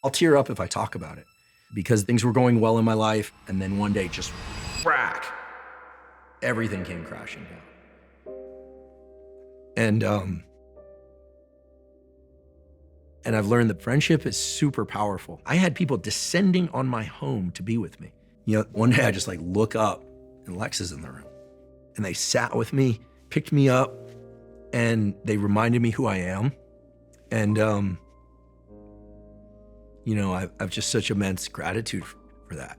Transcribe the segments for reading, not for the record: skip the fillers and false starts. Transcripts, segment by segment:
I'll tear up if I talk about it because things were going well in my life. And then one day just whack, everything came crashing down. And I've learned that friendship is super powerful. I had people descending on my home to be with me. One day I just look up and Lex is in the room. And they sat with me, picked me up, and they reminded me who I am. And, I've just such immense gratitude for that.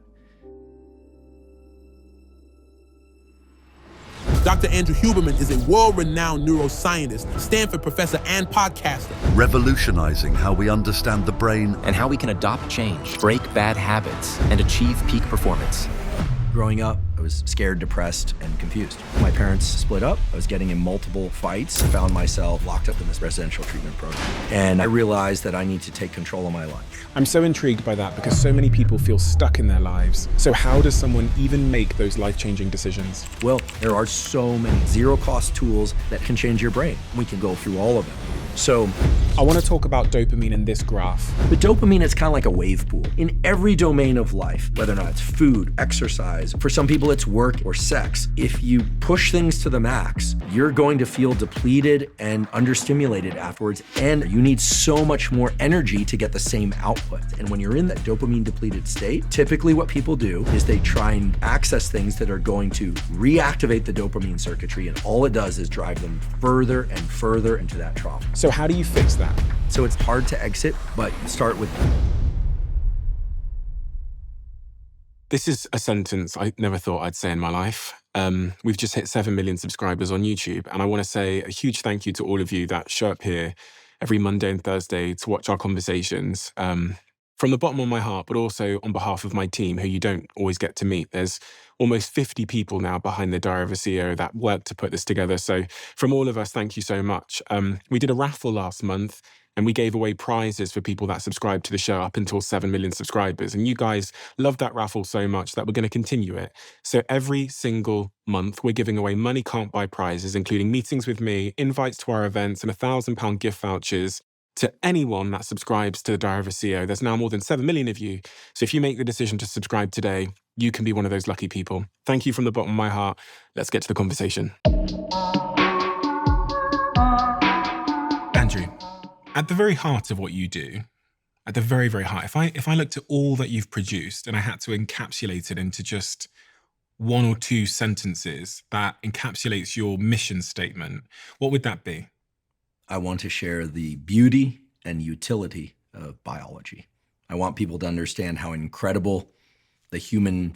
Dr. Andrew Huberman is a world-renowned neuroscientist, Stanford professor, and podcaster. Revolutionizing how we understand the brain and how we can adopt change, break bad habits, and achieve peak performance. Growing up, I was scared, depressed, and confused. My parents split up. I was getting in multiple fights. I found myself locked up in this residential treatment program. And I realized that I need to take control of my life. I'm so intrigued by that because so many people feel stuck in their lives. So how does someone even make those life-changing decisions? Well, there are so many zero-cost tools that can change your brain. We can go through all of them. So I want to talk about dopamine in this graph. The dopamine is kind of like a wave pool in every domain of life, whether or not it's food, exercise. For some people, it's work or sex. If you push things to the max, you're going to feel depleted and understimulated afterwards, and you need so much more energy to get the same output. And when you're in that dopamine depleted state, typically what people do is they try and access things that are going to reactivate the dopamine circuitry, and all it does is drive them further and further into that trough. So how do you fix that? So it's hard to exit, but start with. This is a sentence I never thought I'd say in my life. We've just hit 7 million subscribers on YouTube, and I want to say a huge thank you to all of you that show up here every Monday and Thursday to watch our conversations. From the bottom of my heart, but also on behalf of my team, who you don't always get to meet. There's almost 50 people now behind the Diary of a CEO that worked to put this together. So from all of us, thank you so much. We did a raffle last month, and we gave away prizes for people that subscribed to the show up until 7 million subscribers. And you guys loved that raffle so much that we're going to continue it. So every single month, we're giving away money can't buy prizes, including meetings with me, invites to our events, and £1,000 gift vouchers to anyone that subscribes to the Diary of a CEO. There's now more than 7 million of you. So if you make the decision to subscribe today, you can be one of those lucky people. Thank you from the bottom of my heart. Let's get to the conversation. Andrew, at the very heart of what you do, at the very, very heart, if I looked at all that you've produced and I had to encapsulate it into just one or two sentences that encapsulates your mission statement, what would that be? I want to share the beauty and utility of biology. I want people to understand how incredible the human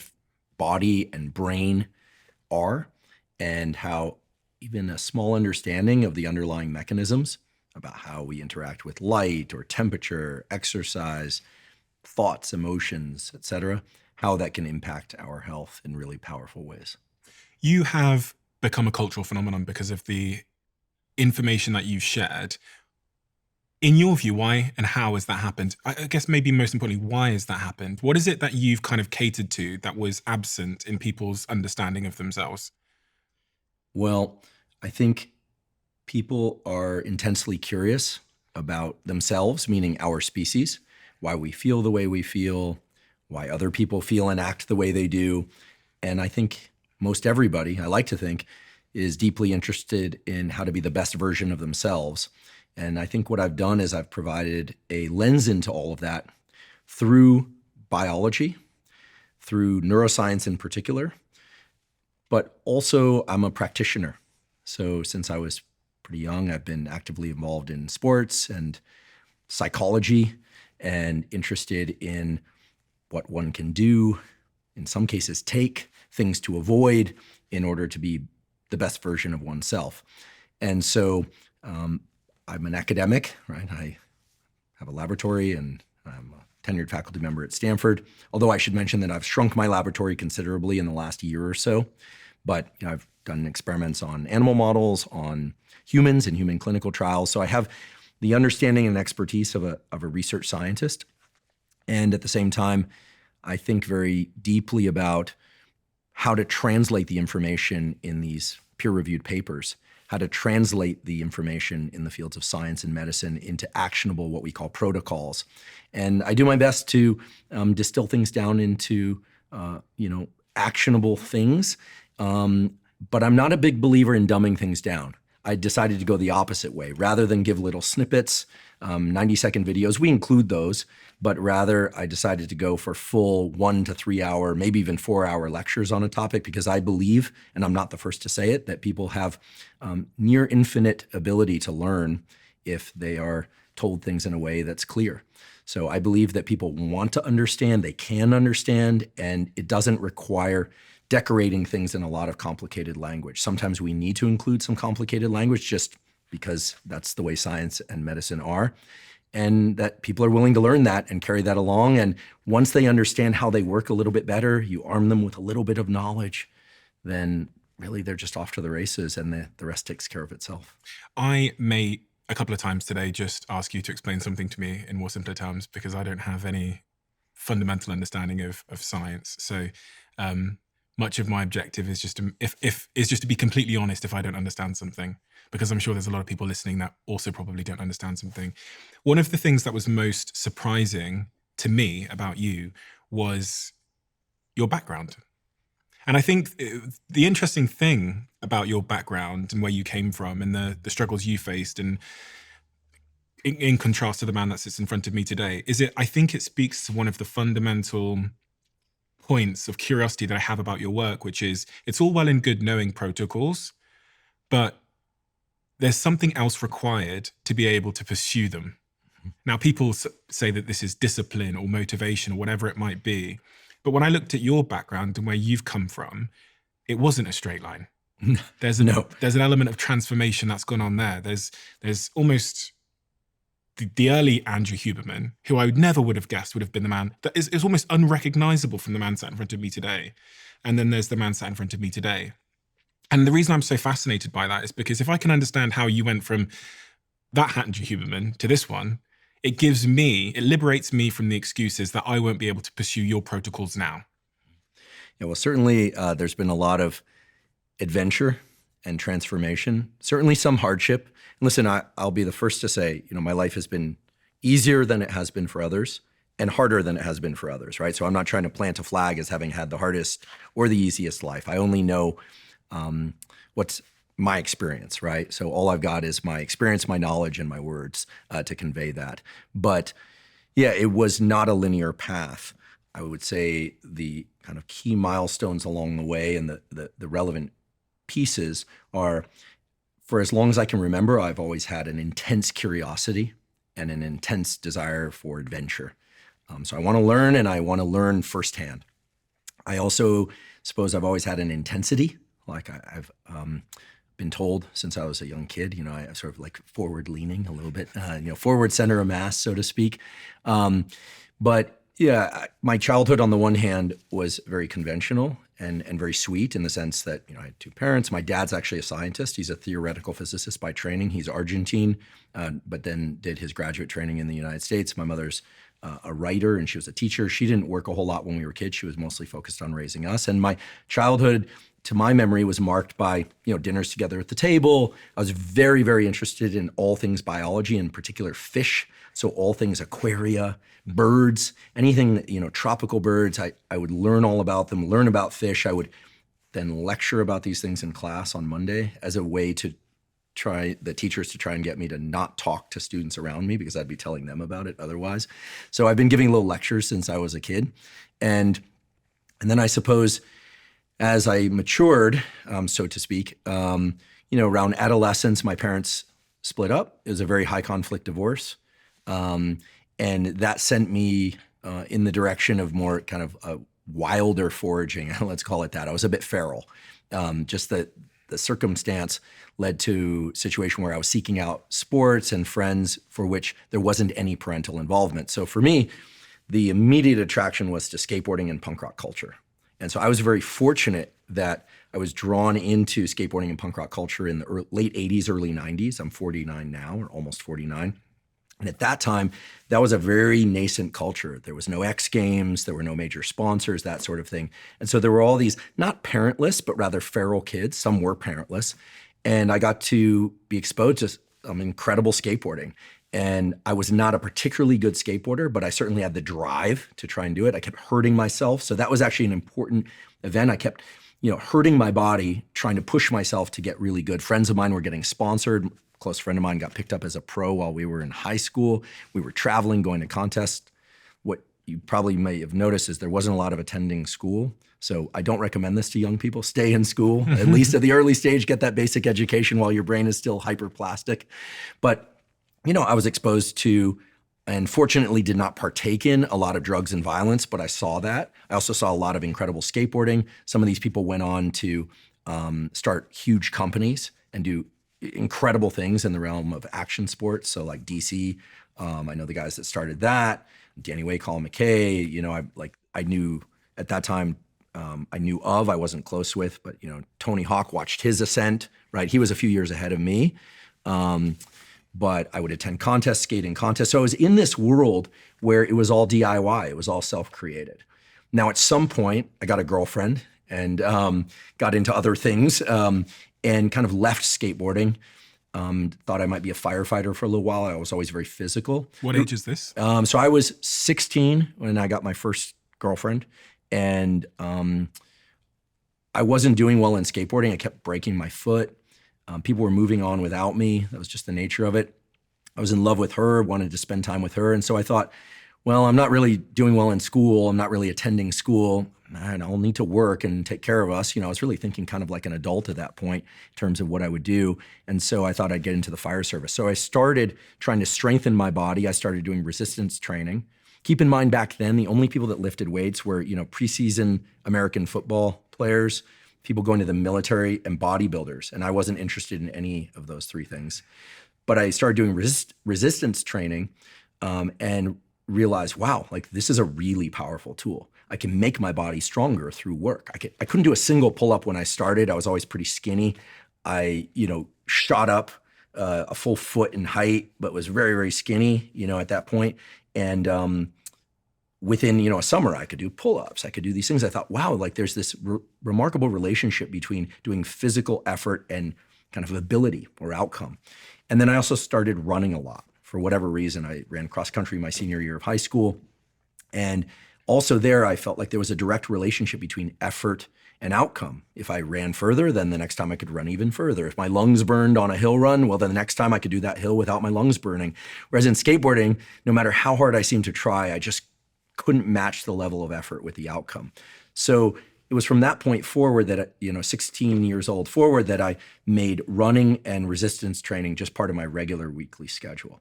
body and brain are, and how even a small understanding of the underlying mechanisms about how we interact with light or temperature, exercise, thoughts, emotions, etc., how that can impact our health in really powerful ways. You have become a cultural phenomenon because of the information that you've shared. In your view, why and how has that happened? I guess maybe most importantly, why has that happened? What is it that you've kind of catered to that was absent in people's understanding of themselves? Well, I think people are intensely curious about themselves, meaning our species, why we feel the way we feel, why other people feel and act the way they do. And I think most everybody, I like to think, is deeply interested in how to be the best version of themselves. And I think what I've done is I've provided a lens into all of that through biology, through neuroscience in particular, but also I'm a practitioner. So since I was pretty young, I've been actively involved in sports and psychology and interested in what one can do, in some cases take, things to avoid in order to be the best version of oneself. And so I'm an academic, right? I have a laboratory and I'm a tenured faculty member at Stanford, although I should mention that I've shrunk my laboratory considerably in the last year or so. But I've done experiments on animal models, on humans and human clinical trials. So I have the understanding and expertise of a research scientist. And at the same time, I think very deeply about how to translate the information in these peer-reviewed papers, how to translate the information in the fields of science and medicine into actionable, what we call protocols. And I do my best to distill things down into, actionable things. But I'm not a big believer in dumbing things down. I decided to go the opposite way. Rather than give little snippets, 90-second videos, we include those, but rather I decided to go for full 1 to 3 hour, maybe even 4 hour lectures on a topic, because I believe, and I'm not the first to say it, that people have near infinite ability to learn if they are told things in a way that's clear. So I believe that people want to understand, they can understand, and it doesn't require decorating things in a lot of complicated language. Sometimes we need to include some complicated language just because that's the way science and medicine are, and that people are willing to learn that and carry that along. And once they understand how they work a little bit better, you arm them with a little bit of knowledge, then really they're just off to the races, and the rest takes care of itself. I may, a couple of times today, just ask you to explain something to me in more simpler terms, because I don't have any fundamental understanding of science. So much of my objective is just to be completely honest if I don't understand something, because I'm sure there's a lot of people listening that also probably don't understand something. One of the things that was most surprising to me about you was your background. And I think the interesting thing about your background and where you came from and the struggles you faced, and in contrast to the man that sits in front of me today, I think it speaks to one of the fundamental points of curiosity that I have about your work, which is it's all well and good knowing protocols, but there's something else required to be able to pursue them. Now, people say that this is discipline or motivation or whatever it might be. But when I looked at your background and where you've come from, it wasn't a straight line. There's an element of transformation that's gone on there. There's almost the early Andrew Huberman, who I never would have guessed would have been the man that is almost unrecognizable from the man sat in front of me today. And then there's the man sat in front of me today. And the reason I'm so fascinated by that is because if I can understand how you went from that Andrew Huberman to this one, it liberates me from the excuses that I won't be able to pursue your protocols now. Yeah, well, certainly there's been a lot of adventure and transformation, certainly some hardship. And listen, I'll be the first to say, my life has been easier than it has been for others and harder than it has been for others, right? So I'm not trying to plant a flag as having had the hardest or the easiest life. I only know what's my experience, right? So all I've got is my experience, my knowledge, and my words to convey that. But yeah, it was not a linear path. I would say the kind of key milestones along the way and the relevant pieces are, for as long as I can remember, I've always had an intense curiosity and an intense desire for adventure. So I want to learn, and I want to learn firsthand. I also suppose I've always had an intensity, like I've been told since I was a young kid. I sort of like forward leaning a little bit, forward center of mass, so to speak. But yeah, my childhood on the one hand was very conventional and very sweet in the sense that, I had two parents. My dad's actually a scientist. He's a theoretical physicist by training. He's Argentine, but then did his graduate training in the United States. My mother's a writer, and she was a teacher. She didn't work a whole lot when we were kids. She was mostly focused on raising us. And my childhood, to my memory, was marked by, dinners together at the table. I was very, very interested in all things biology, in particular fish. So all things aquaria, birds, anything, tropical birds. I would learn all about them, learn about fish. I would then lecture about these things in class on Monday as a way to try and get me to not talk to students around me, because I'd be telling them about it otherwise. So I've been giving little lectures since I was a kid. And then I suppose as I matured, so to speak, around adolescence, my parents split up. It was a very high conflict divorce. And that sent me in the direction of more kind of wilder foraging, let's call it that. I was a bit feral. Just the circumstance led to a situation where I was seeking out sports and friends for which there wasn't any parental involvement. So for me, the immediate attraction was to skateboarding and punk rock culture. And so I was very fortunate that I was drawn into skateboarding and punk rock culture in the late 80s, early 90s. I'm 49 now, or almost 49. And at that time, that was a very nascent culture. There was no X Games, there were no major sponsors, that sort of thing. And so there were all these, not parentless, but rather feral kids. Some were parentless. And I got to be exposed to some incredible skateboarding. And I was not a particularly good skateboarder, but I certainly had the drive to try and do it. I kept hurting myself. So that was actually an important event. I kept, hurting my body, trying to push myself to get really good. Friends of mine were getting sponsored. A close friend of mine got picked up as a pro while we were in high school. We were traveling, going to contests. What you probably may have noticed is there wasn't a lot of attending school. So I don't recommend this to young people. Stay in school, at least at the early stage, get that basic education while your brain is still hyperplastic. But I was exposed to, and fortunately did not partake in, a lot of drugs and violence, but I saw that. I also saw a lot of incredible skateboarding. Some of these people went on to start huge companies and do incredible things in the realm of action sports. So like DC, I know the guys that started that, Danny Way, Colin McKay, I knew at that time, I wasn't close with, but Tony Hawk, watched his ascent, right? He was a few years ahead of me. But I would attend contests, skating contests. So I was in this world where it was all DIY. It was all self-created. Now, at some point, I got a girlfriend and got into other things and kind of left skateboarding. Thought I might be a firefighter for a little while. I was always very physical. What age is this? So I was 16 when I got my first girlfriend. And I wasn't doing well in skateboarding. I kept breaking my foot. People were moving on without me. That was just the nature of it. I was in love with her, wanted to spend time with her. And so I thought, well, I'm not really doing well in school. I'm not really attending school. And I'll need to work and take care of us. I was really thinking kind of like an adult at that point in terms of what I would do. And so I thought I'd get into the fire service. So I started trying to strengthen my body. I started doing resistance training. Keep in mind back then, the only people that lifted weights were, preseason American football players, people going to the military, and bodybuilders. And I wasn't interested in any of those three things. But I started doing resistance training and realized, wow, this is a really powerful tool. I can make my body stronger through work. I couldn't do a single pull-up when I started. I was always pretty skinny. I, shot up a full foot in height, but was very, very skinny, at that point. And within, a summer, I could do pull-ups. I could do these things. I thought, wow, there's this remarkable relationship between doing physical effort and kind of ability or outcome. And then I also started running a lot. For whatever reason, I ran cross country my senior year of high school. And also there, I felt like there was a direct relationship between effort and outcome. If I ran further, then the next time I could run even further. If my lungs burned on a hill run, well, then the next time I could do that hill without my lungs burning. Whereas in skateboarding, no matter how hard I seemed to try, I just couldn't match the level of effort with the outcome. So it was from that point forward that, 16 years old forward, that I made running and resistance training just part of my regular weekly schedule.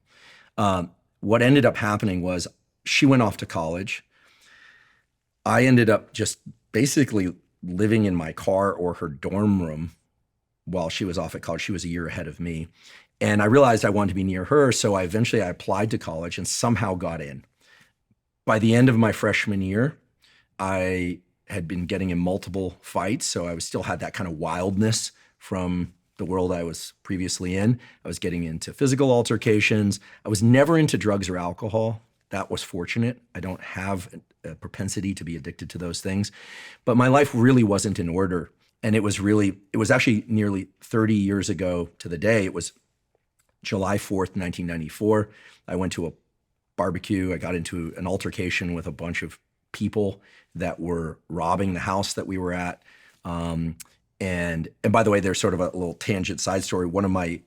What ended up happening was she went off to college. I ended up just basically living in my car or her dorm room while she was off at college. She was a year ahead of me. And I realized I wanted to be near her. So I applied to college and somehow got in. By the end of my freshman year, I had been getting in multiple fights. So I still had that kind of wildness from the world I was previously in. I was getting into physical altercations. I was never into drugs or alcohol. That was fortunate. I don't have a propensity to be addicted to those things. But my life really wasn't in order. And it was actually nearly 30 years ago to the day. It was July 4th, 1994. I went to a barbecue. I got into an altercation with a bunch of people that were robbing the house that we were at. And by the way, there's sort of a little tangent side story. One of my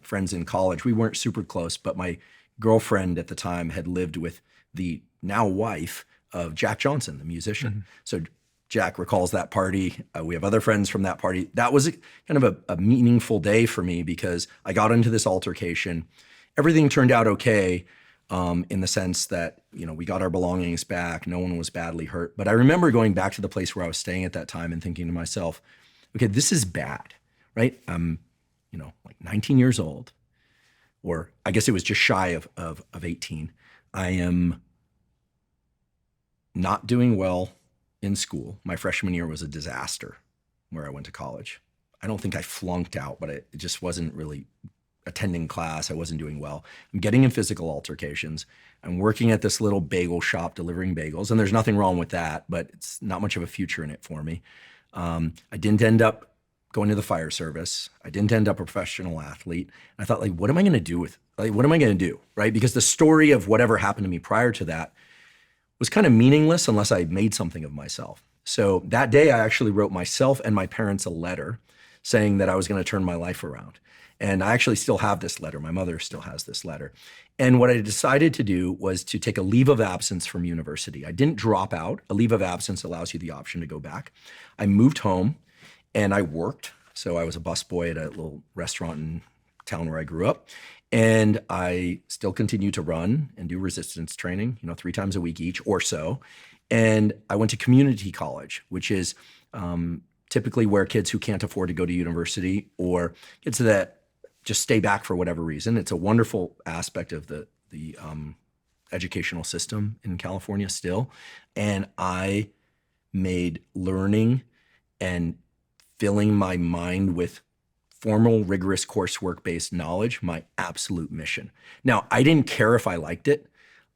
friends in college, we weren't super close, but my girlfriend at the time had lived with the now wife of Jack Johnson, the musician. Mm-hmm. So Jack recalls that party. We have other friends from that party. That was kind of a meaningful day for me because I got into this altercation. Everything turned out okay in the sense that, we got our belongings back. No one was badly hurt. But I remember going back to the place where I was staying at that time and thinking to myself, okay, this is bad, right? I'm, 19 years old, or I guess it was just shy of 18. I am not doing well in school. My freshman year was a disaster where I went to college. I don't think I flunked out, but it just wasn't really attending class. I wasn't doing well. I'm getting in physical altercations. I'm working at this little bagel shop delivering bagels, and there's nothing wrong with that, but it's not much of a future in it for me. I didn't end up going to the fire service. I didn't end up a professional athlete. And I thought, like, what am I going to do what am I going to do, right? Because the story of whatever happened to me prior to that was kind of meaningless unless I made something of myself. So that day I actually wrote myself and my parents a letter saying that I was going to turn my life around. And I actually still have this letter. My mother still has this letter. And what I decided to do was to take a leave of absence from university. I didn't drop out. A leave of absence allows you the option to go back. I moved home and I worked. So I was a busboy at a little restaurant in town where I grew up. And I still continue to run and do resistance training, 3 times a week each or so. And I went to community college, which is typically where kids who can't afford to go to university or kids that just stay back for whatever reason. It's a wonderful aspect of the educational system in California still. And I made learning and filling my mind with formal, rigorous coursework-based knowledge my absolute mission. Now, I didn't care if I liked it.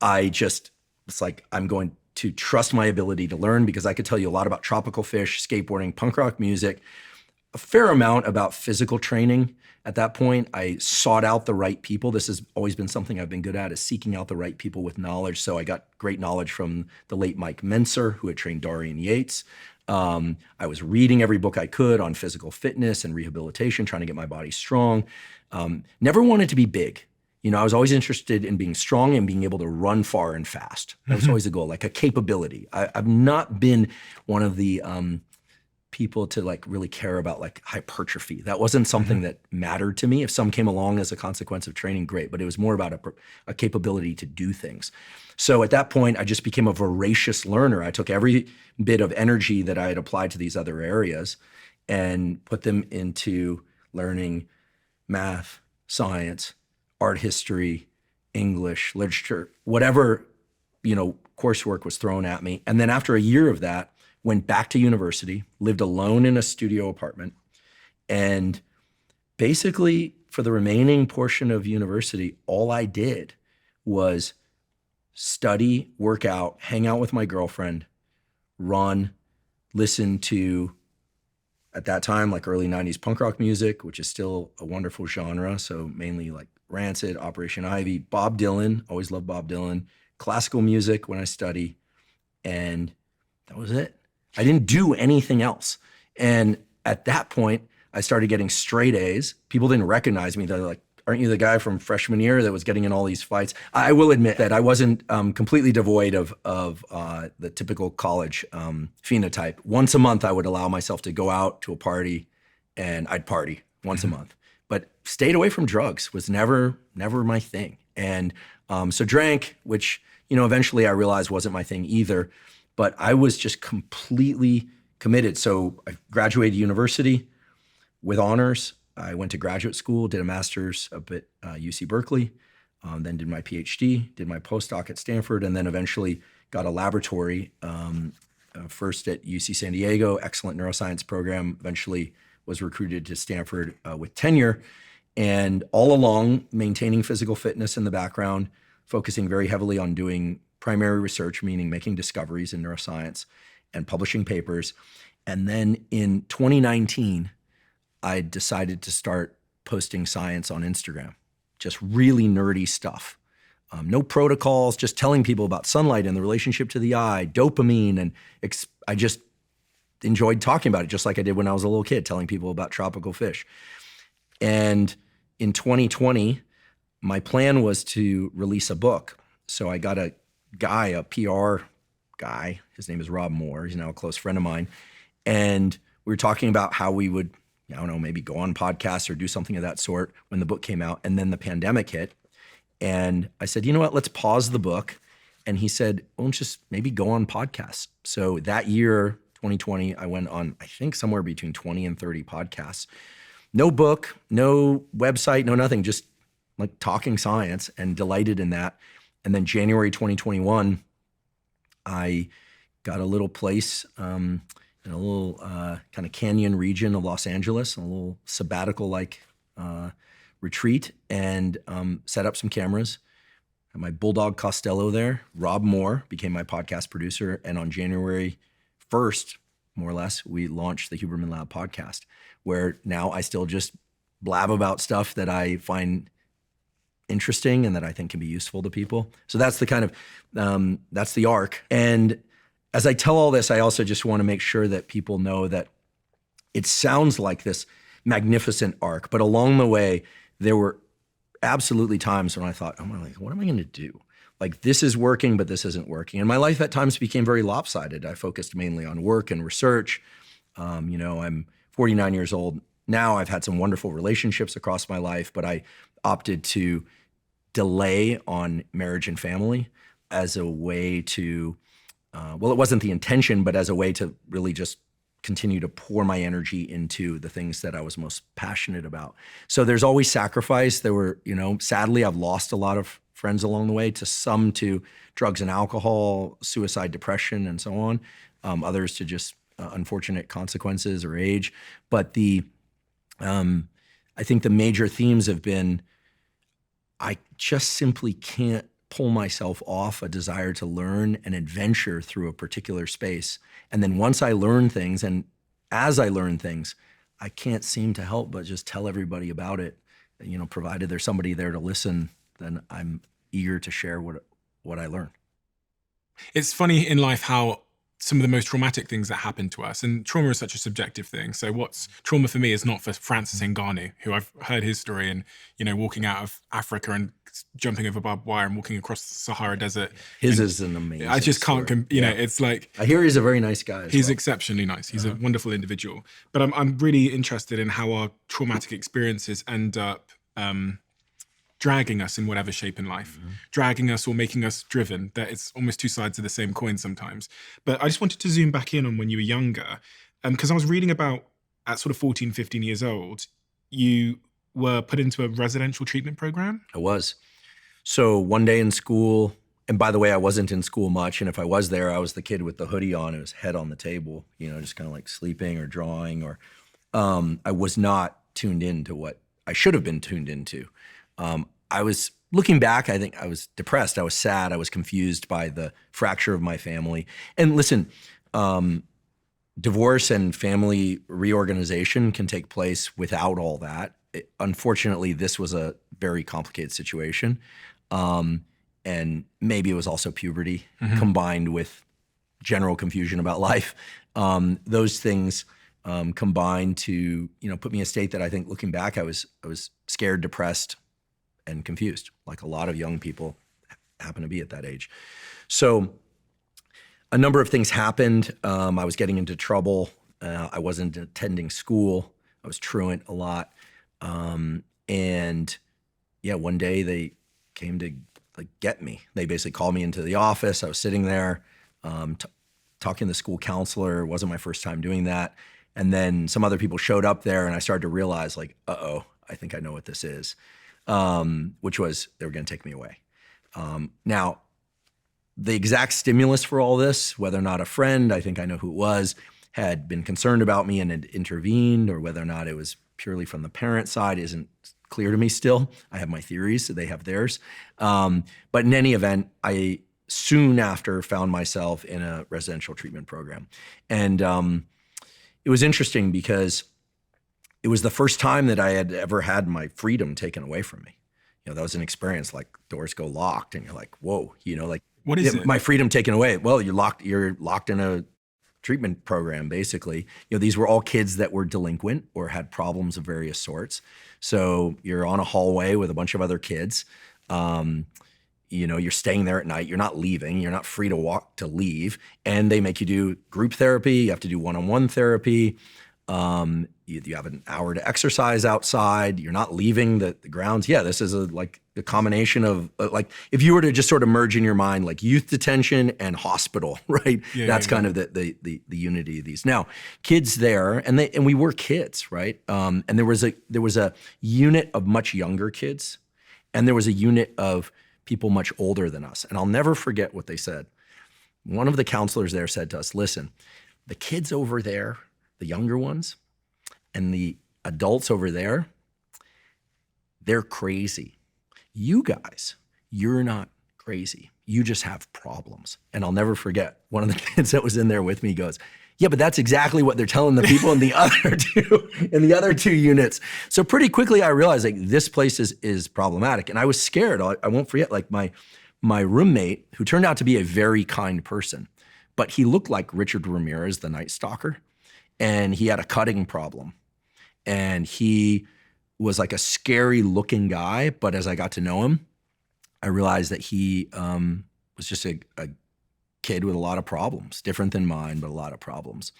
It's like, I'm going to trust my ability to learn because I could tell you a lot about tropical fish, skateboarding, punk rock music, a fair amount about physical training. At that point, I sought out the right people. This has always been something I've been good at, is seeking out the right people with knowledge. So I got great knowledge from the late Mike Menser, who had trained Dorian Yates. I was reading every book I could on physical fitness and rehabilitation, trying to get my body strong. Never wanted to be big. I was always interested in being strong and being able to run far and fast. That was always the goal, like a capability. I've not been one of the people to like really care about like hypertrophy. That wasn't something that mattered to me. If some came along as a consequence of training, great, but it was more about a capability to do things. So at that point, I just became a voracious learner. I took every bit of energy that I had applied to these other areas and put them into learning math, science, art history, English, literature, whatever, coursework was thrown at me. And then after a year of that, went back to university, lived alone in a studio apartment, and basically for the remaining portion of university, all I did was study, work out, hang out with my girlfriend, run, listen to, at that time, like early 90s punk rock music, which is still a wonderful genre. So mainly like Rancid, Operation Ivy, Bob Dylan, always loved Bob Dylan, classical music when I study, and that was it. I didn't do anything else. And at that point, I started getting straight A's. People didn't recognize me. They're like, aren't you the guy from freshman year that was getting in all these fights? I will admit that I wasn't completely devoid of the typical college phenotype. Once a month, I would allow myself to go out to a party, and I'd party once a month. But stayed away from drugs was never my thing. And so drank, which eventually I realized wasn't my thing either. But I was just completely committed. So I graduated university with honors. I went to graduate school, did a master's up at UC Berkeley, then did my PhD, did my postdoc at Stanford, and then eventually got a laboratory, first at UC San Diego, excellent neuroscience program, eventually was recruited to Stanford with tenure, and all along maintaining physical fitness in the background, focusing very heavily on doing primary research, meaning making discoveries in neuroscience and publishing papers. And then in 2019, I decided to start posting science on Instagram, just really nerdy stuff. No protocols, just telling people about sunlight and the relationship to the eye, dopamine, and I just enjoyed talking about it, just like I did when I was a little kid, telling people about tropical fish. And in 2020, my plan was to release a book. So I got a PR guy, his name is Rob Moore, he's now a close friend of mine, and we were talking about how we would, maybe go on podcasts or do something of that sort when the book came out, and then the pandemic hit. And I said, you know what, let's pause the book. And he said, well, let's just maybe go on podcasts. So that year, 2020, I went on, I think somewhere between 20 and 30 podcasts. No book, no website, no nothing, just like talking science, and delighted in that. And then January 2021, I got a little place in a little kind of canyon region of Los Angeles, a little sabbatical-like retreat, and set up some cameras. Had my bulldog Costello there. Rob Moore became my podcast producer. And on January 1st, more or less, we launched the Huberman Lab podcast, where now I still just blab about stuff that I find interesting and that I think can be useful to people. So that's the kind of, that's the arc. And as I tell all this, I also just want to make sure that people know that it sounds like this magnificent arc, but along the way, there were absolutely times when I thought, oh my, like, what am I going to do? Like, this is working, but this isn't working. And my life at times became very lopsided. I focused mainly on work and research. I'm 49 years old now. I've had some wonderful relationships across my life, but I opted to delay on marriage and family as a way to, well, it wasn't the intention, but as a way to really just continue to pour my energy into the things that I was most passionate about. So there's always sacrifice. There were, sadly, I've lost a lot of friends along the way, to some to drugs and alcohol, suicide, depression, and so on. Others to just unfortunate consequences or age. But I think the major themes have been, I just simply can't pull myself off a desire to learn and adventure through a particular space. And then once I learn things, and as I learn things, I can't seem to help but just tell everybody about it. Provided there's somebody there to listen, then I'm eager to share what I learned. It's funny in life how some of the most traumatic things that happen to us, and trauma is such a subjective thing. So what's trauma for me is not for Francis Ngannou, who I've heard his story, and walking out of Africa and jumping over barbed wire and walking across the Sahara Desert. His is an amazing I just can't, story. It's like, I hear he's a very nice guy. He's exceptionally nice. He's a wonderful individual. But I'm really interested in how our traumatic experiences end up dragging us in whatever shape in life, dragging us or making us driven. That it's almost two sides of the same coin sometimes. But I just wanted to zoom back in on when you were younger, because I was reading about at sort of 14, 15 years old, you were put into a residential treatment program? I was. So one day in school, and by the way, I wasn't in school much, and if I was there, I was the kid with the hoodie on and his head on the table, just kind of like sleeping or drawing, or I was not tuned into what I should have been tuned into. I was, looking back, I think I was depressed, I was sad, I was confused by the fracture of my family. And listen, divorce and family reorganization can take place without all that. Unfortunately, this was a very complicated situation. And maybe it was also puberty combined with general confusion about life. Those things combined to, put me in a state that I think, looking back, I was scared, depressed, and confused, like a lot of young people happen to be at that age. So a number of things happened. I was getting into trouble. I wasn't attending school. I was truant a lot. And yeah, one day they came to get me. They basically called me into the office. I was sitting there talking to the school counselor. It wasn't my first time doing that. And then some other people showed up there, and I started to realize, uh-oh, I think I know what this is, which was they were going to take me away. Now, the exact stimulus for all this, whether or not a friend, I think I know who it was, had been concerned about me and had intervened, or whether or not it was purely from the parent side, isn't clear to me still. I have my theories, so they have theirs. But in any event, I soon after found myself in a residential treatment program. And it was interesting because it was the first time that I had ever had my freedom taken away from me. That was an experience, like doors go locked and you're like, whoa, what is it? My freedom taken away. Well, you're locked in a treatment program, basically. These were all kids that were delinquent or had problems of various sorts. So you're on a hallway with a bunch of other kids. You're staying there at night. You're not leaving. You're not free to leave. And they make you do group therapy. You have to do one-on-one therapy. You have an hour to exercise outside. You're not leaving the grounds. Yeah, this is a combination of if you were to just sort of merge in your mind like youth detention and hospital, right? Yeah, That's kind of the unity of these. Now, kids there, and we were kids, right? And there was a unit of much younger kids, and there was a unit of people much older than us. And I'll never forget what they said. One of the counselors there said to us, listen, the kids over there, the younger ones, and the adults over there, they're crazy. You guys, you're not crazy. You just have problems. And I'll never forget, one of the kids that was in there with me goes, Yeah, but that's exactly what they're telling the people in the other two units. So pretty quickly I realized like this place is problematic. And I was scared. I won't forget, like my roommate, who turned out to be a very kind person, but he looked like Richard Ramirez, the Night Stalker, and he had a cutting problem. And he was like a scary looking guy, but as I got to know him, I realized that he was just a kid with a lot of problems, different than mine, but a lot of problems.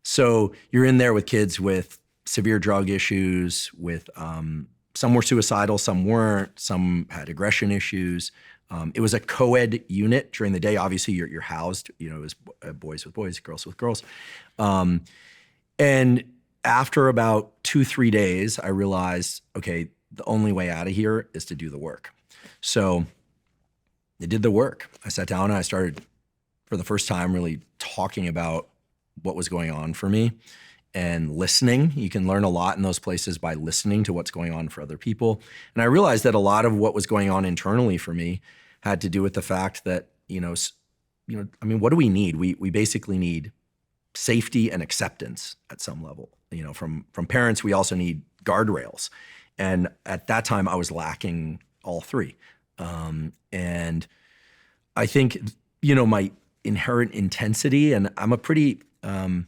So you're in there with kids with severe drug issues, with some were suicidal, some weren't, some had aggression issues. It was a co-ed unit during the day. Obviously, you're housed, it was boys with boys, girls with girls. And after about 2-3 days, I realized, okay, the only way out of here is to do the work. So I did the work. I sat down and I started, for the first time, really talking about what was going on for me and listening. You can learn a lot in those places by listening to what's going on for other people. And I realized that a lot of what was going on internally for me had to do with the fact that, what do we need? We basically need safety and acceptance at some level. From parents, we also need guardrails. And at that time, I was lacking all three. And I think, my inherent intensity, and I'm I'm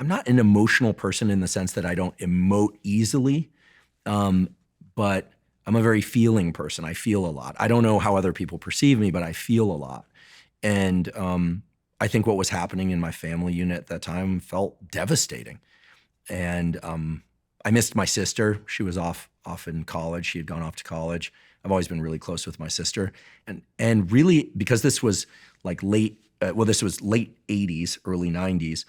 not an emotional person in the sense that I don't emote easily, but I'm a very feeling person. I feel a lot. I don't know how other people perceive me, but I feel a lot. And I think what was happening in my family unit at that time felt devastating. And I missed my sister. She was off in college. She had gone off to college. I've always been really close with my sister. And really, because this was like late 80s, early 90s,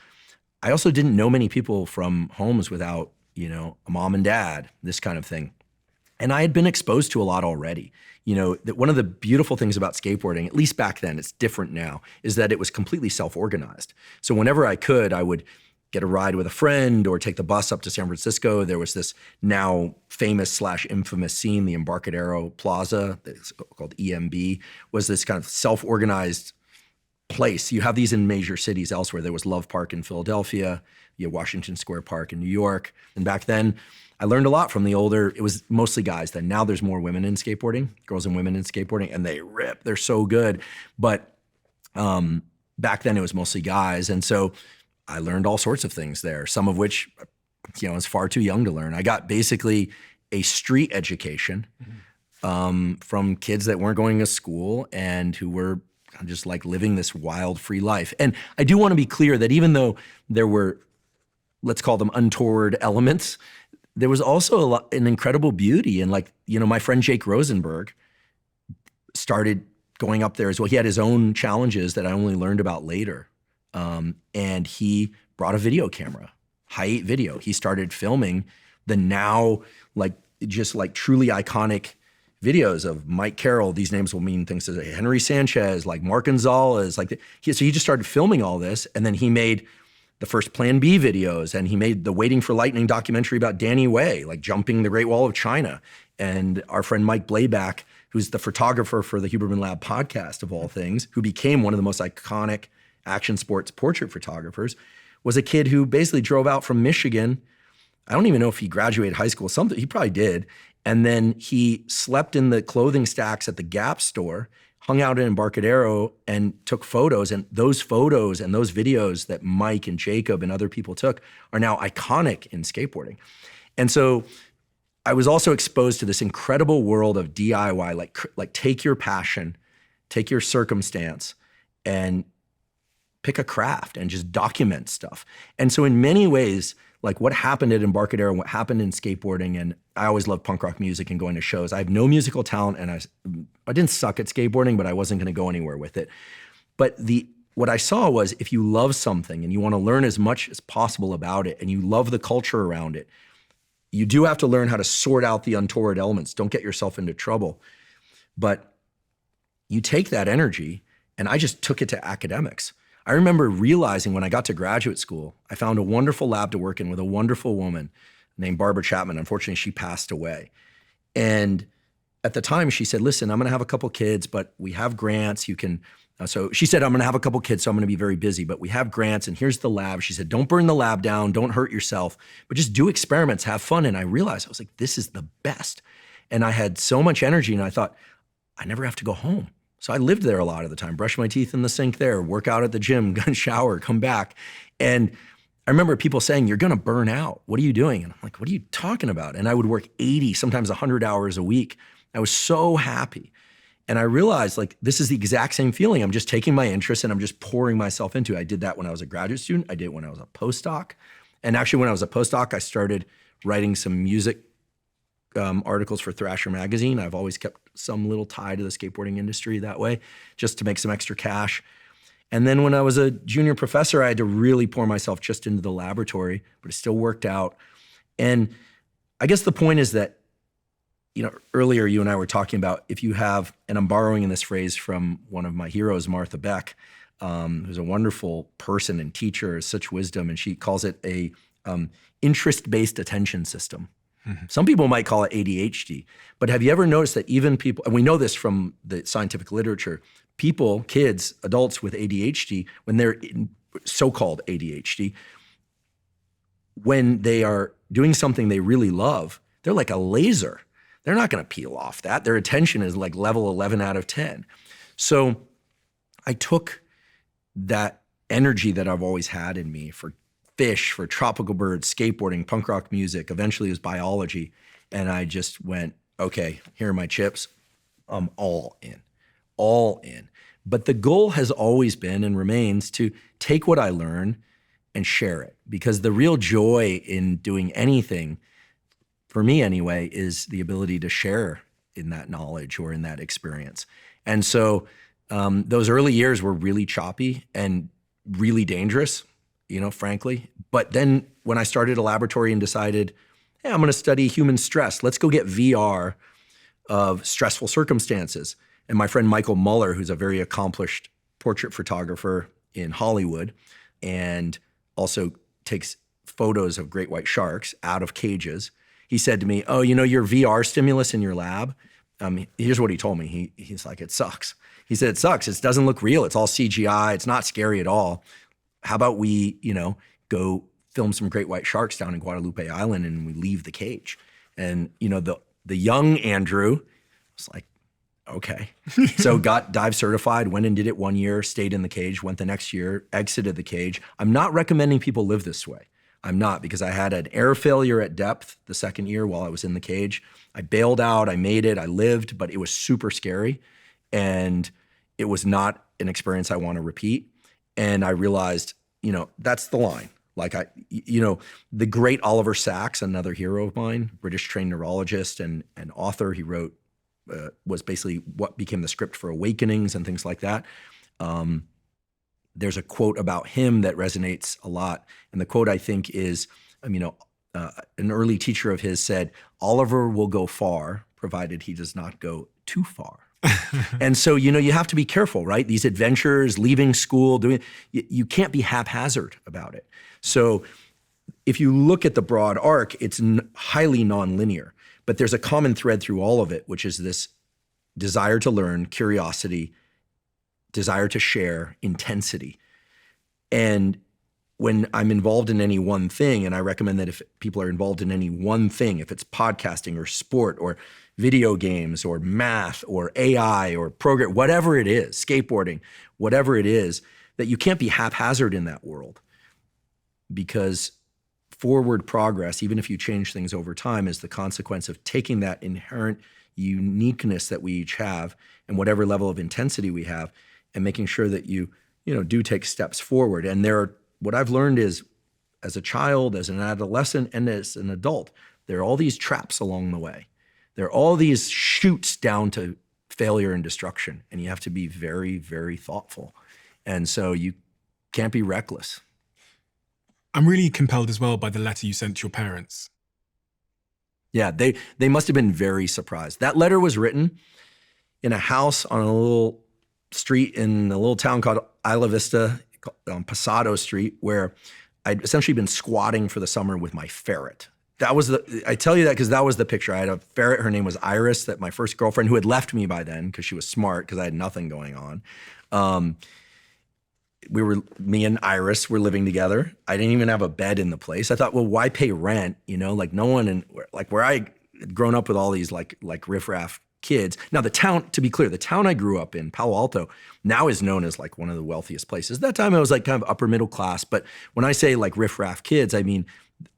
I also didn't know many people from homes without, a mom and dad, this kind of thing. And I had been exposed to a lot already. That one of the beautiful things about skateboarding, at least back then, it's different now, is that it was completely self-organized. So whenever I could, I would get a ride with a friend or take the bus up to San Francisco. There was this now famous/infamous scene, the Embarcadero Plaza, it's called EMB, was this kind of self-organized place. You have these in major cities elsewhere. There was Love Park in Philadelphia, you had Washington Square Park in New York. And back then, I learned a lot from the older, it was mostly guys then. Now there's more women in skateboarding, girls and women in skateboarding, and they rip, they're so good. But back then it was mostly guys. And so I learned all sorts of things there, some of which, I was far too young to learn. I got basically a street education from kids that weren't going to school and who were just like living this wild, free life. And I do want to be clear that even though there were, let's call them untoward elements, there was also an incredible beauty. And my friend Jake Rosenberg started going up there as well. He had his own challenges that I only learned about later. And he brought a video camera, high-8 video. He started filming the now just truly iconic videos of Mike Carroll. These names will mean things to Henry Sanchez, like Mark Gonzalez. So he just started filming all this, and then he made the first Plan B videos, and he made the Waiting for Lightning documentary about Danny Way, jumping the Great Wall of China. And our friend Mike Blayback, who's the photographer for the Huberman Lab podcast of all things, who became one of the most iconic action sports portrait photographers, was a kid who basically drove out from Michigan. I don't even know if he graduated high school, something, he probably did. And then he slept in the clothing stacks at the Gap store, hung out in Embarcadero and took photos. And those photos and those videos that Mike and Jacob and other people took are now iconic in skateboarding. And so I was also exposed to this incredible world of DIY, like take your passion, take your circumstance, and pick a craft and just document stuff. And so in many ways, what happened at Embarcadero and what happened in skateboarding, and I always loved punk rock music and going to shows. I have no musical talent, and I didn't suck at skateboarding, but I wasn't going to go anywhere with it. But what I saw was, if you love something and you want to learn as much as possible about it, and you love the culture around it, you do have to learn how to sort out the untoward elements. Don't get yourself into trouble. But you take that energy, and I just took it to academics. I remember realizing when I got to graduate school, I found a wonderful lab to work in with a wonderful woman named Barbara Chapman. Unfortunately, she passed away. And at the time she said, listen, I'm going to have a couple kids, but we have grants. You can So she said, I'm going to have a couple kids, so I'm going to be very busy, but we have grants and here's the lab. She said, don't burn the lab down, don't hurt yourself, but just do experiments, have fun. And I realized, I was like, this is the best. And I had so much energy and I thought, I never have to go home. So I lived there a lot of the time, brush my teeth in the sink there, work out at the gym, shower, come back. And I remember people saying, you're going to burn out. What are you doing? And I'm like, what are you talking about? And I would work 80, sometimes 100 hours a week. I was so happy. And I realized like, this is the exact same feeling. I'm just taking my interest and I'm just pouring myself into it. I did that when I was a graduate student. I did it when I was a postdoc. And actually when I was a postdoc, I started writing some music articles for Thrasher magazine. I've always kept some little tie to the skateboarding industry that way, just to make some extra cash. And then when I was a junior professor, I had to really pour myself just into the laboratory, but it still worked out. And I guess the point is that, earlier you and I were talking about if you have, and I'm borrowing this phrase from one of my heroes, Martha Beck, who's a wonderful person and teacher, such wisdom, and she calls it a interest-based attention system. Mm-hmm. Some people might call it ADHD, but have you ever noticed that even people, and we know this from the scientific literature, people, kids, adults with ADHD, when they're in so-called ADHD, when they are doing something they really love, they're like a laser. They're not going to peel off that. Their attention is like level 11 out of 10. So I took that energy that I've always had in me for fish, for tropical birds, skateboarding, punk rock music, eventually it was biology. And I just went, okay, here are my chips. I'm all in. But the goal has always been and remains to take what I learn and share it. Because the real joy in doing anything, for me anyway, is the ability to share in that knowledge or in that experience. And so those early years were really choppy and really dangerous, frankly. But then when I started a laboratory and decided, hey, I'm going to study human stress, let's go get VR of stressful circumstances. And my friend Michael Muller, who's a very accomplished portrait photographer in Hollywood and also takes photos of great white sharks out of cages, he said to me, oh, your VR stimulus in your lab, here's what he told me. He's like, it sucks. He said, it sucks. It doesn't look real. It's all CGI. It's not scary at all. How about we, go film some great white sharks down in Guadalupe Island and we leave the cage? And, the young Andrew was like, okay. So got dive certified, went and did it 1 year, stayed in the cage, went the next year, exited the cage. I'm not recommending people live this way. I'm not, because I had an air failure at depth the second year while I was in the cage. I bailed out, I made it, I lived, but it was super scary. And it was not an experience I want to repeat. And I realized, that's the line. Like the great Oliver Sacks, another hero of mine, British trained neurologist and author, he wrote, was basically what became the script for Awakenings and things like that. There's a quote about him that resonates a lot. And the quote, I think, is, an early teacher of his said, Oliver will go far, provided he does not go too far. And so, you have to be careful, right? These adventures, leaving school, you can't be haphazard about it. So if you look at the broad arc, it's highly nonlinear, but there's a common thread through all of it, which is this desire to learn, curiosity, desire to share, intensity. And when I'm involved in any one thing, and I recommend that if people are involved in any one thing, if it's podcasting or sport or video games or math or AI or program, whatever it is, skateboarding, whatever it is, that you can't be haphazard in that world, because forward progress, even if you change things over time, is the consequence of taking that inherent uniqueness that we each have and whatever level of intensity we have and making sure that you do take steps forward. And what I've learned is, as a child, as an adolescent, and as an adult, there are all these traps along the way. There are all these chutes down to failure and destruction, and you have to be very, very thoughtful. And so you can't be reckless. I'm really compelled as well by the letter you sent to your parents. Yeah, they must have been very surprised. That letter was written in a house on a little street in a little town called Isla Vista, on Pasado Street, where I'd essentially been squatting for the summer with my ferret. I tell you that because that was the picture. I had a ferret, her name was Iris, that my first girlfriend, who had left me by then because she was smart, because I had nothing going on. Me and Iris were living together. I didn't even have a bed in the place. I thought, well, why pay rent? Like no one where I had grown up with all these like riffraff kids. Now the town, to be clear, the town I grew up in, Palo Alto, now is known as like one of the wealthiest places. At that time I was like kind of upper middle class. But when I say like riffraff kids, I mean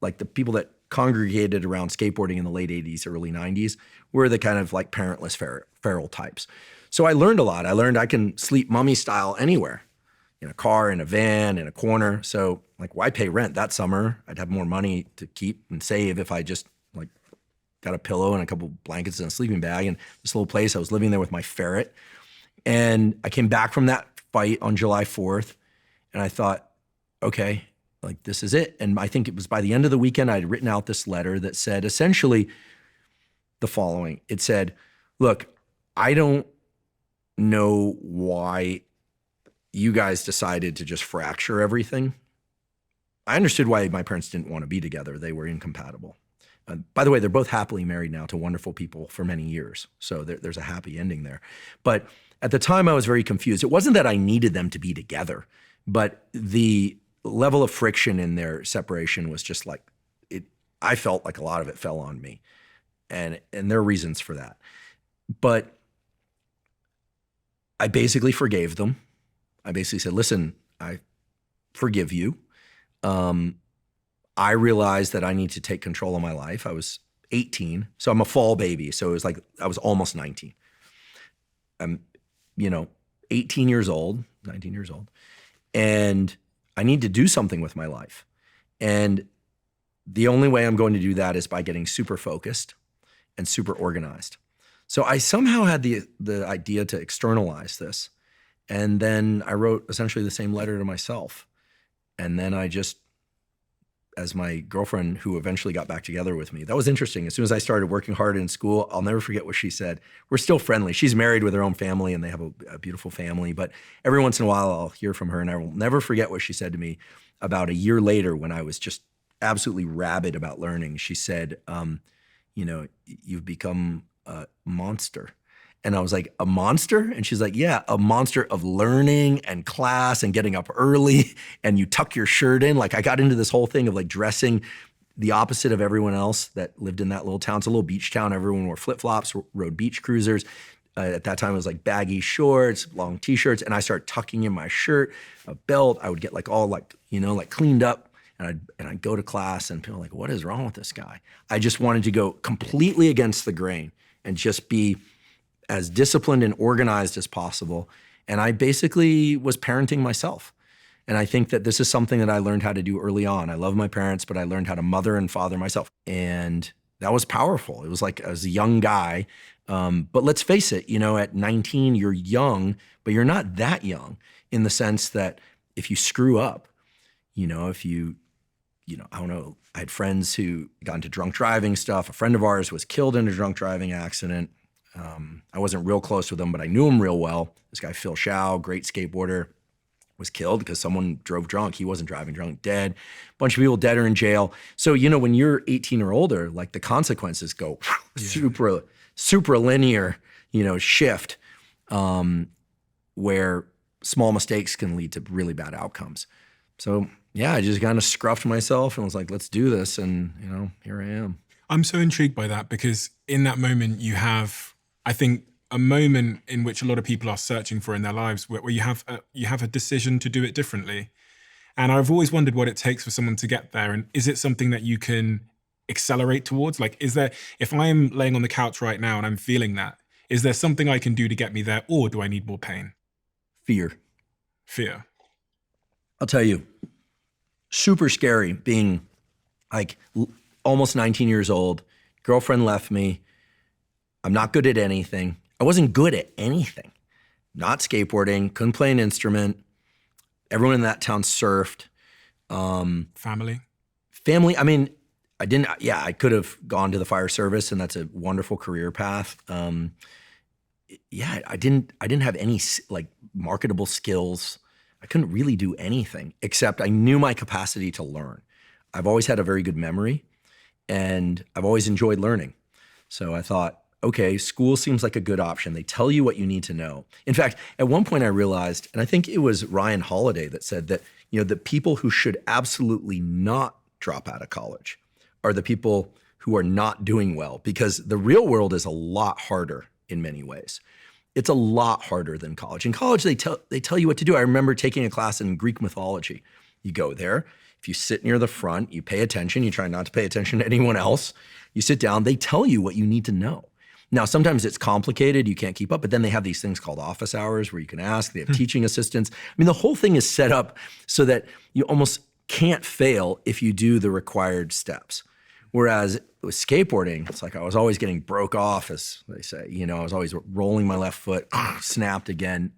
like the people that congregated around skateboarding in the late 80s, early 90s were the kind of like parentless feral types. So I learned a lot. I learned I can sleep mummy style anywhere. In a car, in a van, in a corner. So like, why pay rent that summer? I'd have more money to keep and save if I just like got a pillow and a couple blankets and a sleeping bag and this little place. I was living there with my ferret. And I came back from that fight on July 4th and I thought, okay, like this is it. And I think it was by the end of the weekend, I'd written out this letter that said essentially the following. It said, look, I don't know why you guys decided to just fracture everything. I understood why my parents didn't want to be together. They were incompatible. By the way, they're both happily married now to wonderful people for many years. So there's a happy ending there. But at the time I was very confused. It wasn't that I needed them to be together, but the level of friction in their separation was just like, I felt like a lot of it fell on me. And there are reasons for that. But I basically forgave them. I basically said, listen, I forgive you. I realized that I need to take control of my life. I was 18, so I'm a fall baby. So it was like, I was almost 19. I'm, 18 years old, 19 years old. And I need to do something with my life. And the only way I'm going to do that is by getting super focused and super organized. So I somehow had the idea to externalize this. And then I wrote essentially the same letter to myself. And then I just, as my girlfriend who eventually got back together with me, that was interesting. As soon as I started working hard in school, I'll never forget what she said. We're still friendly. She's married with her own family and they have a beautiful family. But every once in a while I'll hear from her and I will never forget what she said to me about a year later when I was just absolutely rabid about learning. She said, you've become a monster. And I was like, a monster? And she's like, yeah, a monster of learning and class and getting up early and you tuck your shirt in. Like I got into this whole thing of like dressing the opposite of everyone else that lived in that little town. It's a little beach town. Everyone wore flip-flops, rode beach cruisers. At that time, it was like baggy shorts, long t-shirts. And I started tucking in my shirt, a belt. I would get like all like cleaned up. And I'd go to class and people were like, what is wrong with this guy? I just wanted to go completely against the grain and just be as disciplined and organized as possible. And I basically was parenting myself. And I think that this is something that I learned how to do early on. I love my parents, but I learned how to mother and father myself. And that was powerful. It was like, as a young guy, but let's face it, at 19, you're young, but you're not that young in the sense that if you screw up, if you, I don't know, I had friends who got into drunk driving stuff. A friend of ours was killed in a drunk driving accident. I wasn't real close with him, but I knew him real well. This guy, Phil Shao, great skateboarder, was killed because someone drove drunk. He wasn't driving drunk, dead. Bunch of people dead or in jail. So, when you're 18 or older, like the consequences go super linear, shift, where small mistakes can lead to really bad outcomes. So yeah, I just kind of scruffed myself and was like, let's do this. And, here I am. I'm so intrigued by that because in that moment you have, I think, a moment in which a lot of people are searching for in their lives where you have a decision to do it differently. And I've always wondered what it takes for someone to get there. And is it something that you can accelerate towards? Like, if I'm laying on the couch right now and I'm feeling that, is there something I can do to get me there, or do I need more pain? Fear. I'll tell you, super scary being like almost 19 years old. Girlfriend left me. I'm not good at anything. I wasn't good at anything. Not skateboarding, couldn't play an instrument. Everyone in that town surfed. Family? I mean, I could have gone to the fire service and that's a wonderful career path. I didn't have any like marketable skills. I couldn't really do anything except I knew my capacity to learn. I've always had a very good memory and I've always enjoyed learning. So I thought, okay, school seems like a good option. They tell you what you need to know. In fact, at one point I realized, and I think it was Ryan Holiday that said that, the people who should absolutely not drop out of college are the people who are not doing well, because the real world is a lot harder in many ways. It's a lot harder than college. In college, they tell you what to do. I remember taking a class in Greek mythology. You go there, if you sit near the front, you pay attention, you try not to pay attention to anyone else, you sit down, they tell you what you need to know. Now, sometimes it's complicated, you can't keep up, but then they have these things called office hours where you can ask, they have teaching assistants. I mean, the whole thing is set up so that you almost can't fail if you do the required steps. Whereas with skateboarding, it's like I was always getting broke off, as they say. I was always rolling my left foot, snapped again,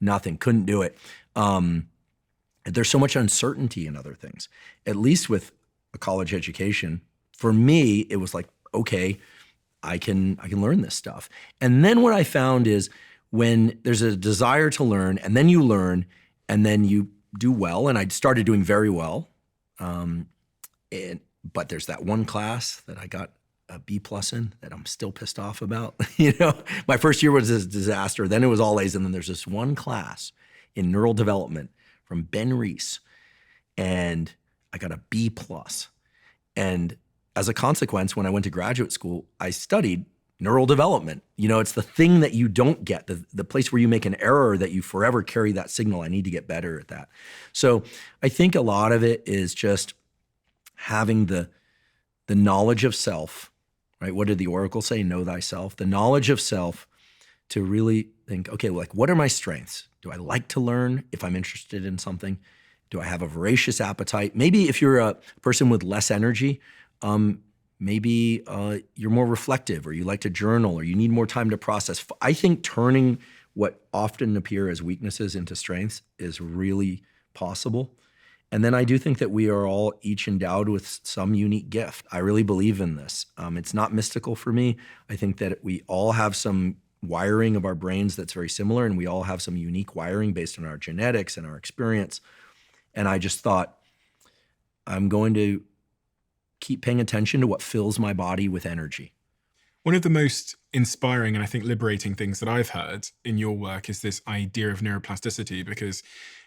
nothing, couldn't do it. There's so much uncertainty in other things. At least with a college education, for me, it was like, okay, I can learn this stuff. And then what I found is when there's a desire to learn, and then you learn, and then you do well, and I started doing very well. But there's that one class that I got a B+ in that I'm still pissed off about. My first year was a disaster. Then it was all A's, and then there's this one class in neural development from Ben Reese, and I got a B+. And as a consequence, when I went to graduate school, I studied neural development. It's the thing that you don't get, the place where you make an error that you forever carry that signal. I need to get better at that. So I think a lot of it is just having the knowledge of self, right? What did the Oracle say? Know thyself. The knowledge of self to really think, okay, what are my strengths? Do I like to learn if I'm interested in something? Do I have a voracious appetite? Maybe if you're a person with less energy, maybe you're more reflective, or you like to journal, or you need more time to process. I think turning what often appear as weaknesses into strengths is really possible. And then I do think that we are all each endowed with some unique gift. I really believe in this. It's not mystical for me. I think that we all have some wiring of our brains that's very similar, and we all have some unique wiring based on our genetics and our experience. And I just thought, I'm going to keep paying attention to what fills my body with energy. One of the most inspiring and I think liberating things that I've heard in your work is this idea of neuroplasticity, because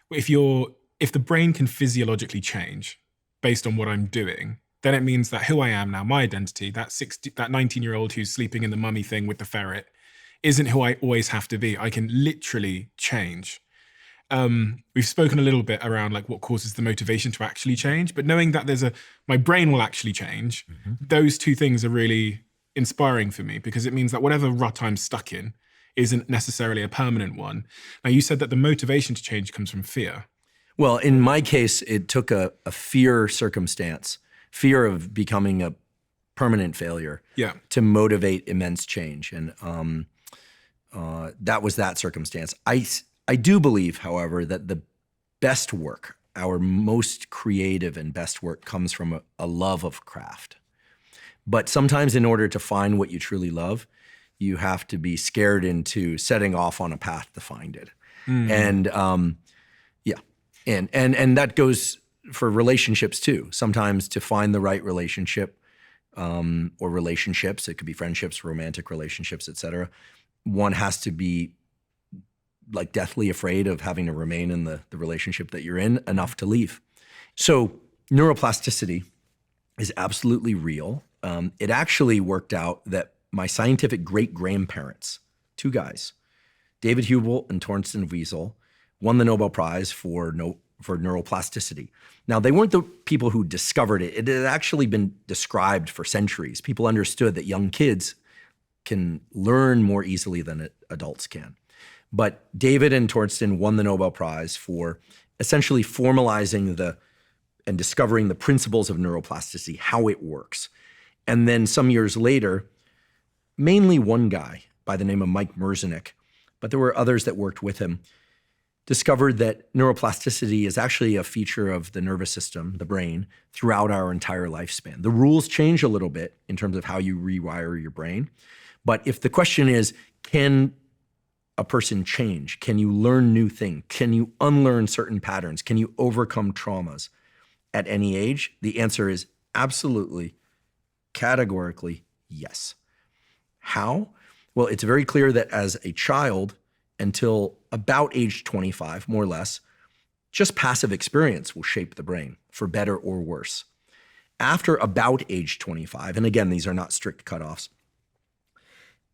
if the brain can physiologically change based on what I'm doing, then it means that who I am now, my identity, that 19-year-old who's sleeping in the mummy thing with the ferret, isn't who I always have to be. I can literally change. We've spoken a little bit around what causes the motivation to actually change, but knowing that my brain will actually change, those two things are really inspiring for me, because it means that whatever rut I'm stuck in isn't necessarily a permanent one. Now, you said that the motivation to change comes from fear. Well, in my case, it took a fear circumstance, fear of becoming a permanent failure, to motivate immense change. And that was that circumstance. I do believe, however, that the best work, our most creative and best work, comes from a love of craft. But sometimes in order to find what you truly love, you have to be scared into setting off on a path to find it. And And that goes for relationships too. Sometimes to find the right relationship, or relationships, it could be friendships, romantic relationships, et cetera, one has to be deathly afraid of having to remain in the relationship that you're in enough to leave. So neuroplasticity is absolutely real. It actually worked out that my scientific great-grandparents, two guys, David Hubel and Torsten Wiesel, won the Nobel Prize for neuroplasticity. Now, they weren't the people who discovered it. It had actually been described for centuries. People understood that young kids can learn more easily than adults can. But David and Torsten won the Nobel Prize for essentially formalizing and discovering the principles of neuroplasticity, how it works. And then some years later, mainly one guy by the name of Mike Merzenich, but there were others that worked with him, discovered that neuroplasticity is actually a feature of the nervous system, the brain, throughout our entire lifespan. The rules change a little bit in terms of how you rewire your brain. But if the question is, can a person change? Can you learn new things? Can you unlearn certain patterns? Can you overcome traumas at any age? The answer is absolutely, categorically, yes. How? Well, it's very clear that as a child, until about age 25, more or less, just passive experience will shape the brain for better or worse. After about age 25, and again, these are not strict cutoffs,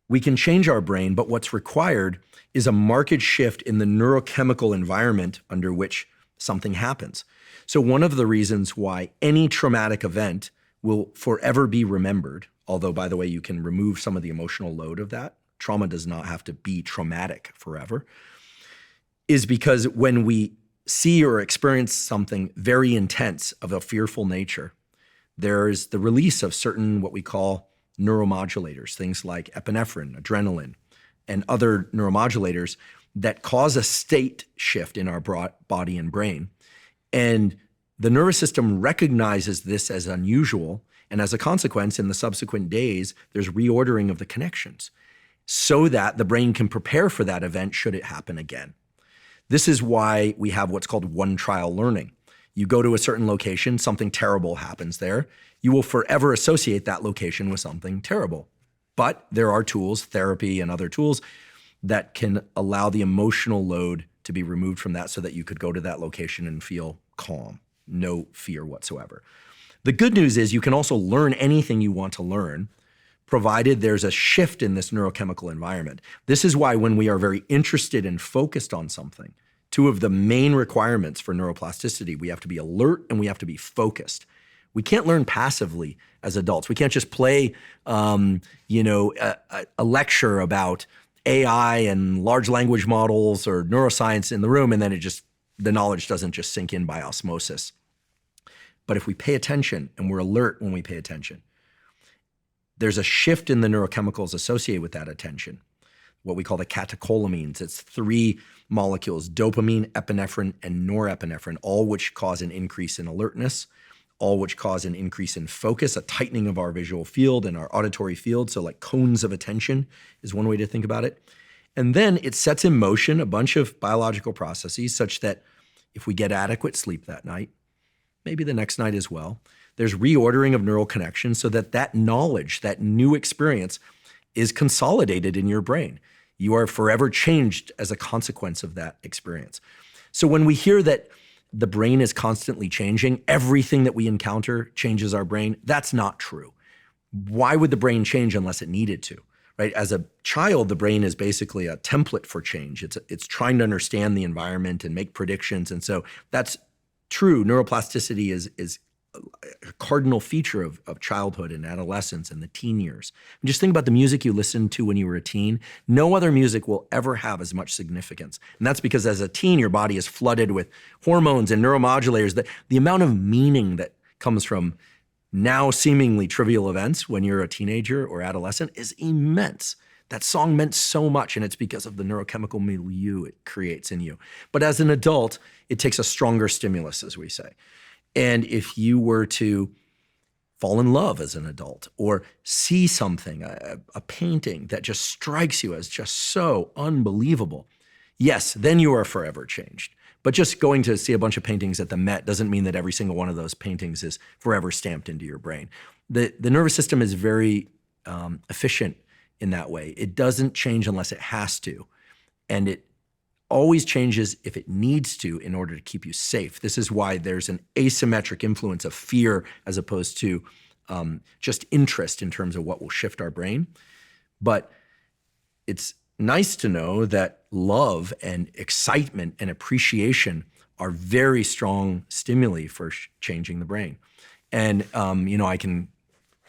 we can change our brain, but what's required is a marked shift in the neurochemical environment under which something happens. So one of the reasons why any traumatic event will forever be remembered, although, by the way, you can remove some of the emotional load of that. Trauma does not have to be traumatic forever, is because when we see or experience something very intense of a fearful nature, there's the release of certain what we call neuromodulators, things like epinephrine, adrenaline, and other neuromodulators that cause a state shift in our body and brain. And the nervous system recognizes this as unusual, and as a consequence, in the subsequent days, there's reordering of the connections so that the brain can prepare for that event should it happen again. This is why we have what's called one trial learning. You go to a certain location, something terrible happens there. You will forever associate that location with something terrible. But there are tools, therapy and other tools, that can allow the emotional load to be removed from that so that you could go to that location and feel calm, no fear whatsoever. The good news is you can also learn anything you want to learn, provided there's a shift in this neurochemical environment. This is why when we are very interested and focused on something, two of the main requirements for neuroplasticity, we have to be alert and we have to be focused. We can't learn passively as adults. We can't just play, a lecture about AI and large language models or neuroscience in the room, and then the knowledge doesn't just sink in by osmosis. But if we pay attention and we're alert when we pay attention, there's a shift in the neurochemicals associated with that attention, what we call the catecholamines. It's 3 molecules, dopamine, epinephrine, and norepinephrine, all which cause an increase in alertness, all which cause an increase in focus, a tightening of our visual field and our auditory field. So like cones of attention is one way to think about it. And then it sets in motion a bunch of biological processes such that if we get adequate sleep that night, maybe the next night as well, there's reordering of neural connections so that that knowledge, that new experience is consolidated in your brain. You are forever changed as a consequence of that experience. So when we hear that the brain is constantly changing, everything that we encounter changes our brain, that's not true. Why would the brain change unless it needed to, right? As a child, the brain is basically a template for change. It's trying to understand the environment and make predictions. And so that's true. Neuroplasticity is a cardinal feature of childhood and adolescence and the teen years. And just think about the music you listened to when you were a teen. No other music will ever have as much significance. And that's because as a teen, your body is flooded with hormones and neuromodulators. That the amount of meaning that comes from now seemingly trivial events when you're a teenager or adolescent is immense. That song meant so much, and it's because of the neurochemical milieu it creates in you. But as an adult, it takes a stronger stimulus, as we say. And if you were to fall in love as an adult or see something, a painting that just strikes you as just so unbelievable, yes, then you are forever changed. But just going to see a bunch of paintings at the Met doesn't mean that every single one of those paintings is forever stamped into your brain. The nervous system is very efficient in that way. It doesn't change unless it has to. And it always changes if it needs to in order to keep you safe. This is why there's an asymmetric influence of fear as opposed to just interest in terms of what will shift our brain. But it's nice to know that love and excitement and appreciation are very strong stimuli for changing the brain. And, I can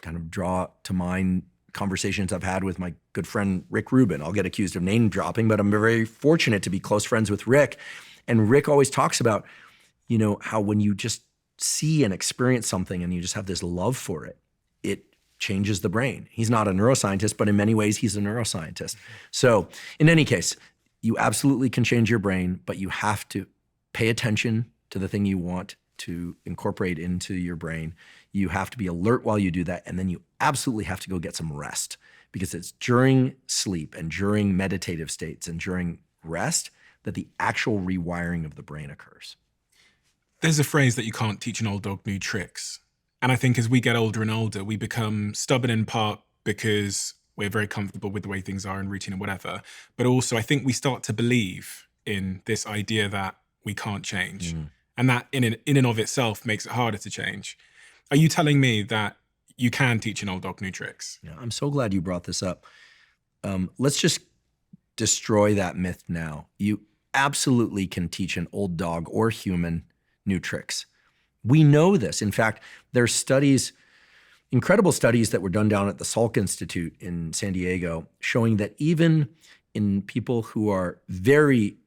kind of draw to mind conversations I've had with my good friend, Rick Rubin. I'll get accused of name dropping, but I'm very fortunate to be close friends with Rick. And Rick always talks about, how when you just see and experience something and you just have this love for it, it changes the brain. He's not a neuroscientist, but in many ways he's a neuroscientist. So in any case, you absolutely can change your brain, but you have to pay attention to the thing you want to incorporate into your brain. You have to be alert while you do that, and then you absolutely have to go get some rest, because it's during sleep and during meditative states and during rest that the actual rewiring of the brain occurs. There's a phrase that you can't teach an old dog new tricks. And I think as we get older and older, we become stubborn in part because we're very comfortable with the way things are in routine and whatever. But also I think we start to believe in this idea that we can't change. And that in and of itself makes it harder to change. Are you telling me that you can teach an old dog new tricks? Yeah, I'm so glad you brought this up. Let's just destroy that myth now. You absolutely can teach an old dog or human new tricks. We know this. In fact, there's studies, incredible studies that were done down at the Salk Institute in San Diego, showing that even in people who are very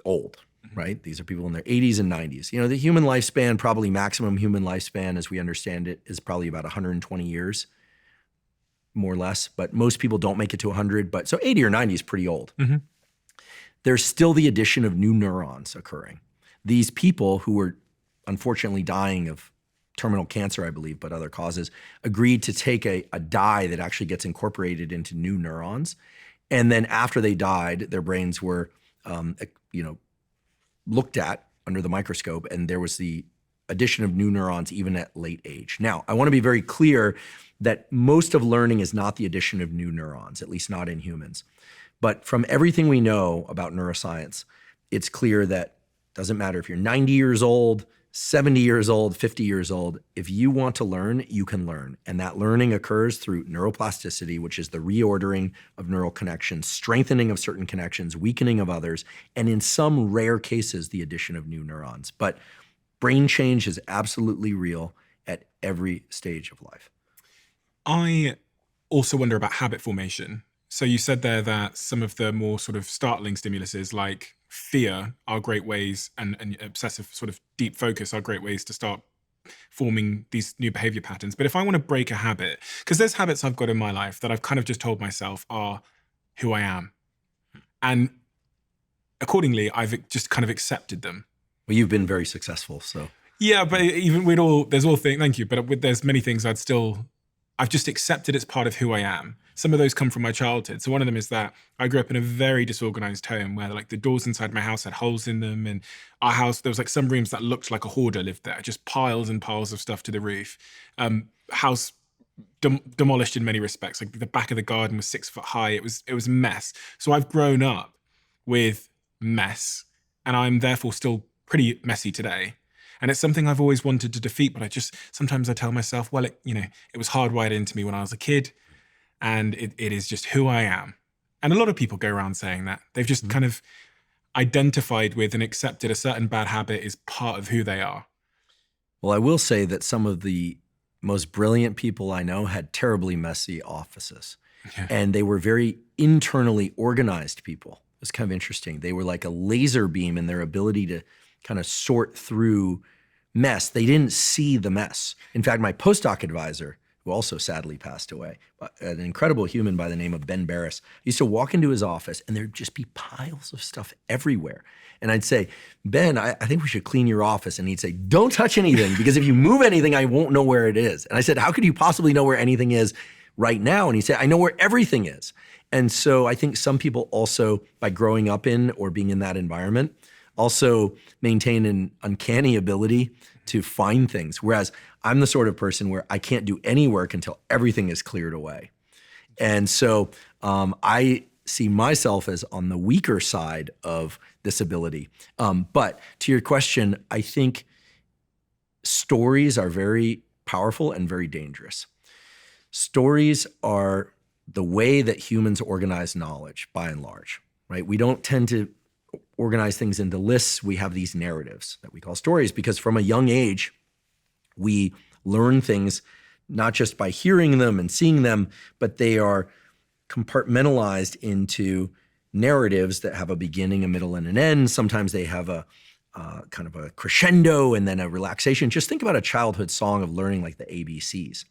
old, right? These are people in their 80s and 90s. You know, the human lifespan, probably maximum human lifespan as we understand it, is probably about 120 years, more or less. But most people don't make it to 100. But so 80 or 90 is pretty old. There's still the addition of new neurons occurring. These people who were unfortunately dying of terminal cancer, I believe, but other causes, agreed to take a dye that actually gets incorporated into new neurons. And then after they died, their brains were, looked at under the microscope, and there was the addition of new neurons even at late age. Now, I want to be very clear that most of learning is not the addition of new neurons, at least not in humans. But from everything we know about neuroscience, it's clear that it doesn't matter if you're 90 years old, 70 years old, 50 years old, if you want to learn, you can learn. And that learning occurs through neuroplasticity, which is the reordering of neural connections, strengthening of certain connections, weakening of others, and in some rare cases, the addition of new neurons. But brain change is absolutely real at every stage of life. I also wonder about habit formation. So you said there that some of the more sort of startling stimuluses like fear are great ways, and obsessive sort of deep focus are great ways to start forming these new behavior patterns. But if I want to break a habit, because there's habits I've got in my life that I've kind of just told myself are who I am. And accordingly, I've just kind of accepted them. Well, you've been very successful, so. Yeah, but even with thank you, but there's many things I've just accepted it's part of who I am. Some of those come from my childhood. So one of them is that I grew up in a very disorganized home where like the doors inside my house had holes in them. And our house, there was like some rooms that looked like a hoarder lived there, just piles and piles of stuff to the roof. House demolished in many respects. Like the back of the garden was 6 foot high. It was a mess. So I've grown up with mess, and I'm therefore still pretty messy today. And it's something I've always wanted to defeat, but sometimes I tell myself, well, it was hardwired into me when I was a kid, and it is just who I am. And a lot of people go around saying that. They've just kind of identified with and accepted a certain bad habit is part of who they are. Well, I will say that some of the most brilliant people I know had terribly messy offices. Yeah. And they were very internally organized people. It's kind of interesting. They were like a laser beam in their ability to kind of sort through mess. They didn't see the mess. In fact, my postdoc advisor, who also sadly passed away, an incredible human by the name of Ben Barris, used to walk into his office and there'd just be piles of stuff everywhere. And I'd say, Ben, I think we should clean your office. And he'd say, don't touch anything, because if you move anything, I won't know where it is. And I said, how could you possibly know where anything is right now? And he said, I know where everything is. And so I think some people also, by growing up in or being in that environment, also maintain an uncanny ability to find things. Whereas I'm the sort of person where I can't do any work until everything is cleared away. And so I see myself as on the weaker side of this ability. But to your question, I think stories are very powerful and very dangerous. Stories are the way that humans organize knowledge, by and large, right? We don't tend to organize things into lists. We have these narratives that we call stories, because from a young age, we learn things not just by hearing them and seeing them, but they are compartmentalized into narratives that have a beginning, a middle, and an end. Sometimes they have a kind of a crescendo and then a relaxation. Just think about a childhood song of learning like the ABCs.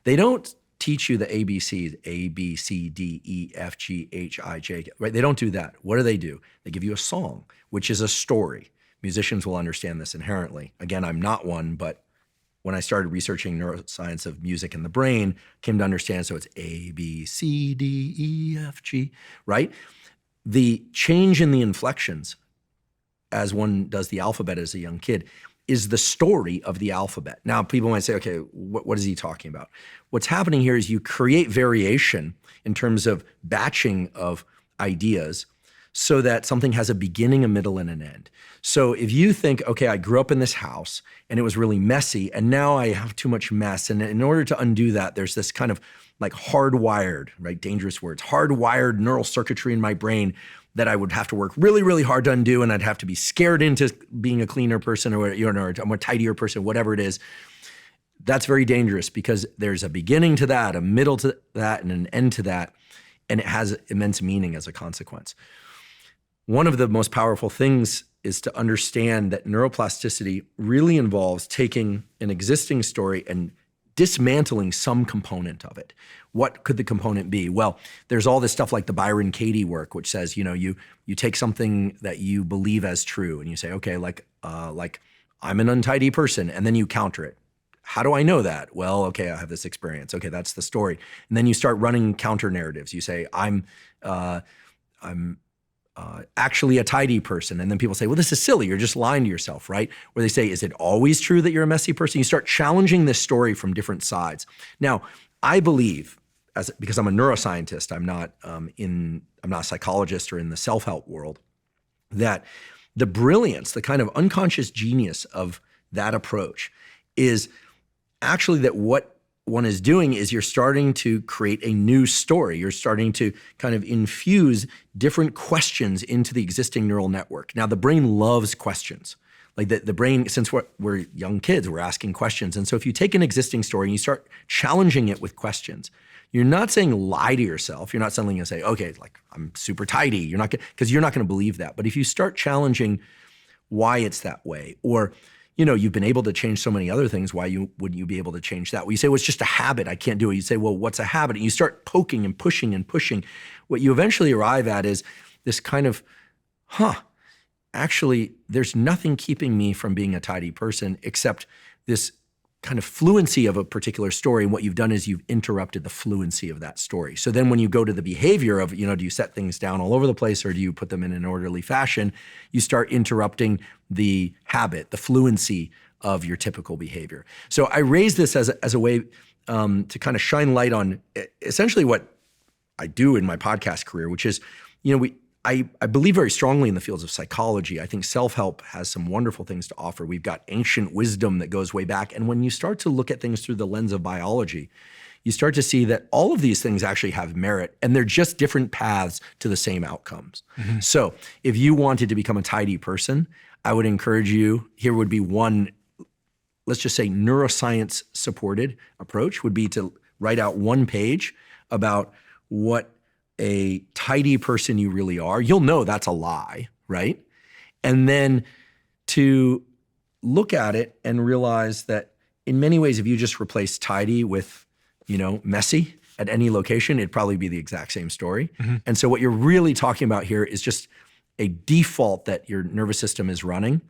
They don't teach you the ABCs, A, B, C, D, E, F, G, H, I, J, right? They don't do that. What do? They give you a song, which is a story. Musicians will understand this inherently. Again, I'm not one, but when I started researching neuroscience of music and the brain, came to understand, so it's A, B, C, D, E, F, G, right? The change in the inflections as one does the alphabet as a young kid is the story of the alphabet. Now, people might say, okay, what is he talking about? What's happening here is you create variation in terms of batching of ideas so that something has a beginning, a middle, and an end. So if you think, okay, I grew up in this house and it was really messy and now I have too much mess. And in order to undo that, there's this kind of like hardwired, right, dangerous words, hardwired neural circuitry in my brain that I would have to work really, really hard to undo, and I'd have to be scared into being a cleaner person or a more tidier person, whatever it is. That's very dangerous because there's a beginning to that, a middle to that, and an end to that, and it has immense meaning as a consequence. One of the most powerful things is to understand that neuroplasticity really involves taking an existing story and dismantling some component of it. What could the component be? Well, there's all this stuff like the Byron Katie work, which says, you take something that you believe as true and you say, okay, like I'm an untidy person, and then you counter it. How do I know that? Well, okay, I have this experience. Okay, that's the story. And then you start running counter narratives. You say, I'm actually a tidy person. And then people say, well, this is silly. You're just lying to yourself, right? Or they say, is it always true that you're a messy person? You start challenging this story from different sides. Now, I believe, because I'm a neuroscientist, I'm not a psychologist or in the self-help world, that the brilliance, the kind of unconscious genius of that approach is actually that what one is doing is you're starting to create a new story. You're starting to kind of infuse different questions into the existing neural network. Now, the brain loves questions. Like the brain, since we're young kids, we're asking questions. And so if you take an existing story and you start challenging it with questions, you're not saying lie to yourself. You're not suddenly going to say, okay, like I'm super tidy. You're not going, because you're not going to believe that. But if you start challenging why it's that way, or you've been able to change so many other things, why wouldn't you be able to change that? Well, you say, well, it's just a habit. I can't do it. You say, well, what's a habit? And you start poking and pushing and pushing. What you eventually arrive at is this kind of, actually, there's nothing keeping me from being a tidy person except this kind of fluency of a particular story. And what you've done is you've interrupted the fluency of that story. So then when you go to the behavior of, do you set things down all over the place or do you put them in an orderly fashion, you start interrupting the habit, the fluency of your typical behavior. So I raise this as a way to kind of shine light on essentially what I do in my podcast career, which is, I believe very strongly in the fields of psychology. I think self-help has some wonderful things to offer. We've got ancient wisdom that goes way back. And when you start to look at things through the lens of biology, you start to see that all of these things actually have merit, and they're just different paths to the same outcomes. Mm-hmm. So if you wanted to become a tidy person, I would encourage you, here would be one, let's just say neuroscience supported approach would be to write out one page about what a tidy person you really are. You'll know that's a lie, right? And then to look at it and realize that in many ways, if you just replace tidy with, messy at any location, it'd probably be the exact same story. Mm-hmm. And so what you're really talking about here is just a default that your nervous system is running.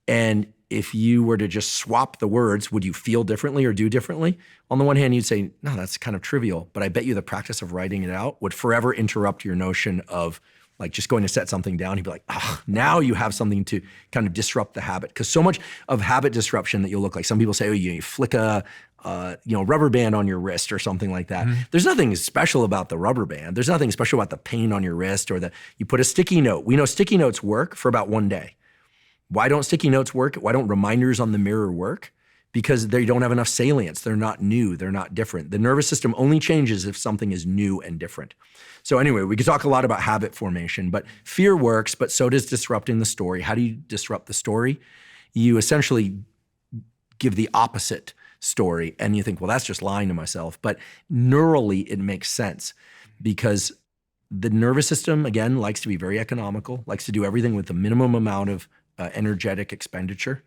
And if you were to just swap the words, would you feel differently or do differently? On the one hand, you'd say, no, that's kind of trivial. But I bet you the practice of writing it out would forever interrupt your notion of like just going to set something down. You'd be like, now you have something to kind of disrupt the habit. Because so much of habit disruption that you'll look like, some people say, oh, you flick a rubber band on your wrist or something like that. Mm-hmm. There's nothing special about the rubber band. There's nothing special about the pain on your wrist or you put a sticky note. We know sticky notes work for about one day. Why don't sticky notes work? Why don't reminders on the mirror work? Because they don't have enough salience. They're not new. They're not different. The nervous system only changes if something is new and different. So anyway, we could talk a lot about habit formation, but fear works, but so does disrupting the story. How do you disrupt the story? You essentially give the opposite story and you think, well, that's just lying to myself. But neurally, it makes sense because the nervous system, again, likes to be very economical, likes to do everything with the minimum amount of energetic expenditure.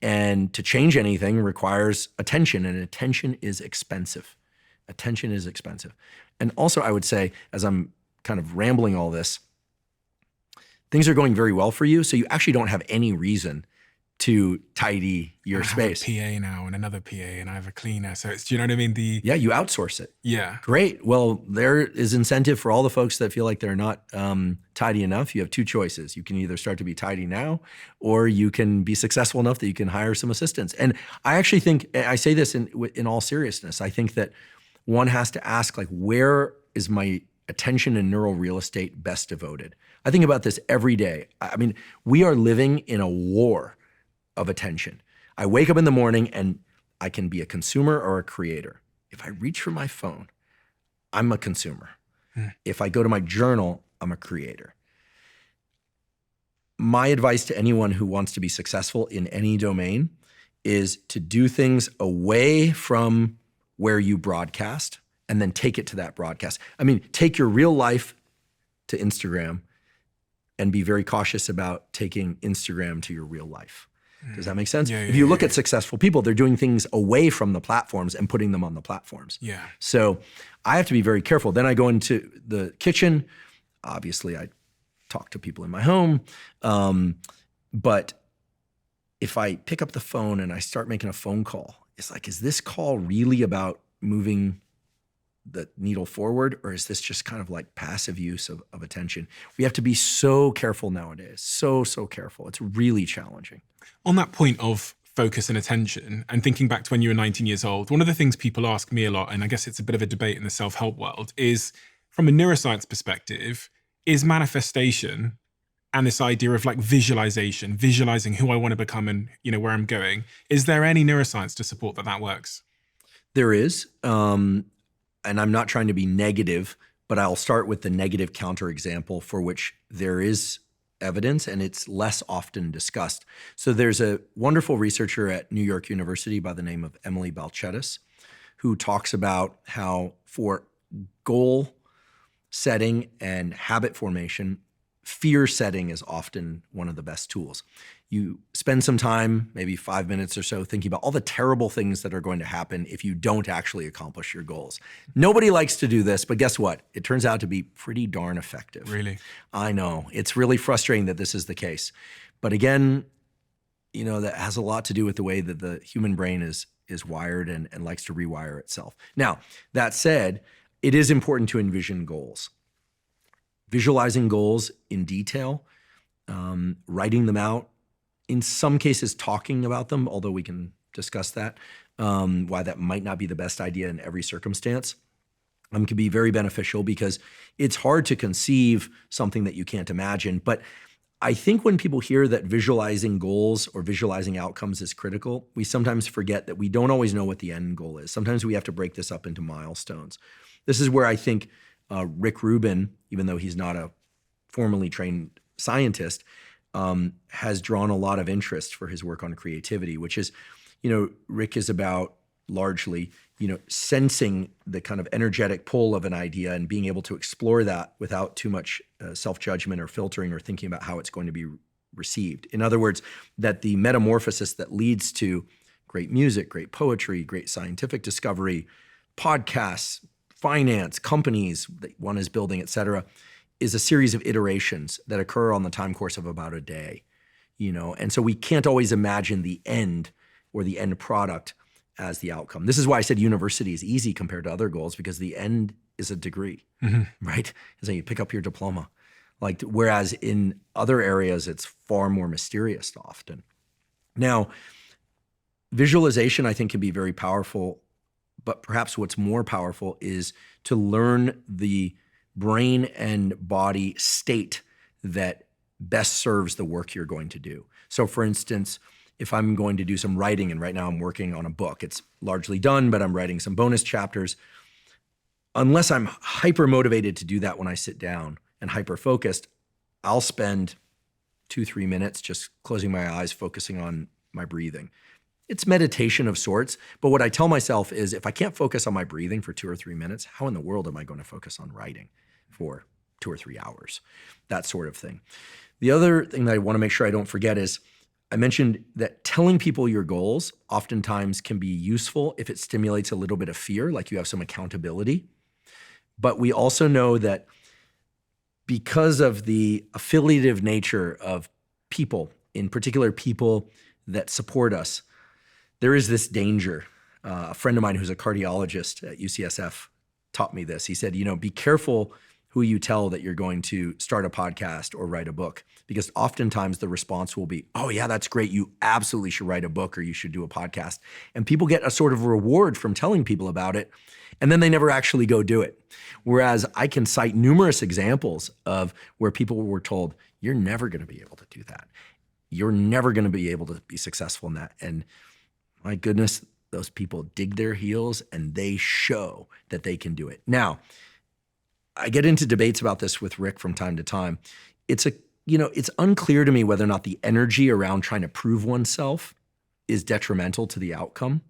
And to change anything requires attention, and attention is expensive. Attention is expensive. And also, I would say, as I'm kind of rambling all this, things are going very well for you, so you actually don't have any reason to tidy your I space. have a PA now and another PA and I have a cleaner. So it's, do you know what I mean? Yeah, you outsource it. Yeah. Great. Well, there is incentive for all the folks that feel like they're not tidy enough. You have two choices. You can either start to be tidy now, or you can be successful enough that you can hire some assistants. And I actually think, I say this in all seriousness, I think that one has to ask, like, where is my attention and neural real estate best devoted? I think about this every day. I mean, we are living in a war of attention. I wake up in the morning and I can be a consumer or a creator. If I reach for my phone, I'm a consumer. If I go to my journal, I'm a creator. My advice to anyone who wants to be successful in any domain is to do things away from where you broadcast and then take it to that broadcast. I mean, take your real life to Instagram and be very cautious about taking Instagram to your real life. Does that make sense? Yeah, if you look at successful people, they're doing things away from the platforms and putting them on the platforms. Yeah. So I have to be very careful. Then I go into the kitchen. Obviously, I talk to people in my home. But if I pick up the phone and I start making a phone call, it's like, is this call really about moving the needle forward, or is this just kind of like passive use of attention? We have to be so careful nowadays. So careful. It's really challenging. On that point of focus and attention, and thinking back to when you were 19 years old, one of the things people ask me a lot, and I guess it's a bit of a debate in the self-help world, is from a neuroscience perspective, is manifestation and this idea of like visualization, visualizing who I want to become and, you know, where I'm going, is there any neuroscience to support that works? There is. And I'm not trying to be negative, but I'll start with the negative counterexample for which there is evidence and it's less often discussed. So there's a wonderful researcher at New York University by the name of Emily Balcetis, who talks about how for goal setting and habit formation, fear setting is often one of the best tools. You spend some time, maybe 5 minutes or so, thinking about all the terrible things that are going to happen if you don't actually accomplish your goals. Nobody likes to do this, but guess what? It turns out to be pretty darn effective. Really? I know. It's really frustrating that this is the case. But again, you know, that has a lot to do with the way that the human brain is wired and likes to rewire itself. Now, that said, it is important to envision goals. Visualizing goals in detail, writing them out, in some cases talking about them, although we can discuss that, why that might not be the best idea in every circumstance, can be very beneficial because it's hard to conceive something that you can't imagine. But I think when people hear that visualizing goals or visualizing outcomes is critical, we sometimes forget that we don't always know what the end goal is. Sometimes we have to break this up into milestones. This is where I think Rick Rubin, even though he's not a formally trained scientist, has drawn a lot of interest for his work on creativity, which is, you know, Rick is about largely, you know, sensing the kind of energetic pull of an idea and being able to explore that without too much self-judgment or filtering or thinking about how it's going to be received. In other words, that the metamorphosis that leads to great music, great poetry, great scientific discovery, podcasts, finance, companies that one is building, et cetera, is a series of iterations that occur on the time course of about a day, you know? And so we can't always imagine the end or the end product as the outcome. This is why I said university is easy compared to other goals, because the end is a degree, right? So you pick up your diploma. Like, whereas in other areas, it's far more mysterious often. Now, visualization, I think, can be very powerful, but perhaps what's more powerful is to learn the brain and body state that best serves the work you're going to do. So for instance, if I'm going to do some writing, and right now I'm working on a book, it's largely done, but I'm writing some bonus chapters. Unless I'm hyper motivated to do that when I sit down and hyper focused, I'll spend 2-3 minutes just closing my eyes, focusing on my breathing. It's meditation of sorts, but what I tell myself is if I can't focus on my breathing for 2 or 3 minutes, how in the world am I going to focus on writing for 2 or 3 hours? That sort of thing. The other thing that I want to make sure I don't forget is I mentioned that telling people your goals oftentimes can be useful if it stimulates a little bit of fear, like you have some accountability. But we also know that because of the affiliative nature of people, in particular people that support us, there is this danger. A friend of mine who's a cardiologist at UCSF taught me this. He said, be careful who you tell that you're going to start a podcast or write a book, because oftentimes the response will be, oh yeah, that's great. You absolutely should write a book or you should do a podcast. And people get a sort of reward from telling people about it, and then they never actually go do it. Whereas I can cite numerous examples of where people were told, you're never going to be able to do that. You're never going to be able to be successful in that. And my goodness, those people dig their heels and they show that they can do it. Now, I get into debates about this with Rick from time to time. It's unclear to me whether or not the energy around trying to prove oneself is detrimental to the outcome.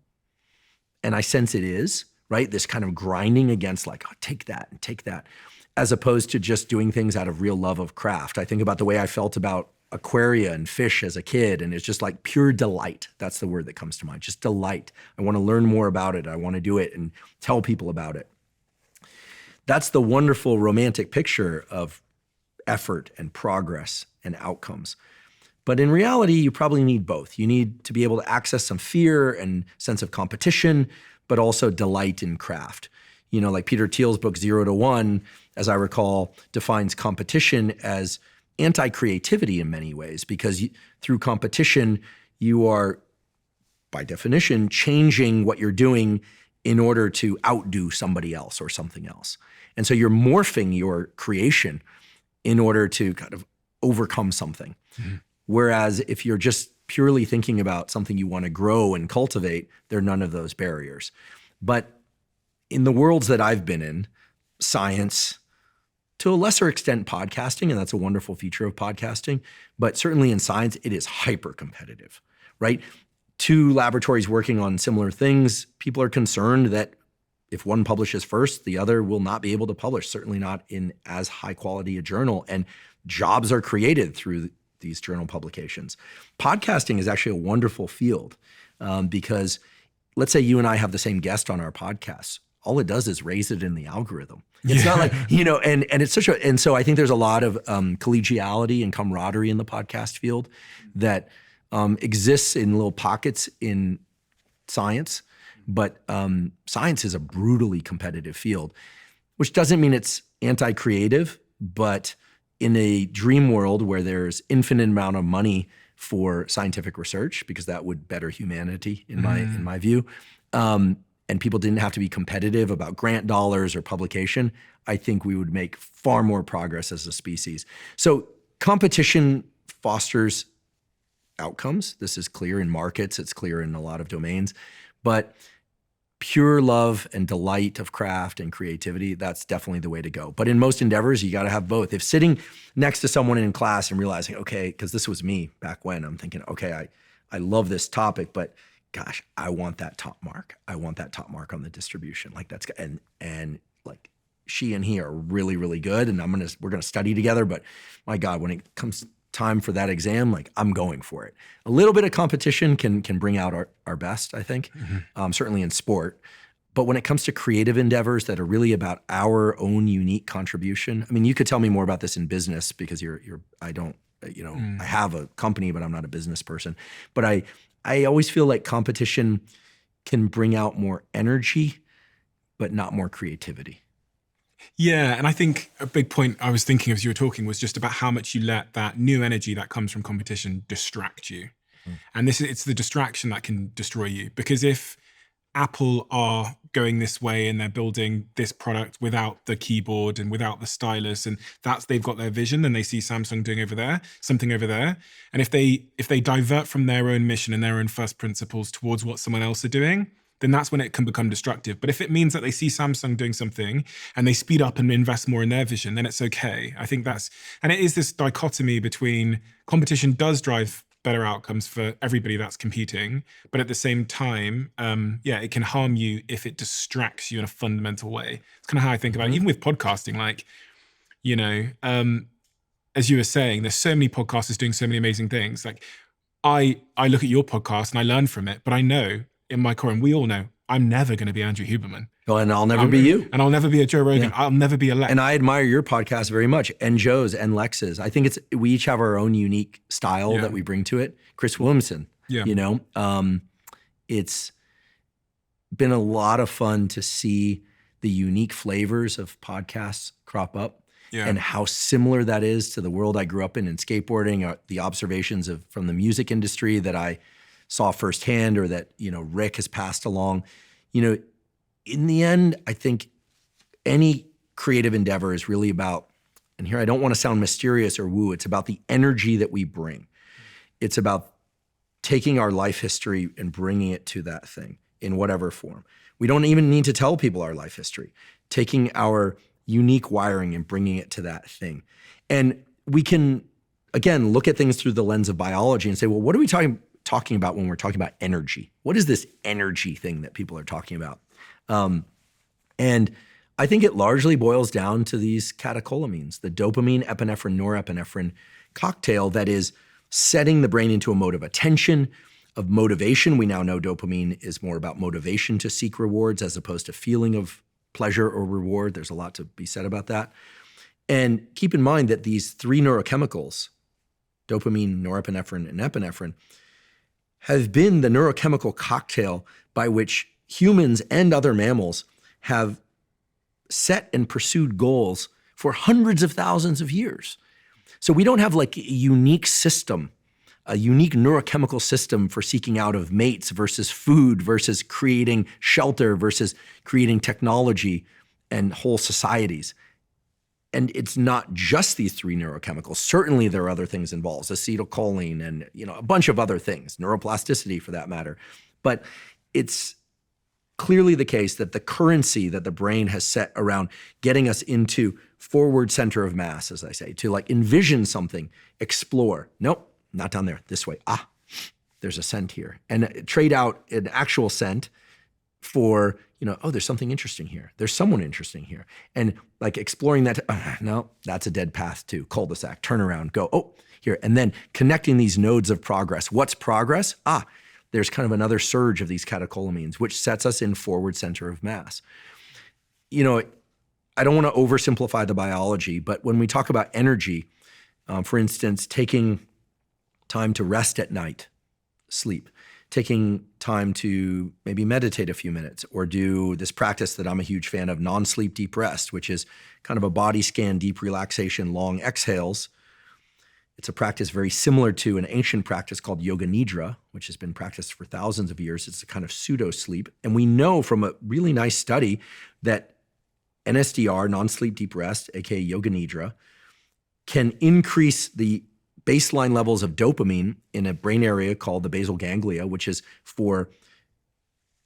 And I sense it is, right? This kind of grinding against like, oh, take that and take that, as opposed to just doing things out of real love of craft. I think about the way I felt about aquaria and fish as a kid, and it's just like pure delight. That's the word that comes to mind, just delight. I want to learn more about it. I want to do it and tell people about it. That's the wonderful romantic picture of effort and progress and outcomes. But in reality, you probably need both. You need to be able to access some fear and sense of competition, but also delight in craft. Like Peter Thiel's book, 0 to 1, as I recall, defines competition as anti-creativity in many ways, because through competition, you are, by definition, changing what you're doing in order to outdo somebody else or something else. And so you're morphing your creation in order to kind of overcome something. Mm-hmm. Whereas if you're just purely thinking about something you want to grow and cultivate, there are none of those barriers. But in the worlds that I've been in, science, to a lesser extent podcasting, and that's a wonderful feature of podcasting, but certainly in science, it is hyper competitive, right? Two laboratories working on similar things, people are concerned that if one publishes first, the other will not be able to publish, certainly not in as high quality a journal. And jobs are created through these journal publications. Podcasting is actually a wonderful field because let's say you and I have the same guest on our podcast. All it does is raise it in the algorithm. It's not like, and it's and so I think there's a lot of collegiality and camaraderie in the podcast field that exists in little pockets in science. But science is a brutally competitive field, which doesn't mean it's anti-creative, but in a dream world where there's infinite amount of money for scientific research, because that would better humanity in my view, and people didn't have to be competitive about grant dollars or publication, I think we would make far more progress as a species. So competition fosters outcomes. This is clear in markets. It's clear in a lot of domains. But pure love and delight of craft and creativity, that's definitely the way to go. But in most endeavors, you got to have both. If sitting next to someone in class and realizing, okay, because this was me back when, I'm thinking, okay, I love this topic, but gosh, I want that top mark. I want that top mark on the distribution. Like that's, and like she and he are really, really good. And we're going to study together. But my God, when it comes time for that exam, like I'm going for it. A little bit of competition can bring out our best, I think, certainly in sport. But when it comes to creative endeavors that are really about our own unique contribution, I mean, you could tell me more about this in business because I have a company, but I'm not a business person. But I always feel like competition can bring out more energy, but not more creativity. Yeah, and I think a big point I was thinking as you were talking was just about how much you let that new energy that comes from competition distract you. And it's the distraction that can destroy you. Because if Apple are going this way and they're building this product without the keyboard and without the stylus, and they've got their vision, then they see Samsung doing something over there. And if they divert from their own mission and their own first principles towards what someone else are doing, then that's when it can become destructive. But if it means that they see Samsung doing something and they speed up and invest more in their vision, then it's okay. I think and it is this dichotomy between competition does drive better outcomes for everybody that's competing, but at the same time, it can harm you if it distracts you in a fundamental way. It's kind of how I think about it. Even with podcasting, like, as you were saying, there's so many podcasters doing so many amazing things. Like I look at your podcast and I learn from it, but I know in my core, and we all know, I'm never going to be Andrew Huberman. Well, and I'll never be you. And I'll never be a Joe Rogan. Yeah. I'll never be a Lex. And I admire your podcast very much, and Joe's and Lex's. I think we each have our own unique style that we bring to it. Chris Williamson, Yeah. You know, it's been a lot of fun to see the unique flavors of podcasts crop up and how similar that is to the world I grew up in skateboarding, the observations from the music industry that I saw firsthand or that, Rick has passed along. In the end, I think any creative endeavor is really about, and here I don't want to sound mysterious or woo, it's about the energy that we bring. It's about taking our life history and bringing it to that thing in whatever form. We don't even need to tell people our life history. Taking our unique wiring and bringing it to that thing. And we can, again, look at things through the lens of biology and say, well, what are we talking about when we're talking about energy? What is this energy thing that people are talking about? And I think it largely boils down to these catecholamines, the dopamine, epinephrine, norepinephrine cocktail that is setting the brain into a mode of attention, of motivation. We now know dopamine is more about motivation to seek rewards as opposed to feeling of pleasure or reward. There's a lot to be said about that. And keep in mind that these three neurochemicals, dopamine, norepinephrine, and epinephrine, have been the neurochemical cocktail by which humans and other mammals have set and pursued goals for hundreds of thousands of years. So we don't have like a unique system, a unique neurochemical system for seeking out of mates versus food versus creating shelter versus creating technology and whole societies. And it's not just these three neurochemicals. Certainly there are other things involved, acetylcholine and a bunch of other things, neuroplasticity for that matter. But it's clearly the case that the currency that the brain has set around getting us into forward center of mass, as I say, to like envision something, explore. Nope, not down there, this way. There's a scent here. And trade out an actual scent for, there's something interesting here. There's someone interesting here. And like exploring that, no, that's a dead path too. Cul-de-sac, turn around, go, here. And then connecting these nodes of progress. What's progress? There's kind of another surge of these catecholamines, which sets us in forward center of mass. I don't want to oversimplify the biology, but when we talk about energy, for instance, taking time to rest at night, sleep, taking time to maybe meditate a few minutes or do this practice that I'm a huge fan of, non-sleep deep rest, which is kind of a body scan, deep relaxation, long exhales. It's a practice very similar to an ancient practice called yoga nidra, which has been practiced for thousands of years. It's a kind of pseudo sleep. And we know from a really nice study that NSDR, non-sleep deep rest, aka yoga nidra, can increase the baseline levels of dopamine in a brain area called the basal ganglia, which is for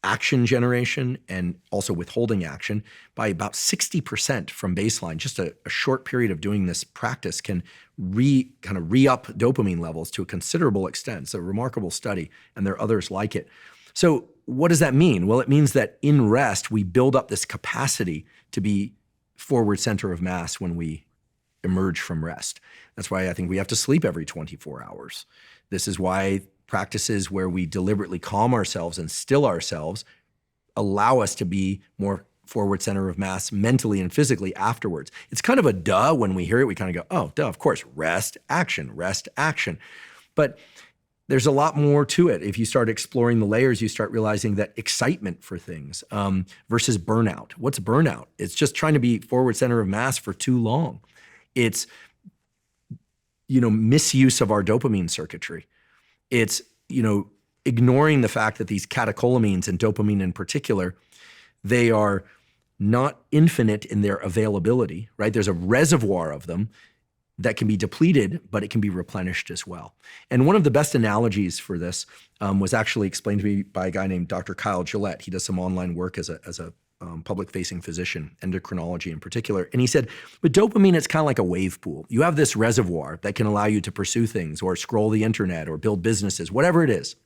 action generation and also withholding action by about 60% from baseline. Just a short period of doing this practice can re-up dopamine levels to a considerable extent. It's a remarkable study, and there are others like it. So what does that mean? Well, it means that in rest, we build up this capacity to be forward center of mass when we emerge from rest. That's why I think we have to sleep every 24 hours. This is why practices where we deliberately calm ourselves and still ourselves allow us to be more forward center of mass mentally and physically afterwards. It's kind of a duh when we hear it. We kind of go, oh, duh, of course, rest, action, rest, action. But there's a lot more to it. If you start exploring the layers, you start realizing that excitement for things versus burnout. What's burnout? It's just trying to be forward center of mass for too long. It's, misuse of our dopamine circuitry. It's, ignoring the fact that these catecholamines and dopamine in particular, they are not infinite in their availability, right? There's a reservoir of them that can be depleted, but it can be replenished as well. And one of the best analogies for this was actually explained to me by a guy named Dr. Kyle Gillette. He does some online work as a public-facing physician, endocrinology in particular. And he said, with dopamine, it's kind of like a wave pool. You have this reservoir that can allow you to pursue things or scroll the internet or build businesses, whatever it is.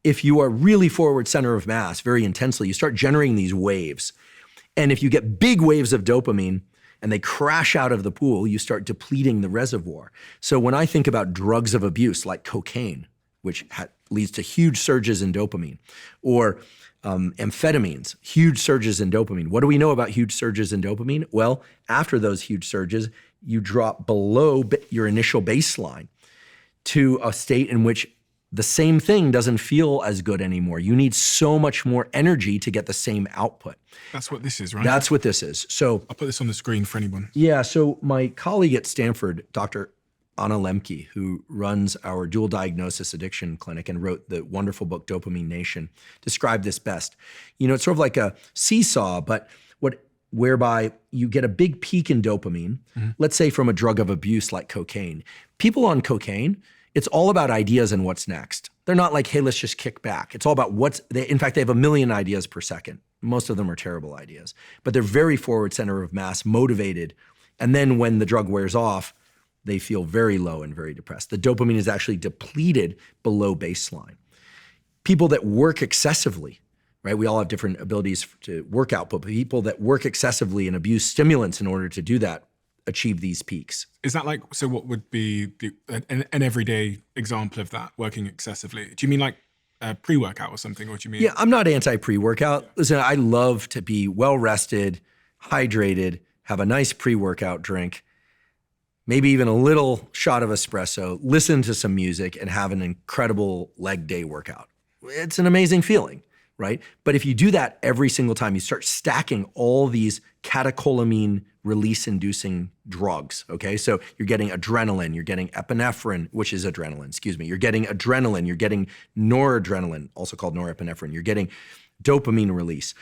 If you are really forward center of mass very intensely, you start generating these waves. And if you get big waves of dopamine and they crash out of the pool, you start depleting the reservoir. So when I think about drugs of abuse like cocaine, which leads to huge surges in dopamine, or amphetamines, huge surges in dopamine. What do we know about huge surges in dopamine? Well, after those huge surges, you drop below your initial baseline to a state in which the same thing doesn't feel as good anymore. You need so much more energy to get the same output. That's what this is, right? That's what this is. So I'll put this on the screen for anyone. yeah, so my colleague at Stanford, Dr. Anna Lemke, who runs our dual diagnosis addiction clinic and wrote the wonderful book Dopamine Nation, described this best. It's sort of like a seesaw, but whereby you get a big peak in dopamine, let's say from a drug of abuse like cocaine. People on cocaine, it's all about ideas and what's next. They're not like, hey, let's just kick back. It's all about in fact, they have 1 million ideas per second. Most of them are terrible ideas, but they're very forward center of mass, motivated. And then when the drug wears off, they feel very low and very depressed. The dopamine is actually depleted below baseline. People that work excessively, right? We all have different abilities to work out, but people that work excessively and abuse stimulants in order to do that achieve these peaks. Is that like, so what would be an everyday example of that, working excessively? Do you mean like pre-workout or something, or do you mean? Yeah, I'm not anti-pre-workout. Listen, I love to be well-rested, hydrated, have a nice pre-workout drink, maybe even a little shot of espresso, listen to some music, and have an incredible leg day workout. It's an amazing feeling, right? But if you do that every single time, you start stacking all these catecholamine release-inducing drugs, okay? So you're getting adrenaline, you're getting epinephrine, which is adrenaline, excuse me. You're getting adrenaline, you're getting noradrenaline, also called norepinephrine. You're getting dopamine release.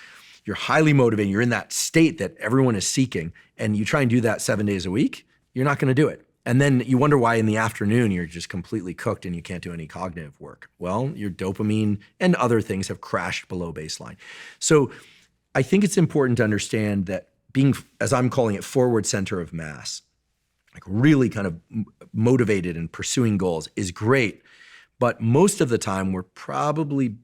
You're highly motivated. You're in that state that everyone is seeking, and you try and do that 7 days a week, you're not gonna do it. And then you wonder why in the afternoon you're just completely cooked and you can't do any cognitive work. Well, your dopamine and other things have crashed below baseline. So I think it's important to understand that being, as I'm calling it, forward center of mass, like really kind of motivated and pursuing goals is great. But most of the time we're probably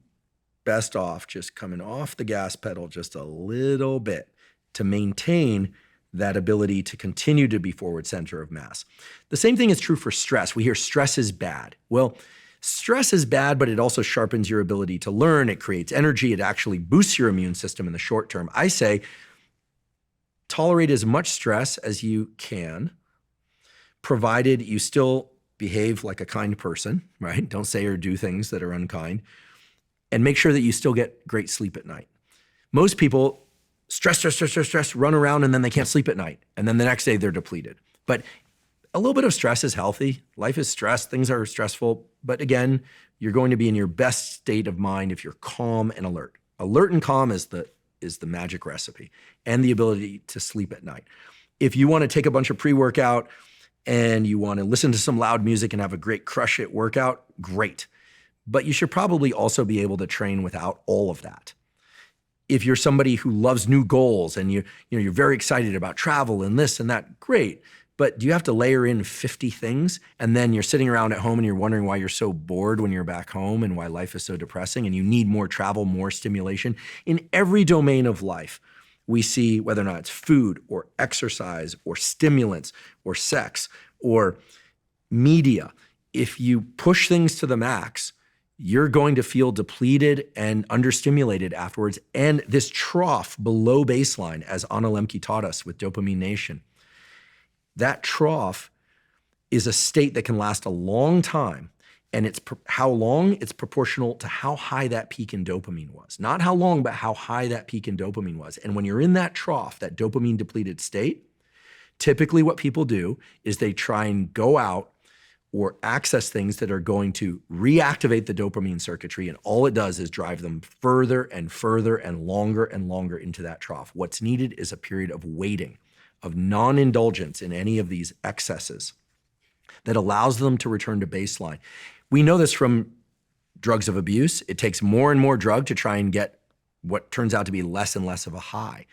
best off just coming off the gas pedal just a little bit to maintain that ability to continue to be forward center of mass. The same thing is true for stress. We hear stress is bad. Well, stress is bad, but it also sharpens your ability to learn. It creates energy. It actually boosts your immune system in the short term. I say tolerate as much stress as you can, provided you still behave like a kind person, right? Don't say or do things that are unkind, and make sure that you still get great sleep at night. Most people stress, run around, and then they can't sleep at night. And then the next day they're depleted. But a little bit of stress is healthy. Life is stress. Things are stressful. But again, you're going to be in your best state of mind if you're calm and alert. Alert and calm is the magic recipe, and the ability to sleep at night. If you want to take a bunch of pre-workout and you want to listen to some loud music and have a great crush it workout, great. But you should probably also be able to train without all of that. If you're somebody who loves new goals and you're very excited about travel and this and that, great. But do you have to layer in 50 things and then you're sitting around at home and you're wondering why you're so bored when you're back home and why life is so depressing and you need more travel, more stimulation? In every domain of life, we see whether or not it's food or exercise or stimulants or sex or media. If you push things to the max, you're going to feel depleted and understimulated afterwards. And this trough below baseline, as Anna Lemke taught us with Dopamine Nation, that trough is a state that can last a long time. And it's how long? It's proportional to how high that peak in dopamine was. Not how long, but how high that peak in dopamine was. And when you're in that trough, that dopamine depleted state, typically what people do is they try and go out or access things that are going to reactivate the dopamine circuitry, and all it does is drive them further and further and longer into that trough. What's needed is a period of waiting, of non-indulgence in any of these excesses that allows them to return to baseline. We know this from drugs of abuse. It takes more and more drug to try and get what turns out to be less and less of a high.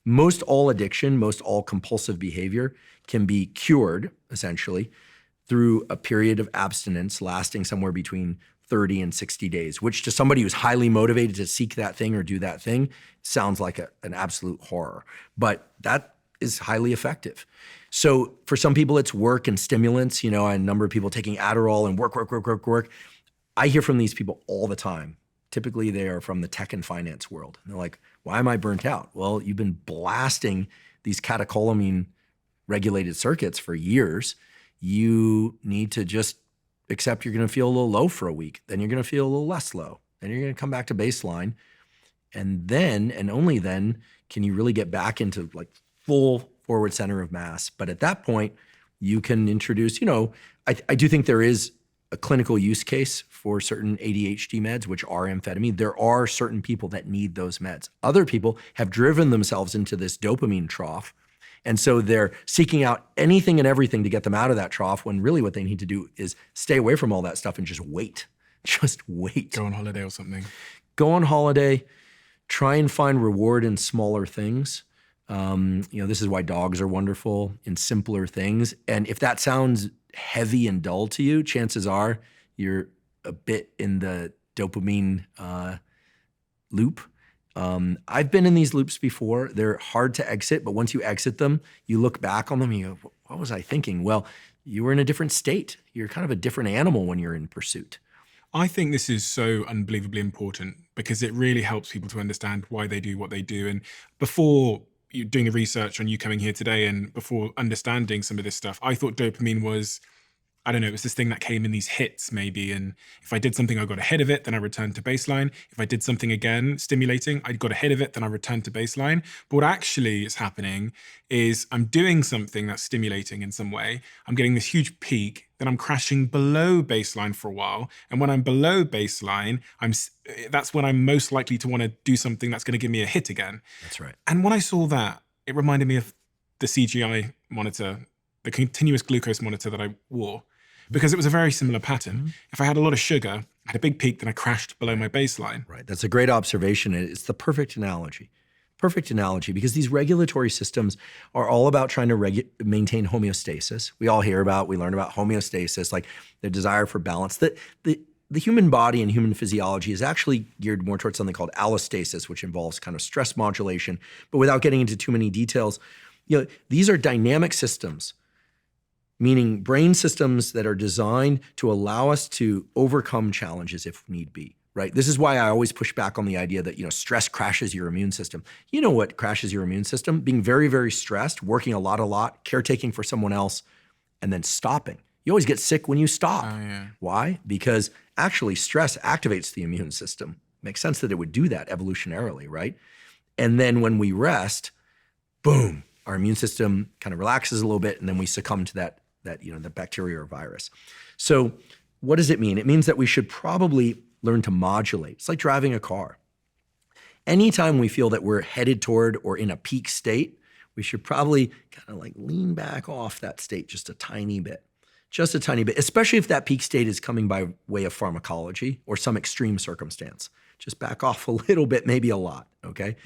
Most all addiction, most all compulsive behavior can be cured, essentially, through a period of abstinence lasting somewhere between 30 and 60 days, which to somebody who's highly motivated to seek that thing or do that thing sounds like an absolute horror. But that is highly effective. So for some people, it's work and stimulants, a number of people taking Adderall and work. I hear from these people all the time. Typically, they are from the tech and finance world. And they're like, why am I burnt out? Well, you've been blasting these catecholamine regulated circuits for years. You need to just except you're going to feel a little low for a week. Then you're going to feel a little less low. Then you're going to come back to baseline. And then, and only then, can you really get back into like full forward center of mass. But at that point, you can introduce, I do think there is a clinical use case for certain ADHD meds, which are amphetamine. There are certain people that need those meds. Other people have driven themselves into this dopamine trough. And so they're seeking out anything and everything to get them out of that trough, when really what they need to do is stay away from all that stuff and just wait. Just wait. Go on holiday or something. Go on holiday. Try and find reward in smaller things. This is why dogs are wonderful, in simpler things. And if that sounds heavy and dull to you, chances are you're a bit in the dopamine loop. I've been in these loops before. They're hard to exit, but once you exit them, you look back on them and you go, what was I thinking? Well, you were in a different state. You're kind of a different animal when you're in pursuit. I think this is so unbelievably important because it really helps people to understand why they do what they do. And before you doing the research on you coming here today and before understanding some of this stuff, I thought dopamine was, I don't know, it was this thing that came in these hits maybe. And if I did something, I got ahead of it, then I returned to baseline. If I did something again, stimulating, I got ahead of it, then I returned to baseline. But what actually is happening is I'm doing something that's stimulating in some way. I'm getting this huge peak, then I'm crashing below baseline for a while. And when I'm below baseline, that's when I'm most likely to want to do something that's going to give me a hit again. That's right. And when I saw that, it reminded me of the CGI monitor, the continuous glucose monitor that I wore, because it was a very similar pattern. Mm-hmm. If I had a lot of sugar, I had a big peak, then I crashed below my baseline. Right. That's a great observation. It's the perfect analogy. Perfect analogy, because these regulatory systems are all about trying to maintain homeostasis. We learn about homeostasis, like the desire for balance. The human body and human physiology is actually geared more towards something called allostasis, which involves kind of stress modulation. But without getting into too many details, these are dynamic systems, meaning brain systems that are designed to allow us to overcome challenges if need be, right? This is why I always push back on the idea that, stress crashes your immune system. You know what crashes your immune system? Being very, very stressed, working a lot, caretaking for someone else, and then stopping. You always get sick when you stop. Oh, yeah. Why? Because actually stress activates the immune system. Makes sense that it would do that evolutionarily, right? And then when we rest, boom, our immune system kind of relaxes a little bit, and then we succumb to that the bacteria or virus. So what does it mean? It means that we should probably learn to modulate. It's like driving a car. Anytime we feel that we're headed toward or in a peak state, we should probably kind of like lean back off that state just a tiny bit, especially if that peak state is coming by way of pharmacology or some extreme circumstance. Just back off a little bit, maybe a lot, okay?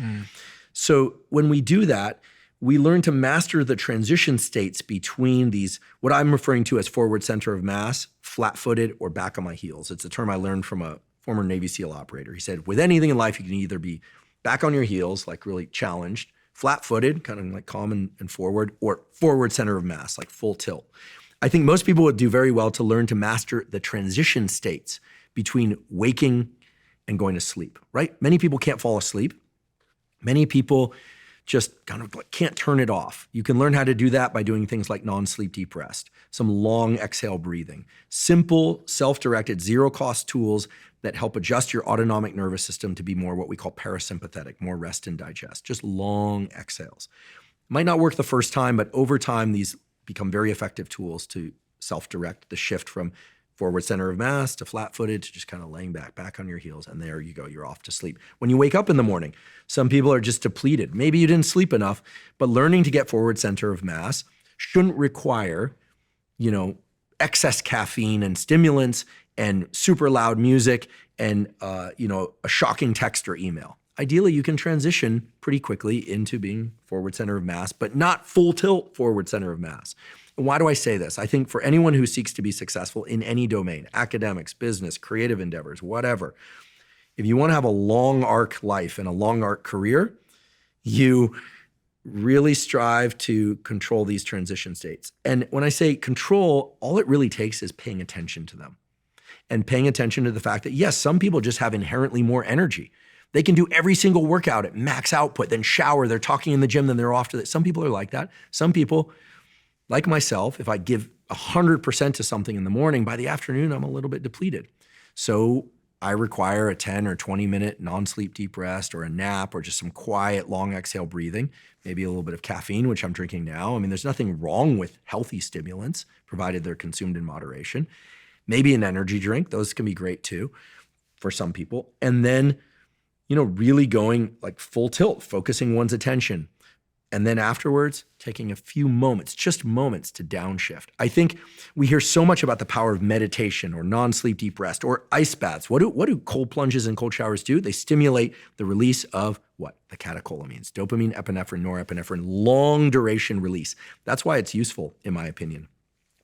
So when we do that, we learn to master the transition states between these, what I'm referring to as forward center of mass, flat-footed, or back on my heels. It's a term I learned from a former Navy SEAL operator. He said, with anything in life, you can either be back on your heels, like really challenged, flat-footed, kind of like calm and forward, or forward center of mass, like full tilt. I think most people would do very well to learn to master the transition states between waking and going to sleep, right? Many people can't fall asleep. Many people just kind of like can't turn it off. You can learn how to do that by doing things like non-sleep deep rest, some long exhale breathing, simple, self-directed, zero-cost tools that help adjust your autonomic nervous system to be more what we call parasympathetic, more rest and digest, just long exhales. Might not work the first time, but over time, these become very effective tools to self-direct the shift from forward center of mass to flat-footed to just kind of laying back on your heels, and there you go, you're off to sleep. When you wake up in the morning, some people are just depleted. Maybe you didn't sleep enough, but learning to get forward center of mass shouldn't require, excess caffeine and stimulants and super loud music and, a shocking text or email. Ideally, you can transition pretty quickly into being forward center of mass, but not full tilt forward center of mass. And why do I say this? I think for anyone who seeks to be successful in any domain, academics, business, creative endeavors, whatever, if you want to have a long arc life and a long arc career, you really strive to control these transition states. And when I say control, all it really takes is paying attention to them and paying attention to the fact that, yes, some people just have inherently more energy. They can do every single workout at max output, then shower, they're talking in the gym, then they're off to that. Some people are like that. Some people, like myself, if I give 100% to something in the morning, by the afternoon, I'm a little bit depleted. So I require a 10 or 20 minute non-sleep deep rest or a nap or just some quiet long exhale breathing, maybe a little bit of caffeine, which I'm drinking now. I mean, there's nothing wrong with healthy stimulants, provided they're consumed in moderation. Maybe an energy drink, those can be great too for some people. And then, really going like full tilt, focusing one's attention. And then afterwards, taking a few moments, just moments to downshift. I think we hear so much about the power of meditation or non-sleep deep rest or ice baths. What do cold plunges and cold showers do? They stimulate the release of what? The catecholamines, dopamine, epinephrine, norepinephrine, long duration release. That's why it's useful, in my opinion.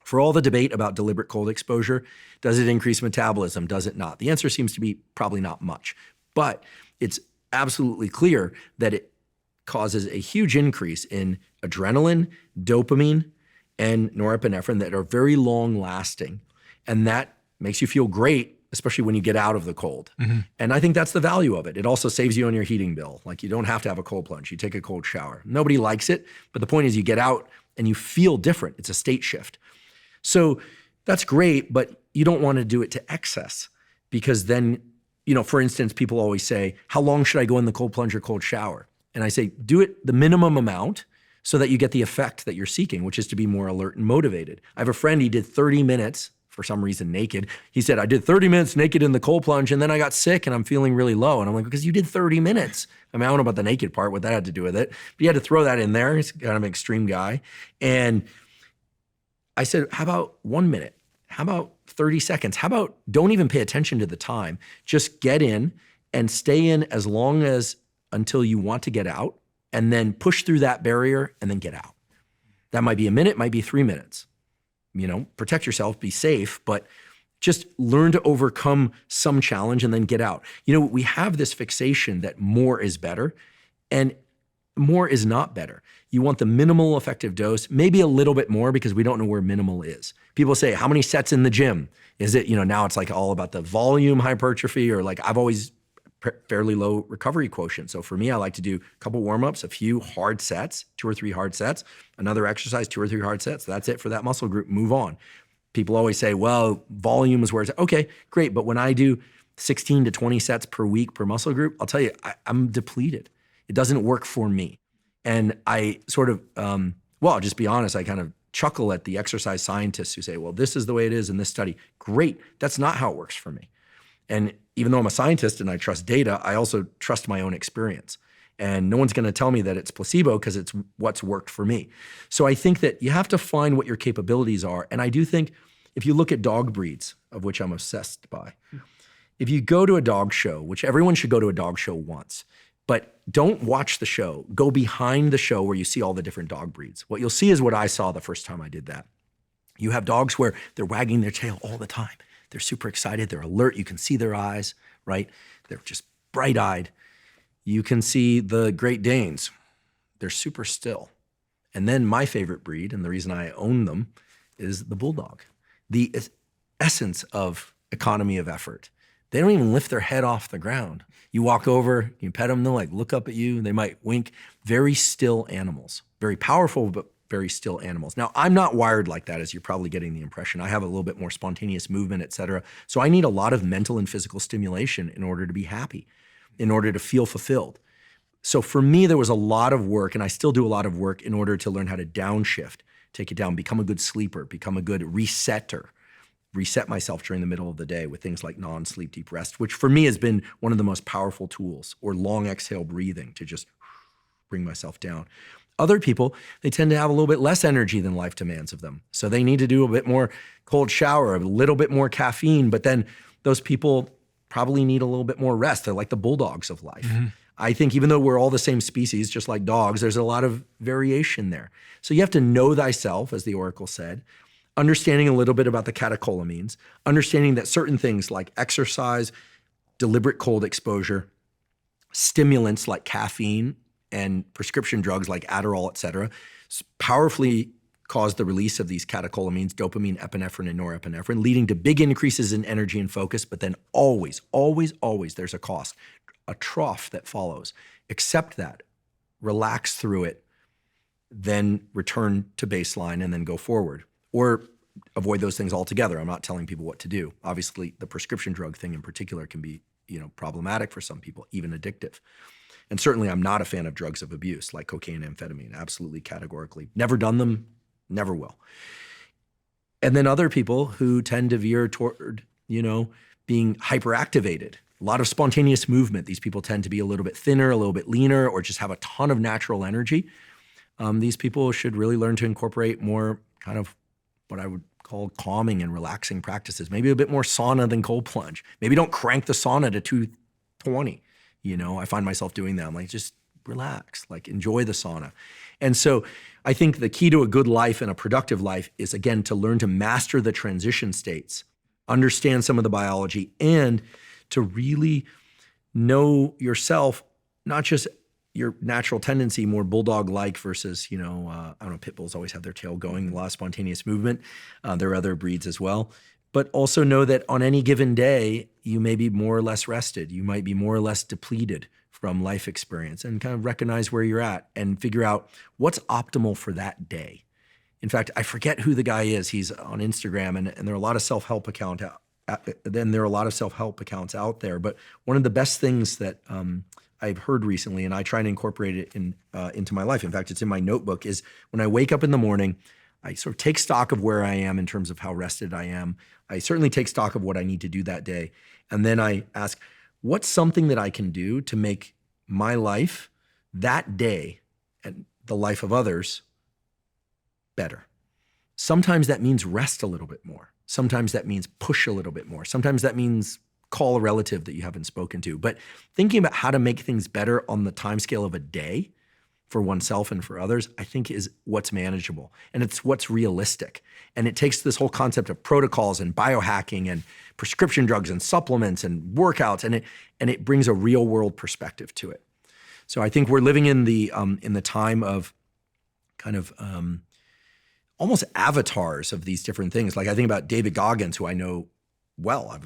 For all the debate about deliberate cold exposure, does it increase metabolism? Does it not? The answer seems to be probably not much, but it's absolutely clear that it causes a huge increase in adrenaline, dopamine, and norepinephrine that are very long lasting. And that makes you feel great, especially when you get out of the cold. And I think that's the value of it. It also saves you on your heating bill. Like, you don't have to have a cold plunge. You take a cold shower. Nobody likes it, but the point is you get out and you feel different. It's a state shift. So that's great, but you don't want to do it to excess, because then, for instance, people always say, how long should I go in the cold plunge or cold shower? And I say, do it the minimum amount so that you get the effect that you're seeking, which is to be more alert and motivated. I have a friend, he did 30 minutes, for some reason naked. He said, I did 30 minutes naked in the cold plunge and then I got sick and I'm feeling really low. And I'm like, because you did 30 minutes. I mean, I don't know about the naked part, what that had to do with it, but you had to throw that in there. He's kind of an extreme guy. And I said, how about 1 minute? How about 30 seconds? How about don't even pay attention to the time? Just get in and stay in as long as until you want to get out, and then push through that barrier and then get out. That might be a minute, might be 3 minutes. Protect yourself, be safe, but just learn to overcome some challenge and then get out. We have this fixation that more is better, and more is not better. You want the minimal effective dose, maybe a little bit more, because we don't know where minimal is. People say, how many sets in the gym? Is it, now it's like all about the volume hypertrophy, or like I've always fairly low recovery quotient. So for me, I like to do a couple warm-ups, a few hard sets, 2 or 3 hard sets, another exercise, 2 or 3 hard sets. That's it for that muscle group, move on. People always say, well, volume is where it's, okay, great. But when I do 16 to 20 sets per week per muscle group, I'll tell you, I'm depleted. It doesn't work for me. And I sort of, I'll just be honest, I kind of chuckle at the exercise scientists who say, well, this is the way it is in this study. Great, that's not how it works for me. And even though I'm a scientist and I trust data, I also trust my own experience. And no one's going to tell me that it's placebo, because it's what's worked for me. So I think that you have to find what your capabilities are. And I do think if you look at dog breeds, of which I'm obsessed by, if you go to a dog show, which everyone should go to a dog show once, but don't watch the show, go behind the show where you see all the different dog breeds. What you'll see is what I saw the first time I did that. You have dogs where they're wagging their tail all the time. They're super excited, they're alert, you can see their eyes, right? They're just bright-eyed. You can see the Great Danes, they're super still. And then my favorite breed, and the reason I own them, is the Bulldog. The essence of economy of effort. They don't even lift their head off the ground. You walk over, you pet them, they'll like look up at you, they might wink. Very still animals, very powerful, but very still animals. Now, I'm not wired like that, as you're probably getting the impression. I have a little bit more spontaneous movement, et cetera. So I need a lot of mental and physical stimulation in order to be happy, in order to feel fulfilled. So for me, there was a lot of work, and I still do a lot of work in order to learn how to downshift, take it down, become a good sleeper, become a good resetter, reset myself during the middle of the day with things like non-sleep deep rest, which for me has been one of the most powerful tools, or long exhale breathing to just bring myself down. Other people, they tend to have a little bit less energy than life demands of them. So they need to do a bit more cold shower, a little bit more caffeine, but then those people probably need a little bit more rest. They're like the bulldogs of life. I think even though we're all the same species, just like dogs, there's a lot of variation there. So you have to know thyself, as the oracle said, understanding a little bit about the catecholamines, understanding that certain things like exercise, deliberate cold exposure, stimulants like caffeine, and prescription drugs like Adderall, et cetera, powerfully cause the release of these catecholamines, dopamine, epinephrine, and norepinephrine, leading to big increases in energy and focus, but then always, always, always there's a cost, a trough that follows. Accept that, relax through it, then return to baseline and then go forward, or avoid those things altogether. I'm not telling people what to do. Obviously, the prescription drug thing in particular can be, problematic for some people, even addictive. And certainly I'm not a fan of drugs of abuse like cocaine and amphetamine, absolutely categorically. Never done them, never will. And then other people who tend to veer toward, being hyperactivated. A lot of spontaneous movement. These people tend to be a little bit thinner, a little bit leaner, or just have a ton of natural energy. These people should really learn to incorporate more kind of what I would call calming and relaxing practices. Maybe a bit more sauna than cold plunge. Maybe don't crank the sauna to 220. I find myself doing that. I'm like, just relax, like enjoy the sauna. And so I think the key to a good life and a productive life is, again, to learn to master the transition states, understand some of the biology, and to really know yourself, not just your natural tendency, more bulldog-like versus, I don't know, pit bulls always have their tail going, a lot of spontaneous movement. There are other breeds as well. But also know that on any given day, you may be more or less rested. You might be more or less depleted from life experience, and kind of recognize where you're at and figure out what's optimal for that day. In fact, I forget who the guy is. He's on Instagram, and there are a lot of self-help accounts out there. But one of the best things that I've heard recently, and I try and incorporate it into my life, in fact, it's in my notebook, is when I wake up in the morning, I sort of take stock of where I am in terms of how rested I am. I certainly take stock of what I need to do that day. And then I ask, what's something that I can do to make my life that day and the life of others better? Sometimes that means rest a little bit more. Sometimes that means push a little bit more. Sometimes that means call a relative that you haven't spoken to. But thinking about how to make things better on the timescale of a day for oneself and for others, I think is what's manageable. And it's what's realistic. And it takes this whole concept of protocols and biohacking and prescription drugs and supplements and workouts, and it brings a real world perspective to it. So I think we're living in the time of kind of almost avatars of these different things. Like I think about David Goggins, who I know well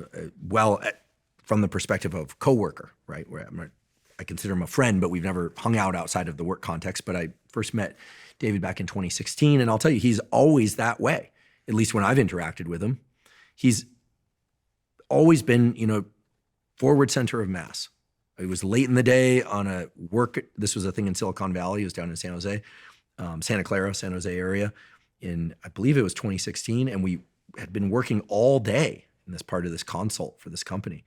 from the perspective of coworker, right? Where I consider him a friend, but we've never hung out outside of the work context. But I first met David back in 2016, and I'll tell you, he's always that way, at least when I've interacted with him. He's always been, forward center of mass. It was late in the day on a work, this was a thing in Silicon Valley, it was down in San Jose, Santa Clara, San Jose area in, I believe it was 2016, and we had been working all day in this part of this consult for this company.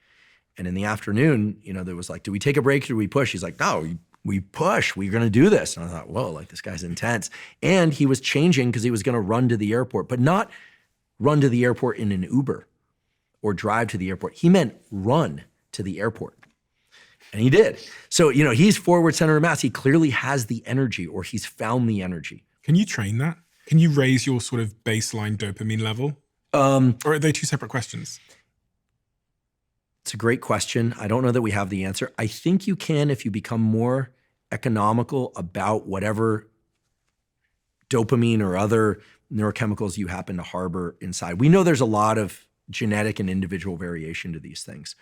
And in the afternoon, there was like, do we take a break or do we push? He's like, no, we push, we're gonna do this. And I thought, whoa, like this guy's intense. And he was changing because he was gonna run to the airport, but not run to the airport in an Uber or drive to the airport. He meant run to the airport. And he did. So, he's forward center of mass. He clearly has the energy, or he's found the energy. Can you train that? Can you raise your sort of baseline dopamine level? Or are they two separate questions? It's a great question. I don't know that we have the answer. I think you can if you become more economical about whatever dopamine or other neurochemicals you happen to harbor inside. We know there's a lot of genetic and individual variation to these things.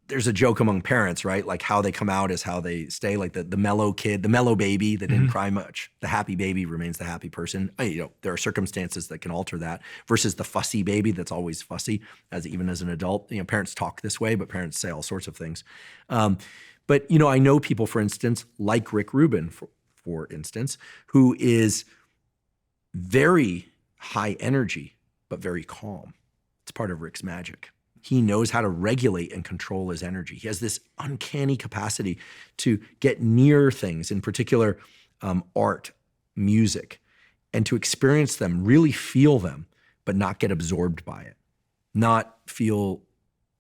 There's a joke among parents, right? Like how they come out is how they stay, like the mellow kid, the mellow baby that didn't cry much. The happy baby remains the happy person. There are circumstances that can alter that versus the fussy baby that's always fussy, even as an adult. Parents talk this way, but parents say all sorts of things. But I know people, for instance, like Rick Rubin, for instance, who is very high energy, but very calm. It's part of Rick's magic. He knows how to regulate and control his energy. He has this uncanny capacity to get near things, in particular art, music, and to experience them, really feel them, but not get absorbed by it. Not feel,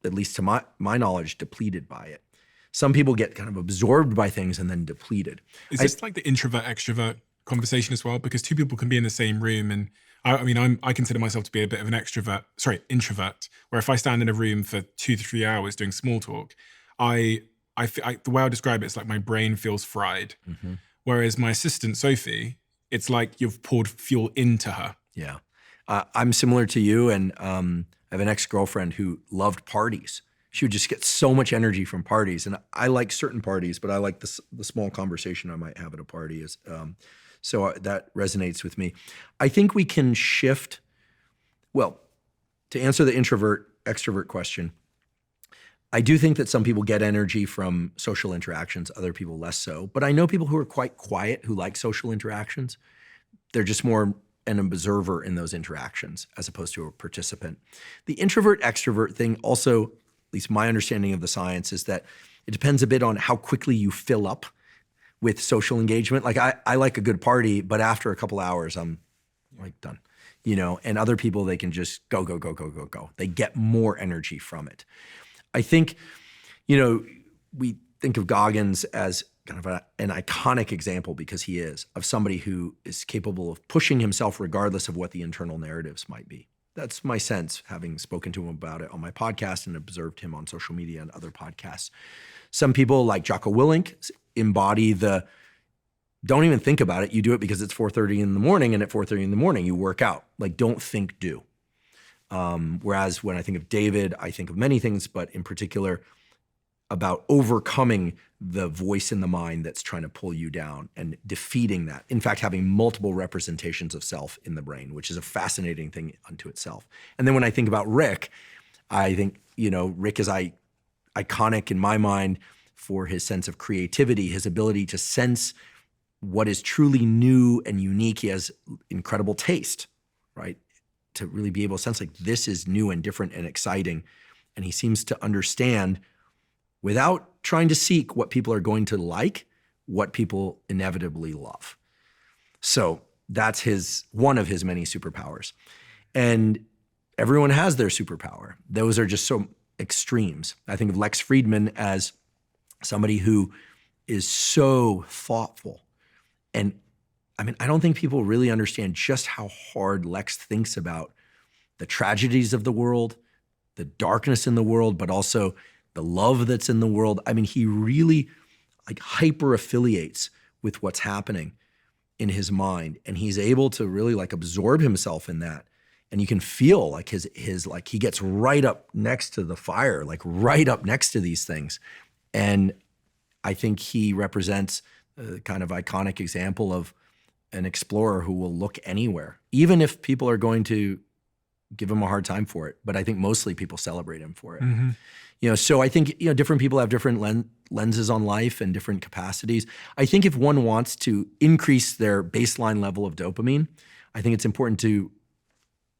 at least to my knowledge, depleted by it. Some people get kind of absorbed by things and then depleted. Is this like the introvert-extrovert conversation as well? Because two people can be in the same room, and I consider myself to be a bit of an introvert, where if I stand in a room for 2 to 3 hours doing small talk, the way I describe it is like my brain feels fried. Mm-hmm. Whereas my assistant, Sophie, it's like you've poured fuel into her. Yeah. I'm similar to you, and I have an ex-girlfriend who loved parties. she would just get so much energy from parties. And I like certain parties, but I like the small conversation I might have at a party. So that resonates with me. I think we can shift, well, to answer the introvert-extrovert question, I do think that some people get energy from social interactions, other people less so. But I know people who are quite quiet, who like social interactions. They're just more an observer in those interactions as opposed to a participant. The introvert-extrovert thing also, at least my understanding of the science, is that it depends a bit on how quickly you fill up with social engagement. Like I like a good party, but after a couple hours, I'm like done. And other people, they can just go. They get more energy from it. I think, we think of Goggins as kind of an iconic example, because he is, of somebody who is capable of pushing himself regardless of what the internal narratives might be. That's my sense, having spoken to him about it on my podcast and observed him on social media and other podcasts. Some people, like Jocko Willink, embody don't even think about it. You do it because it's 4:30 in the morning, and at 4:30 in the morning, you work out. Like, don't think, do. Whereas when I think of David, I think of many things, but in particular about overcoming the voice in the mind that's trying to pull you down and defeating that. In fact, having multiple representations of self in the brain, which is a fascinating thing unto itself. And then when I think about Rick, I think, Rick is iconic in my mind for his sense of creativity, his ability to sense what is truly new and unique. He has incredible taste, right? To really be able to sense like this is new and different and exciting. And he seems to understand, without trying to seek what people are going to like, what people inevitably love. So that's one of his many superpowers. And everyone has their superpower. Those are just so extremes. I think of Lex Friedman as somebody who is so thoughtful. And I don't think people really understand just how hard Lex thinks about the tragedies of the world, the darkness in the world, but also the love that's in the world. He really hyper affiliates with what's happening in his mind, and he's able to really absorb himself in that. And you can feel his he gets right up next to the fire, right up next to these things. And I think he represents a kind of iconic example of an explorer who will look anywhere, even if people are going to give him a hard time for it. But I think mostly people celebrate him for it. Mm-hmm. So I think, different people have different lenses on life and different capacities. I think if one wants to increase their baseline level of dopamine, I think it's important to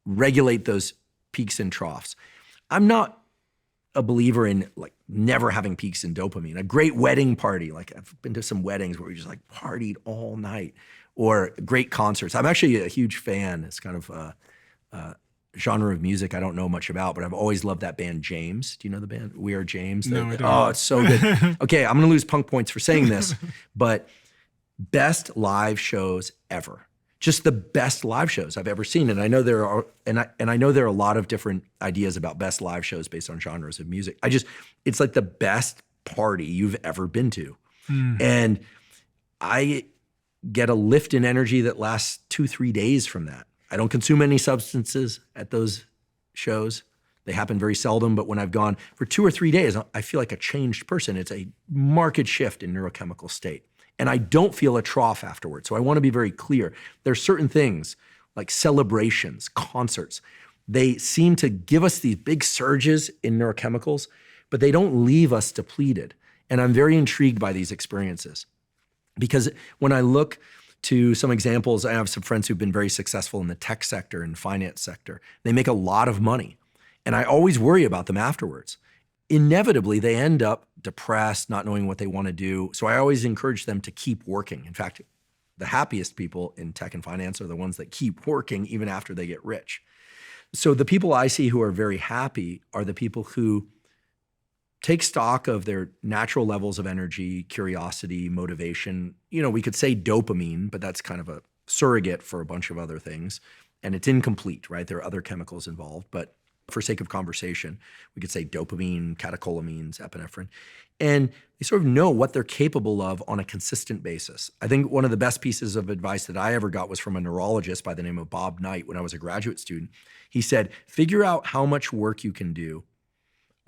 regulate those peaks and troughs. I'm not a believer in never having peaks in dopamine. A great wedding party, I've been to some weddings where we just partied all night, or great concerts. I'm actually a huge fan. It's kind of a genre of music I don't know much about, but I've always loved that band James. Do you know the band We Are James? No, I don't. Oh, it's so good. Okay, I'm gonna lose punk points for saying this, but best live shows ever. Just the best live shows I've ever seen. And I know there are, I know there are a lot of different ideas about best live shows based on genres of music. It's like the best party you've ever been to. And I get a lift in energy that lasts 2-3 days from that. I don't consume any substances at those shows. They happen very seldom, but when I've gone for 2 or 3 days, I feel like a changed person. It's a marked shift in neurochemical state. And I don't feel a trough afterwards. So I want to be very clear. There are certain things like celebrations, concerts. They seem to give us these big surges in neurochemicals, but they don't leave us depleted. And I'm very intrigued by these experiences, because when I look to some examples, I have some friends who've been very successful in the tech sector and finance sector. They make a lot of money. And I always worry about them afterwards. Inevitably, they end up depressed, not knowing what they want to do. So I always encourage them to keep working. In fact, the happiest people in tech and finance are the ones that keep working even after they get rich. So the people I see who are very happy are the people who take stock of their natural levels of energy, curiosity, motivation. We could say dopamine, but that's kind of a surrogate for a bunch of other things. And it's incomplete, right? There are other chemicals involved, but for sake of conversation, we could say dopamine, catecholamines, epinephrine. And they sort of know what they're capable of on a consistent basis. I think one of the best pieces of advice that I ever got was from a neurologist by the name of Bob Knight when I was a graduate student. He said, figure out how much work you can do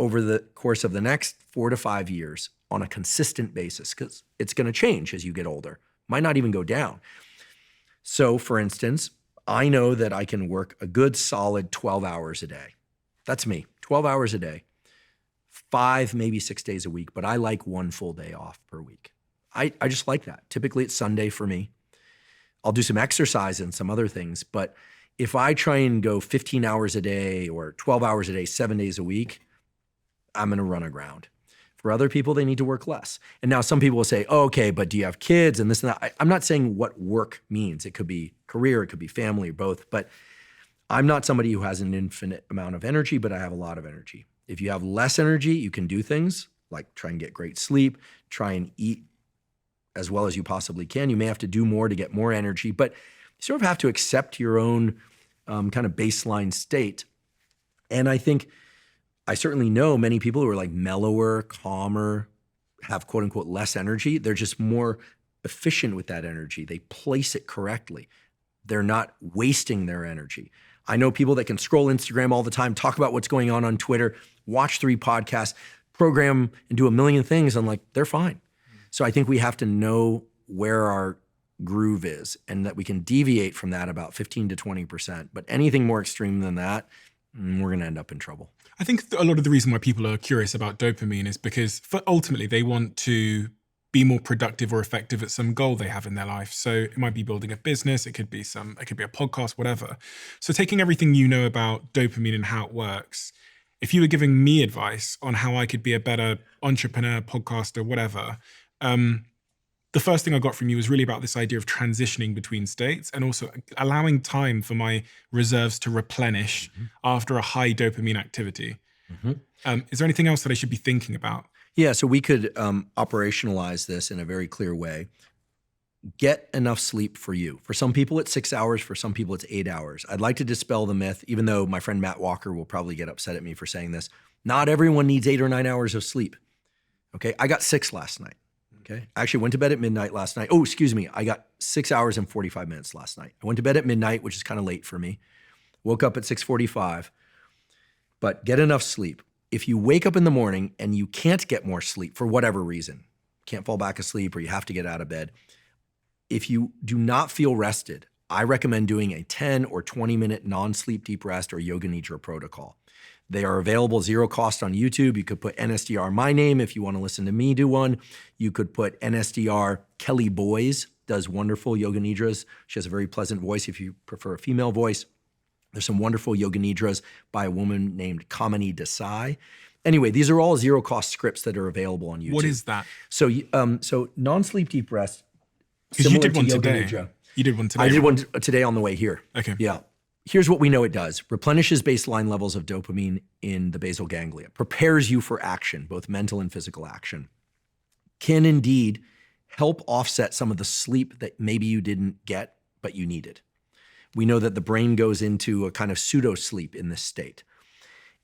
over the course of the next 4 to 5 years on a consistent basis, because it's going to change as you get older. Might not even go down. So for instance, I know that I can work a good solid 12 hours a day. That's me, 12 hours a day, 5, maybe 6 days a week, but I like 1 full day off per week. I just like that. Typically it's Sunday for me. I'll do some exercise and some other things, but if I try and go 15 hours a day or 12 hours a day, 7 days a week, I'm gonna run aground. For other people, they need to work less. And now some people will say, oh, okay, but do you have kids and this and that? I'm not saying what work means. It could be career, it could be family, or both, but I'm not somebody who has an infinite amount of energy, but I have a lot of energy. If you have less energy, you can do things like try and get great sleep, try and eat as well as you possibly can. You may have to do more to get more energy, but you sort of have to accept your own kind of baseline state. And I think I certainly know many people who are like mellower, calmer, have quote unquote less energy. They're just more efficient with that energy. They place it correctly. They're not wasting their energy. I know people that can scroll Instagram all the time, talk about what's going on Twitter, watch 3 podcasts, program and do a million things. I'm like, they're fine. So I think we have to know where our groove is and that we can deviate from that about 15 to 20%. But anything more extreme than that, we're going to end up in trouble. I think a lot of the reason why people are curious about dopamine is because ultimately they want to be more productive or effective at some goal they have in their life. So it might be building a business, it could be a podcast, whatever. So taking everything you know about dopamine and how it works, if you were giving me advice on how I could be a better entrepreneur, podcaster, whatever, the first thing I got from you was really about this idea of transitioning between states and also allowing time for my reserves to replenish after a high dopamine activity. Is there anything else that I should be thinking about? Yeah, so we could operationalize this in a very clear way. Get enough sleep for you. For some people, it's 6 hours. For some people, it's 8 hours. I'd like to dispel the myth, even though my friend Matt Walker will probably get upset at me for saying this. Not everyone needs 8 or 9 hours of sleep. Okay, I got 6 last night. Okay, I actually went to bed at midnight last night. Oh, excuse me. I got 6 hours and 45 minutes last night. I went to bed at midnight, which is kind of late for me. Woke up at 6:45, but get enough sleep. If you wake up in the morning and you can't get more sleep for whatever reason, can't fall back asleep or you have to get out of bed, if you do not feel rested, I recommend doing a 10 or 20 minute non-sleep deep rest or Yoga Nidra protocol. They are available 0 cost on YouTube. You could put NSDR my name if you want to listen to me do one. You could put NSDR Kelly Boys does wonderful Yoga Nidras. She has a very pleasant voice if you prefer a female voice. There's some wonderful Yoga Nidras by a woman named Kamini Desai. Anyway, these are all 0 cost scripts that are available on YouTube. What is that? So non-sleep deep rest. Because you did one Yoga today. Nidra. You did one today. I did one today on the way here. Okay. Yeah. Here's what we know it does. Replenishes baseline levels of dopamine in the basal ganglia. Prepares you for action, both mental and physical action. Can indeed help offset some of the sleep that maybe you didn't get, but you needed. We know that the brain goes into a kind of pseudo sleep in this state.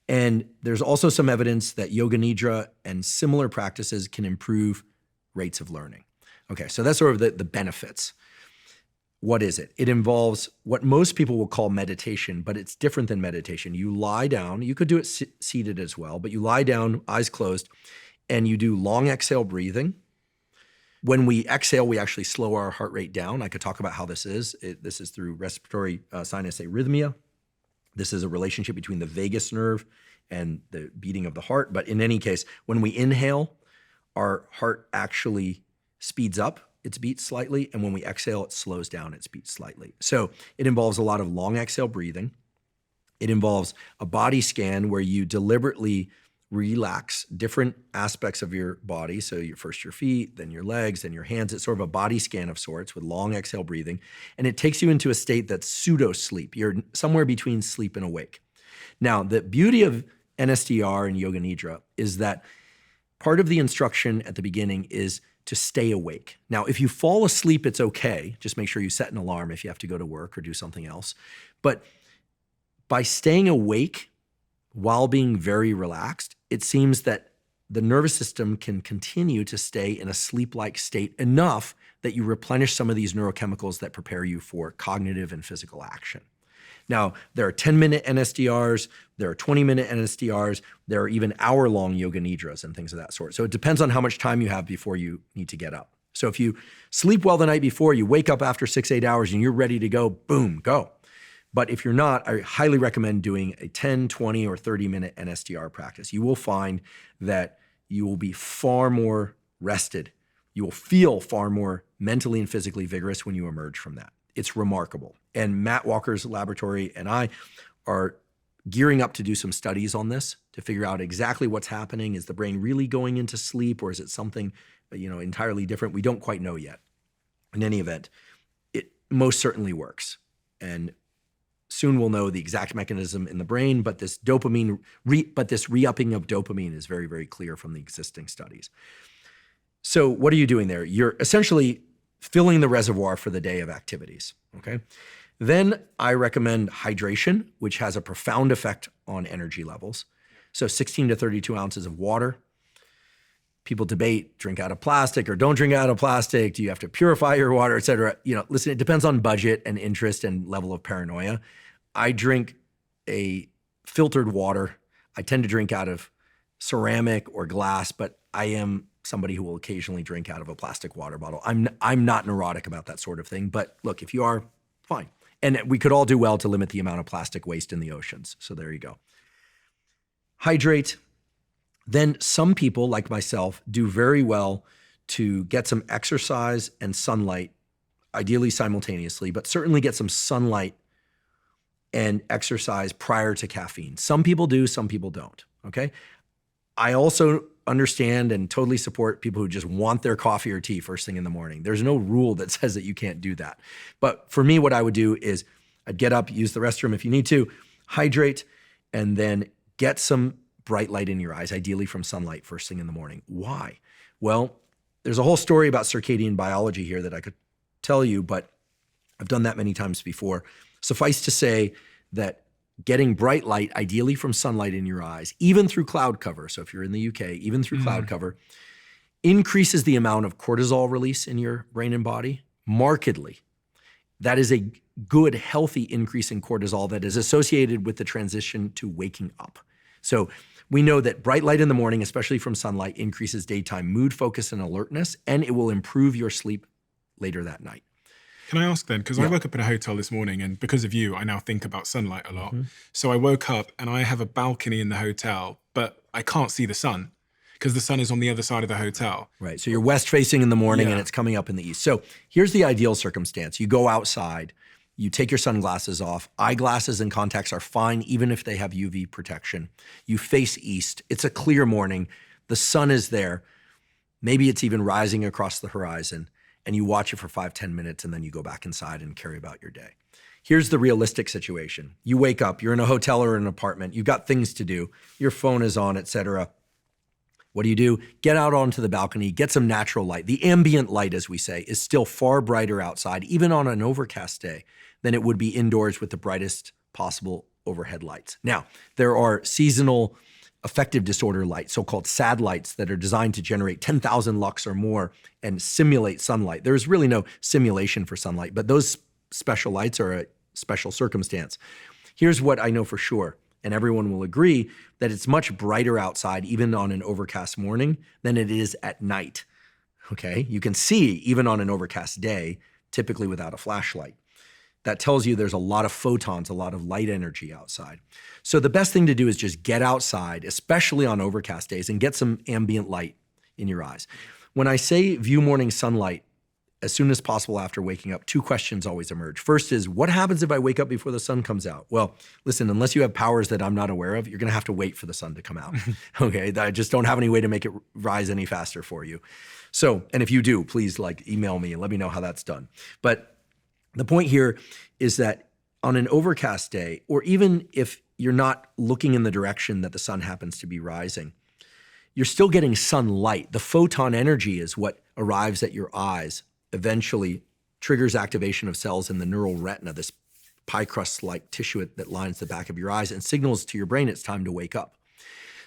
And there's also some evidence that Yoga Nidra and similar practices can improve rates of learning. Okay, so that's sort of the benefits. What is it? It involves what most people will call meditation, but it's different than meditation. You lie down, you could do it seated as well, but you lie down, eyes closed, and you do long exhale breathing. When we exhale, we actually slow our heart rate down. I could talk about how this is. This is through respiratory sinus arrhythmia. This is a relationship between the vagus nerve and the beating of the heart. But in any case, when we inhale, our heart actually speeds up its beat slightly, and when we exhale, it slows down its beat slightly. So it involves a lot of long exhale breathing. It involves a body scan where you deliberately relax different aspects of your body. So first your feet, then your legs, then your hands. It's sort of a body scan of sorts with long exhale breathing. And it takes you into a state that's pseudo sleep. You're somewhere between sleep and awake. Now, the beauty of NSDR and Yoga Nidra is that part of the instruction at the beginning is to stay awake. Now, if you fall asleep, it's okay. Just make sure you set an alarm if you have to go to work or do something else. But by staying awake while being very relaxed, it seems that the nervous system can continue to stay in a sleep-like state enough that you replenish some of these neurochemicals that prepare you for cognitive and physical action. Now, there are 10-minute NSDRs, there are 20-minute NSDRs, there are even hour-long yoga nidras and things of that sort. So it depends on how much time you have before you need to get up. So if you sleep well the night before, you wake up after 6-8 hours and you're ready to go, boom, go. But if you're not, I highly recommend doing a 10, 20, or 30-minute NSDR practice. You will find that you will be far more rested. You will feel far more mentally and physically vigorous when you emerge from that. It's remarkable. And Matt Walker's laboratory and I are gearing up to do some studies on this to figure out exactly what's happening. Is the brain really going into sleep, or is it something, entirely different? We don't quite know yet. In any event, it most certainly works. And soon we'll know the exact mechanism in the brain, but this dopamine, this re-upping of dopamine is very, very clear from the existing studies. So what are you doing there? You're essentially filling the reservoir for the day of activities, okay? Then I recommend hydration, which has a profound effect on energy levels. So 16 to 32 ounces of water. People debate, drink out of plastic or don't drink out of plastic. Do you have to purify your water, et cetera? Listen, it depends on budget and interest and level of paranoia. I drink a filtered water. I tend to drink out of ceramic or glass, but I am somebody who will occasionally drink out of a plastic water bottle. I'm not neurotic about that sort of thing, but look, if you are, fine. And we could all do well to limit the amount of plastic waste in the oceans. So there you go. Hydrate. Then some people, like myself, do very well to get some exercise and sunlight, ideally simultaneously, but certainly get some sunlight and exercise prior to caffeine. Some people do, some people don't, okay? I also understand and totally support people who just want their coffee or tea first thing in the morning. There's no rule that says that you can't do that. But for me, what I would do is I'd get up, use the restroom if you need to, hydrate, and then get some bright light in your eyes, ideally from sunlight first thing in the morning. Why? Well, there's a whole story about circadian biology here that I could tell you, but I've done that many times before. Suffice to say that getting bright light, ideally from sunlight in your eyes, even through cloud cover, so if you're in the UK, even through cloud cover, increases the amount of cortisol release in your brain and body markedly. That is a good, healthy increase in cortisol that is associated with the transition to waking up. So we know that bright light in the morning, especially from sunlight, increases daytime mood, focus, and alertness, and it will improve your sleep later that night. Can I ask then, because I woke up in a hotel this morning and because of you, I now think about sunlight a lot. So I woke up and I have a balcony in the hotel, but I can't see the sun because the sun is on the other side of the hotel. Right, so you're west facing in the morning and it's coming up in the east. So here's the ideal circumstance. You go outside, you take your sunglasses off. Eyeglasses and contacts are fine even if they have UV protection. You face east, it's a clear morning, the sun is there. Maybe it's even rising across the horizon. And you watch it for 5-10 minutes and then you go back inside and carry about your day. Here's the realistic situation. You wake up, you're in a hotel or an apartment, you've got things to do, your phone is on, et cetera. What do? Get out onto the balcony, get some natural light. The ambient light, as we say, is still far brighter outside, even on an overcast day, than it would be indoors with the brightest possible overhead lights. Now, there are seasonal affective disorder lights, so-called SAD lights, that are designed to generate 10,000 lux or more and simulate sunlight. There's really no simulation for sunlight, but those special lights are a special circumstance. Here's what I know for sure, and everyone will agree, that it's much brighter outside, even on an overcast morning, than it is at night, okay? You can see even on an overcast day, typically without a flashlight. That tells you there's a lot of photons, a lot of light energy outside. So the best thing to do is just get outside, especially on overcast days, and get some ambient light in your eyes. When I say view morning sunlight as soon as possible after waking up, two questions always emerge. First is, what happens if I wake up before the sun comes out? Well, listen, unless you have powers that I'm not aware of, you're gonna have to wait for the sun to come out, okay? I just don't have any way to make it rise any faster for you. So, and if you do, please email me and let me know how that's done. But the point here is that on an overcast day, or even if you're not looking in the direction that the sun happens to be rising, you're still getting sunlight. The photon energy is what arrives at your eyes, eventually triggers activation of cells in the neural retina, this pie crust-like tissue that lines the back of your eyes, and signals to your brain it's time to wake up.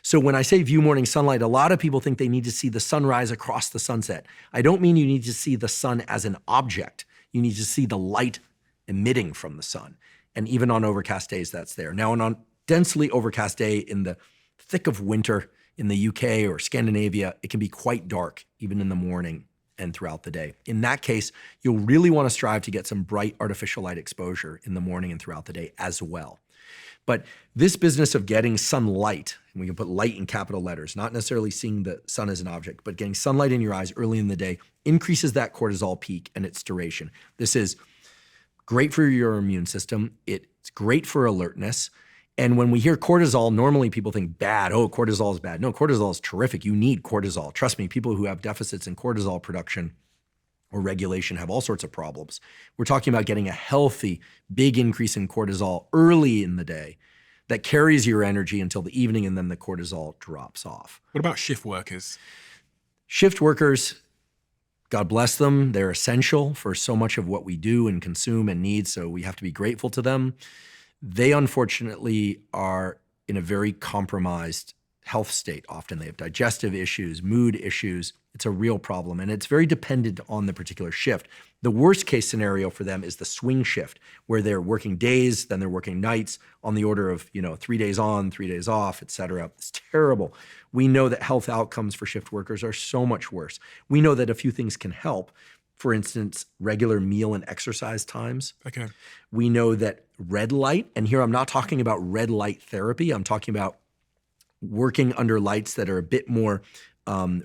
So when I say view morning sunlight, a lot of people think they need to see the sunrise across the sunset. I don't mean you need to see the sun as an object. You need to see the light emitting from the sun. And even on overcast days, that's there. Now, on a densely overcast day in the thick of winter in the UK or Scandinavia, it can be quite dark, even in the morning and throughout the day. In that case, you'll really want to strive to get some bright artificial light exposure in the morning and throughout the day as well. But this business of getting sunlight, and we can put light in capital letters, not necessarily seeing the sun as an object, but getting sunlight in your eyes early in the day increases that cortisol peak and its duration. This is great for your immune system. It's great for alertness. And when we hear cortisol, normally people think bad. Oh, cortisol is bad. No, cortisol is terrific. You need cortisol. Trust me, people who have deficits in cortisol production or regulation have all sorts of problems. We're talking about getting a healthy, big increase in cortisol early in the day that carries your energy until the evening, and then the cortisol drops off. What about shift workers? Shift workers, God bless them. They're essential for so much of what we do and consume and need, so we have to be grateful to them. They unfortunately are in a very compromised health state. Often they have digestive issues, mood issues. It's a real problem, and it's very dependent on the particular shift. The worst case scenario for them is the swing shift, where they're working days, then they're working nights on the order of 3 days on, 3 days off, et cetera. It's terrible. We know that health outcomes for shift workers are so much worse. We know that a few things can help. For instance, regular meal and exercise times. Okay. We know that red light, and here I'm not talking about red light therapy, I'm talking about working under lights that are a bit more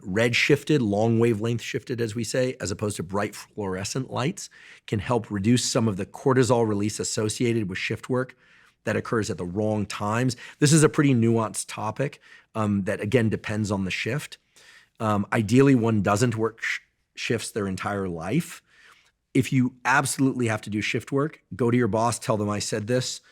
red shifted, long wavelength shifted, as we say, as opposed to bright fluorescent lights, can help reduce some of the cortisol release associated with shift work that occurs at the wrong times. This is a pretty nuanced topic that, again, depends on the shift. Ideally, one doesn't work shifts their entire life. If you absolutely have to do shift work, go to your boss, tell them I said this.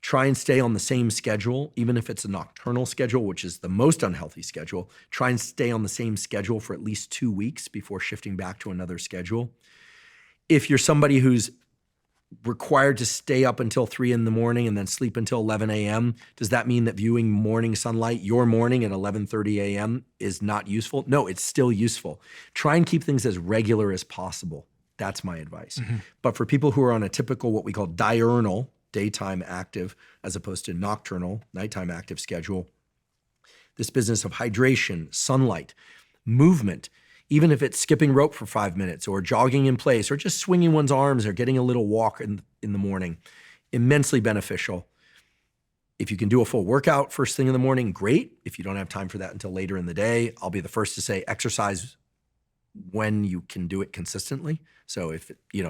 Try and stay on the same schedule, even if it's a nocturnal schedule, which is the most unhealthy schedule. Try and stay on the same schedule for at least 2 weeks before shifting back to another schedule. If you're somebody who's required to stay up until 3 in the morning and then sleep until 11 a.m., does that mean that viewing morning sunlight, your morning at 11:30 a.m. is not useful? No, it's still useful. Try and keep things as regular as possible. That's my advice. Mm-hmm. But for people who are on a typical, what we call diurnal, daytime active, as opposed to nocturnal, nighttime active schedule, this business of hydration, sunlight, movement, even if it's skipping rope for 5 minutes or jogging in place or just swinging one's arms or getting a little walk in the morning, immensely beneficial. If you can do a full workout first thing in the morning, great. If you don't have time for that until later in the day, I'll be the first to say exercise when you can do it consistently. So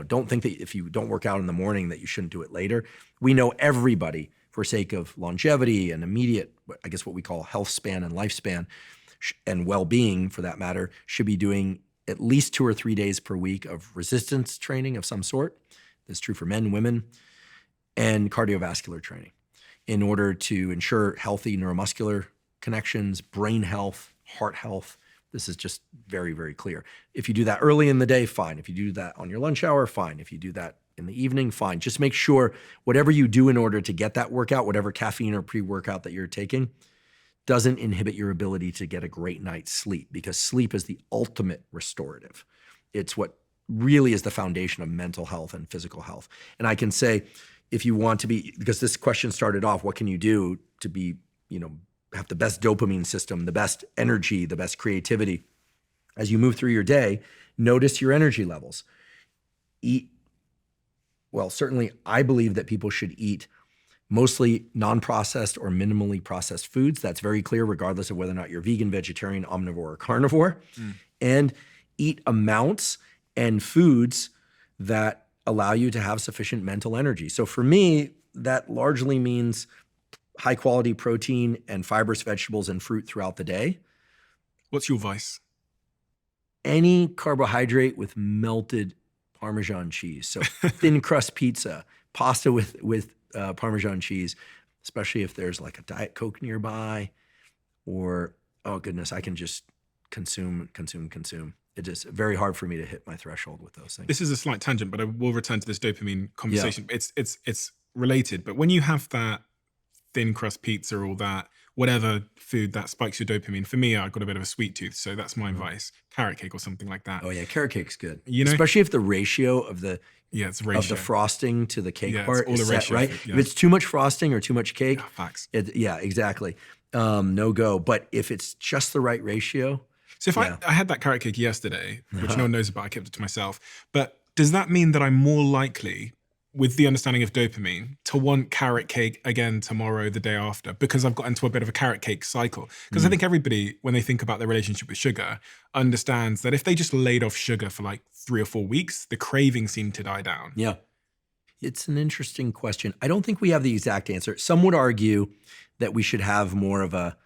don't think that if you don't work out in the morning that you shouldn't do it later. We know everybody, for sake of longevity and immediate, I guess what we call health span and lifespan, and well-being for that matter, should be doing at least 2 or 3 days per week of resistance training of some sort. That's true for men, women, and cardiovascular training in order to ensure healthy neuromuscular connections, brain health, heart health. This is just very, very clear. If you do that early in the day, fine. If you do that on your lunch hour, fine. If you do that in the evening, fine. Just make sure whatever you do in order to get that workout, whatever caffeine or pre-workout that you're taking, doesn't inhibit your ability to get a great night's sleep, because sleep is the ultimate restorative. It's what really is the foundation of mental health and physical health. And I can say, if you want to be, because this question started off, what can you do to be, have the best dopamine system, the best energy, the best creativity? As you move through your day, notice your energy levels. Certainly I believe that people should eat mostly non-processed or minimally processed foods. That's very clear, regardless of whether or not you're vegan, vegetarian, omnivore, or carnivore. And eat amounts and foods that allow you to have sufficient mental energy. So for me, that largely means high quality protein and fibrous vegetables and fruit throughout the day. What's your vice? Any carbohydrate with melted Parmesan cheese. So thin crust pizza, pasta with Parmesan cheese, especially if there's like a Diet Coke nearby, or, oh goodness, I can just consume. It is very hard for me to hit my threshold with those things. This is a slight tangent, but I will return to this dopamine conversation. Yeah. It's related, but when you have that thin crust pizza or all that, whatever food that spikes your dopamine. For me, I've got a bit of a sweet tooth, so that's my advice. Carrot cake or something like that. Oh yeah, carrot cake's good. You know? Especially if the ratio of the It's of ratio. the frosting to the cake Yeah, it's part all is a set, ratio right? thing, yeah. If it's too much frosting or too much cake, Facts. yeah, exactly. No go. But if it's just the right ratio, So if Yeah. I had that carrot cake yesterday, which no one knows about, I kept it to myself, but does that mean that I'm more likely, with the understanding of dopamine, to want carrot cake again tomorrow, the day after, because I've got into a bit of a carrot cake cycle? Because I think everybody, when they think about their relationship with sugar, understands that if they just laid off sugar for like 3 or 4 weeks, the cravings seem to die down. yeah. It's an interesting question. I don't think we have the exact answer. Some would argue that we should have more of a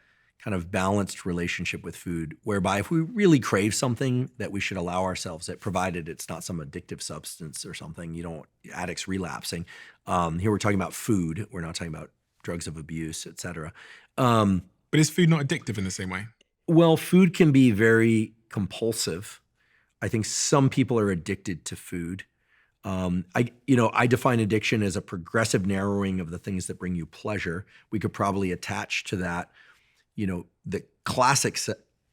kind of balanced relationship with food, whereby if we really crave something, that we should allow ourselves it, provided it's not some addictive substance or something. You don't want addicts relapsing. Here we're talking about food. We're not talking about drugs of abuse, et cetera. But is food not addictive in the same way? Well, food can be very compulsive. I think some people are addicted to food. I define addiction as a progressive narrowing of the things that bring you pleasure. We could probably attach to that, the classic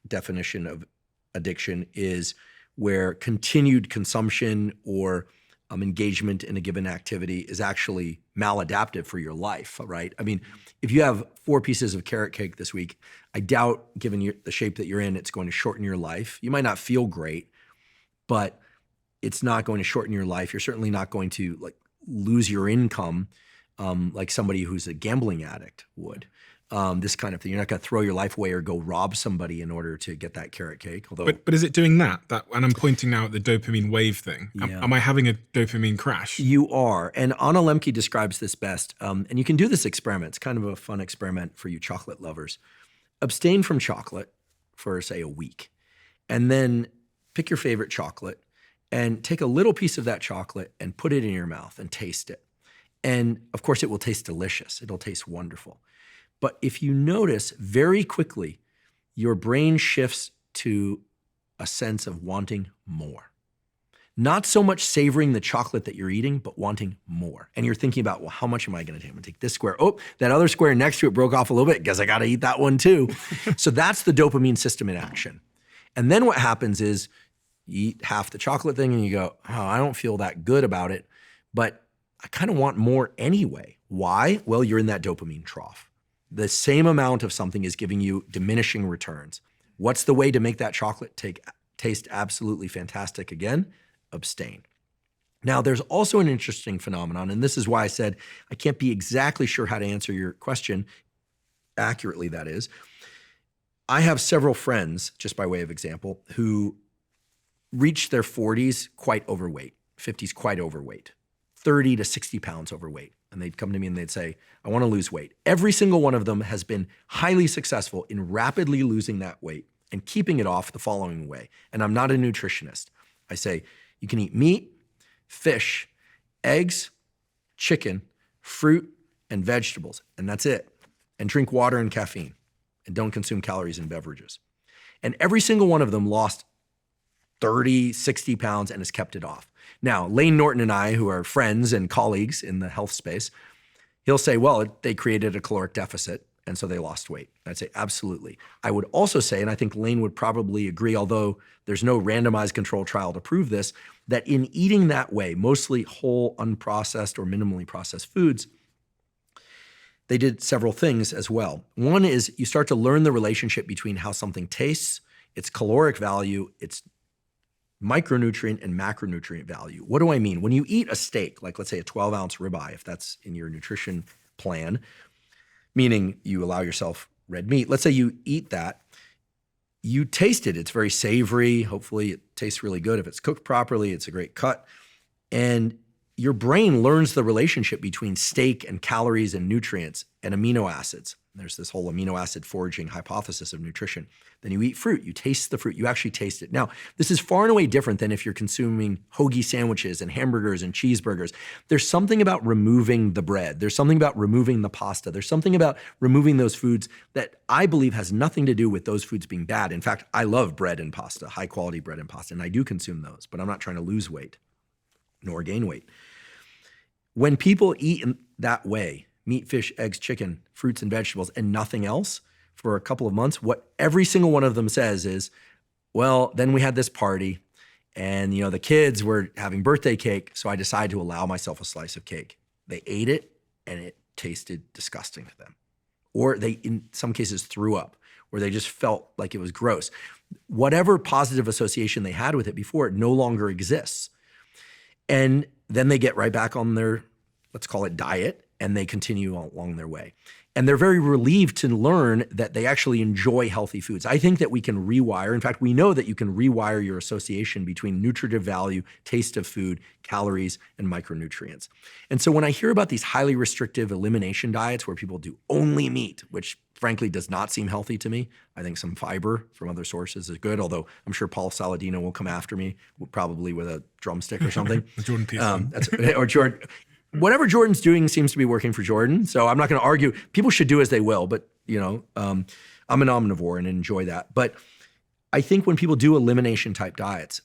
definition of addiction is where continued consumption or engagement in a given activity is actually maladaptive for your life, right? I mean, if you have 4 pieces of carrot cake this week, I doubt, given the shape that you're in, it's going to shorten your life. You might not feel great, but it's not going to shorten your life. You're certainly not going to lose your income like somebody who's a gambling addict would. This kind of thing. You're not going to throw your life away or go rob somebody in order to get that carrot cake. Although, But is it doing that? And I'm pointing now at the dopamine wave thing. Yeah. Am I having a dopamine crash? you are. And Anna Lemke describes this best. And you can do this experiment. It's kind of a fun experiment for you chocolate lovers. Abstain from chocolate for, say, a week. And then pick your favorite chocolate and take a little piece of that chocolate and put it in your mouth and taste it. And of course, it will taste delicious. It'll taste wonderful. But if you notice, very quickly, your brain shifts to a sense of wanting more. Not so much savoring the chocolate that you're eating, but wanting more. And you're thinking about, well, how much am I going to take? I'm going to take this square. Oh, that other square next to it broke off a little bit. Guess I got to eat that one too. So that's the dopamine system in action. And then what happens is you eat half the chocolate thing and you go, oh, I don't feel that good about it, but I kind of want more anyway. Why? Well, you're in that dopamine trough. The same amount of something is giving you diminishing returns. What's the way to make that chocolate taste absolutely fantastic again? Abstain. Now, there's also an interesting phenomenon, and this is why I said I can't be exactly sure how to answer your question accurately, that is. I have several friends, just by way of example, who reach their 40s quite overweight, 50s quite overweight, 30 to 60 pounds overweight. And they'd come to me and they'd say, I want to lose weight. Every single one of them has been highly successful in rapidly losing that weight and keeping it off the following way. And I'm not a nutritionist. I say, you can eat meat, fish, eggs, chicken, fruit, and vegetables, and that's it. And drink water and caffeine, and don't consume calories and beverages. And every single one of them lost 30, 60 pounds and has kept it off. Now, Lane Norton and I, who are friends and colleagues in the health space, he'll say, well, they created a caloric deficit, and so they lost weight. I'd say, absolutely. I would also say, and I think Lane would probably agree, although there's no randomized control trial to prove this, that in eating that way, mostly whole, unprocessed, or minimally processed foods, they did several things as well. One is you start to learn the relationship between how something tastes, its caloric value, its micronutrient and macronutrient value. What do I mean? When you eat a steak, like let's say a 12-ounce ribeye, if that's in your nutrition plan, meaning you allow yourself red meat, let's say you eat that, you taste it. It's very savory. Hopefully it tastes really good. If it's cooked properly, it's a great cut. And your brain learns the relationship between steak and calories and nutrients and amino acids. There's this whole amino acid foraging hypothesis of nutrition. Then you eat fruit, you taste the fruit, you actually taste it. Now, this is far and away different than if you're consuming hoagie sandwiches and hamburgers and cheeseburgers. There's something about removing the bread. There's something about removing the pasta. There's something about removing those foods that I believe has nothing to do with those foods being bad. In fact, I love bread and pasta, high quality bread and pasta, and I do consume those, but I'm not trying to lose weight nor gain weight. When people eat in that way, meat, fish, eggs, chicken, fruits, and vegetables, and nothing else, for a couple of months, what every single one of them says is, well, then we had this party and, the kids were having birthday cake. So I decided to allow myself a slice of cake. They ate it and it tasted disgusting to them. Or they, in some cases, threw up, where they just felt like it was gross. Whatever positive association they had with it before, it no longer exists. And then they get right back on their, let's call it diet, and they continue along their way. And they're very relieved to learn that they actually enjoy healthy foods. I think that we can rewire. In fact, we know that you can rewire your association between nutritive value, taste of food, calories, and micronutrients. And so when I hear about these highly restrictive elimination diets where people do only meat, which frankly does not seem healthy to me, I think some fiber from other sources is good, although I'm sure Paul Saladino will come after me, probably with a drumstick or something. Jordan Peterson. Or Jordan. Whatever Jordan's doing seems to be working for Jordan. So I'm not going to argue. People should do as they will, but I'm an omnivore and enjoy that. But I think when people do elimination type diets,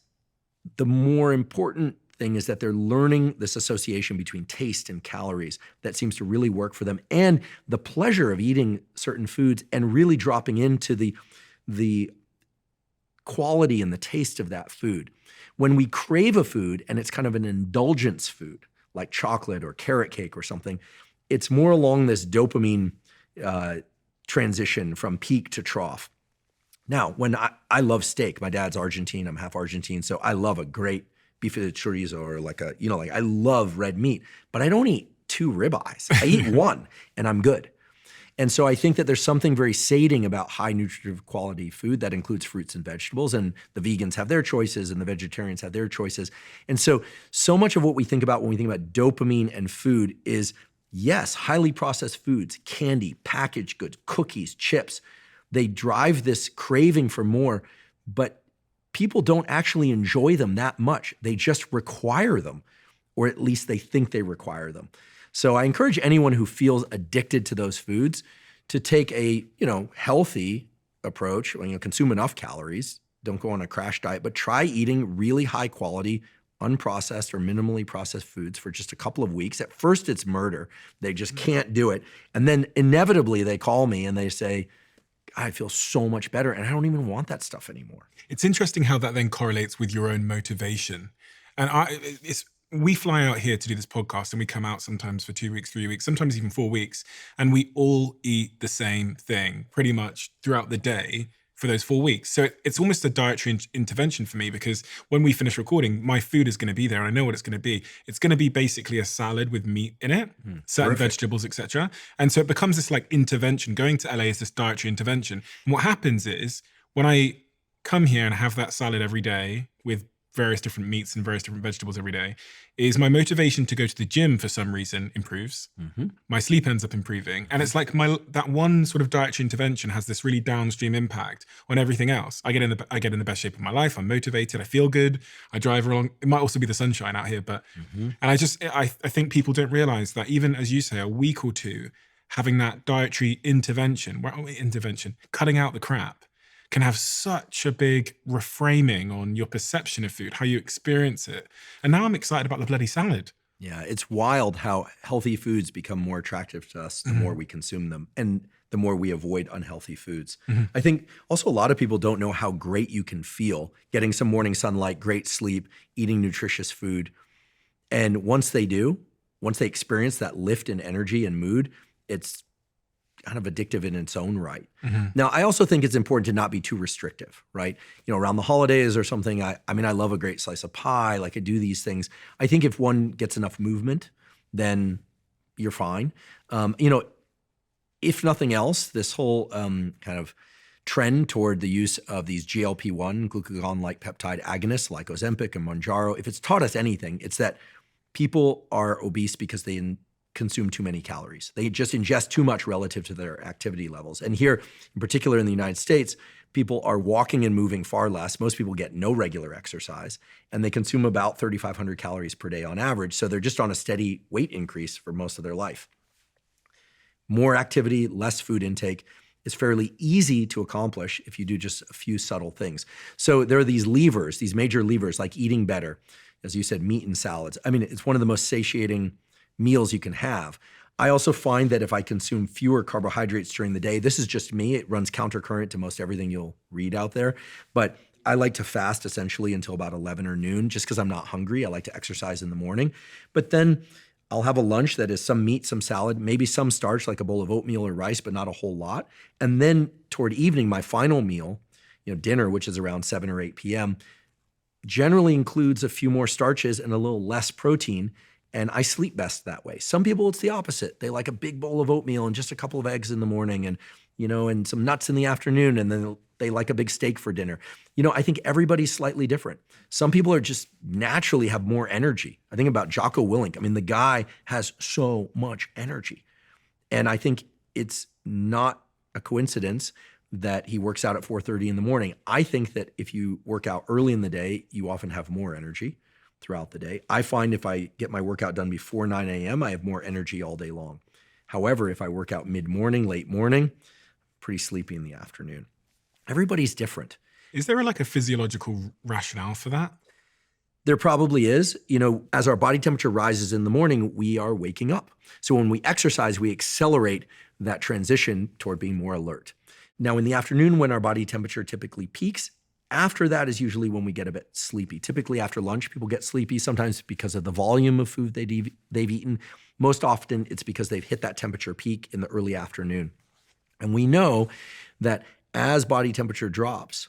the more important thing is that they're learning this association between taste and calories that seems to really work for them, and the pleasure of eating certain foods and really dropping into the quality and the taste of that food. When we crave a food and it's kind of an indulgence food, like chocolate or carrot cake or something, it's more along this dopamine transition from peak to trough. Now, when I love steak, my dad's Argentine, I'm half Argentine, so I love a great beef de chorizo or I love red meat, but I don't eat 2 ribeyes. I eat 1 and I'm good. And so I think that there's something very sating about high nutritive quality food that includes fruits and vegetables, and the vegans have their choices and the vegetarians have their choices. And so much of what we think about when we think about dopamine and food is, yes, highly processed foods, candy, packaged goods, cookies, chips. They drive this craving for more, but people don't actually enjoy them that much. They just require them, or at least they think they require them. So I encourage anyone who feels addicted to those foods to take a, healthy approach. Consume enough calories, don't go on a crash diet, but try eating really high quality, unprocessed or minimally processed foods for just a couple of weeks. At first it's murder. They just can't do it. And then inevitably they call me and they say, I feel so much better and I don't even want that stuff anymore. It's interesting how that then correlates with your own motivation. And we fly out here to do this podcast and we come out sometimes for 2 weeks, 3 weeks, sometimes even 4 weeks. And we all eat the same thing pretty much throughout the day for those 4 weeks. So it's almost a dietary intervention for me, because when we finish recording, my food is going to be there and I know what it's going to be. It's going to be basically a salad with meat in it, certain vegetables, etc. And so it becomes this like intervention. Going to LA is this dietary intervention. And what happens is when I come here and have that salad every day with various different meats and various different vegetables every day, is my motivation to go to the gym for some reason improves. My sleep ends up improving. And it's like that one sort of dietary intervention has this really downstream impact on everything else. I get in the best shape of my life. I'm motivated. I feel good. I drive along. It might also be the sunshine out here, but and I think people don't realize that even, as you say, a week or two having that dietary intervention, cutting out the crap, can have such a big reframing on your perception of food, how you experience it. And now I'm excited about the bloody salad. Yeah, it's wild how healthy foods become more attractive to us the more we consume them and the more we avoid unhealthy foods. I think also a lot of people don't know how great you can feel getting some morning sunlight, great sleep, eating nutritious food. And once they experience that lift in energy and mood, it's kind of addictive in its own right. Now, I also think it's important to not be too restrictive, right? Around the holidays or something, I love a great slice of pie, like I do these things. I think if one gets enough movement, then you're fine. If nothing else, this whole kind of trend toward the use of these GLP-1 glucagon-like peptide agonists like Ozempic and Mounjaro, if it's taught us anything, it's that people are obese because they consume too many calories. They just ingest too much relative to their activity levels. And here, in particular in the United States, people are walking and moving far less. Most people get no regular exercise, and they consume about 3,500 calories per day on average. So they're just on a steady weight increase for most of their life. More activity, less food intake is fairly easy to accomplish if you do just a few subtle things. So there are these levers, these major levers, like eating better, as you said, meat and salads. It's one of the most satiating meals you can have. I also find that if I consume fewer carbohydrates during the day, this is just me, it runs countercurrent to most everything you'll read out there, but I like to fast essentially until about 11 or noon just because I'm not hungry. I like to exercise in the morning. But then I'll have a lunch that is some meat, some salad, maybe some starch like a bowl of oatmeal or rice, but not a whole lot. And then toward evening, my final meal, dinner, which is around 7 or 8 p.m., generally includes a few more starches and a little less protein. And I sleep best that way. Some people, it's the opposite. They like a big bowl of oatmeal and just a couple of eggs in the morning and some nuts in the afternoon. And then they like a big steak for dinner. I think everybody's slightly different. Some people are just naturally have more energy. I think about Jocko Willink. I mean, the guy has so much energy. And I think it's not a coincidence that he works out at 4:30 in the morning. I think that if you work out early in the day, you often have more energy throughout the day. I find if I get my workout done before 9 a.m., I have more energy all day long. However, if I work out mid-morning, late morning, pretty sleepy in the afternoon. Everybody's different. Is there a physiological rationale for that? There probably is. As our body temperature rises in the morning, we are waking up. So when we exercise, we accelerate that transition toward being more alert. Now, in the afternoon, when our body temperature typically peaks, after that is usually when we get a bit sleepy. Typically after lunch, people get sleepy, sometimes because of the volume of food they've eaten. Most often, it's because they've hit that temperature peak in the early afternoon. And we know that as body temperature drops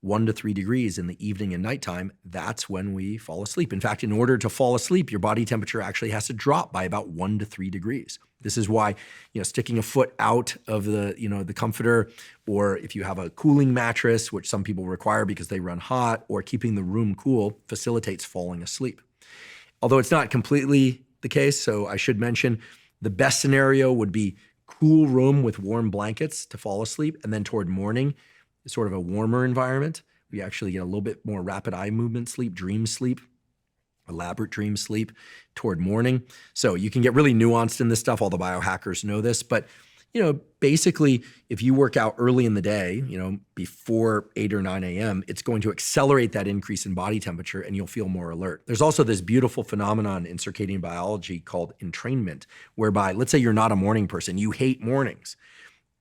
1 to 3 degrees in the evening and nighttime, that's when we fall asleep. In fact, in order to fall asleep, your body temperature actually has to drop by about 1 to 3 degrees. This is why, sticking a foot out of the comforter, or if you have a cooling mattress, which some people require because they run hot, or keeping the room cool facilitates falling asleep. Although it's not completely the case, so I should mention the best scenario would be cool room with warm blankets to fall asleep, and then toward morning, sort of a warmer environment. We actually get a little bit more rapid eye movement sleep, dream sleep, elaborate dream sleep toward morning. So you can get really nuanced in this stuff. All the biohackers know this, but basically if you work out early in the day, before 8 or 9 a.m., it's going to accelerate that increase in body temperature and you'll feel more alert. There's also this beautiful phenomenon in circadian biology called entrainment, whereby let's say you're not a morning person, you hate mornings.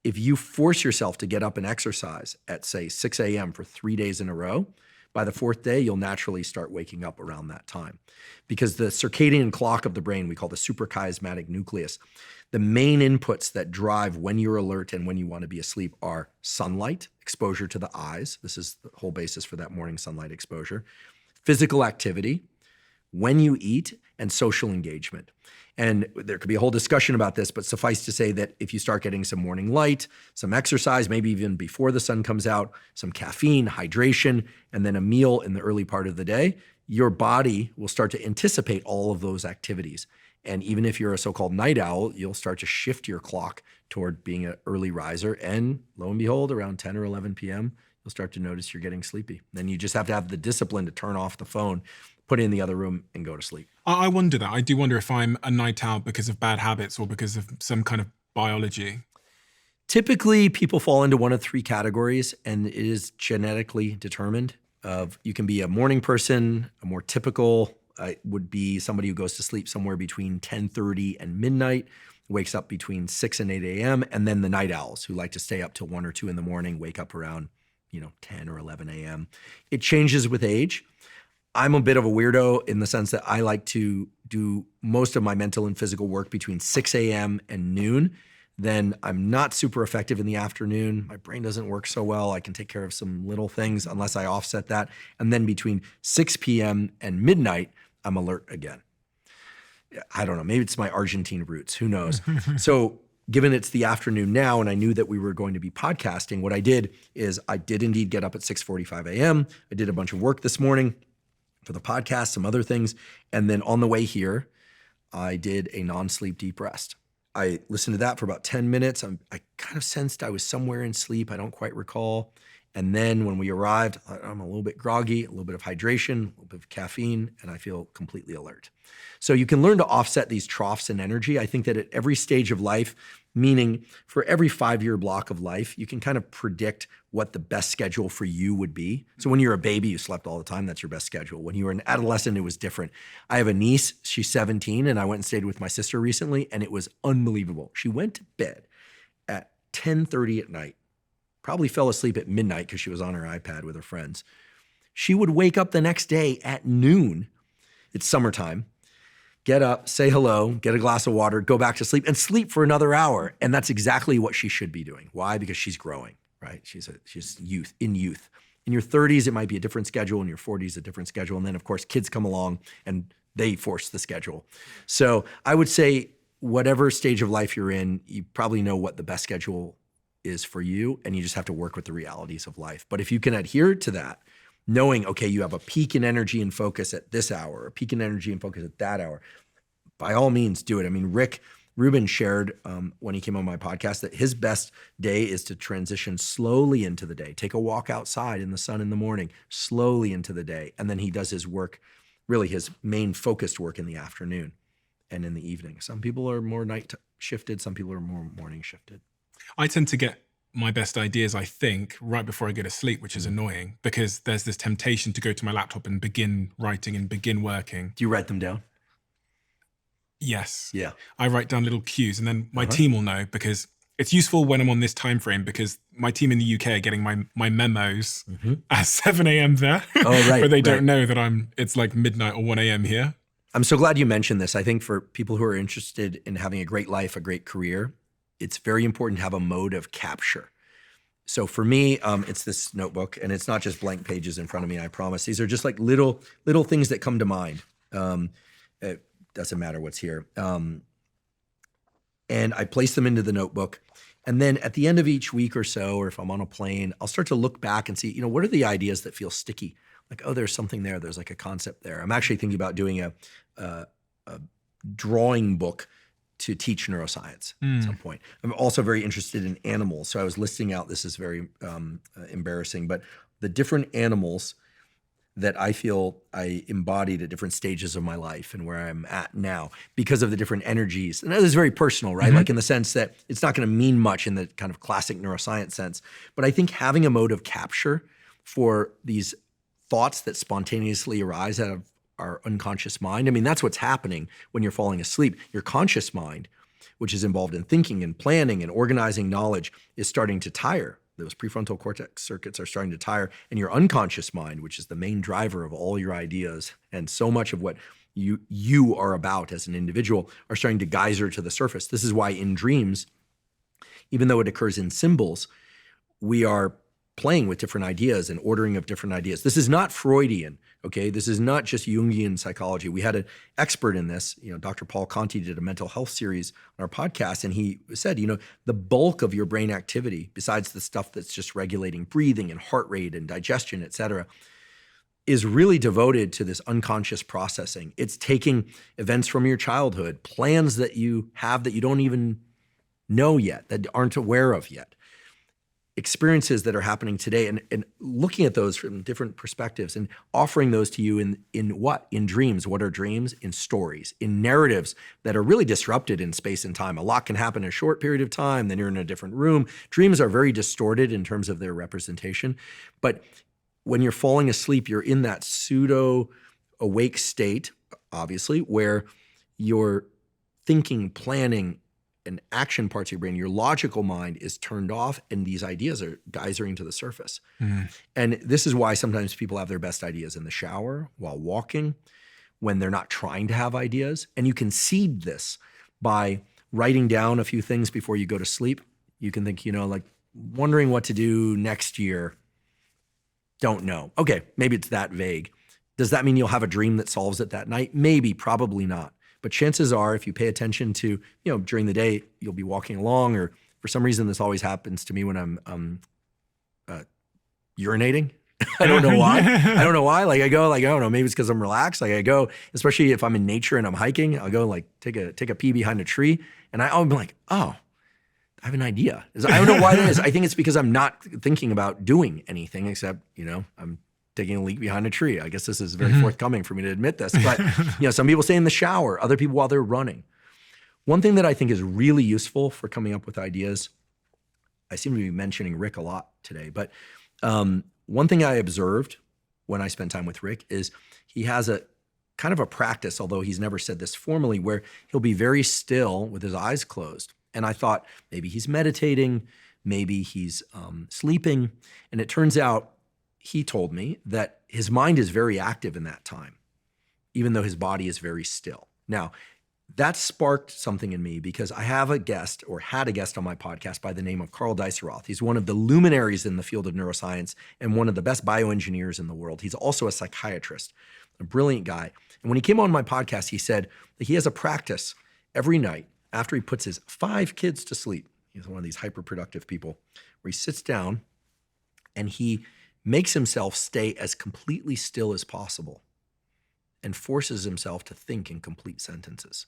If you force yourself to get up and exercise at, say, 6 a.m. for 3 days in a row, by the fourth day, you'll naturally start waking up around that time. Because the circadian clock of the brain, we call the suprachiasmatic nucleus, the main inputs that drive when you're alert and when you want to be asleep are sunlight, exposure to the eyes. This is the whole basis for that morning sunlight exposure. Physical activity, when you eat, and social engagement. And there could be a whole discussion about this, but suffice to say that if you start getting some morning light, some exercise, maybe even before the sun comes out, some caffeine, hydration, and then a meal in the early part of the day, your body will start to anticipate all of those activities. And even if you're a so-called night owl, you'll start to shift your clock toward being an early riser. And lo and behold, around 10 or 11 p.m., you'll start to notice you're getting sleepy. Then you just have to have the discipline to turn off the phone, put it in the other room, and go to sleep. I wonder that. I do wonder if I'm a night owl because of bad habits or because of some kind of biology. Typically, people fall into one of 3 categories, and it is genetically determined. You can be a morning person. A more typical would be somebody who goes to sleep somewhere between 10:30 and midnight, wakes up between 6 and 8 a.m., and then the night owls who like to stay up till 1 or 2 in the morning, wake up around 10 or 11 a.m. It changes with age. I'm a bit of a weirdo in the sense that I like to do most of my mental and physical work between 6 a.m. and noon. Then I'm not super effective in the afternoon. My brain doesn't work so well. I can take care of some little things unless I offset that. And then between 6 p.m. and midnight, I'm alert again. I don't know. Maybe it's my Argentine roots. Who knows? So given it's the afternoon now and I knew that we were going to be podcasting, what I did is I did indeed get up at 6:45 a.m. I did a bunch of work this morning for the podcast, some other things. And then on the way here, I did a non-sleep deep rest. I listened to that for about 10 minutes. I kind of sensed I was somewhere in sleep. I don't quite recall. And then when we arrived, I'm a little bit groggy, a little bit of hydration, a little bit of caffeine, and I feel completely alert. So you can learn to offset these troughs in energy. I think that at every stage of life, meaning for every 5-year block of life, you can kind of predict what the best schedule for you would be. So when you're a baby, you slept all the time, that's your best schedule. When you were an adolescent, it was different. I have a niece, she's 17, and I went and stayed with my sister recently, and it was unbelievable. She went to bed at 10:30 at night, probably fell asleep at midnight because she was on her iPad with her friends. She would wake up the next day at noon, it's summertime, get up, say hello, get a glass of water, go back to sleep, and sleep for another hour. And that's exactly what she should be doing. Why? Because she's growing, right? She's youth. In your 30s, it might be a different schedule. In your 40s, a different schedule. And then, of course, kids come along and they force the schedule. So I would say whatever stage of life you're in, you probably know what the best schedule is for you, and you just have to work with the realities of life. But if you can adhere to that, knowing, okay, you have a peak in energy and focus at this hour, a peak in energy and focus at that hour, by all means do it. I mean, Rick Rubin shared when he came on my podcast that his best day is to transition slowly into the day. Take a walk outside in the sun in the morning, slowly into the day. And then he does his work, really his main focused work in the afternoon and in the evening. Some people are more night shifted. Some people are more morning shifted. I tend to get my best ideas, I think, right before I go to sleep, which is annoying because there's this temptation to go to my laptop and begin writing and begin working. Do you write them down? Yes. Yeah. I write down little cues, and then my team will know, because it's useful when I'm on this time frame, because my team in the UK are getting my memos at 7 a.m. there. Oh, right. But they don't know that it's like midnight or 1 a.m. here. I'm so glad you mentioned this. I think for people who are interested in having a great life, a great career, it's very important to have a mode of capture. So for me, it's this notebook, and it's not just blank pages in front of me, I promise. These are just like little things that come to mind. It doesn't matter what's here. And I place them into the notebook. And then at the end of each week or so, or if I'm on a plane, I'll start to look back and see, what are the ideas that feel sticky? Like, oh, there's something there. There's like a concept there. I'm actually thinking about doing a drawing book to teach neuroscience at some point. I'm also very interested in animals. So I was listing out, this is very embarrassing, but the different animals that I feel I embodied at different stages of my life and where I'm at now because of the different energies. And that is very personal, right? Like in the sense that it's not going to mean much in the kind of classic neuroscience sense. But I think having a mode of capture for these thoughts that spontaneously arise out of our unconscious mind. I mean, that's what's happening when you're falling asleep. Your conscious mind, which is involved in thinking and planning and organizing knowledge, is starting to tire. Those prefrontal cortex circuits are starting to tire. And your unconscious mind, which is the main driver of all your ideas and so much of what you are about as an individual, are starting to geyser to the surface. This is why in dreams, even though it occurs in symbols, we are playing with different ideas and ordering of different ideas. This is not Freudian, okay? This is not just Jungian psychology. We had an expert in this, Dr. Paul Conti did a mental health series on our podcast, and he said, the bulk of your brain activity, besides the stuff that's just regulating breathing and heart rate and digestion, et cetera, is really devoted to this unconscious processing. It's taking events from your childhood, plans that you have that you don't even know yet, that aren't aware of yet, experiences that are happening today, and looking at those from different perspectives and offering those to you in what? In dreams. What are dreams? In stories, in narratives that are really disrupted in space and time. A lot can happen in a short period of time, then you're in a different room. Dreams are very distorted in terms of their representation. But when you're falling asleep, you're in that pseudo awake state, obviously, where you're thinking, planning, and action parts of your brain, your logical mind is turned off, and these ideas are geysering to the surface. And this is why sometimes people have their best ideas in the shower, while walking, when they're not trying to have ideas. And you can seed this by writing down a few things before you go to sleep. You can think, like wondering what to do next year. Don't know. Okay, maybe it's that vague. Does that mean you'll have a dream that solves it that night? Maybe, probably not. But chances are, if you pay attention to, during the day, you'll be walking along, or for some reason, this always happens to me when I'm urinating. I don't know why. Like I go, I don't know, maybe it's because I'm relaxed. Like I go, especially if I'm in nature and I'm hiking, I'll go like take a pee behind a tree, and I'll be like, oh, I have an idea. I don't know why that is. I think it's because I'm not thinking about doing anything except, I'm taking a leak behind a tree. I guess this is very forthcoming for me to admit this. But some people say in the shower, other people while they're running. One thing that I think is really useful for coming up with ideas, I seem to be mentioning Rick a lot today, but one thing I observed when I spent time with Rick is he has a kind of a practice, although he's never said this formally, where he'll be very still with his eyes closed. And I thought maybe he's meditating, maybe he's sleeping. And it turns out he told me that his mind is very active in that time, even though his body is very still. Now, that sparked something in me because I have a guest, or had a guest on my podcast by the name of Carl Diceroth. He's one of the luminaries in the field of neuroscience and one of the best bioengineers in the world. He's also a psychiatrist, a brilliant guy. And when he came on my podcast, he said that he has a practice every night after he puts his 5 kids to sleep. He's one of these hyper-productive people where he sits down and he makes himself stay as completely still as possible and forces himself to think in complete sentences.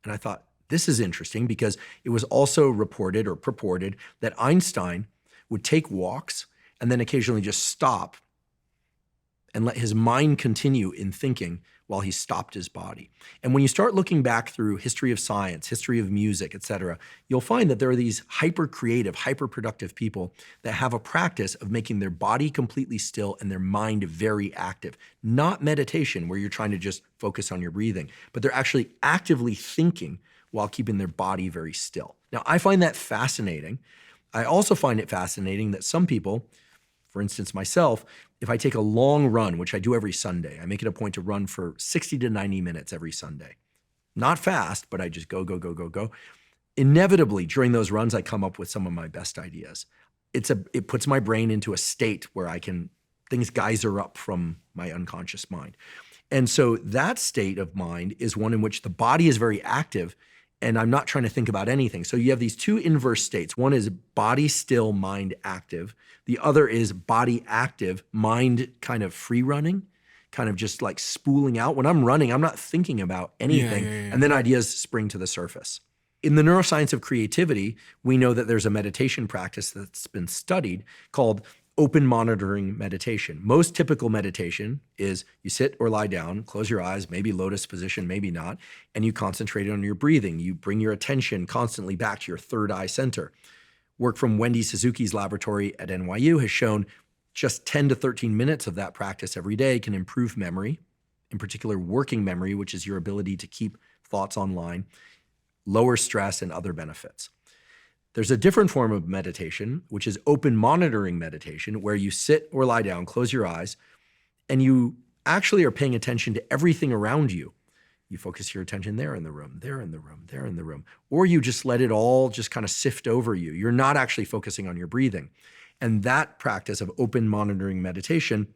And I thought, this is interesting because it was also reported or purported that Einstein would take walks and then occasionally just stop and let his mind continue in thinking while he stopped his body. And when you start looking back through history of science, history of music, et cetera, you'll find that there are these hyper-creative, hyper-productive people that have a practice of making their body completely still and their mind very active. Not meditation, where you're trying to just focus on your breathing, but they're actually actively thinking while keeping their body very still. Now, I find that fascinating. I also find it fascinating that some people, for instance, myself, if I take a long run, which I do every Sunday, I make it a point to run for 60 to 90 minutes every Sunday. Not fast, but I just go. Inevitably, during those runs, I come up with some of my best ideas. It puts my brain into a state where things geyser up from my unconscious mind. And so that state of mind is one in which the body is very active and I'm not trying to think about anything. So you have these two inverse states. One is body still, mind active. The other is body active, mind kind of free running, kind of just like spooling out. When I'm running, I'm not thinking about anything. And then ideas spring to the surface. In the neuroscience of creativity, we know that there's a meditation practice that's been studied called open monitoring meditation. Most typical meditation is you sit or lie down, close your eyes, maybe lotus position, maybe not, and you concentrate on your breathing. You bring your attention constantly back to your third eye center. Work from Wendy Suzuki's laboratory at NYU has shown just 10 to 13 minutes of that practice every day can improve memory, in particular working memory, which is your ability to keep thoughts online, lower stress, and other benefits. There's a different form of meditation, which is open monitoring meditation, where you sit or lie down, close your eyes, and you actually are paying attention to everything around you. You focus your attention there in the room, there in the room, there in the room, or you just let it all just kind of sift over you. You're not actually focusing on your breathing. And that practice of open monitoring meditation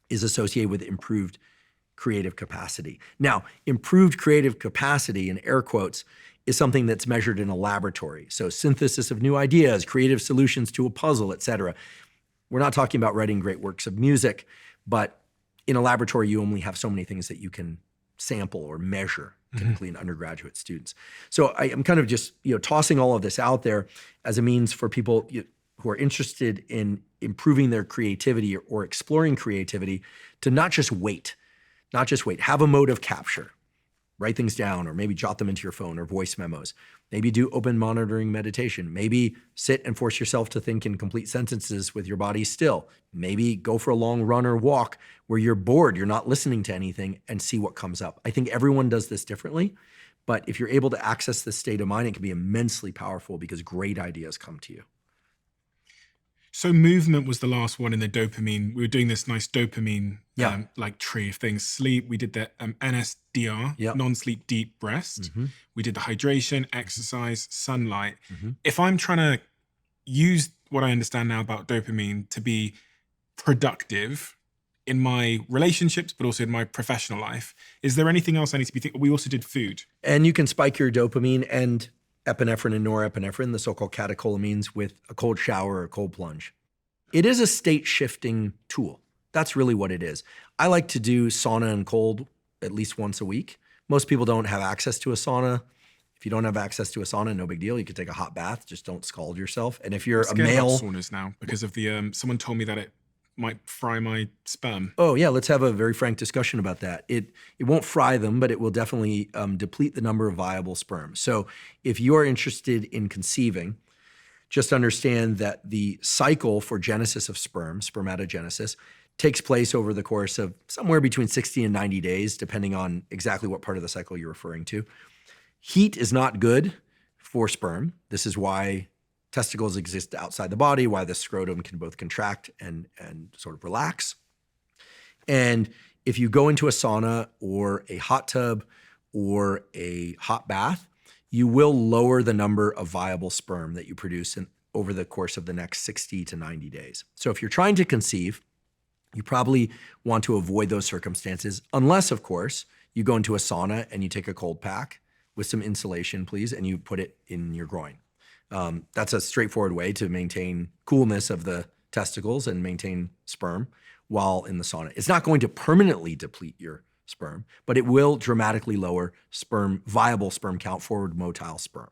is associated with improved creative capacity. Now, improved creative capacity, in air quotes, is something that's measured in a laboratory. So synthesis of new ideas, creative solutions to a puzzle, et cetera. We're not talking about writing great works of music, but in a laboratory, you only have so many things that you can sample or measure, typically in undergraduate students. So I am kind of just tossing all of this out there as a means for people who are interested in improving their creativity or exploring creativity to not just wait, have a mode of capture. Write things down, or maybe jot them into your phone or voice memos. Maybe do open monitoring meditation. Maybe sit and force yourself to think in complete sentences with your body still. Maybe go for a long run or walk where you're bored, you're not listening to anything, and see what comes up. I think everyone does this differently, but if you're able to access this state of mind, it can be immensely powerful because great ideas come to you. So movement was the last one in the dopamine. We were doing this nice dopamine like tree of things. Sleep, we did the NSDR, non-sleep deep rest. We did the hydration, exercise, sunlight. If I'm trying to use what I understand now about dopamine to be productive in my relationships, but also in my professional life, is there anything else I need to be thinking? We also did food. And you can spike your dopamine and epinephrine and norepinephrine, the so-called catecholamines, with a cold shower or a cold plunge. It is a state-shifting tool. That's really what it is. I like to do sauna and cold at least once a week. Most people don't have access to a sauna. If you don't have access to a sauna, no big deal. You could take a hot bath. Just don't scald yourself. And if you're a male, saunas now because of the someone told me that it might fry my sperm? Oh yeah, let's have a very frank discussion about that. It won't fry them, but it will definitely deplete the number of viable sperm. So if you are interested in conceiving, just understand that the cycle for genesis of sperm, spermatogenesis, takes place over the course of somewhere between 60 and 90 days, depending on exactly what part of the cycle you're referring to. Heat is not good for sperm. This is why testicles exist outside the body, why the scrotum can both contract and sort of relax. And if you go into a sauna or a hot tub or a hot bath, you will lower the number of viable sperm that you produce over the course of the next 60 to 90 days. So if you're trying to conceive, you probably want to avoid those circumstances, unless, of course, you go into a sauna and you take a cold pack with some insulation, please, and you put it in your groin. That's a straightforward way to maintain coolness of the testicles and maintain sperm while in the sauna. It's not going to permanently deplete your sperm, but it will dramatically lower viable sperm count, forward motile sperm.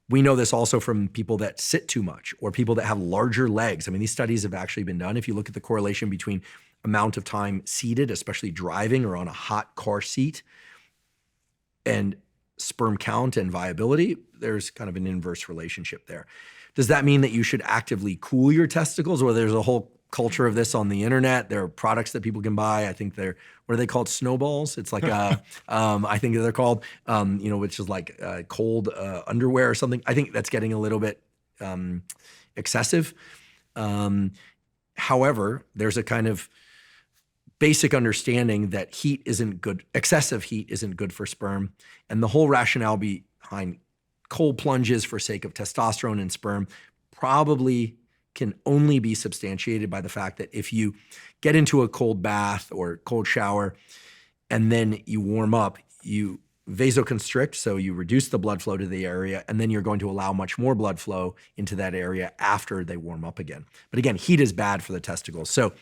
We know this also from people that sit too much or people that have larger legs. I mean, these studies have actually been done. If you look at the correlation between amount of time seated, especially driving or on a hot car seat, and sperm count and viability, there's kind of an inverse relationship there. Does that mean that you should actively cool your testicles? Or there's a whole culture of this on the internet. There are products that people can buy. I think they're, what are they called? Snowballs. It's like, I think they're called, which is like cold underwear or something. I think that's getting a little bit excessive. However, there's a kind of basic understanding that heat isn't good, excessive heat isn't good for sperm. And the whole rationale behind cold plunges for sake of testosterone in sperm probably can only be substantiated by the fact that if you get into a cold bath or cold shower and then you warm up, you vasoconstrict, so you reduce the blood flow to the area, and then you're going to allow much more blood flow into that area after they warm up again. But again, heat is bad for the testicles. So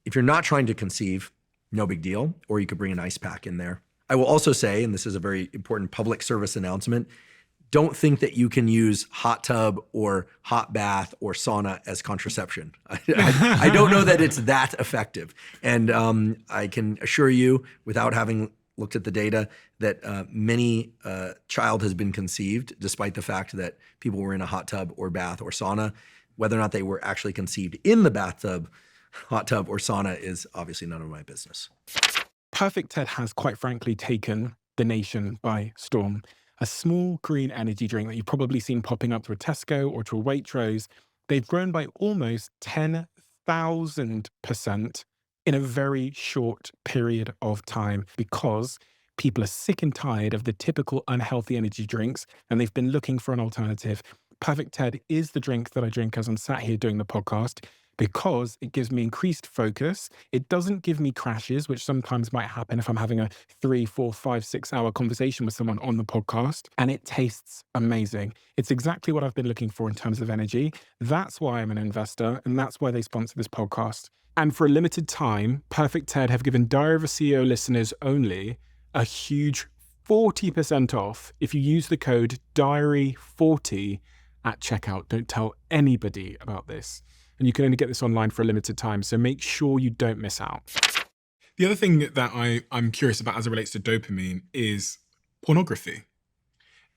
if you're not trying to conceive, no big deal, or you could bring an ice pack in there. I will also say, and this is a very important public service announcement, don't think that you can use hot tub or hot bath or sauna as contraception. I don't know that it's that effective. And I can assure you, without having looked at the data, that many child has been conceived, despite the fact that people were in a hot tub or bath or sauna. Whether or not they were actually conceived in the bathtub, hot tub, or sauna is obviously none of my business. Perfect TED has, quite frankly, taken the nation by storm. A small green energy drink that you've probably seen popping up to a Tesco or to a Waitrose. They've grown by almost 10,000% in a very short period of time because people are sick and tired of the typical unhealthy energy drinks and they've been looking for an alternative. Perfect TED is the drink that I drink as I'm sat here doing the podcast, because it gives me increased focus. It doesn't give me crashes, which sometimes might happen if I'm having a 3, 4, 5, 6 hour conversation with someone on the podcast. And it tastes amazing. It's exactly what I've been looking for in terms of energy. That's why I'm an investor, and that's why they sponsor this podcast. And for a limited time, Perfect TED have given Diary of a CEO listeners only a huge 40% off if you use the code DIARY40 at checkout. Don't tell anybody about this. And you can only get this online for a limited time, so make sure you don't miss out. The other thing that I'm curious about as it relates to dopamine is pornography.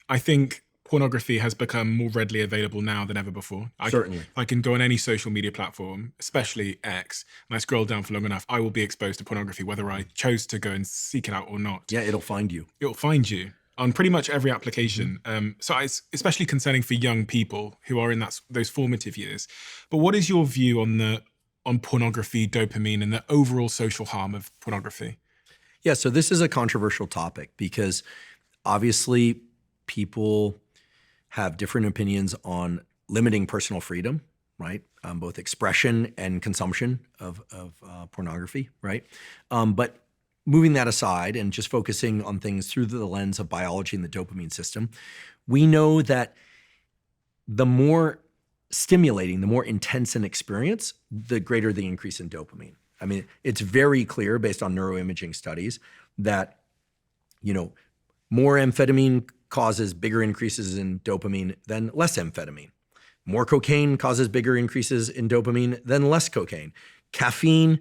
I think pornography has become more readily available now than ever before. Certainly. I can go on any social media platform, especially X, and I scroll down for long enough, I will be exposed to pornography, whether I chose to go and seek it out or not. Yeah, it'll find you. It'll find you on pretty much every application. So it's especially concerning for young people who are in those formative years. But what is your view on pornography, dopamine, and the overall social harm of pornography? Yeah, so this is a controversial topic because obviously people have different opinions on limiting personal freedom, right? Both expression and consumption of pornography, right? But moving that aside and just focusing on things through the lens of biology and the dopamine system, we know that the more stimulating, the more intense an experience, the greater the increase in dopamine. I mean, it's very clear based on neuroimaging studies that, more amphetamine causes bigger increases in dopamine than less amphetamine. More cocaine causes bigger increases in dopamine than less cocaine. Caffeine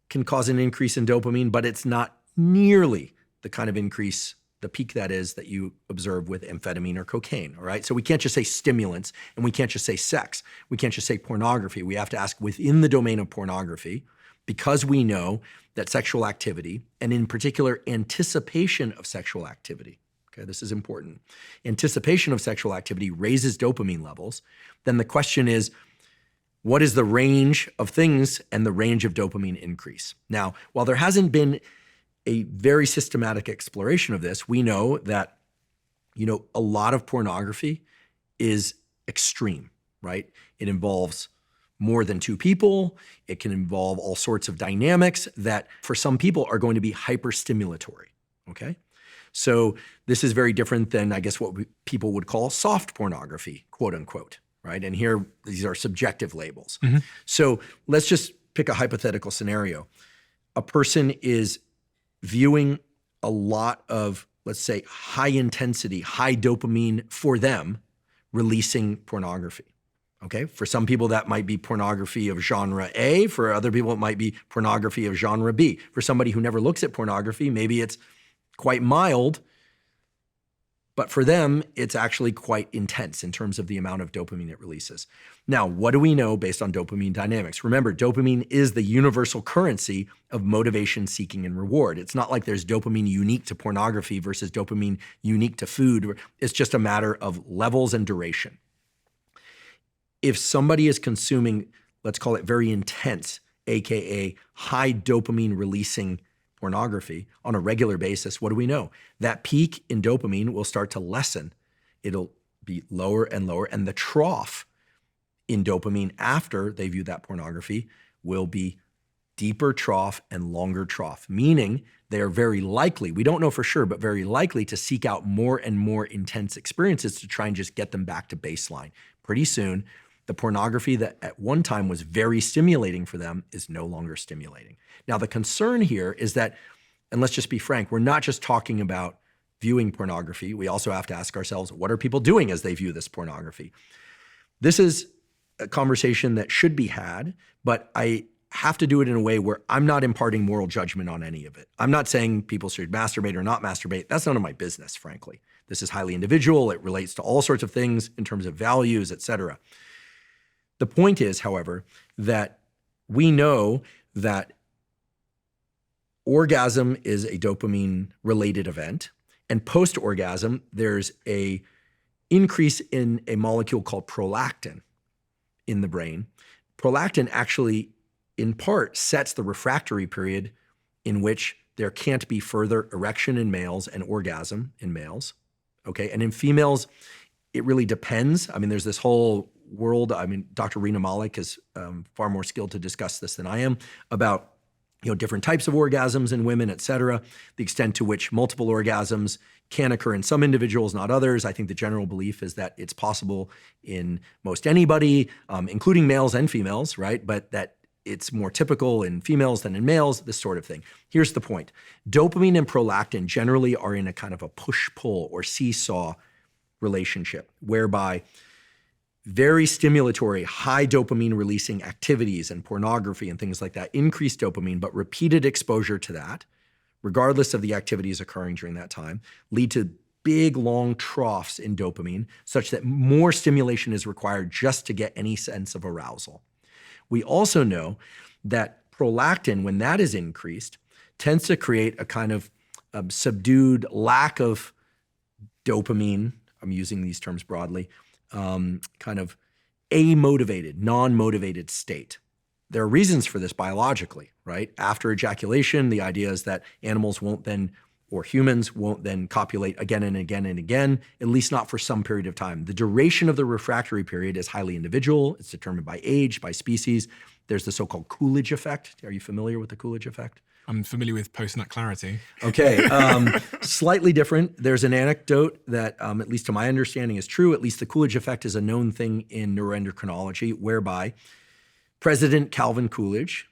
can cause an increase in dopamine, but it's not nearly the kind of increase, the peak that is, that you observe with amphetamine or cocaine, all right? So we can't just say stimulants, and we can't just say sex. We can't just say pornography. We have to ask within the domain of pornography, because we know that sexual activity, and in particular anticipation of sexual activity, okay, this is important. Anticipation of sexual activity raises dopamine levels. Then the question is, what is the range of things and the range of dopamine increase? Now, while there hasn't been a very systematic exploration of this, we know that, a lot of pornography is extreme, right? It involves more than two people. It can involve all sorts of dynamics that for some people are going to be hyperstimulatory, okay? So this is very different than, I guess, what people would call soft pornography, quote unquote, right? And here, these are subjective labels. So let's just pick a hypothetical scenario. A person is viewing a lot of, let's say, high intensity, high dopamine for them, releasing pornography. Okay, for some people that might be pornography of genre A. For other people, it might be pornography of genre B. For somebody who never looks at pornography, maybe it's quite mild, but for them, it's actually quite intense in terms of the amount of dopamine it releases. Now, what do we know based on dopamine dynamics? Remember, dopamine is the universal currency of motivation, seeking, and reward. It's not like there's dopamine unique to pornography versus dopamine unique to food. It's just a matter of levels and duration. If somebody is consuming, let's call it very intense, AKA high dopamine releasing pornography on a regular basis, what do we know? That peak in dopamine will start to lessen. It'll be lower and lower, and the trough in dopamine after they view that pornography will be deeper trough and longer trough, meaning they are very likely, we don't know for sure, but very likely to seek out more and more intense experiences to try and just get them back to baseline. Pretty soon, the pornography that at one time was very stimulating for them is no longer stimulating. Now, the concern here is that, and let's just be frank, we're not just talking about viewing pornography. We also have to ask ourselves, what are people doing as they view this pornography? This is a conversation that should be had, but I have to do it in a way where I'm not imparting moral judgment on any of it. I'm not saying people should masturbate or not masturbate. That's none of my business, frankly. This is highly individual. It relates to all sorts of things in terms of values, et cetera. The point is, however, that we know that orgasm is a dopamine-related event, and post-orgasm, there's an increase in a molecule called prolactin in the brain. Prolactin actually, in part, sets the refractory period in which there can't be further erection in males and orgasm in males, okay? And in females, it really depends. I mean, there's this whole world. I mean, Dr. Rina Malik is far more skilled to discuss this than I am about, different types of orgasms in women, et cetera, the extent to which multiple orgasms can occur in some individuals, not others. I think the general belief is that it's possible in most anybody, including males and females, right? But that it's more typical in females than in males, this sort of thing. Here's the point. Dopamine and prolactin generally are in a kind of a push-pull or seesaw relationship, whereby very stimulatory, high dopamine releasing activities and pornography and things like that increase dopamine, but repeated exposure to that, regardless of the activities occurring during that time, lead to big, long troughs in dopamine, such that more stimulation is required just to get any sense of arousal. We also know that prolactin, when that is increased, tends to create a kind of subdued lack of dopamine. I'm using these terms broadly, kind of amotivated, non-motivated state. There are reasons for this biologically, right? After ejaculation, the idea is that animals won't then, or humans won't then copulate again and again and again, at least not for some period of time. The duration of the refractory period is highly individual. It's determined by age, by species. There's the so-called Coolidge effect. Are you familiar with the Coolidge effect? I'm familiar with post-nut clarity. Okay, slightly different. There's an anecdote that, at least to my understanding, is true. At least the Coolidge effect is a known thing in neuroendocrinology, whereby President Calvin Coolidge,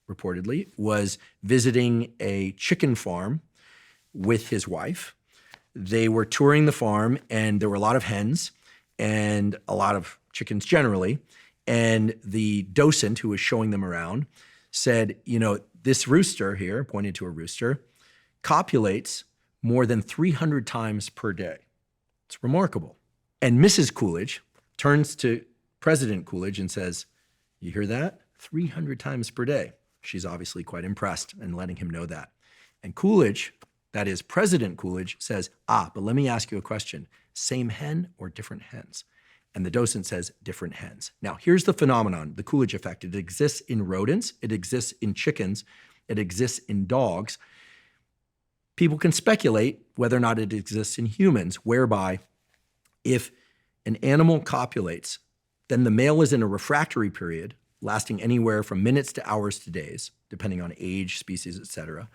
reportedly, was visiting a chicken farm with his wife. They were touring the farm, and there were a lot of hens and a lot of chickens generally. And the docent who was showing them around said, this rooster here, pointed to a rooster, copulates more than 300 times per day. It's remarkable. And Mrs. Coolidge turns to President Coolidge and says, you hear that? 300 times per day. She's obviously quite impressed and letting him know that. And Coolidge, that is President Coolidge, says, but let me ask you a question. Same hen or different hens? And the docent says, different hens. Now, here's the phenomenon, the Coolidge effect. It exists in rodents, it exists in chickens, it exists in dogs. People can speculate whether or not it exists in humans, whereby if an animal copulates, then the male is in a refractory period lasting anywhere from minutes to hours to days, depending on age, species, et cetera.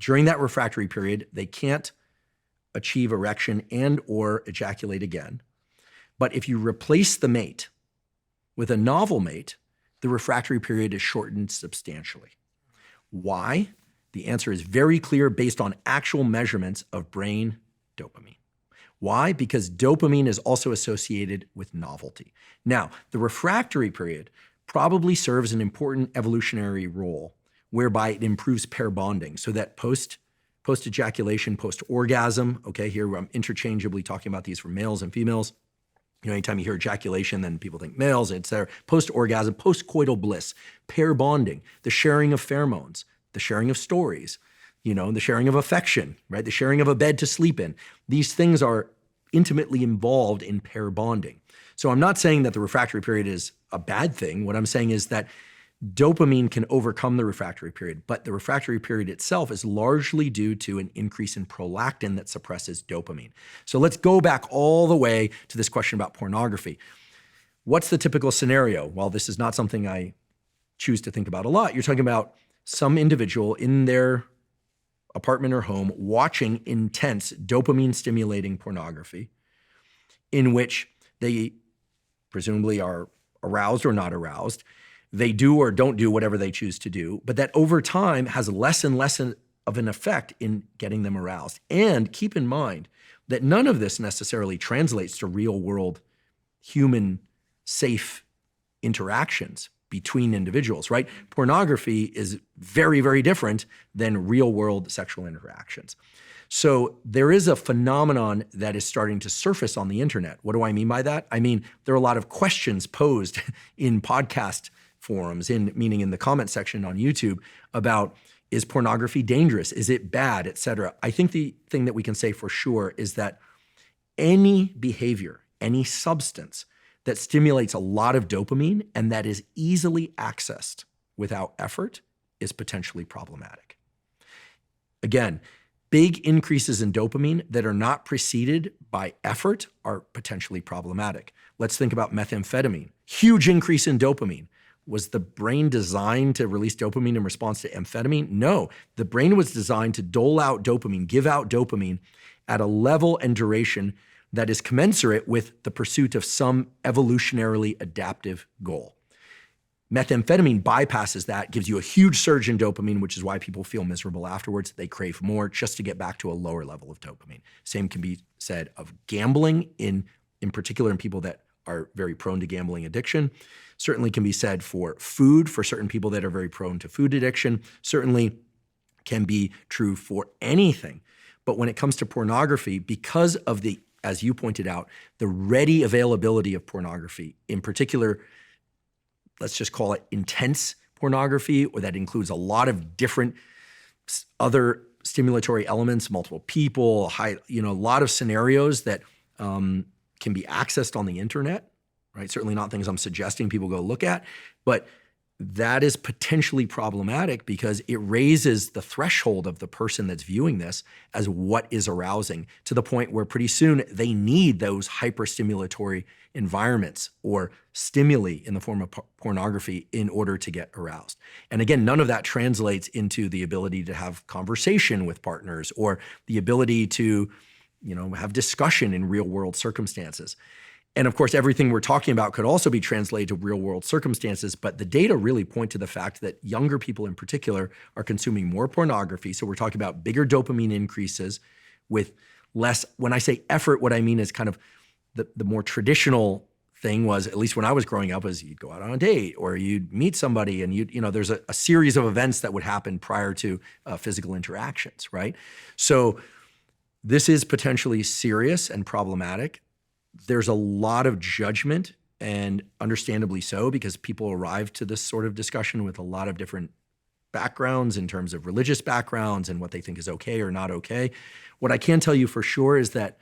During that refractory period, they can't achieve erection and or ejaculate again. But if you replace the mate with a novel mate, the refractory period is shortened substantially. Why? The answer is very clear based on actual measurements of brain dopamine. Why? Because dopamine is also associated with novelty. Now, the refractory period probably serves an important evolutionary role whereby it improves pair bonding so that post-ejaculation, post-orgasm, okay, here I'm interchangeably talking about these for males and females. Anytime you hear ejaculation, then people think males, etc. Post-orgasm, post-coital bliss, pair bonding, the sharing of pheromones, the sharing of stories, the sharing of affection, right? The sharing of a bed to sleep in. These things are intimately involved in pair bonding. So I'm not saying that the refractory period is a bad thing. What I'm saying is that dopamine can overcome the refractory period, but the refractory period itself is largely due to an increase in prolactin that suppresses dopamine. So let's go back all the way to this question about pornography. What's the typical scenario? Well, this is not something I choose to think about a lot. You're talking about some individual in their apartment or home watching intense dopamine-stimulating pornography in which they presumably are aroused or not aroused. They do or don't do whatever they choose to do, but that over time has less and less of an effect in getting them aroused. And keep in mind that none of this necessarily translates to real-world human safe interactions between individuals, right? Pornography is very, very different than real-world sexual interactions. So there is a phenomenon that is starting to surface on the internet. What do I mean by that? I mean, there are a lot of questions posed in podcast forums, meaning in the comment section on YouTube, about is pornography dangerous? Is it bad, et cetera? I think the thing that we can say for sure is that any behavior, any substance that stimulates a lot of dopamine and that is easily accessed without effort is potentially problematic. Again, big increases in dopamine that are not preceded by effort are potentially problematic. Let's think about methamphetamine. Huge increase in dopamine. Was the brain designed to release dopamine in response to amphetamine? No, the brain was designed to dole out dopamine, give out dopamine at a level and duration that is commensurate with the pursuit of some evolutionarily adaptive goal. Methamphetamine bypasses that, gives you a huge surge in dopamine, which is why people feel miserable afterwards. They crave more just to get back to a lower level of dopamine. Same can be said of gambling, in particular in people that are very prone to gambling addiction. Certainly can be said for food, for certain people that are very prone to food addiction. Certainly can be true for anything. But when it comes to pornography, because of the, as you pointed out, the ready availability of pornography, in particular, let's just call it intense pornography, or that includes a lot of different other stimulatory elements, multiple people, a lot of scenarios that can be accessed on the internet, right? Certainly not things I'm suggesting people go look at, but that is potentially problematic because it raises the threshold of the person that's viewing this as what is arousing, to the point where pretty soon they need those hyperstimulatory environments or stimuli in the form of pornography in order to get aroused. And again, none of that translates into the ability to have conversation with partners or the ability to, have discussion in real world circumstances. And of course, everything we're talking about could also be translated to real world circumstances, but the data really point to the fact that younger people in particular are consuming more pornography. So we're talking about bigger dopamine increases with less, when I say effort, what I mean is kind of the more traditional thing was, at least when I was growing up, was you'd go out on a date or you'd meet somebody and there's a series of events that would happen prior to physical interactions, right? So this is potentially serious and problematic. There's a lot of judgment, and understandably so, because people arrive to this sort of discussion with a lot of different backgrounds in terms of religious backgrounds and what they think is okay or not okay. What I can tell you for sure is that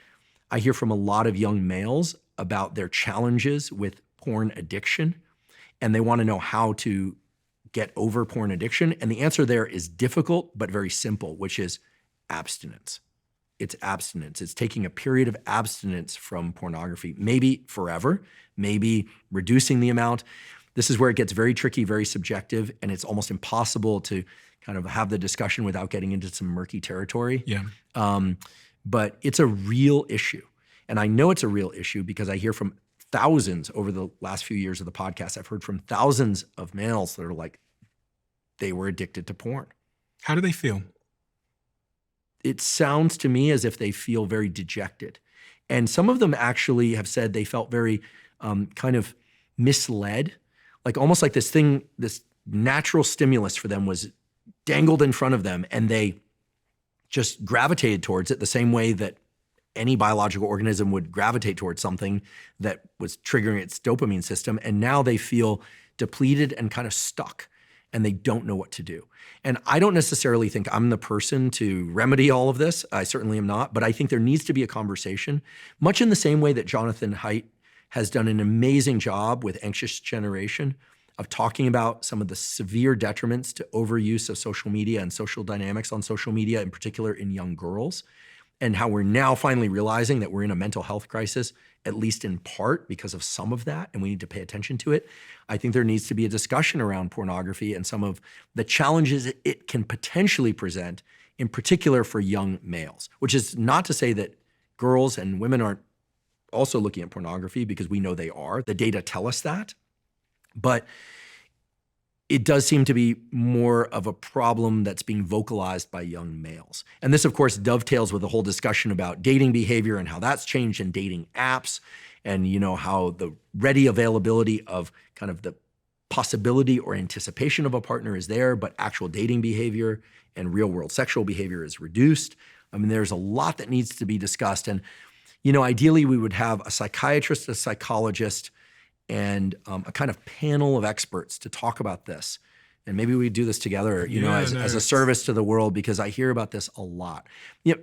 I hear from a lot of young males about their challenges with porn addiction, and they want to know how to get over porn addiction. And the answer there is difficult, but very simple, which is abstinence. It's abstinence. It's taking a period of abstinence from pornography, maybe forever, maybe reducing the amount. This is where it gets very tricky, very subjective, and it's almost impossible to kind of have the discussion without getting into some murky territory. Yeah. But it's a real issue. And I know it's a real issue because I hear from thousands over the last few years of the podcast. I've heard from thousands of males that are like, they were addicted to porn. How do they feel? It sounds to me as if they feel very dejected. And some of them actually have said they felt very kind of misled, like almost like this natural stimulus for them was dangled in front of them, and they just gravitated towards it the same way that any biological organism would gravitate towards something that was triggering its dopamine system. And now they feel depleted and kind of stuck, and they don't know what to do. And I don't necessarily think I'm the person to remedy all of this. I certainly am not, but I think there needs to be a conversation, much in the same way that Jonathan Haidt has done an amazing job with Anxious Generation of talking about some of the severe detriments to overuse of social media and social dynamics on social media, in particular in young girls, and how we're now finally realizing that we're in a mental health crisis, at least in part because of some of that, and we need to pay attention to it. I think there needs to be a discussion around pornography and some of the challenges it can potentially present, in particular for young males, which is not to say that girls and women aren't also looking at pornography, because we know they are. The data tell us that. But it does seem to be more of a problem that's being vocalized by young males. And this, of course, dovetails with the whole discussion about dating behavior and how that's changed in dating apps, and how the ready availability of kind of the possibility or anticipation of a partner is there, but actual dating behavior and real-world sexual behavior is reduced. I mean, there's a lot that needs to be discussed. And ideally, we would have a psychiatrist, a psychologist, and a kind of panel of experts to talk about this. And maybe we do this together, as a service to the world, because I hear about this a lot.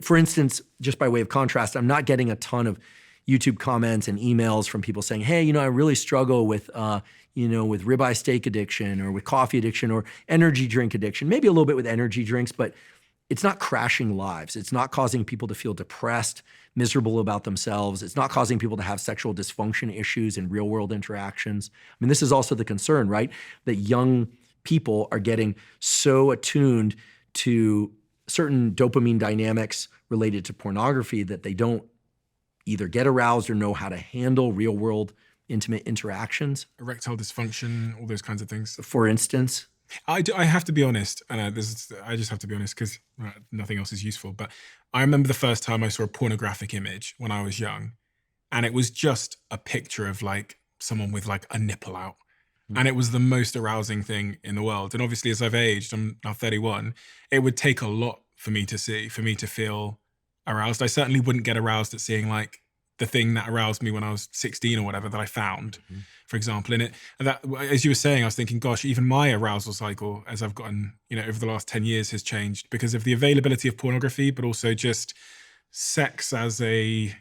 For instance, just by way of contrast, I'm not getting a ton of YouTube comments and emails from people saying, hey, I really struggle with, with ribeye steak addiction or with coffee addiction or energy drink addiction, maybe a little bit with energy drinks, but it's not crashing lives. It's not causing people to feel depressed, miserable about themselves. It's not causing people to have sexual dysfunction issues in real world interactions. I mean, this is also the concern, right? That young people are getting so attuned to certain dopamine dynamics related to pornography that they don't either get aroused or know how to handle real world intimate interactions. Erectile dysfunction, all those kinds of things. For instance. I have to be honest, and I just have to be honest because nothing else is useful, but I remember the first time I saw a pornographic image when I was young, and it was just a picture of like someone with like a nipple out. And it was the most arousing thing in the world. And obviously, as I've aged, I'm now 31, it would take a lot for me to feel aroused. I certainly wouldn't get aroused at seeing like the thing that aroused me when I was 16 or whatever that I found, for example. And that, as you were saying, I was thinking, gosh, even my arousal cycle as I've gotten, over the last 10 years has changed because of the availability of pornography, but also just sex as in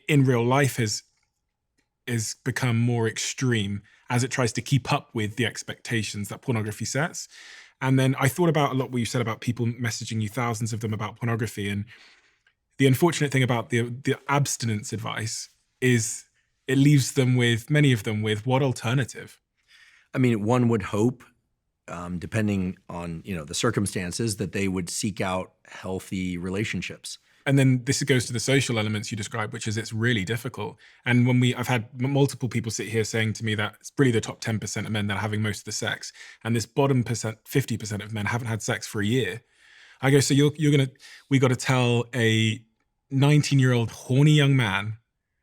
real life has become more extreme as it tries to keep up with the expectations that pornography sets. And then I thought about a lot what you said about people messaging you, thousands of them, about pornography. And the unfortunate thing about the abstinence advice is it leaves them with, many of them, with what alternative? I mean, one would hope, depending on, the circumstances, that they would seek out healthy relationships. And then this goes to the social elements you described, which is it's really difficult. And I've had multiple people sit here saying to me that it's really the top 10% of men that are having most of the sex. And this bottom 50% of men haven't had sex for a year. I go, so we got to tell a 19-year-old horny young man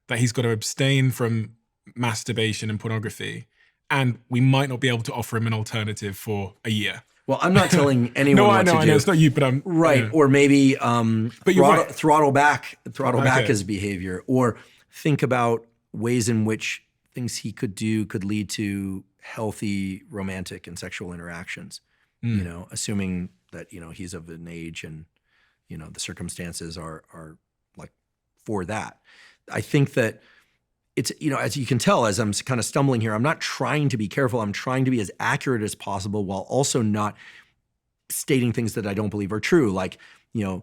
that he's got to abstain from masturbation and pornography, and we might not be able to offer him an alternative for a year. Well, I'm not telling anyone what to do. I know, it's not you, but I'm right. Or maybe but you're right. throttle back his behavior, or think about ways in which things he could do could lead to healthy romantic and sexual interactions. You know, assuming that, you know, he's of an age and, you know, the circumstances are like for that. I think that it's, you know, as you can tell, as I'm kind of stumbling here, I'm not trying to be careful. I'm trying to be as accurate as possible while also not stating things that I don't believe are true. Like, you know,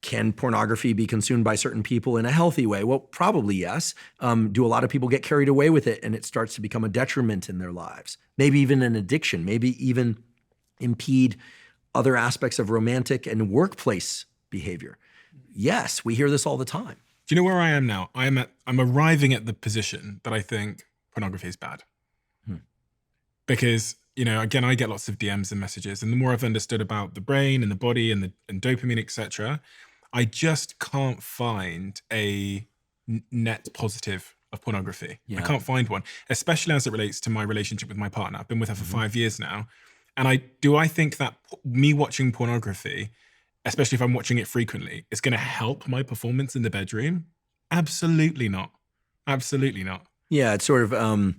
can pornography be consumed by certain people in a healthy way? Well, probably yes. Do a lot of people get carried away with it and it starts to become a detriment in their lives? Maybe even an addiction, maybe even impede other aspects of romantic and workplace behavior. Yes, we hear this all the time. Do you know where I am now? I'm arriving at the position that I think pornography is bad. Because, you know, again, I get lots of DMs and messages, and the more I've understood about the brain and the body and dopamine, etc., I just can't find a net positive of pornography. I can't find one, especially as it relates to my relationship with my partner. I've been with her for 5 years now. And I think that me watching pornography, especially if I'm watching it frequently, is going to help my performance in the bedroom? Absolutely not. Absolutely not. Yeah, it's sort of,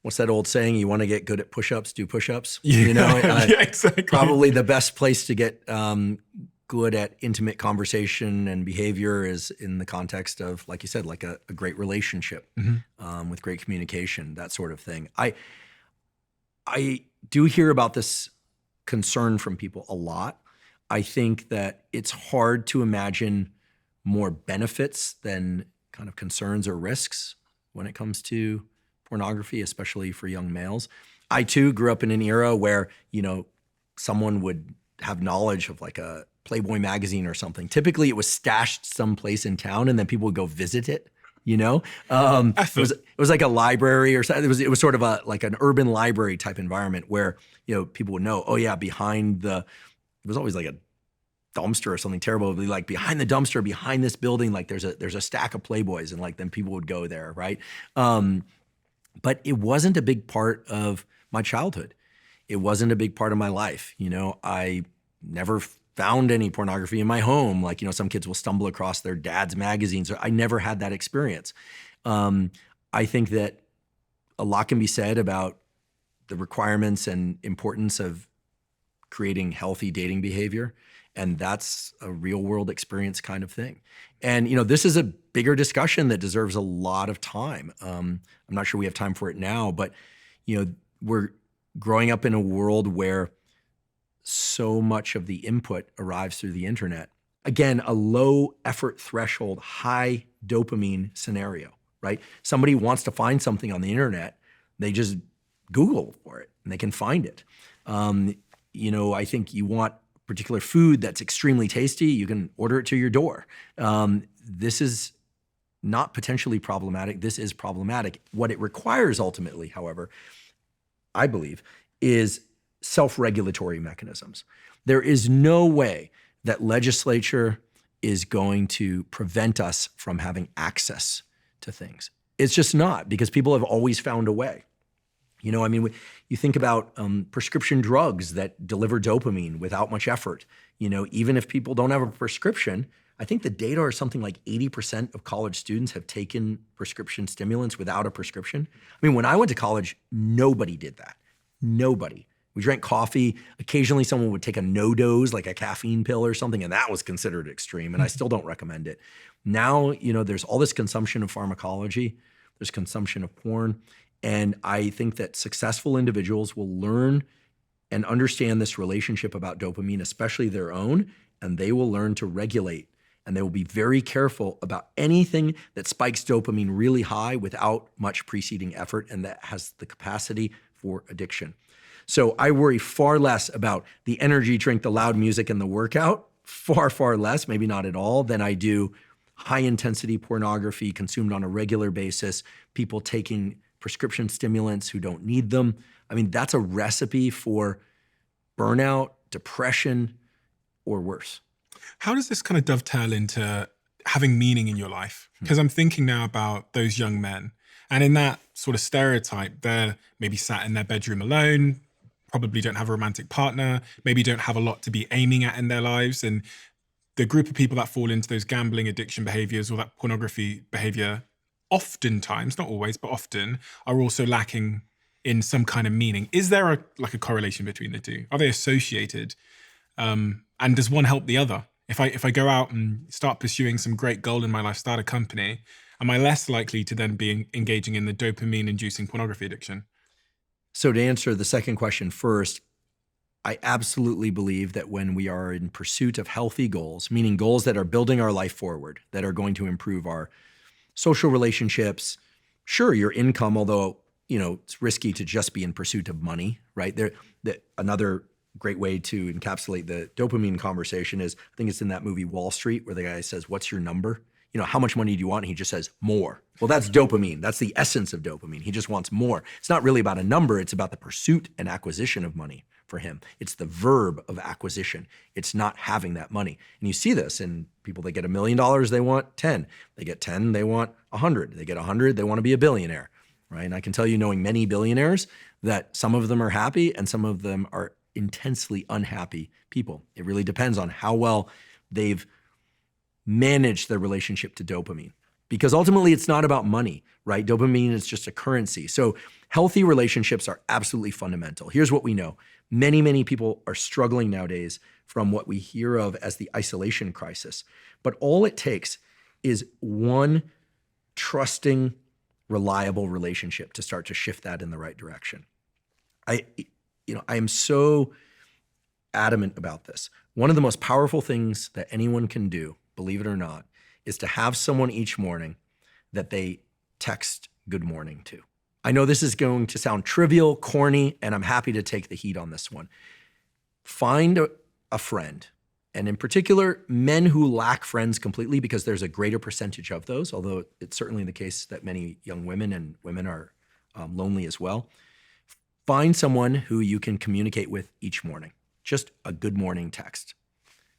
what's that old saying? You want to get good at push-ups, do push-ups. Yeah, you know, yeah, exactly. Probably the best place to get good at intimate conversation and behavior is in the context of, like you said, like a great relationship with great communication, that sort of thing. I do hear about this concern from people a lot. I think that it's hard to imagine more benefits than kind of concerns or risks when it comes to pornography, especially for young males. I too grew up in an era where, you know, someone would have knowledge of like a Playboy magazine or something. Typically it was stashed someplace in town and then people would go visit it. You know, it was like a library or something. It was sort of like an urban library type environment where, you know, people would know, oh yeah, it was always like a dumpster or something terrible. It would be like behind the dumpster, behind this building, like there's a stack of Playboys, and like then people would go there, right? But it wasn't a big part of my childhood. It wasn't a big part of my life. You know, I never found any pornography in my home. Like, you know, some kids will stumble across their dad's magazines. I never had that experience. I think that a lot can be said about the requirements and importance of creating healthy dating behavior. And that's a real world experience kind of thing. And, you know, this is a bigger discussion that deserves a lot of time. I'm not sure we have time for it now, but, you know, we're growing up in a world where so much of the input arrives through the internet. Again, a low effort threshold, high dopamine scenario, right? Somebody wants to find something on the internet, they just Google for it and they can find it. You know, I think you want particular food that's extremely tasty, you can order it to your door. This is not potentially problematic, this is problematic. What it requires ultimately, however, I believe, is self-regulatory mechanisms. There is no way that legislature is going to prevent us from having access to things. It's just not, because people have always found a way. You know, I mean, you think about prescription drugs that deliver dopamine without much effort. You know, even if people don't have a prescription, I think the data are something like 80% of college students have taken prescription stimulants without a prescription. I mean, when I went to college, nobody did that. Nobody. We drank coffee. Occasionally someone would take a no-dose, like a caffeine pill or something, and that was considered extreme, and I still don't recommend it. Now, you know, there's all this consumption of pharmacology, there's consumption of porn, and I think that successful individuals will learn and understand this relationship about dopamine, especially their own, and they will learn to regulate, and they will be very careful about anything that spikes dopamine really high without much preceding effort, and that has the capacity for addiction. So I worry far less about the energy drink, the loud music, and the workout, far, far less, maybe not at all, than I do high intensity pornography consumed on a regular basis, people taking prescription stimulants who don't need them. I mean, that's a recipe for burnout, depression, or worse. How does this kind of dovetail into having meaning in your life? Because I'm thinking now about those young men. And in that sort of stereotype, they're maybe sat in their bedroom alone, probably don't have a romantic partner, maybe don't have a lot to be aiming at in their lives. And the group of people that fall into those gambling addiction behaviors or that pornography behavior, oftentimes, not always, but often, are also lacking in some kind of meaning. Is there a correlation between the two? Are they associated? And does one help the other? If I go out and start pursuing some great goal in my life, start a company, am I less likely to then be engaging in the dopamine-inducing pornography addiction? So to answer the second question first, I absolutely believe that when we are in pursuit of healthy goals, meaning goals that are building our life forward, that are going to improve our social relationships, sure, your income, although it's risky to just be in pursuit of money, right? Another great way to encapsulate the dopamine conversation is, I think it's in that movie Wall Street, where the guy says, "What's your number? How much money do you want?" And he just says, "More." Well, that's dopamine. That's the essence of dopamine. He just wants more. It's not really about a number. It's about the pursuit and acquisition of money for him. It's the verb of acquisition. It's not having that money. And you see this in people that get $1 million, they want 10. They get 10, they want 100. They get 100, they want to be a billionaire, right? And I can tell you, knowing many billionaires, that some of them are happy and some of them are intensely unhappy people. It really depends on how well they've managed their relationship to dopamine. Because ultimately, it's not about money, right? Dopamine is just a currency. So healthy relationships are absolutely fundamental. Here's what we know. Many, many people are struggling nowadays from what we hear of as the isolation crisis. But all it takes is one trusting, reliable relationship to start to shift that in the right direction. I am so adamant about this. One of the most powerful things that anyone can do, believe it or not, is to have someone each morning that they text good morning to. I know this is going to sound trivial, corny, and I'm happy to take the heat on this one. Find a friend, and in particular, men who lack friends completely, because there's a greater percentage of those, although it's certainly the case that many young women and women are lonely as well. Find someone who you can communicate with each morning. Just a good morning text.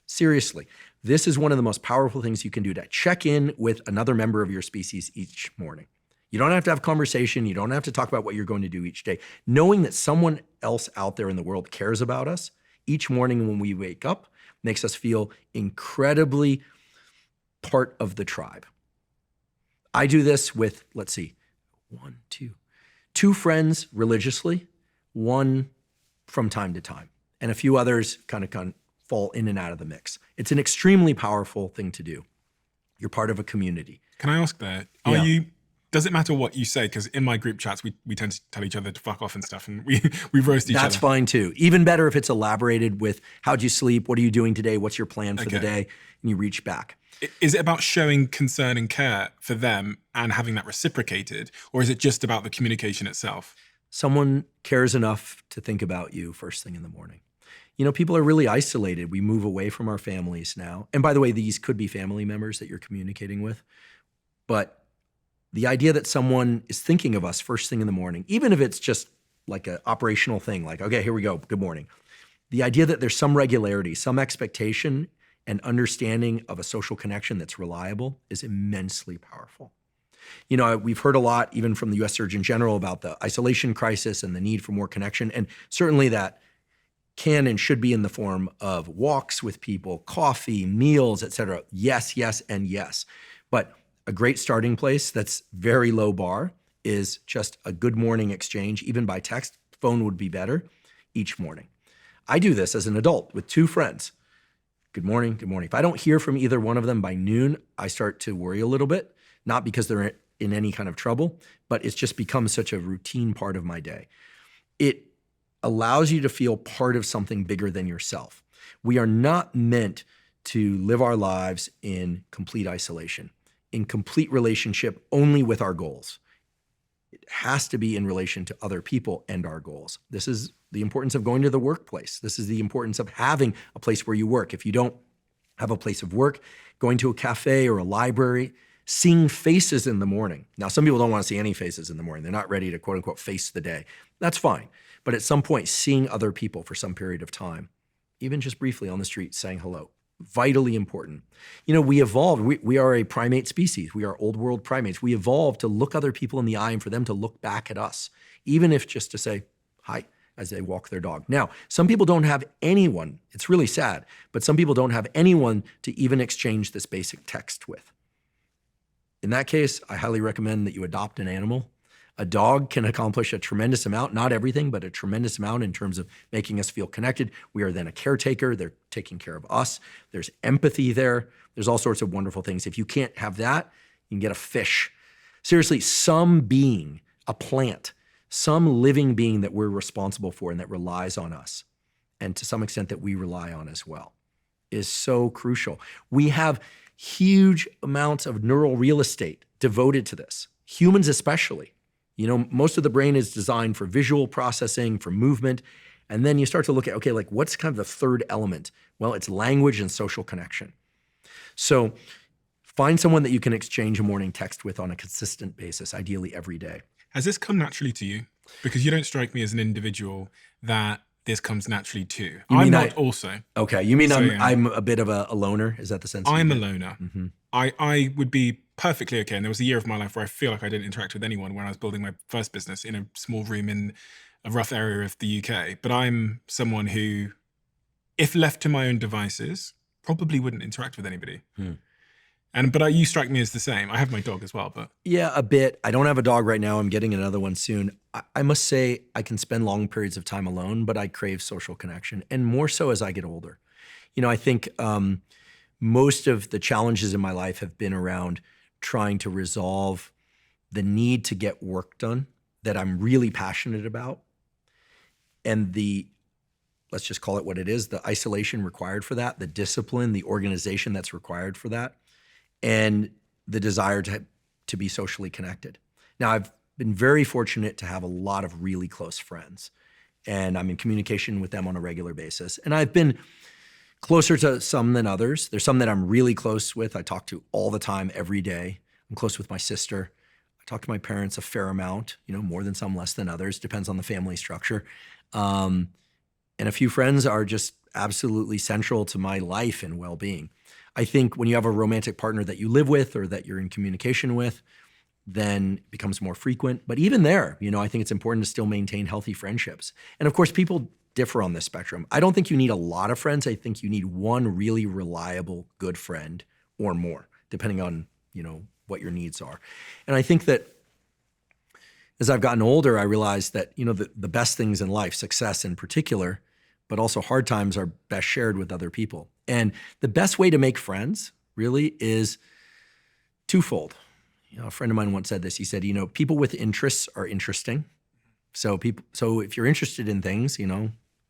Seriously, this is one of the most powerful things you can do, to check in with another member of your species each morning. You don't have to have a conversation. You don't have to talk about what you're going to do each day. Knowing that someone else out there in the world cares about us each morning when we wake up makes us feel incredibly part of the tribe. I do this with, let's see, two friends religiously, one from time to time, and a few others kind of fall in and out of the mix. It's an extremely powerful thing to do. You're part of a community. Can I ask that? Does it matter what you say? Because in my group chats, we tend to tell each other to fuck off and stuff, and we roast each other. That's fine too. Even better if it's elaborated with, how'd you sleep? What are you doing today? What's your plan for the day? And you reach back. Is it about showing concern and care for them and having that reciprocated? Or is it just about the communication itself? Someone cares enough to think about you first thing in the morning. People are really isolated. We move away from our families now. And by the way, these could be family members that you're communicating with. But the idea that someone is thinking of us first thing in the morning, even if it's just like an operational thing, like, okay, here we go, good morning. The idea that there's some regularity, some expectation and understanding of a social connection that's reliable is immensely powerful. We've heard a lot, even from the US Surgeon General, about the isolation crisis and the need for more connection. And certainly that can and should be in the form of walks with people, coffee, meals, et cetera. Yes, yes, and yes. But a great starting place that's very low bar is just a good morning exchange, even by text. Phone would be better each morning. I do this as an adult with two friends. Good morning, good morning. If I don't hear from either one of them by noon, I start to worry a little bit, not because they're in any kind of trouble, but it's just become such a routine part of my day. It allows you to feel part of something bigger than yourself. We are not meant to live our lives in complete isolation, in complete relationship only with our goals. It has to be in relation to other people and our goals. This is the importance of going to the workplace. This is the importance of having a place where you work. If you don't have a place of work, going to a cafe or a library, seeing faces in the morning. Now, some people don't want to see any faces in the morning. They're not ready to, quote unquote, face the day. That's fine. But at some point, seeing other people for some period of time, even just briefly on the street, saying hello, vitally important. We evolved. We are a primate species. We are old world primates. We evolved to look other people in the eye and for them to look back at us, even if just to say hi as they walk their dog. Now, some people don't have anyone. It's really sad, but some people don't have anyone to even exchange this basic text with. In that case, I highly recommend that you adopt an animal. A dog can accomplish a tremendous amount, not everything, but a tremendous amount in terms of making us feel connected. We are then a caretaker. They're taking care of us. There's empathy there. There's all sorts of wonderful things. If you can't have that, you can get a fish. Seriously, some being, a plant, some living being that we're responsible for and that relies on us, and to some extent that we rely on as well, is so crucial. We have huge amounts of neural real estate devoted to this, humans especially. Most of the brain is designed for visual processing, for movement. And then you start to look at, okay, like what's kind of the third element? Well, it's language and social connection. So find someone that you can exchange a morning text with on a consistent basis, ideally every day. Has this come naturally to you? Because you don't strike me as an individual that this comes naturally to. I'm not also. Okay, you mean I'm a bit of a loner? Is that the sense? I'm a loner. Mm-hmm. I would be perfectly okay. And there was a year of my life where I feel like I didn't interact with anyone when I was building my first business in a small room in a rough area of the UK. But I'm someone who, if left to my own devices, probably wouldn't interact with anybody. But you strike me as the same. I have my dog as well, but yeah, a bit. I don't have a dog right now. I'm getting another one soon. I must say I can spend long periods of time alone, but I crave social connection, and more so as I get older. I think most of the challenges in my life have been around trying to resolve the need to get work done that I'm really passionate about, and let's just call it what it is, the isolation required for that, the discipline, the organization that's required for that, and the desire to be socially connected. Now, I've been very fortunate to have a lot of really close friends, and I'm in communication with them on a regular basis. And I've been closer to some than others. There's some that I'm really close with. I talk to all the time, every day. I'm close with my sister. I talk to my parents a fair amount, more than some, less than others, depends on the family structure. And a few friends are just absolutely central to my life and well-being. I think when you have a romantic partner that you live with or that you're in communication with, then it becomes more frequent. But even there, I think it's important to still maintain healthy friendships. And of course, people differ on this spectrum. I don't think you need a lot of friends. I think you need one really reliable, good friend or more, depending on, what your needs are. And I think that as I've gotten older, I realized that, the best things in life, success in particular, but also hard times, are best shared with other people. And the best way to make friends really is twofold. A friend of mine once said this. He said, people with interests are interesting. So if you're interested in things,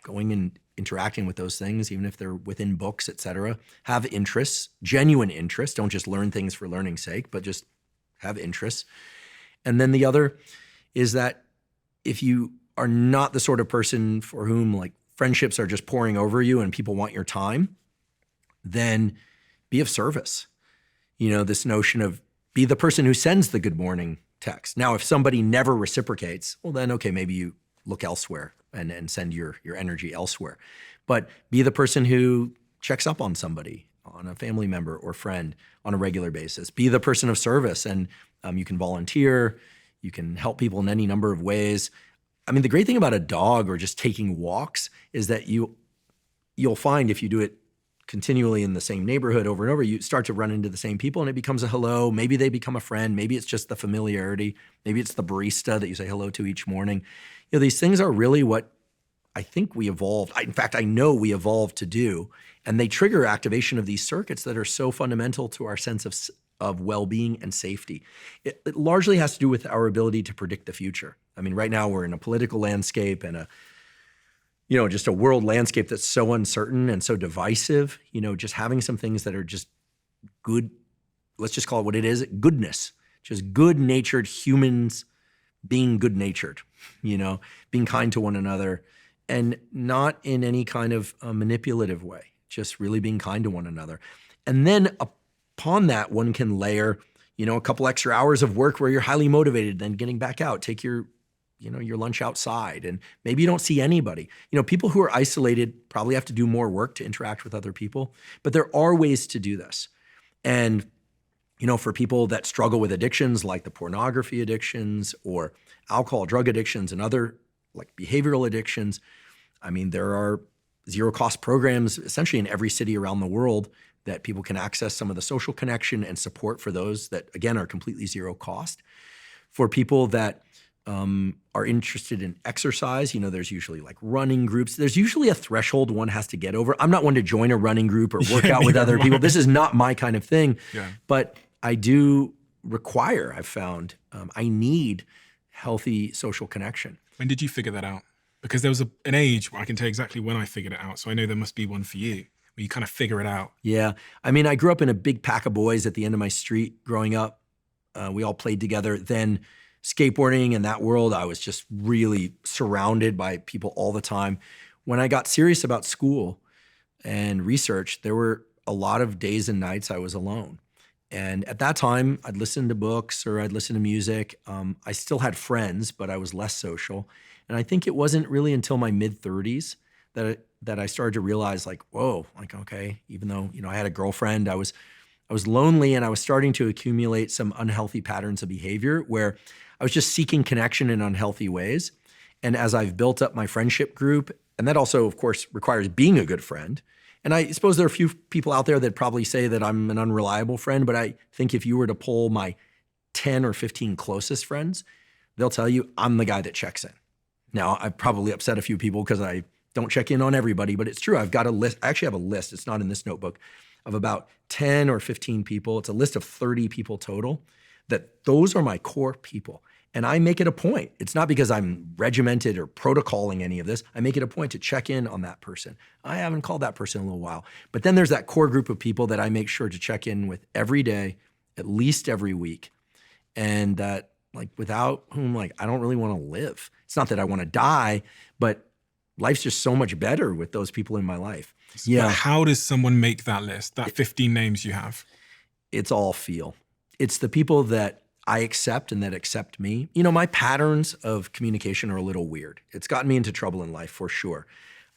going and interacting with those things, even if they're within books, et cetera, have interests, genuine interests. Don't just learn things for learning's sake, but just have interests. And then the other is that if you are not the sort of person for whom like friendships are just pouring over you and people want your time, then be of service. This notion of be the person who sends the good morning text. Now, if somebody never reciprocates, well then, okay, maybe you look elsewhere and send your energy elsewhere. But be the person who checks up on somebody, on a family member or friend on a regular basis. Be the person of service, and you can volunteer, you can help people in any number of ways. I mean, the great thing about a dog or just taking walks is that you'll find if you do it continually in the same neighborhood over and over, you start to run into the same people and it becomes a hello. Maybe they become a friend. Maybe it's just the familiarity. Maybe it's the barista that you say hello to each morning. These things are really what I think we evolved. In fact, I know we evolved to do, and they trigger activation of these circuits that are so fundamental to our sense of well-being and safety. It largely has to do with our ability to predict the future. I mean, right now we're in a political landscape and just a world landscape that's so uncertain and so divisive. Just having some things that are just good, let's just call it what it is, goodness, just good-natured humans being good-natured, being kind to one another, and not in any kind of manipulative way, just really being kind to one another. And then upon that, one can layer, a couple extra hours of work where you're highly motivated, then getting back out, take your your lunch outside, and maybe you don't see anybody. People who are isolated probably have to do more work to interact with other people, but there are ways to do this. And for people that struggle with addictions like the pornography addictions or alcohol, drug addictions, and other like behavioral addictions, there are zero-cost programs essentially in every city around the world that people can access some of the social connection and support for those that, again, are completely zero cost. For people that are interested in exercise, there's usually like running groups. There's usually a threshold one has to get over. I'm not one to join a running group or work out with other people. This is not my kind of thing. Yeah. But I do require, I've found, I need healthy social connection. When did you figure that out? Because there was an age where I can tell you exactly when I figured it out. So I know there must be one for you, where you kind of figure it out. Yeah. I grew up in a big pack of boys at the end of my street growing up. We all played together. Then skateboarding and that world, I was just really surrounded by people all the time. When I got serious about school and research, there were a lot of days and nights I was alone. And at that time, I'd listen to books or I'd listen to music. I still had friends, but I was less social. And I think it wasn't really until my mid-30s that I started to realize, like, whoa, like, okay, even though, I had a girlfriend, I was lonely, and I was starting to accumulate some unhealthy patterns of behavior where I was just seeking connection in unhealthy ways. And as I've built up my friendship group, and that also, of course, requires being a good friend. And I suppose there are a few people out there that probably say that I'm an unreliable friend, but I think if you were to poll my 10 or 15 closest friends, they'll tell you I'm the guy that checks in. Now, I've probably upset a few people because I don't check in on everybody, but it's true. I've got a list. I actually have a list. It's not in this notebook, of about 10 or 15 people. It's a list of 30 people total, that those are my core people. And I make it a point. It's not because I'm regimented or protocoling any of this. I make it a point to check in on that person. I haven't called that person in a little while. But then there's that core group of people that I make sure to check in with every day, at least every week. And that, like, without whom, like, I don't really want to live. It's not that I want to die, but life's just so much better with those people in my life. Yeah. But how does someone make that list, that 15 names you have? It's all feel. It's the people that I accept and that accept me. My patterns of communication are a little weird. It's gotten me into trouble in life for sure.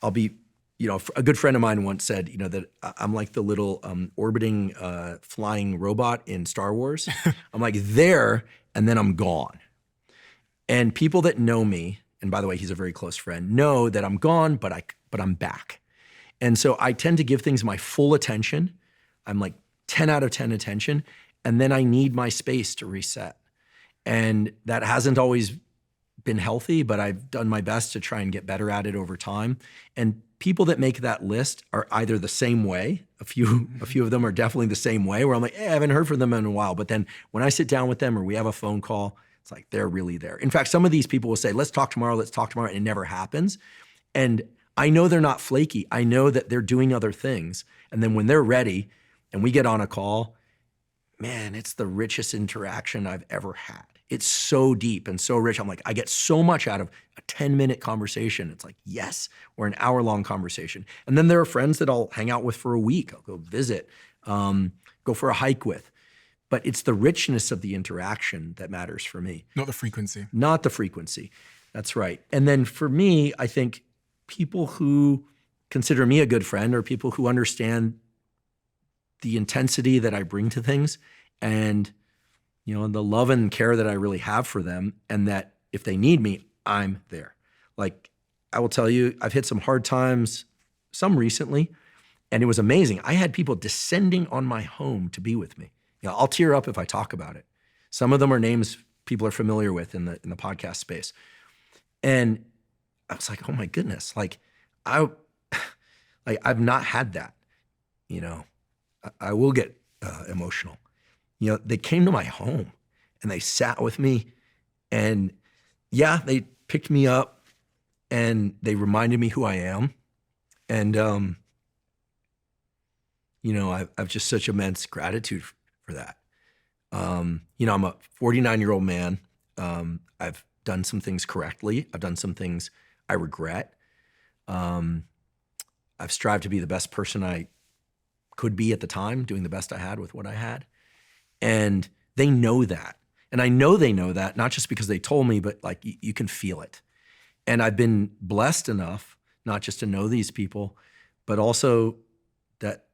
I'll be, a good friend of mine once said, that I'm like the little orbiting flying robot in Star Wars. I'm like there and then I'm gone. And people that know me, and by the way, he's a very close friend, know that I'm gone, but I'm back. And so I tend to give things my full attention. I'm like 10 out of 10 attention. And then I need my space to reset. And that hasn't always been healthy, but I've done my best to try and get better at it over time. And people that make that list are either the same way. A few of them are definitely the same way, where I'm like, hey, I haven't heard from them in a while. But then when I sit down with them or we have a phone call, it's like they're really there. In fact, some of these people will say, let's talk tomorrow, and it never happens. And I know they're not flaky. I know that they're doing other things. And then when they're ready and we get on a call, man, it's the richest interaction I've ever had. It's so deep and so rich. I'm like, I get so much out of a 10-minute conversation. It's like, yes, or an hour-long conversation. And then there are friends that I'll hang out with for a week. I'll go visit, go for a hike with. But it's the richness of the interaction that matters for me. Not the frequency. Not the frequency. That's right. And then for me, I think people who consider me a good friend are people who understand the intensity that I bring to things and, the love and care that I really have for them, and that if they need me, I'm there. Like, I will tell you, I've hit some hard times, some recently, and it was amazing. I had people descending on my home to be with me. I'll tear up if I talk about it. Some of them are names people are familiar with in the podcast space. And I was like, oh my goodness, I've not had that, I will get emotional. They came to my home and they sat with me, and they picked me up and they reminded me who I am. And, I've just such immense gratitude for that. I'm a 49-year-old man. I've done some things correctly. I've done some things I regret. I've strived to be the best person I could be at the time, doing the best I had with what I had. And they know that. And I know they know that, not just because they told me, but like you can feel it. And I've been blessed enough, not just to know these people, but also that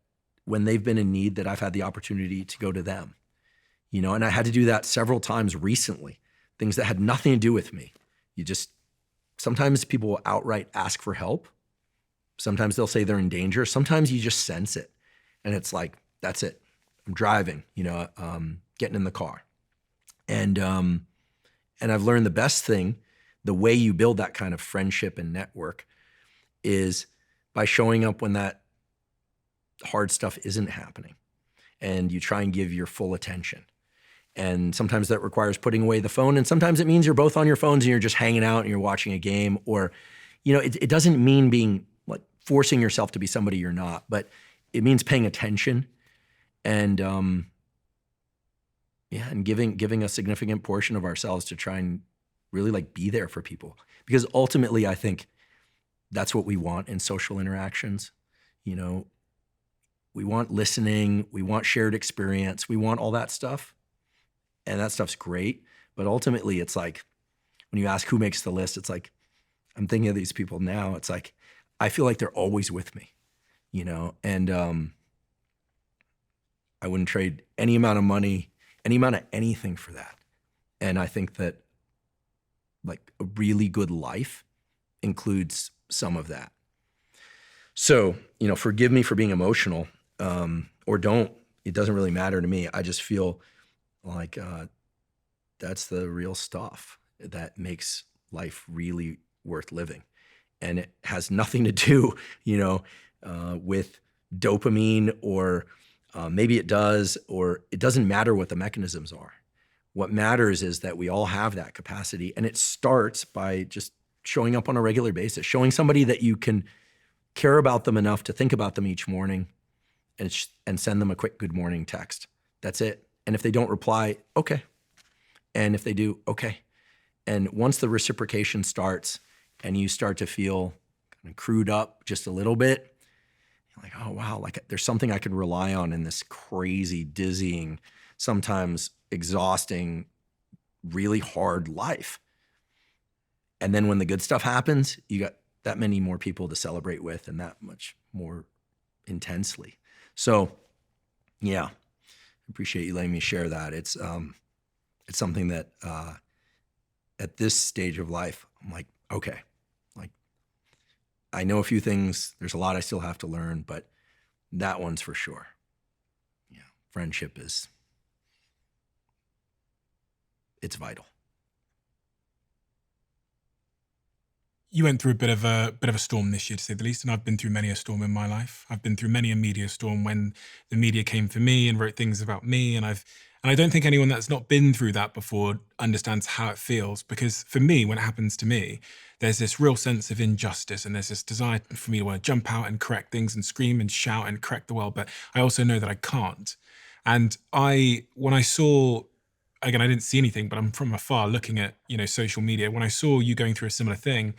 when they've been in need, that I've had the opportunity to go to them, and I had to do that several times recently, things that had nothing to do with me. Sometimes people will outright ask for help. Sometimes they'll say they're in danger. Sometimes you just sense it. And it's like, that's it. I'm driving, getting in the car. And I've learned the best thing, the way you build that kind of friendship and network is by showing up when that hard stuff isn't happening. And you try and give your full attention. And sometimes that requires putting away the phone. And sometimes it means you're both on your phones and you're just hanging out and you're watching a game. Or, it doesn't mean being like forcing yourself to be somebody you're not, but it means paying attention and and giving a significant portion of ourselves to try and really like be there for people. Because ultimately, I think that's what we want in social interactions. We want listening, we want shared experience, we want all that stuff. And that stuff's great. But ultimately, it's like, when you ask who makes the list, it's like, I'm thinking of these people now. It's like, I feel like they're always with me, and I wouldn't trade any amount of money, any amount of anything for that. And I think that like a really good life includes some of that. So, forgive me for being emotional, or don't. It doesn't really matter to me. I just feel like that's the real stuff that makes life really worth living. And it has nothing to do, with dopamine, or maybe it does, or it doesn't matter what the mechanisms are. What matters is that we all have that capacity. And it starts by just showing up on a regular basis, showing somebody that you can care about them enough to think about them each morning and send them a quick good morning text. That's it. And if they don't reply, okay. And if they do, okay. And once the reciprocation starts and you start to feel kind of crewed up just a little bit, you're like, oh, wow, like there's something I can rely on in this crazy, dizzying, sometimes exhausting, really hard life. And then when the good stuff happens, you got that many more people to celebrate with and that much more intensely. So, yeah, I appreciate you letting me share that. It's something that at this stage of life, I'm like, okay, like I know a few things. There's a lot I still have to learn, but that one's for sure. Yeah, friendship it's vital. You went through a bit of a storm this year, to say the least, and I've been through many a storm in my life. I've been through many a media storm when the media came for me and wrote things about me, and I don't think anyone that's not been through that before understands how it feels. Because for me, when it happens to me, there's this real sense of injustice, and there's this desire for me to want to jump out and correct things and scream and shout and correct the world, but I also know that I can't. And when I saw, again, I didn't see anything, but I'm from afar looking at social media. When I saw you going through a similar thing,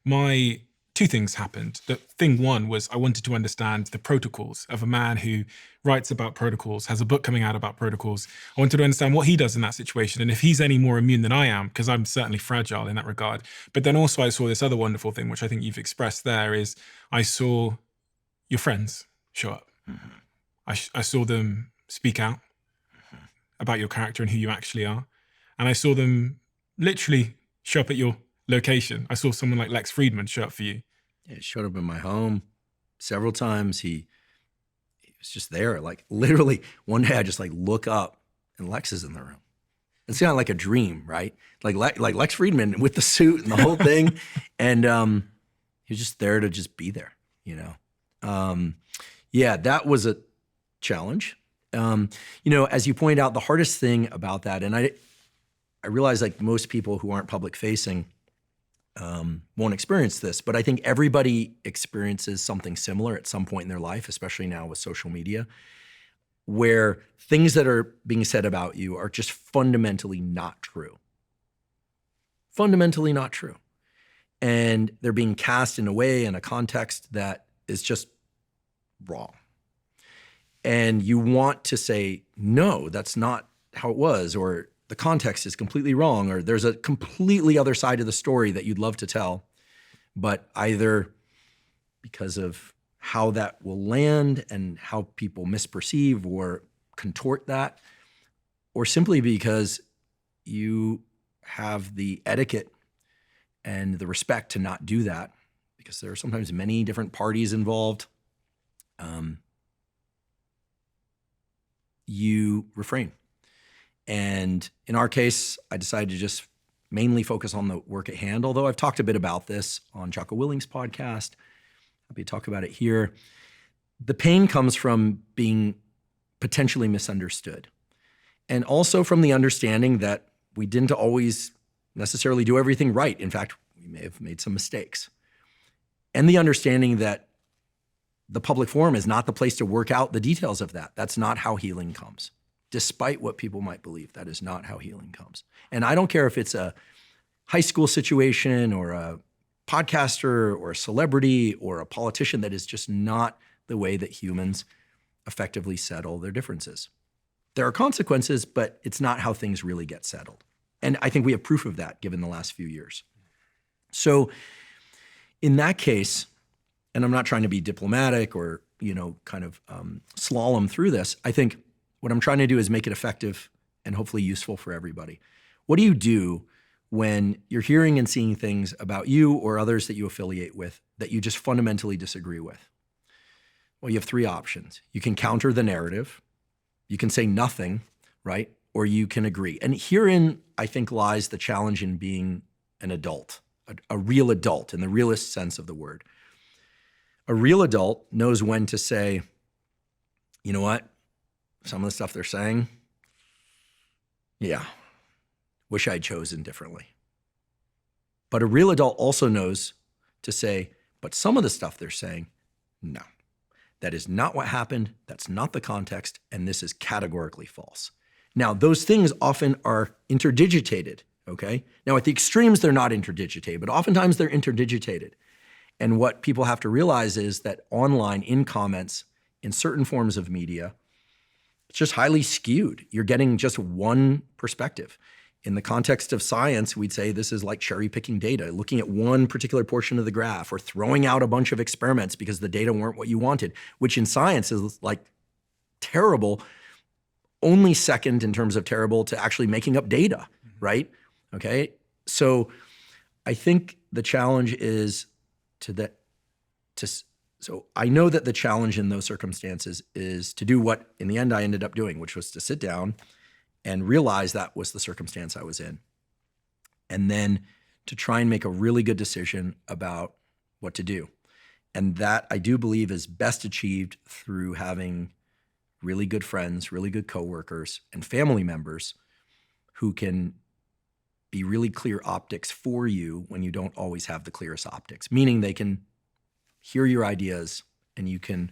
my two things happened. The thing one was I wanted to understand the protocols of a man who writes about protocols, has a book coming out about protocols. I wanted to understand what he does in that situation and if he's any more immune than I am, because I'm certainly fragile in that regard. But then also I saw this other wonderful thing, which I think you've expressed there, is I saw your friends show up. Mm-hmm. I saw them speak out about your character and who you actually are. And I saw them literally show up at your location. I saw someone like Lex Friedman show up for you. Yeah, he showed up in my home several times. He was just there. Like literally one day I just like look up and Lex is in the room. It's kind of like a dream, right? Like Lex Friedman with the suit and the whole thing. And he was just there to just be there, Yeah, that was a challenge. As you point out, the hardest thing about that, and I realize like most people who aren't public facing won't experience this, but I think everybody experiences something similar at some point in their life, especially now with social media, where things that are being said about you are just fundamentally not true. Fundamentally not true. And they're being cast in a way, in a context that is just wrong. And you want to say, no, that's not how it was, or the context is completely wrong, or there's a completely other side of the story that you'd love to tell, but either because of how that will land and how people misperceive or contort that, or simply because you have the etiquette and the respect to not do that, because there are sometimes many different parties involved, you refrain. And in our case, I decided to just mainly focus on the work at hand, although I've talked a bit about this on Jocko Willing's podcast. Happy to talk about it here. The pain comes from being potentially misunderstood, and also from the understanding that we didn't always necessarily do everything right. In fact, we may have made some mistakes. And the understanding that the public forum is not the place to work out the details of that. That's not how healing comes. Despite what people might believe, that is not how healing comes. And I don't care if it's a high school situation or a podcaster or a celebrity or a politician, that is just not the way that humans effectively settle their differences. There are consequences, but it's not how things really get settled. And I think we have proof of that given the last few years. So in that case, and I'm not trying to be diplomatic or, kind of slalom through this, I think what I'm trying to do is make it effective and hopefully useful for everybody. What do you do when you're hearing and seeing things about you or others that you affiliate with that you just fundamentally disagree with? Well, you have three options. You can counter the narrative, you can say nothing, right? Or you can agree. And herein, I think, lies the challenge in being an adult, a real adult in the realest sense of the word. A real adult knows when to say, you know what? Some of the stuff they're saying, yeah, wish I'd chosen differently. But a real adult also knows to say, but some of the stuff they're saying, no, that is not what happened. That's not the context. And this is categorically false. Now, those things often are interdigitated, okay? Now, at the extremes, they're not interdigitated, but oftentimes they're interdigitated. And what people have to realize is that online, in comments, in certain forms of media, it's just highly skewed. You're getting just one perspective. In the context of science, we'd say this is like cherry picking data, looking at one particular portion of the graph or throwing out a bunch of experiments because the data weren't what you wanted, which in science is like terrible, only second in terms of terrible to actually making up data, right? Okay. So I think the challenge is so I know that the challenge in those circumstances is to do what in the end I ended up doing, which was to sit down and realize that was the circumstance I was in. And then to try and make a really good decision about what to do. And that I do believe is best achieved through having really good friends, really good coworkers, and family members who can be really clear optics for you when you don't always have the clearest optics, meaning they can hear your ideas and you can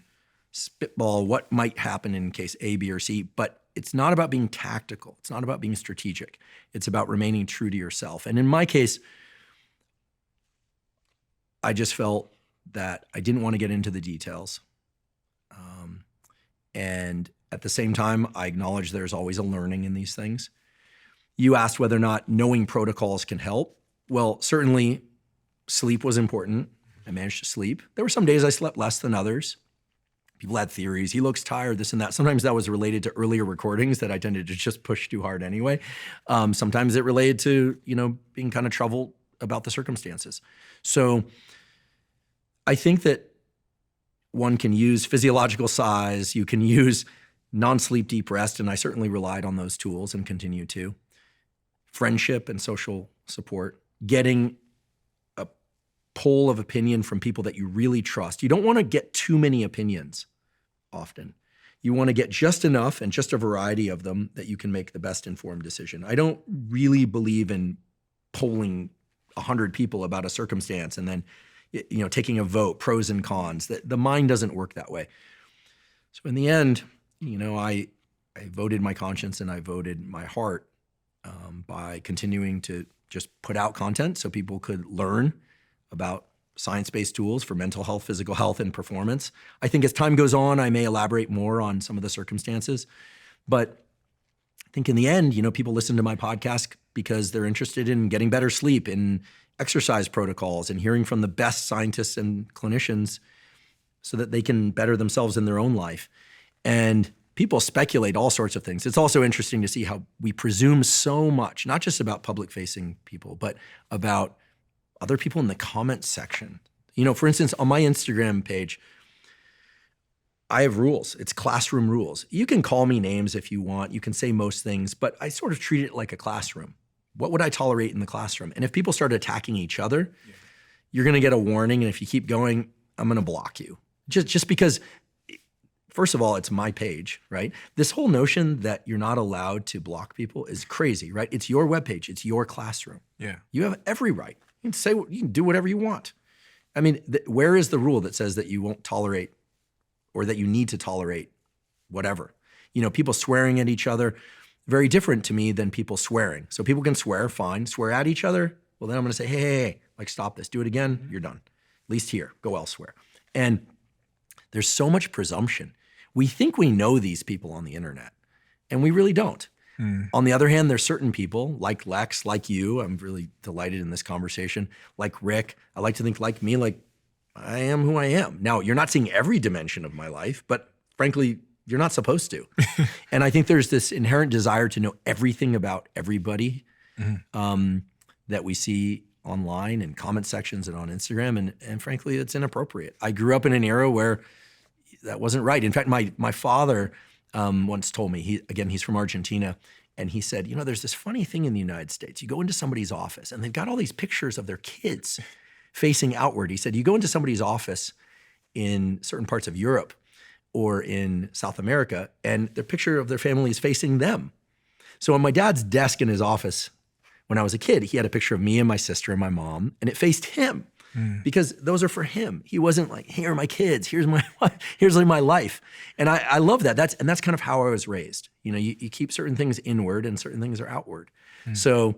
spitball what might happen in case A, B, or C, but it's not about being tactical. It's not about being strategic. It's about remaining true to yourself. And in my case, I just felt that I didn't want to get into the details. And at the same time, I acknowledge there's always a learning in these things. You asked whether or not knowing protocols can help. Well, certainly sleep was important. I managed to sleep. There were some days I slept less than others. People had theories. He looks tired, this and that. Sometimes that was related to earlier recordings that I tended to just push too hard anyway. Sometimes it related to, being kind of troubled about the circumstances. So I think that one can use physiological size. You can use non-sleep deep rest, and I certainly relied on those tools and continue to. Friendship and social support, getting a poll of opinion from people that you really trust. You don't want to get too many opinions often. You want to get just enough and just a variety of them that you can make the best informed decision. I don't really believe in polling 100 people about a circumstance and then taking a vote, pros and cons. The mind doesn't work that way. So in the end, I voted my conscience and I voted my heart by continuing to just put out content so people could learn about science-based tools for mental health, physical health, and performance. I think as time goes on, I may elaborate more on some of the circumstances, but think in the end, people listen to my podcast because they're interested in getting better sleep, in exercise protocols, and hearing from the best scientists and clinicians so that they can better themselves in their own life. And people speculate all sorts of things. It's also interesting to see how we presume so much, not just about public-facing people, but about other people in the comments section. For instance, on my Instagram page, I have rules. It's classroom rules. You can call me names if you want. You can say most things, but I sort of treat it like a classroom. What would I tolerate in the classroom? And if people start attacking each other, you're going to get a warning. And if you keep going, I'm going to block you. Just because, first of all, it's my page, right? This whole notion that you're not allowed to block people is crazy, right? It's your webpage. It's your classroom. Yeah. You have every right. You can do whatever you want. I mean, where is the rule that says that you won't tolerate or that you need to tolerate whatever? People swearing at each other, very different to me than people swearing. So people can swear, fine. Swear at each other, well, then I'm going to say, hey, stop this. Do it again, you're done. At least here, go elsewhere. And there's so much presumption. We think we know these people on the internet, and we really don't. On the other hand, there's certain people like Lex, like you, I'm really delighted in this conversation, like Rick, I like to think like me, like I am who I am. Now, you're not seeing every dimension of my life, but frankly, you're not supposed to. And I think there's this inherent desire to know everything about everybody that we see online and comment sections and on Instagram. And frankly, it's inappropriate. I grew up in an era where that wasn't right. In fact, my father once told me, he's from Argentina, and he said, there's this funny thing in the United States. You go into somebody's office and they've got all these pictures of their kids facing outward. He said, you go into somebody's office in certain parts of Europe or in South America, and their picture of their family is facing them. So on my dad's desk in his office, when I was a kid, he had a picture of me and my sister and my mom, and it faced him because those are for him. He wasn't like, here are my kids, here's my life. And I love that. That's kind of how I was raised. You keep certain things inward and certain things are outward. So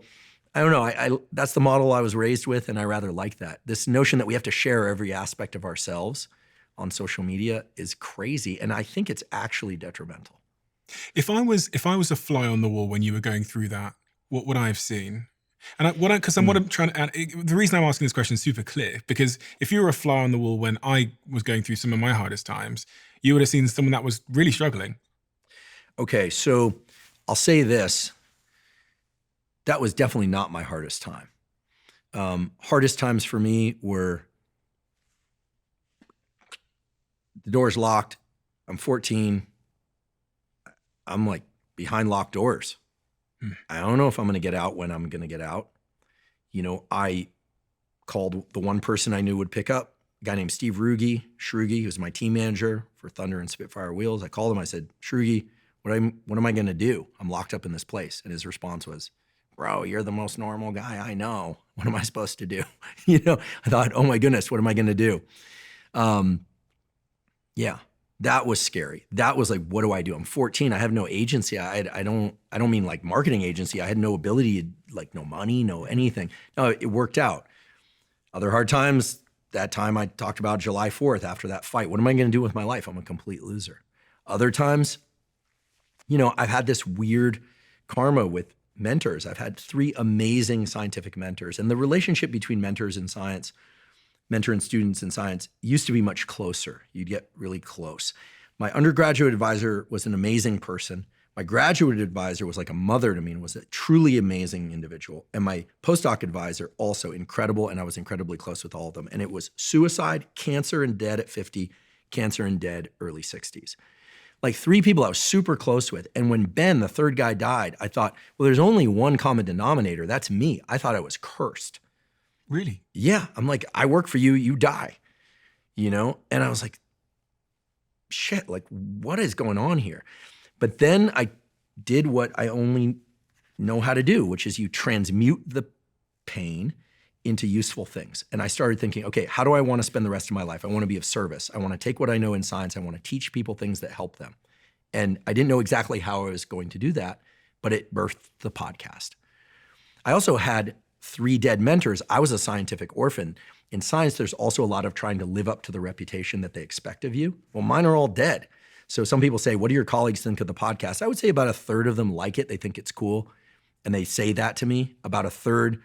I don't know, that's the model I was raised with, and I rather like that. This notion that we have to share every aspect of ourselves on social media is crazy, and I think it's actually detrimental. If I was a fly on the wall when you were going through that, what would I have seen? And what I'm trying to add, the reason I'm asking this question is super clear, because if you were a fly on the wall when I was going through some of my hardest times, you would have seen someone that was really struggling. Okay, so I'll say this. That was definitely not my hardest time. Hardest times for me were the door's locked. I'm 14. I'm like behind locked doors. I don't know if I'm going to get out when I'm going to get out. I called the one person I knew would pick up, a guy named Steve Shrugi, who was my team manager for Thunder and Spitfire Wheels. I called him. I said, Shrugi, what am I going to do? I'm locked up in this place. And his response was, bro, you're the most normal guy I know. What am I supposed to do? I thought, oh my goodness, what am I going to do? Yeah, that was scary. That was like, what do I do? I'm 14. I have no agency. I don't mean like marketing agency. I had no ability, like no money, no anything. No, it worked out. Other hard times, that time I talked about July 4th after that fight. What am I going to do with my life? I'm a complete loser. Other times, I've had this weird karma with mentors. I've had 3 amazing scientific mentors, and the relationship between mentors in science, mentor and students in science, used to be much closer. You'd get really close. My undergraduate advisor was an amazing person. My graduate advisor was like a mother to me and was a truly amazing individual. And my postdoc advisor, also incredible, and I was incredibly close with all of them. And it was suicide, cancer and dead at 50, cancer and dead early 60s. Like 3 people I was super close with. And when Ben, the 3rd guy, died, I thought, well, there's only one common denominator. That's me. I thought I was cursed. Really? Yeah. I'm like, I work for you, you die, And I was like, shit, like what is going on here? But then I did what I only know how to do, which is you transmute the pain into useful things. And I started thinking, okay, how do I want to spend the rest of my life? I want to be of service. I want to take what I know in science. I want to teach people things that help them. And I didn't know exactly how I was going to do that, but it birthed the podcast. I also had 3 dead mentors. I was a scientific orphan. In science, there's also a lot of trying to live up to the reputation that they expect of you. Well, mine are all dead. So some people say, what do your colleagues think of the podcast? I would say about a third of them like it. They think it's cool. And they say that to me. About a third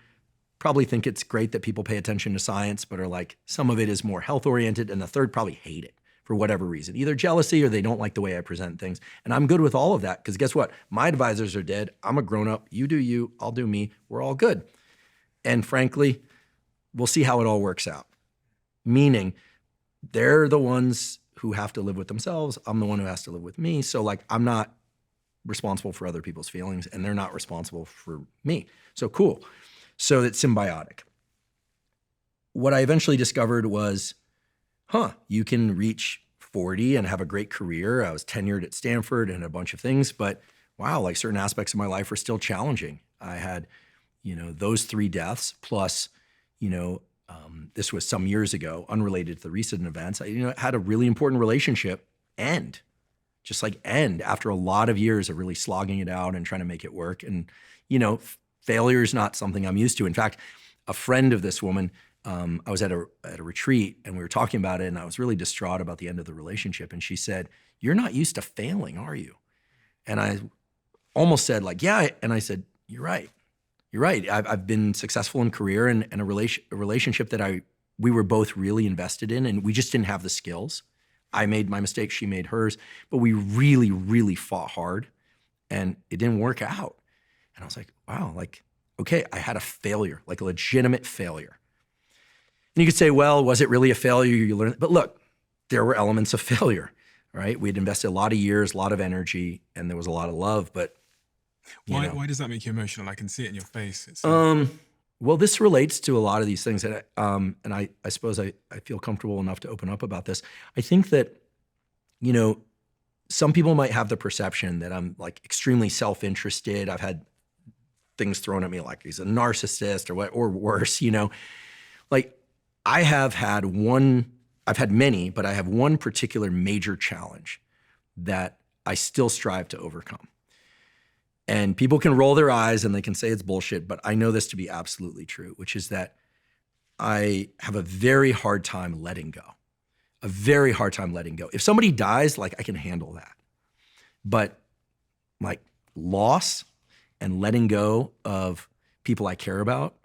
probably think it's great that people pay attention to science, but are like, some of it is more health oriented. And the third probably hate it for whatever reason, either jealousy or they don't like the way I present things. And I'm good with all of that because guess what? My advisors are dead. I'm a grown up. You do you, I'll do me. We're all good. And frankly, we'll see how it all works out. Meaning they're the ones who have to live with themselves. I'm the one who has to live with me. So like, I'm not responsible for other people's feelings and they're not responsible for me. So cool. So it's symbiotic. What I eventually discovered was, you can reach 40 and have a great career. I was tenured at Stanford and a bunch of things, but wow, like certain aspects of my life are still challenging. I had, those 3 deaths plus, this was some years ago, unrelated to the recent events. I, had a really important relationship end after a lot of years of really slogging it out and trying to make it work. And, failure is not something I'm used to. In fact, a friend of this woman, I was at a retreat and we were talking about it and I was really distraught about the end of the relationship. And she said, "You're not used to failing, are you?" And I almost said like, "Yeah." And I said, "You're right. You're right. I've been successful in career and a relationship that we were both really invested in and we just didn't have the skills. I made my mistakes, she made hers, but we really, really fought hard and it didn't work out." And I was like, wow, like, okay, I had a failure, like a legitimate failure. And you could say, well, was it really a failure? You learned, but look, there were elements of failure, right? We'd invested a lot of years, a lot of energy, and there was a lot of love, but why does that make you emotional? I can see it in your face. It's, well, this relates to a lot of these things that, and I suppose I feel comfortable enough to open up about this. I think that, some people might have the perception that I'm like extremely self-interested. I've had things thrown at me like he's a narcissist or what, or worse, like I've had many, but I have one particular major challenge that I still strive to overcome. And people can roll their eyes and they can say it's bullshit, but I know this to be absolutely true, which is that I have a very hard time letting go. A very hard time letting go. If somebody dies, like I can handle that. But like loss and letting go of people I care about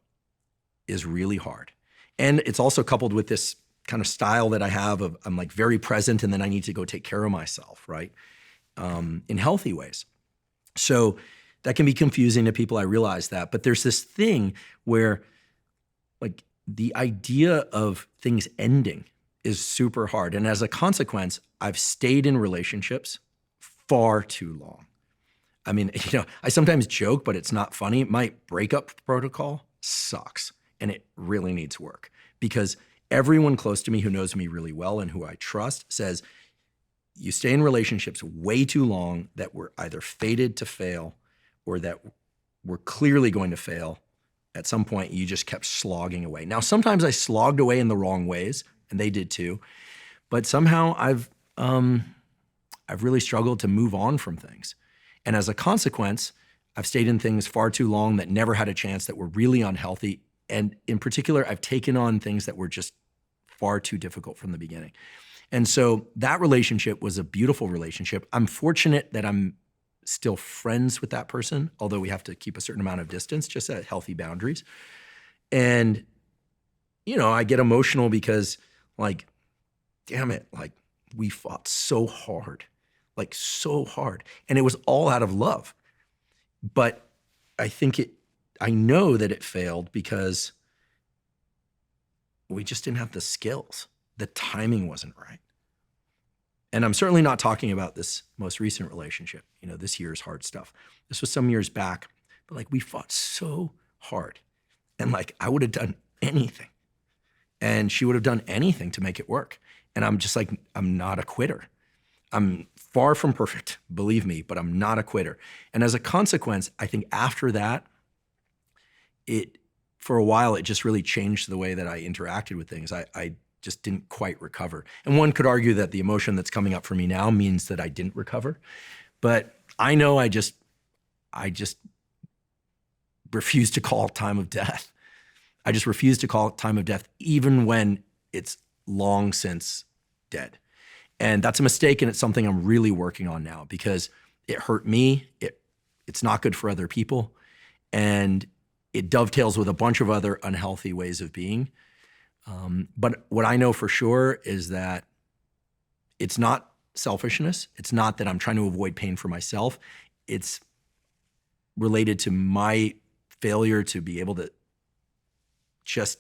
is really hard. And it's also coupled with this kind of style that I have of I'm like very present and then I need to go take care of myself, right? In healthy ways. So that can be confusing to people, I realize that. But there's this thing where like the idea of things ending is super hard. And as a consequence, I've stayed in relationships far too long. I mean, I sometimes joke, but it's not funny. My breakup protocol sucks and it really needs work because everyone close to me who knows me really well and who I trust says, you stay in relationships way too long that were either fated to fail or that were clearly going to fail. At some point, you just kept slogging away. Now, sometimes I slogged away in the wrong ways, and they did too. But somehow I've really struggled to move on from things. And as a consequence, I've stayed in things far too long that never had a chance, that were really unhealthy. And in particular, I've taken on things that were just far too difficult from the beginning. And so that relationship was a beautiful relationship. I'm fortunate that I'm still friends with that person, although we have to keep a certain amount of distance, just at healthy boundaries. And, I get emotional because like, damn it, like we fought so hard, like so hard. And it was all out of love. But I know that it failed because we just didn't have the skills. The timing wasn't right. And I'm certainly not talking about this most recent relationship, this year's hard stuff. This was some years back, but like we fought so hard and like I would have done anything and she would have done anything to make it work. And I'm just like, I'm not a quitter. I'm far from perfect, believe me, but I'm not a quitter. And as a consequence, I think after that, for a while, it just really changed the way that I interacted with things. I just didn't quite recover. And one could argue that the emotion that's coming up for me now means that I didn't recover. But I know I just refuse to call it time of death. I just refuse to call it time of death, even when it's long since dead. And that's a mistake, and it's something I'm really working on now because it hurt me. It's not good for other people. And it dovetails with a bunch of other unhealthy ways of being. But what I know for sure is that it's not selfishness. It's not that I'm trying to avoid pain for myself. It's related to my failure to be able to just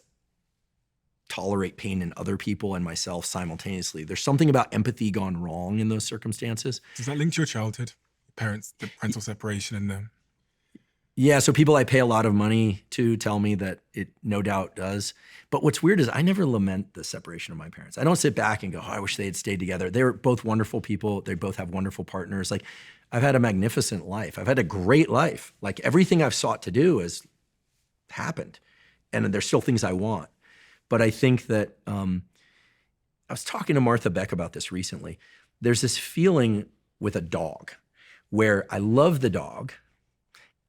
tolerate pain in other people and myself simultaneously. There's something about empathy gone wrong in those circumstances. Does that link to your childhood? The parental separation and the... Yeah, so people I pay a lot of money to tell me that it no doubt does. But what's weird is I never lament the separation of my parents. I don't sit back and go, oh, I wish they had stayed together. They were both wonderful people. They both have wonderful partners. Like, I've had a magnificent life. I've had a great life. Like, everything I've sought to do has happened. And there's still things I want. But I think that, I was talking to Martha Beck about this recently. There's this feeling with a dog where I love the dog,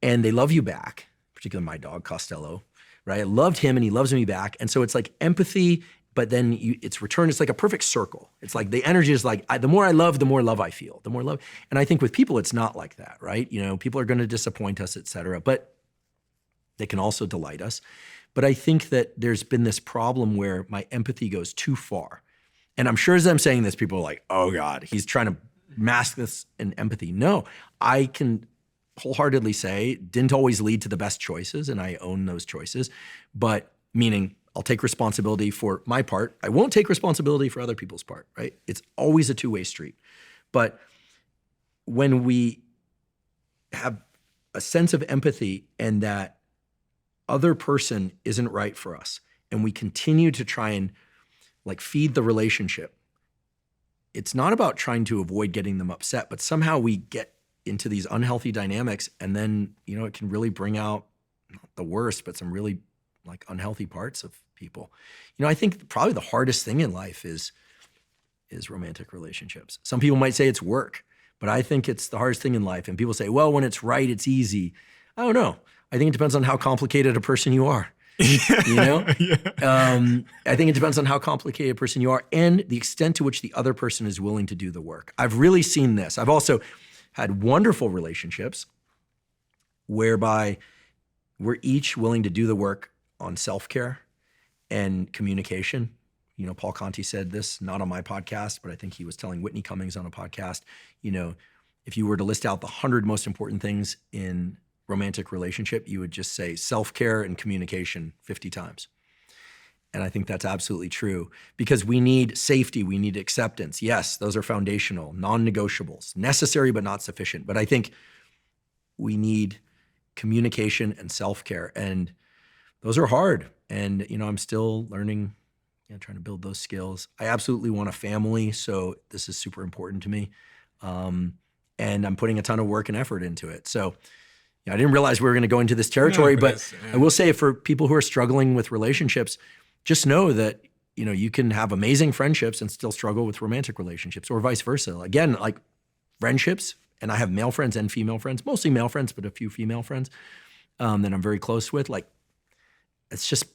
and they love you back, particularly my dog, Costello, right? I loved him and he loves me back. And so it's like empathy, but then it's return. It's like a perfect circle. It's like the energy is like, the more I love, the more love I feel, the more love. And I think with people, it's not like that, right? You know, people are going to disappoint us, et cetera, but they can also delight us. But I think that there's been this problem where my empathy goes too far. And I'm sure as I'm saying this, people are like, oh God, he's trying to mask this in empathy. No, I can wholeheartedly say didn't always lead to the best choices, and I own those choices, but meaning I'll take responsibility for my part. I won't take responsibility for other people's part, right? It's always a two-way street. But when we have a sense of empathy and that other person isn't right for us, and we continue to try and like feed the relationship, it's not about trying to avoid getting them upset, but somehow we get into these unhealthy dynamics, and then, you know, it can really bring out not the worst, but some really like unhealthy parts of people. You know, I think probably the hardest thing in life is romantic relationships. Some people might say it's work, but I think it's the hardest thing in life. And people say, well, when it's right, it's easy. I don't know. I think it depends on how complicated a person you are. You know? I think it depends on how complicated a person you are and the extent to which the other person is willing to do the work. I've really seen this. I've also had wonderful relationships whereby we're each willing to do the work on self-care and communication. You know, Paul Conti said this, not on my podcast, but I think he was telling Whitney Cummings on a podcast, you know, if you were to list out the 100 most important things in romantic relationship, you would just say self-care and communication 50 times. And I think that's absolutely true because we need safety, we need acceptance. Yes, those are foundational, non-negotiables, necessary but not sufficient. But I think we need communication and self-care, and those are hard. And, you know, I'm still learning, trying to build those skills. I absolutely want a family, so this is super important to me. And I'm putting a ton of work and effort into it. So I didn't realize we were going to go into this territory, but I will say for people who are struggling with relationships, just know that, you know, you can have amazing friendships and still struggle with romantic relationships or vice versa. Again, like friendships, and I have male friends and female friends, mostly male friends, but a few female friends that I'm very close with. Like, it's just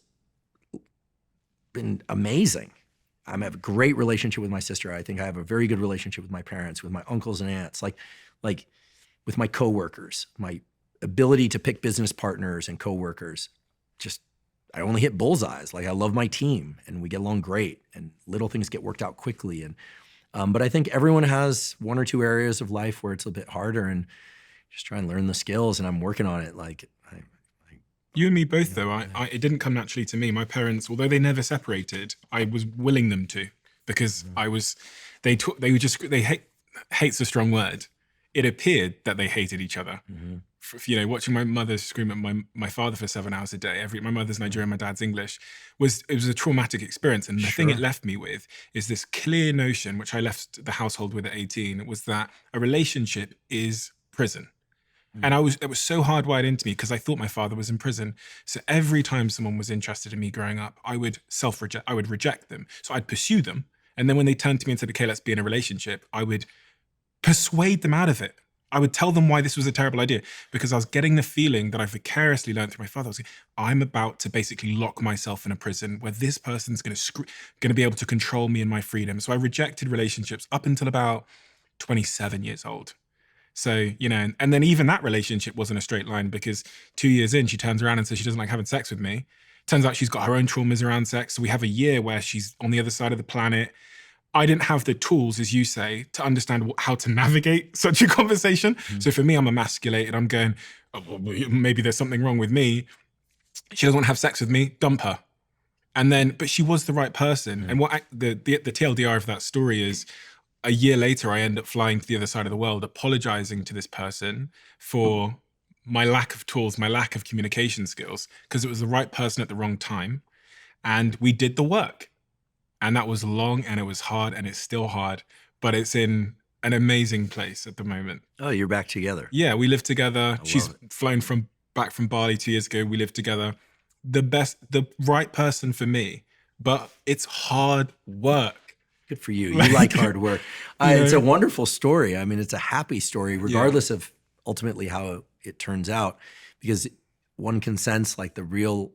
been amazing. I have a great relationship with my sister. I think I have a very good relationship with my parents, with my uncles and aunts, like with my coworkers, my ability to pick business partners and coworkers. Just, I only hit bullseyes. Like, I love my team and we get along great and little things get worked out quickly. And, but I think everyone has one or two areas of life where it's a bit harder, and just try and learn the skills, and I'm working on it. Like, you and me both, though. It didn't come naturally to me. My parents, although they never separated, I was willing them to, because hate's a strong word. It appeared that they hated each other. You know, watching my mother scream at my father for 7 hours a day. My mother's Nigerian, my dad's English. It was a traumatic experience. And the thing it left me with is this clear notion, which I left the household with at 18, was that a relationship is prison. And it was so hardwired into me because I thought my father was in prison. So every time someone was interested in me growing up, I would reject them. So I'd pursue them. And then when they turned to me and said, okay, let's be in a relationship, I would persuade them out of it. I would tell them why this was a terrible idea, because I was getting the feeling that I vicariously learned through my father. I was like, I'm about to basically lock myself in a prison where this person's going to be able to control me and my freedom. So I rejected relationships up until about 27 years old. So, and then even that relationship wasn't a straight line, because 2 years in, she turns around and says she doesn't like having sex with me. Turns out she's got her own traumas around sex. So we have a year where she's on the other side of the planet. I didn't have the tools, as you say, to understand how to navigate such a conversation. So for me, I'm emasculated. I'm going, oh, well, maybe there's something wrong with me. She doesn't want to have sex with me. Dump her. And then, but she was the right person. And what the TLDR of that story is, a year later, I end up flying to the other side of the world, apologizing to this person for my lack of tools, my lack of communication skills, because it was the right person at the wrong time. And we did the work. And that was long and it was hard and it's still hard, but it's in an amazing place at the moment. Oh, you're back together. Yeah, we live together. She's it. flown back from Bali 2 years ago. We live together. The right person for me, but it's hard work. Good for you. You like hard work. It's a wonderful story. I mean, it's a happy story, regardless of ultimately how it turns out, because one can sense like the real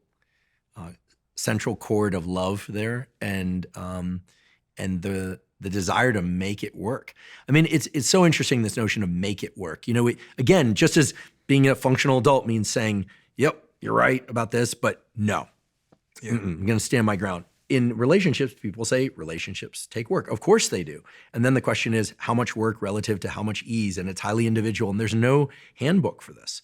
central chord of love there, and the desire to make it work. I mean, it's so interesting, this notion of make it work. Again, just as being a functional adult means saying, "Yep, you're right about this," but no, I'm going to stand my ground. In relationships, people say relationships take work. Of course they do. And then the question is, how much work relative to how much ease? And it's highly individual. And there's no handbook for this.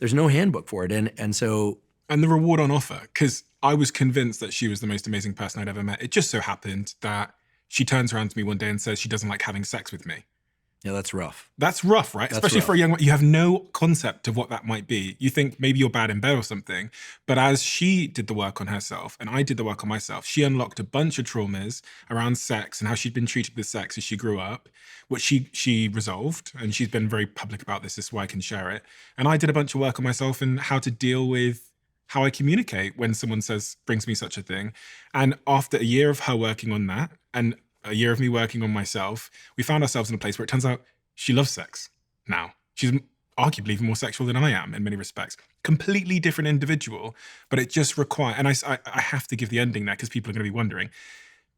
There's no handbook for it. And so... And the reward on offer, because I was convinced that she was the most amazing person I'd ever met. It just so happened that she turns around to me one day and says she doesn't like having sex with me. Yeah, that's rough. That's rough, right? That's Especially rough. for a young one. You have no concept of what that might be. You think maybe you're bad in bed or something. But as she did the work on herself and I did the work on myself, she unlocked a bunch of traumas around sex and how she'd been treated with sex as she grew up, which she resolved. And she's been very public about this. This is why I can share it. And I did a bunch of work on myself and how to deal with how I communicate when someone brings me such a thing. And after a year of her working on that and a year of me working on myself, we found ourselves in a place where it turns out she loves sex now. She's arguably even more sexual than I am in many respects. Completely different individual, but it just required, and I have to give the ending there because people are going to be wondering,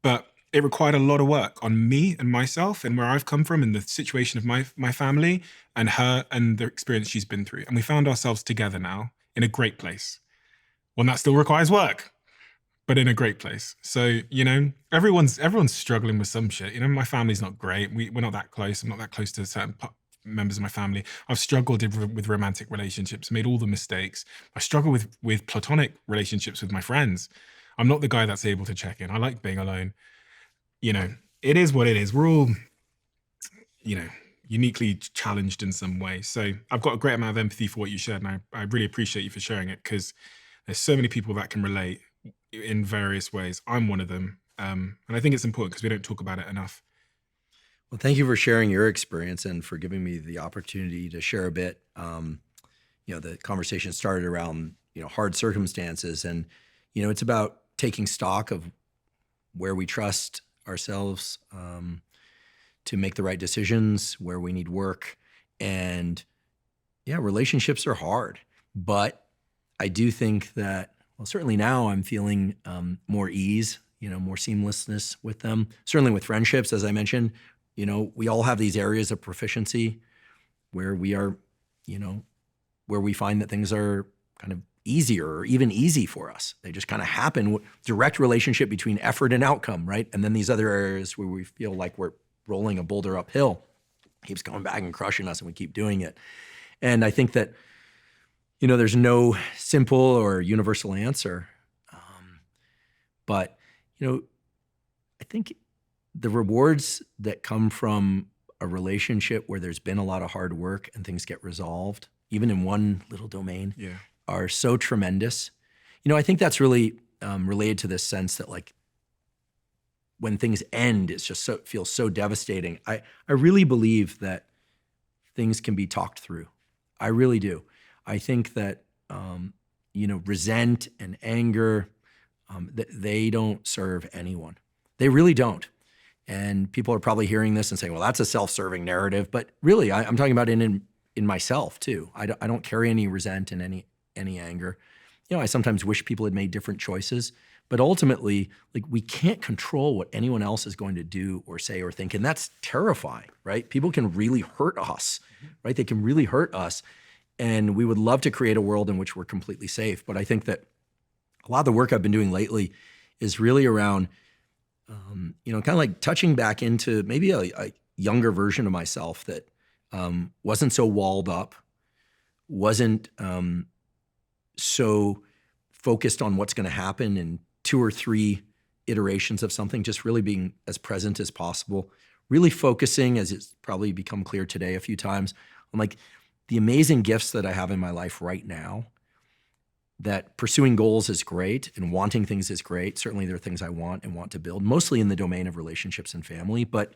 but it required a lot of work on me and myself and where I've come from and the situation of my family and her and the experience she's been through. And we found ourselves together now in a great place. One that still requires work, but in a great place. So, everyone's struggling with some shit. My family's not great. We're not that close. I'm not that close to certain members of my family. I've struggled with romantic relationships, made all the mistakes. I struggle with platonic relationships with my friends. I'm not the guy that's able to check in. I like being alone. It is what it is. We're all, uniquely challenged in some way. So I've got a great amount of empathy for what you shared, and I really appreciate you for sharing it, because there's so many people that can relate in various ways. I'm one of them. And I think it's important because we don't talk about it enough. Well, thank you for sharing your experience and for giving me the opportunity to share a bit. The conversation started around, hard circumstances, and, it's about taking stock of where we trust ourselves to make the right decisions, where we need work. And relationships are hard, but I do think that, well, certainly now I'm feeling more ease, more seamlessness with them. Certainly with friendships, as I mentioned, we all have these areas of proficiency where we are, where we find that things are kind of easier or even easy for us. They just kind of happen. Direct relationship between effort and outcome, right? And then these other areas where we feel like we're rolling a boulder uphill, keeps coming back and crushing us, and we keep doing it. And I think that there's no simple or universal answer. But, I think the rewards that come from a relationship where there's been a lot of hard work and things get resolved, even in one little domain, are so tremendous. I think that's really related to this sense that, like, when things end, it's just feels so devastating. I really believe that things can be talked through. I really do. I think that, resent and anger, they don't serve anyone. They really don't. And people are probably hearing this and saying, well, that's a self-serving narrative. But really, I'm talking about it in myself too. I don't carry any resent and any anger. I sometimes wish people had made different choices. But ultimately, like, we can't control what anyone else is going to do or say or think. And that's terrifying, right? People can really hurt us, right? They can really hurt us. And we would love to create a world in which we're completely safe. But I think that a lot of the work I've been doing lately is really around, kind of like touching back into maybe a younger version of myself that wasn't so walled up, wasn't so focused on what's going to happen in 2 or 3 iterations of something, just really being as present as possible, really focusing, as it's probably become clear today a few times, on like the amazing gifts that I have in my life right now, that pursuing goals is great and wanting things is great. Certainly there are things I want and want to build, mostly in the domain of relationships and family, but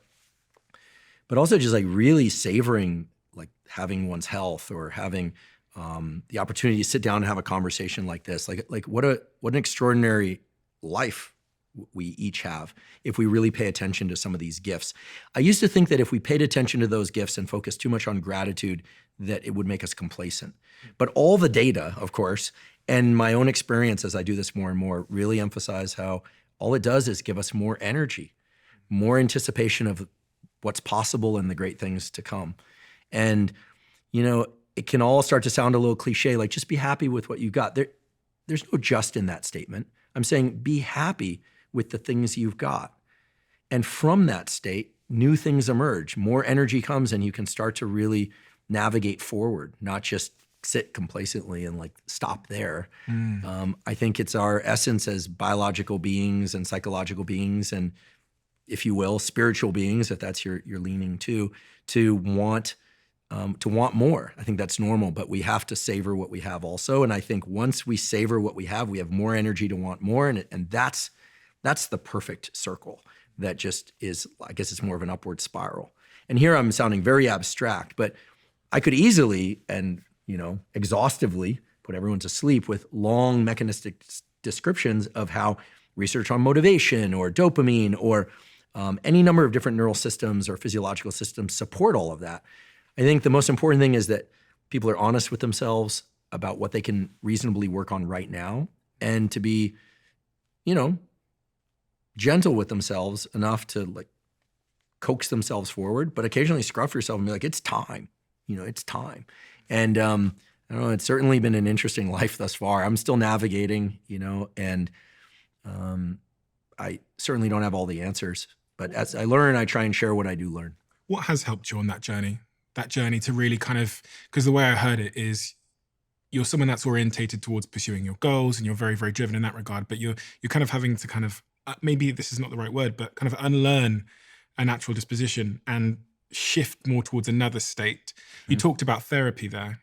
also just like really savoring like having one's health or having the opportunity to sit down and have a conversation like this. Like what an extraordinary life we each have if we really pay attention to some of these gifts. I used to think that if we paid attention to those gifts and focused too much on gratitude, that it would make us complacent. But all the data, of course, and my own experience as I do this more and more really emphasize how all it does is give us more energy, more anticipation of what's possible and the great things to come. And, it can all start to sound a little cliche, like just be happy with what you've got. There's no just in that statement. I'm saying be happy with the things you've got. And from that state, new things emerge, more energy comes, and you can start to really navigate forward, not just sit complacently and like stop there. I think it's our essence as biological beings and psychological beings and, if you will, spiritual beings, if that's your leaning to want more. I think that's normal, but we have to savor what we have also. And I think once we savor what we have more energy to want more. And that's the perfect circle that just is, I guess it's more of an upward spiral. And here I'm sounding very abstract, but I could easily and, exhaustively put everyone to sleep with long mechanistic descriptions of how research on motivation or dopamine or any number of different neural systems or physiological systems support all of that. I think the most important thing is that people are honest with themselves about what they can reasonably work on right now, and to be, gentle with themselves enough to like coax themselves forward, but occasionally scruff yourself and be like, it's time, it's time. And I don't know, it's certainly been an interesting life thus far. I'm still navigating, and I certainly don't have all the answers, but as I learn, I try and share what I do learn. What has helped you on that journey? That journey to really kind of, because the way I heard it is you're someone that's orientated towards pursuing your goals and you're very, very driven in that regard, but you're kind of having to kind of, maybe this is not the right word, but kind of unlearn a natural disposition and shift more towards another state. You talked about therapy there.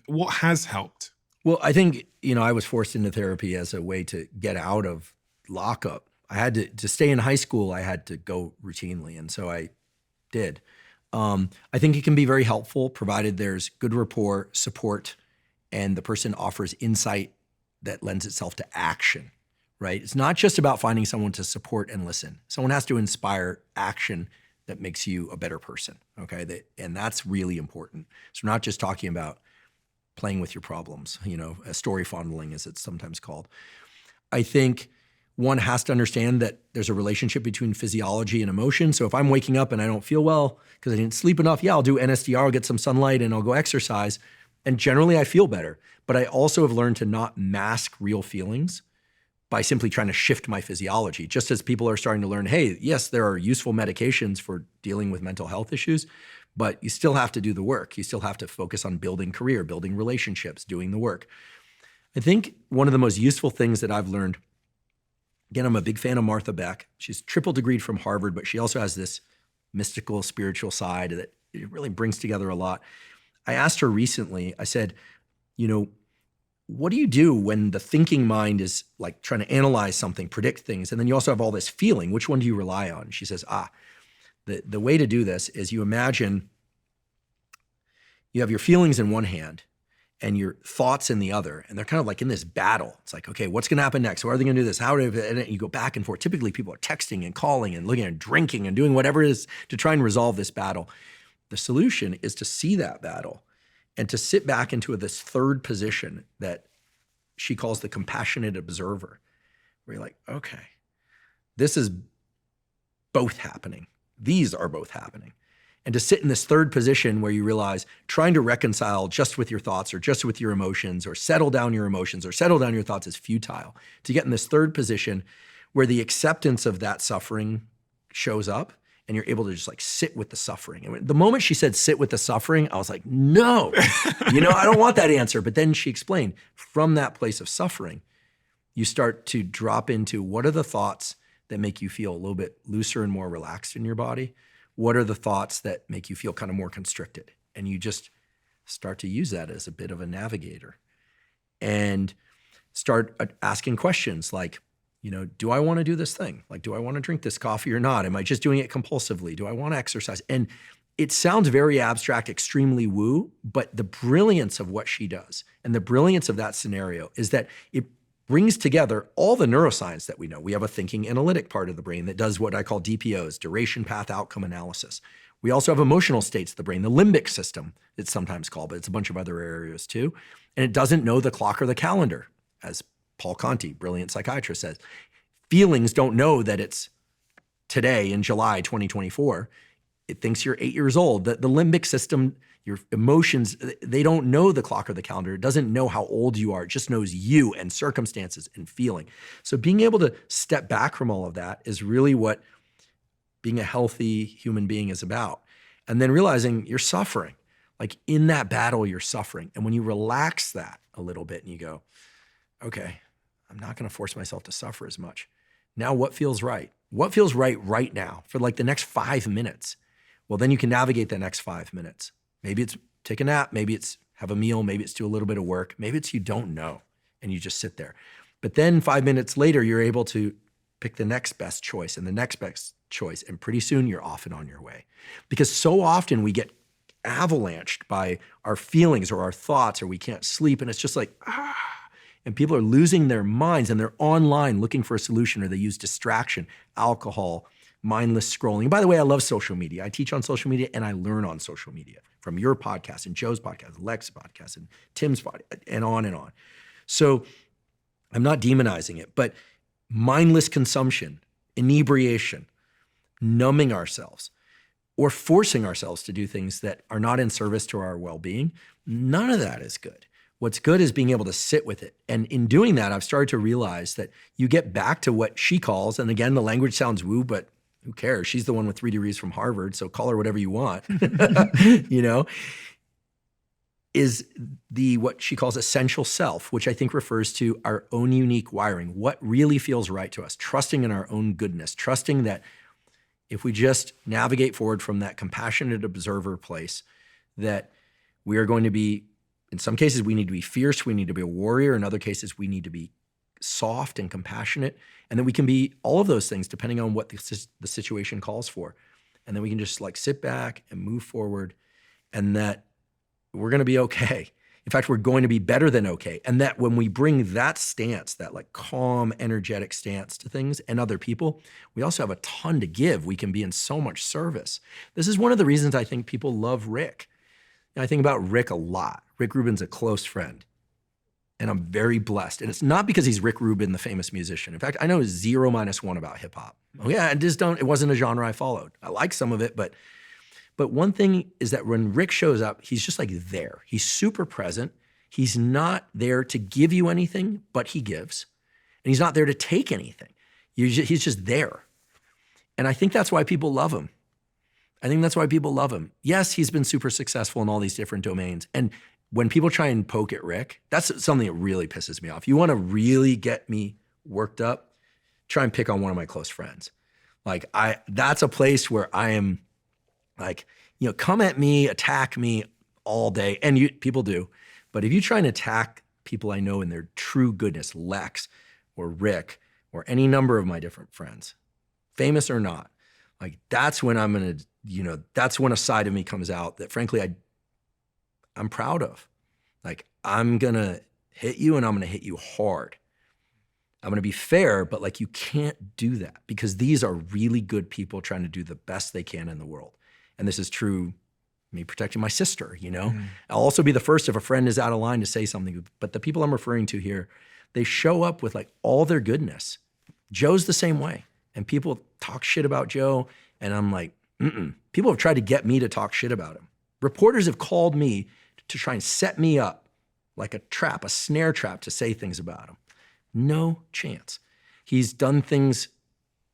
What has helped? Well, I think, I was forced into therapy as a way to get out of lockup. I had to stay in high school, I had to go routinely. And so I did. I think it can be very helpful provided there's good rapport, support, and the person offers insight that lends itself to action, right? It's not just about finding someone to support and listen. Someone has to inspire action that makes you a better person, okay? And that's really important. So we're not just talking about playing with your problems, story fondling as it's sometimes called. I think one has to understand that there's a relationship between physiology and emotion. So if I'm waking up and I don't feel well because I didn't sleep enough, I'll do NSDR, I'll get some sunlight and I'll go exercise. And generally I feel better. But I also have learned to not mask real feelings by simply trying to shift my physiology. Just as people are starting to learn, hey, yes, there are useful medications for dealing with mental health issues, but you still have to do the work. You still have to focus on building career, building relationships, doing the work. I think one of the most useful things that I've learned, again, I'm a big fan of Martha Beck. She's triple degreed from Harvard, but she also has this mystical, spiritual side that it really brings together a lot. I asked her recently, I said, what do you do when the thinking mind is like trying to analyze something, predict things, and then you also have all this feeling? Which one do you rely on? She says, the way to do this is you imagine you have your feelings in one hand, and your thoughts in the other. And they're kind of like in this battle. It's like, okay, what's going to happen next? How are they going to do this? And you go back and forth. Typically people are texting and calling and looking and drinking and doing whatever it is to try and resolve this battle. The solution is to see that battle and to sit back into this third position that she calls the compassionate observer, where you're like, okay, this is both happening. These are both happening. And to sit in this third position where you realize trying to reconcile just with your thoughts or just with your emotions or settle down your emotions or settle down your thoughts is futile. To get in this third position where the acceptance of that suffering shows up and you're able to just like sit with the suffering. And the moment she said sit with the suffering, I was like, no, I don't want that answer. But then she explained from that place of suffering, you start to drop into what are the thoughts that make you feel a little bit looser and more relaxed in your body? What are the thoughts that make you feel kind of more constricted? And you just start to use that as a bit of a navigator and start asking questions like, do I want to do this thing? Like, do I want to drink this coffee or not? Am I just doing it compulsively? Do I want to exercise? And it sounds very abstract, extremely woo, but the brilliance of what she does and the brilliance of that scenario is that it brings together all the neuroscience that we know. We have a thinking analytic part of the brain that does what I call DPOs, duration path outcome analysis. We also have emotional states of the brain, the limbic system, it's sometimes called, but it's a bunch of other areas too. And it doesn't know the clock or the calendar, as Paul Conti, brilliant psychiatrist, says. Feelings don't know that it's today in July 2024. It thinks you're 8 years old. The limbic system, your emotions, they don't know the clock or the calendar. It doesn't know how old you are. It just knows you and circumstances and feeling. So being able to step back from all of that is really what being a healthy human being is about. And then realizing you're suffering. Like in that battle, you're suffering. And when you relax that a little bit and you go, okay, I'm not going to force myself to suffer as much. Now what feels right? What feels right now for like the next 5 minutes? Well, then you can navigate the next 5 minutes. Maybe it's take a nap, maybe it's have a meal, maybe it's do a little bit of work, maybe it's you don't know and you just sit there. But then 5 minutes later, you're able to pick the next best choice and the next best choice. And pretty soon you're off and on your way. Because so often we get avalanched by our feelings or our thoughts or we can't sleep. And it's just like, and people are losing their minds and they're online looking for a solution or they use distraction, alcohol, mindless scrolling. And by the way, I love social media. I teach on social media and I learn on social media from your podcast and Joe's podcast, Lex's podcast and Tim's podcast and on and on. So I'm not demonizing it, but mindless consumption, inebriation, numbing ourselves, or forcing ourselves to do things that are not in service to our well-being, none of that is good. What's good is being able to sit with it. And in doing that, I've started to realize that you get back to what she calls, and again, the language sounds woo, but who cares? She's the one with 3 degrees from Harvard, so call her whatever you want, is what she calls essential self, which I think refers to our own unique wiring, what really feels right to us, trusting in our own goodness, trusting that if we just navigate forward from that compassionate observer place, that we are going to be, in some cases, we need to be fierce, we need to be a warrior. In other cases, we need to be soft and compassionate. And then we can be all of those things depending on what the situation calls for. And then we can just like sit back and move forward and that we're going to be okay. In fact, we're going to be better than okay. And that when we bring that stance, that like calm, energetic stance to things and other people, we also have a ton to give. We can be in so much service. This is one of the reasons I think people love Rick. And I think about Rick a lot. Rick Rubin's a close friend. And I'm very blessed. And it's not because he's Rick Rubin, the famous musician. In fact, I know 0 - 1 about hip hop. Oh yeah, it wasn't a genre I followed. I like some of it, but one thing is that when Rick shows up, he's just like there. He's super present. He's not there to give you anything, but he gives. And he's not there to take anything. He's just there. And I think that's why people love him. Yes, he's been super successful in all these different domains. And when people try and poke at Rick, that's something that really pisses me off. You want to really get me worked up, try and pick on one of my close friends. That's a place where I am like, come at me, attack me all day. And people do. But if you try and attack people I know in their true goodness, Lex or Rick or any number of my different friends, famous or not, that's when I'm going to, that's when a side of me comes out that frankly, I'm proud of. I'm going to hit you and I'm going to hit you hard. I'm going to be fair, but like you can't do that because these are really good people trying to do the best they can in the world. And this is true, me protecting my sister, you know? I'll also be the first if a friend is out of line to say something, but the people I'm referring to here, they show up with like all their goodness. Joe's the same way. And people talk shit about Joe and I'm like, People have tried to get me to talk shit about him. Reporters have called me to try and set me up like a trap, a snare trap to say things about him. No chance. He's done things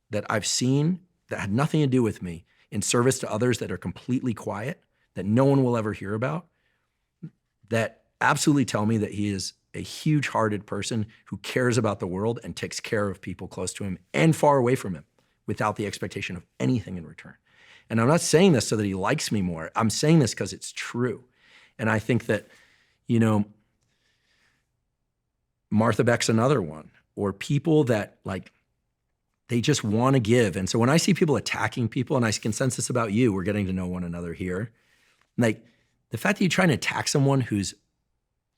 that I've seen that had nothing to do with me in service to others that are completely quiet, that no one will ever hear about, that absolutely tell me that he is a huge-hearted person who cares about the world and takes care of people close to him and far away from him without the expectation of anything in return. And I'm not saying this so that he likes me more. I'm saying this because it's true. And I think that, you know, Martha Beck's another one, or people that like, they just want to give. And so when I see people attacking people, and I can sense this about you, we're getting to know one another here. Like the fact that you try and attack someone whose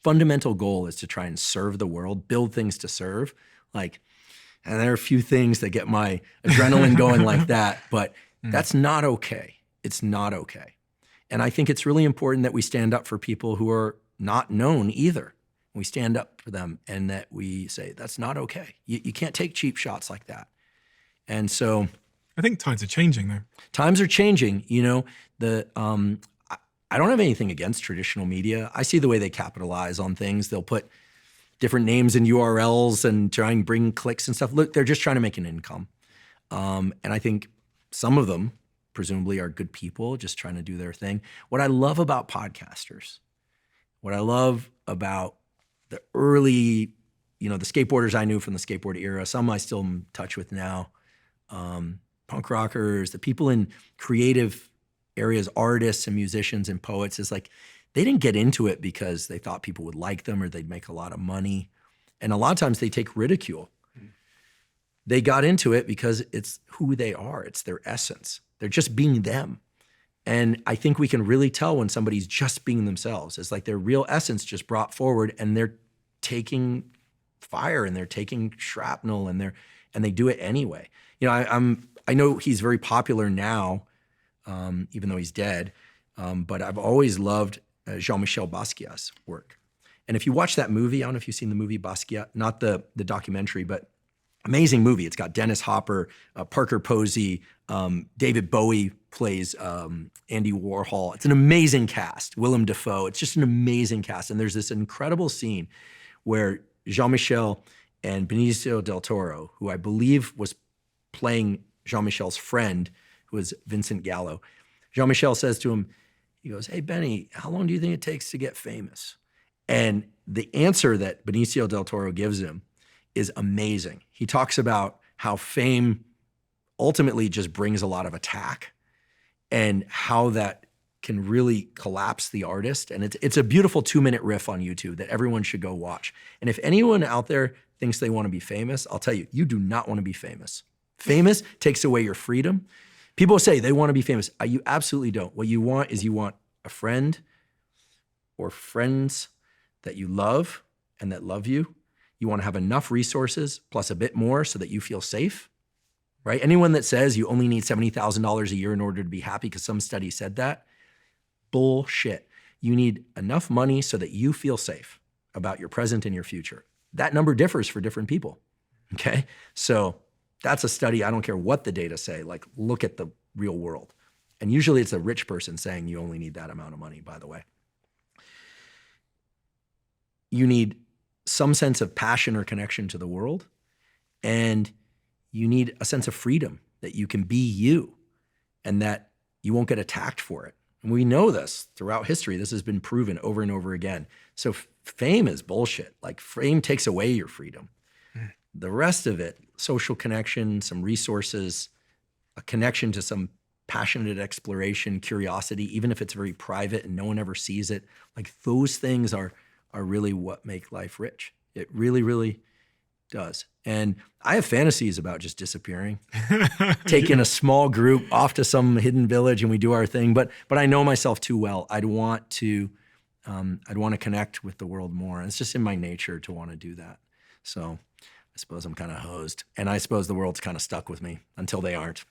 fundamental goal is to try and serve the world, build things to serve, like, and there are a few things that get my adrenaline going like that, but that's not okay. It's not okay. And I think it's really important that we stand up for people who are not known either. We stand up for them and that we say, that's not okay. You can't take cheap shots like that. And so I think times are changing though. Times are changing. You know, I don't have anything against traditional media. I see the way they capitalize on things. They'll put different names and URLs and try and bring clicks and stuff. Look, they're just trying to make an income. And I think some of them presumably are good people just trying to do their thing. What I love about podcasters, what I love about the early, you know, the skateboarders I knew from the skateboard era, some I still am in touch with now, punk rockers, the people in creative areas, artists and musicians and poets, is like, they didn't get into it because they thought people would like them or they'd make a lot of money. And a lot of times they take ridicule. They got into it because it's who they are. It's their essence. They're just being them. And I think we can really tell when somebody's just being themselves. It's like their real essence just brought forward and they're taking fire and they're taking shrapnel and they do it anyway. You know, I know he's very popular now, even though he's dead, but I've always loved Jean-Michel Basquiat's work. And if you watch that movie, I don't know if you've seen the movie Basquiat, not the documentary, but amazing movie. It's got Dennis Hopper, Parker Posey, David Bowie plays Andy Warhol. It's an amazing cast. Willem Dafoe. It's just an amazing cast. And there's this incredible scene where Jean-Michel and Benicio del Toro, who I believe was playing Jean-Michel's friend, who was Vincent Gallo. Jean-Michel says to him, he goes, "Hey, Benny, how long do you think it takes to get famous?" And the answer that Benicio del Toro gives him is amazing. He talks about how fame ultimately just brings a lot of attack and how that can really collapse the artist. And it's a beautiful 2-minute riff on YouTube that everyone should go watch. And if anyone out there thinks they want to be famous, I'll tell you, you do not want to be famous. Famous takes away your freedom. People say they want to be famous. You absolutely don't. What you want is you want a friend or friends that you love and that love you. You want to have enough resources plus a bit more so that you feel safe, right? Anyone that says you only need $70,000 a year in order to be happy because some study said that, bullshit. You need enough money so that you feel safe about your present and your future. That number differs for different people, okay? So that's a study, I don't care what the data say, like look at the real world. And usually it's a rich person saying you only need that amount of money, by the way. You need some sense of passion or connection to the world, and you need a sense of freedom that you can be you and that you won't get attacked for it. And we know this throughout history. This has been proven over and over again. So fame is bullshit. Like fame takes away your freedom. The rest of it, social connection, some resources, a connection to some passionate exploration, curiosity, even if it's very private and no one ever sees it, like those things are really what make life rich. It really, really does. And I have fantasies about just disappearing, taking a small group off to some hidden village and we do our thing. But I know myself too well. I'd want to I'd want to connect with the world more. It's just in my nature to want to do that. So I suppose I'm kind of hosed, and I suppose the world's kind of stuck with me until they aren't.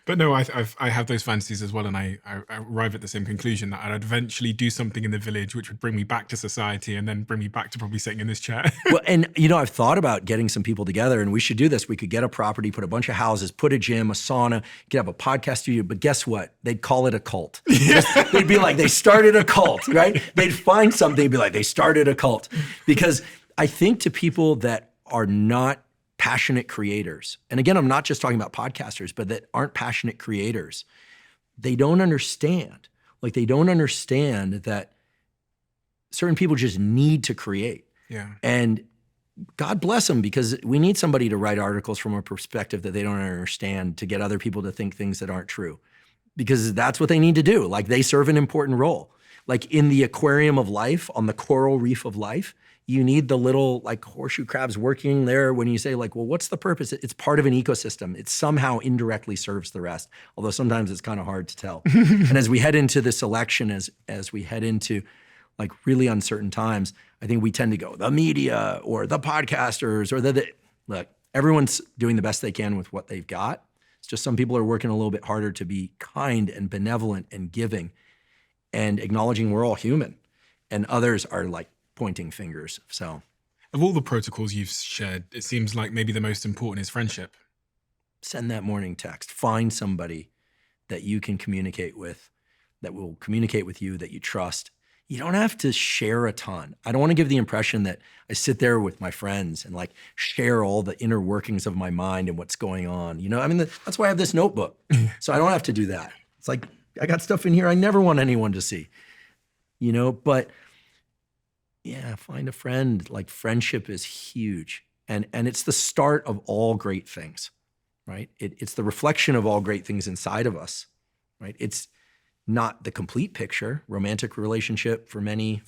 But no, I have those fantasies as well, and I arrive at the same conclusion that I'd eventually do something in the village which would bring me back to society and then bring me back to probably sitting in this chair. Well, and I've thought about getting some people together, and we should do this. We could get a property, put a bunch of houses, put a gym, a sauna, could have a podcast studio, but guess what? They'd call it a cult. They'd be like, they started a cult, right? They'd find something and be like, they started a cult. Because I think to people that are not passionate creators, and again, I'm not just talking about podcasters, but that aren't passionate creators, they don't understand. Like, they don't understand that certain people just need to create. Yeah. And God bless them, because we need somebody to write articles from a perspective that they don't understand to get other people to think things that aren't true, because that's what they need to do. Like, they serve an important role. Like, in the aquarium of life, on the coral reef of life, you need the little like horseshoe crabs working there. When you say like, well, what's the purpose? It's part of an ecosystem. It somehow indirectly serves the rest, although sometimes it's kind of hard to tell. And as we head into this election, as we head into like really uncertain times, I think we tend to go, the media or the podcasters or look, everyone's doing the best they can with what they've got. It's just some people are working a little bit harder to be kind and benevolent and giving and acknowledging we're all human, and others are like pointing fingers. So, of all the protocols you've shared, it seems like maybe the most important is friendship. Send that morning text. Find somebody that you can communicate with, that will communicate with you, that you trust. You don't have to share a ton. I don't want to give the impression that I sit there with my friends and like share all the inner workings of my mind and what's going on. That's why I have this notebook. So I don't have to do that. It's like, I got stuff in here I never want anyone to see, but yeah, find a friend. Like, friendship is huge. And it's the start of all great things, right? It's the reflection of all great things inside of us, right? It's not the complete picture. Romantic relationship for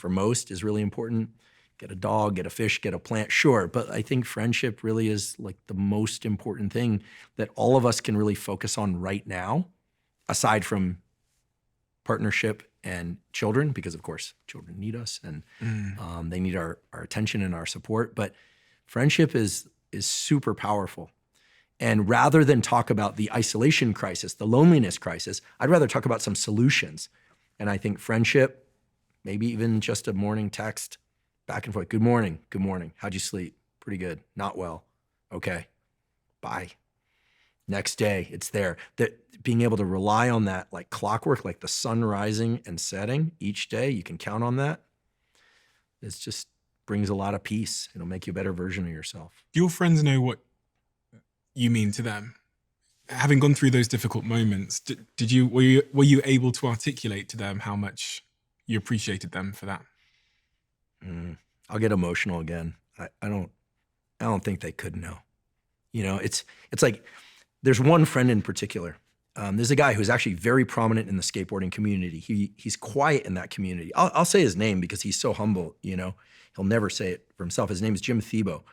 most is really important. Get a dog, get a fish, get a plant, sure. But I think friendship really is like the most important thing that all of us can really focus on right now, aside from partnership and children, because of course children need us and they need our attention and our support. But friendship is super powerful. And rather than talk about the isolation crisis, the loneliness crisis, I'd rather talk about some solutions. And I think friendship, maybe even just a morning text back and forth. Good morning. Good morning. How'd you sleep? Pretty good. Not well. Okay. Bye. Next day, it's there. That being able to rely on that like clockwork, like the sun rising and setting each day, you can count on that. It just brings a lot of peace. It'll make you a better version of yourself. Do your friends know what you mean to them? Having gone through those difficult moments, were you able to articulate to them how much you appreciated them for that? I'll get emotional again. I don't think they could know. It's like, there's one friend in particular. There's a guy who's actually very prominent in the skateboarding community. He's quiet in that community. I'll say his name because he's so humble, He'll never say it for himself. His name is Jim Thiebaud.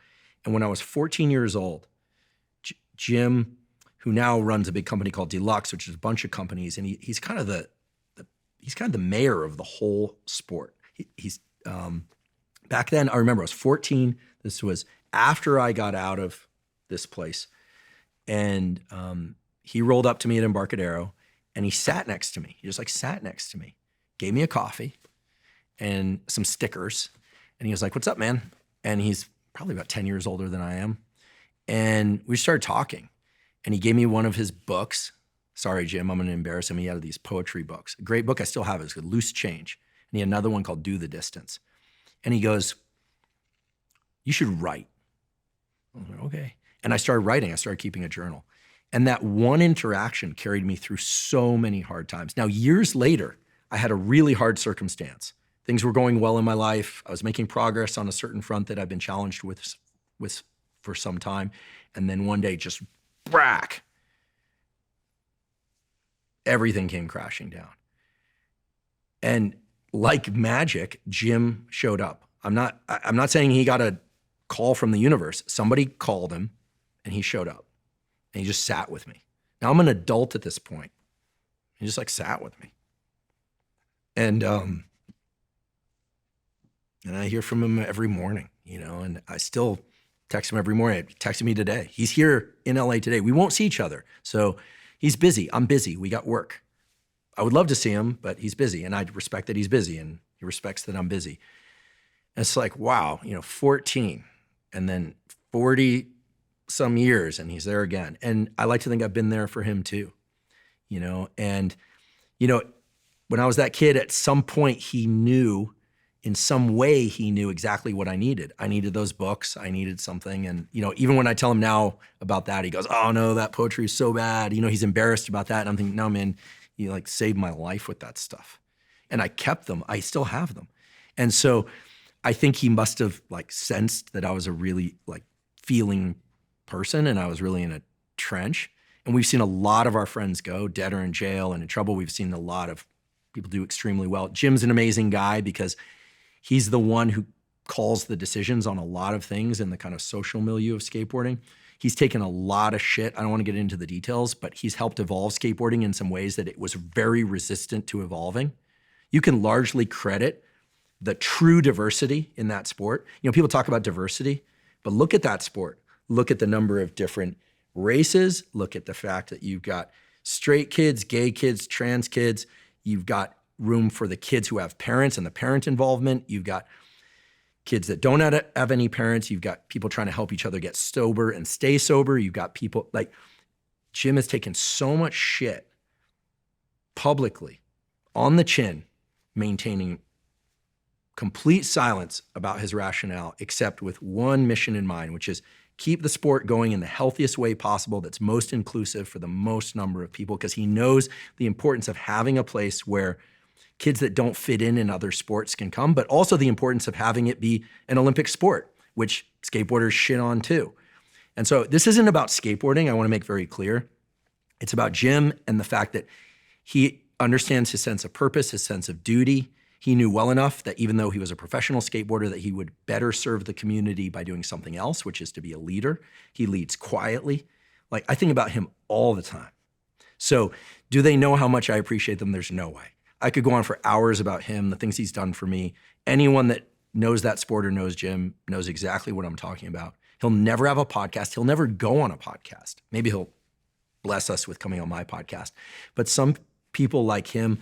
And when I was 14 years old, Jim, who now runs a big company called Deluxe, which is a bunch of companies, and he's kind of the mayor of the whole sport. He's back then, I remember I was 14. This was after I got out of this place. And he rolled up to me at Embarcadero and he sat next to me. He just like sat next to me, gave me a coffee and some stickers. And he was like, "What's up, man?" And he's probably about 10 years older than I am. And we started talking and he gave me one of his books. Sorry, Jim, I'm going to embarrass him. He had these poetry books. A great book I still have. It's called Loose Change. And he had another one called Do the Distance. And he goes, "You should write." I was like, okay. And I started writing. I started keeping a journal. And that one interaction carried me through so many hard times. Now, years later, I had a really hard circumstance. Things were going well in my life. I was making progress on a certain front that I've been challenged with for some time. And then one day, just brack, everything came crashing down. And like magic, Jim showed up. I'm not saying he got a call from the universe. Somebody called him and he showed up and he just sat with me. Now I'm an adult at this point. He just like sat with me. And And I hear from him every morning, and I still text him every morning. He texted me today. He's here in LA today. We won't see each other. So he's busy. I'm busy. We got work. I would love to see him, but he's busy. And I respect that he's busy, and he respects that I'm busy. And it's like, wow, 14 and then 40 some years, and he's there again. And I like to think I've been there for him too, and, when I was that kid, at some point he knew, in some way he knew exactly what I needed. I needed those books. I needed something. And, even when I tell him now about that, he goes, oh no, that poetry is so bad. He's embarrassed about that. And I'm thinking, no, man, you saved my life with that stuff. And I kept them. I still have them. And so I think he must have sensed that I was a really feeling person, and I was really in a trench. And we've seen a lot of our friends go, dead or in jail and in trouble. We've seen a lot of people do extremely well. Jim's an amazing guy because he's the one who calls the decisions on a lot of things in the kind of social milieu of skateboarding. He's taken a lot of shit. I don't want to get into the details, but he's helped evolve skateboarding in some ways that it was very resistant to evolving. You can largely credit the true diversity in that sport. People talk about diversity, but look at that sport. Look at the number of different races. Look at the fact that you've got straight kids, gay kids, trans kids. You've got room for the kids who have parents and the parent involvement. You've got kids that don't have any parents. You've got people trying to help each other get sober and stay sober. You've got people Jim has taken so much shit publicly on the chin, maintaining complete silence about his rationale, except with one mission in mind, which is keep the sport going in the healthiest way possible that's most inclusive for the most number of people, because he knows the importance of having a place where kids that don't fit in other sports can come, but also the importance of having it be an Olympic sport, which skateboarders shit on too. And so this isn't about skateboarding, I want to make very clear. It's about Jim and the fact that he understands his sense of purpose, his sense of duty. He knew well enough that even though he was a professional skateboarder, that he would better serve the community by doing something else, which is to be a leader. He leads quietly. I think about him all the time. So do they know how much I appreciate them? There's no way. I could go on for hours about him, the things he's done for me. Anyone that knows that sport or knows Jim knows exactly what I'm talking about. He'll never have a podcast. He'll never go on a podcast. Maybe he'll bless us with coming on my podcast. But some people like him,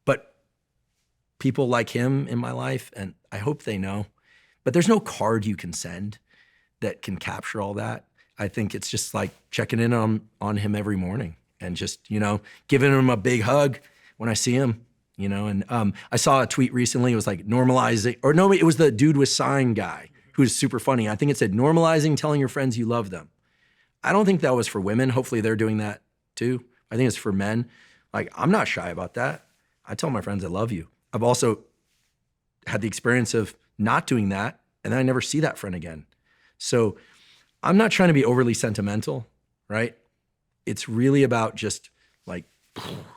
but people like him in my life, and I hope they know, but there's no card you can send that can capture all that. I think it's just checking in on him every morning and just, giving him a big hug when I see him, and I saw a tweet recently, it was normalizing, or no, it was the dude with sign guy who's super funny. I think it said normalizing telling your friends you love them. I don't think that was for women. Hopefully they're doing that too. I think it's for men. I'm not shy about that. I tell my friends I love you. I've also had the experience of not doing that, and then I never see that friend again. So I'm not trying to be overly sentimental, right? It's really about just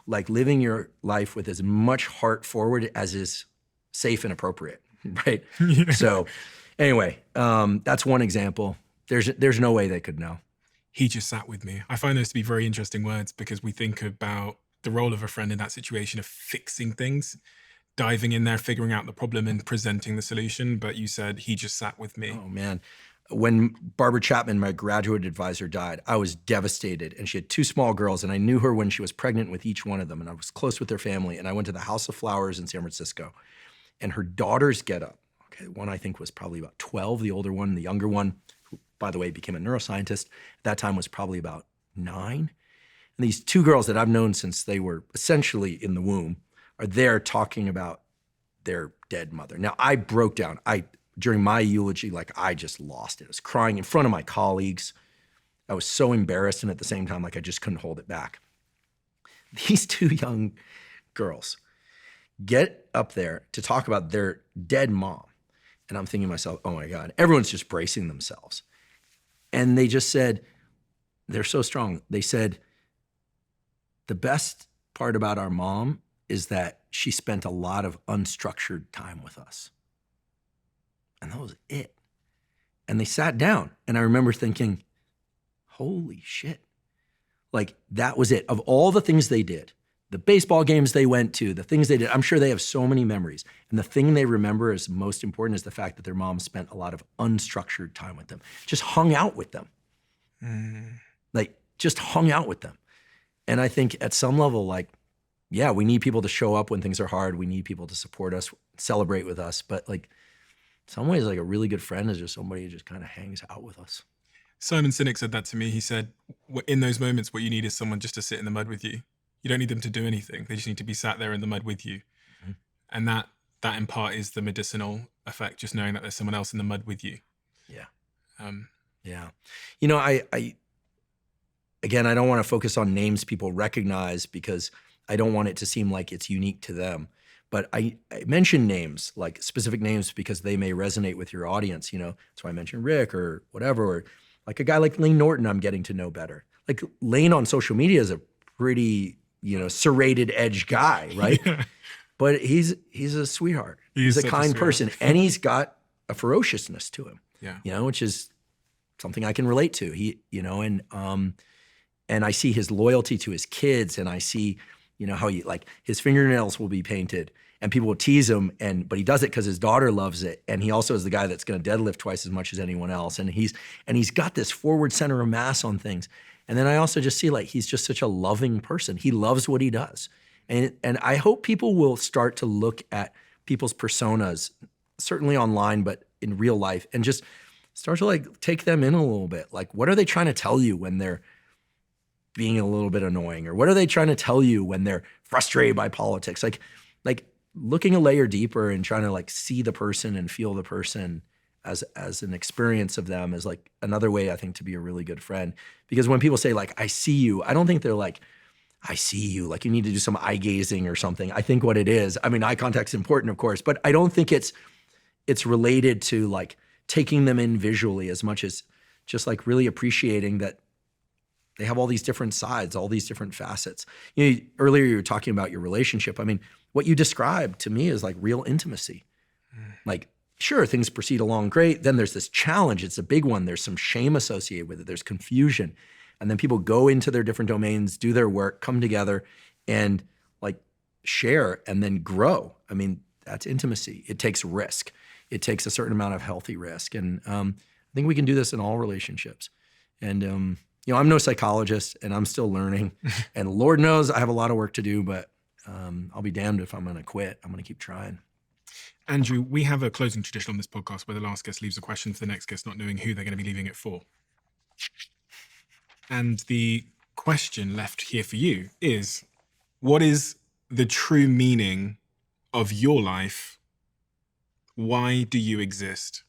living your life with as much heart forward as is safe and appropriate, right? Yeah. So anyway, that's one example. There's no way they could know. He just sat with me. I find those to be very interesting words, because we think about the role of a friend in that situation of fixing things, diving in there, figuring out the problem and presenting the solution. But you said he just sat with me. Oh man. When Barbara Chapman, my graduate advisor, died, I was devastated. And she had two small girls, and I knew her when she was pregnant with each one of them, and I was close with their family. And I went to the House of Flowers in San Francisco, and her daughters get up. Okay, one I think was probably about 12, the older one. The younger one, who, by the way, became a neuroscientist, at that time was probably about 9. And these two girls that I've known since they were essentially in the womb are there talking about their dead mother. Now, I broke down. During my eulogy, I just lost it. I was crying in front of my colleagues. I was so embarrassed, and at the same time, I just couldn't hold it back. These two young girls get up there to talk about their dead mom. And I'm thinking to myself, oh my God, everyone's just bracing themselves. And they just said, they're so strong. They said, the best part about our mom is that she spent a lot of unstructured time with us. And that was it. And they sat down, and I remember thinking, holy shit. That was it. Of all the things they did, the baseball games they went to, the things they did. I'm sure they have so many memories. And the thing they remember is most important is the fact that their mom spent a lot of unstructured time with them, just hung out with them. Like, just hung out with them. And I think at some level, like, yeah, we need people to show up when things are hard. We need people to support us, celebrate with us. But like, in some ways, like a really good friend is just somebody who just kind of hangs out with us. Simon Sinek said that to me. He said, in those moments, what you need is someone just to sit in the mud with you. You don't need them to do anything. They just need to be sat there in the mud with you. Mm-hmm. And that in part is the medicinal effect, just knowing that there's someone else in the mud with you. Yeah. Yeah. You know, again, I don't want to focus on names people recognize because I don't want it to seem like it's unique to them. But I mention names, like specific names, because they may resonate with your audience. You know, so I mentioned Rick or whatever, or like a guy like Lane Norton I'm getting to know better. Like Lane on social media is a pretty, serrated edge guy, right? Yeah. But he's a sweetheart. He's a kind person, and he's got a ferociousness to him. Yeah. Which is something I can relate to. And I see his loyalty to his kids, and I see, how his fingernails will be painted and people will tease him, but he does it because his daughter loves it. And he also is the guy that's going to deadlift twice as much as anyone else. And he's got this forward center of mass on things. And then I also just see he's just such a loving person. He loves what he does. And I hope people will start to look at people's personas, certainly online, but in real life, and just start to take them in a little bit. Like, what are they trying to tell you when they're being a little bit annoying? Or what are they trying to tell you when they're frustrated by politics? Like looking a layer deeper and trying to see the person and feel the person as an experience of them is another way, I think, to be a really good friend. Because when people say I see you, I don't think they're I see you, you need to do some eye gazing or something. I think what it is, I mean, eye contact's important, of course, but I don't think it's related to taking them in visually as much as just really appreciating that they have all these different sides, all these different facets. Earlier you were talking about your relationship. I mean, what you described to me is real intimacy. Sure, things proceed along great. Then there's this challenge. It's a big one. There's some shame associated with it. There's confusion. And then people go into their different domains, do their work, come together and share and then grow. I mean, that's intimacy. It takes risk. It takes a certain amount of healthy risk. And I think we can do this in all relationships. And, I'm no psychologist and I'm still learning. And Lord knows I have a lot of work to do, but I'll be damned if I'm going to quit. I'm going to keep trying. Andrew, we have a closing tradition on this podcast where the last guest leaves a question for the next guest, not knowing who they're going to be leaving it for. And the question left here for you is, what is the true meaning of your life? Why do you exist?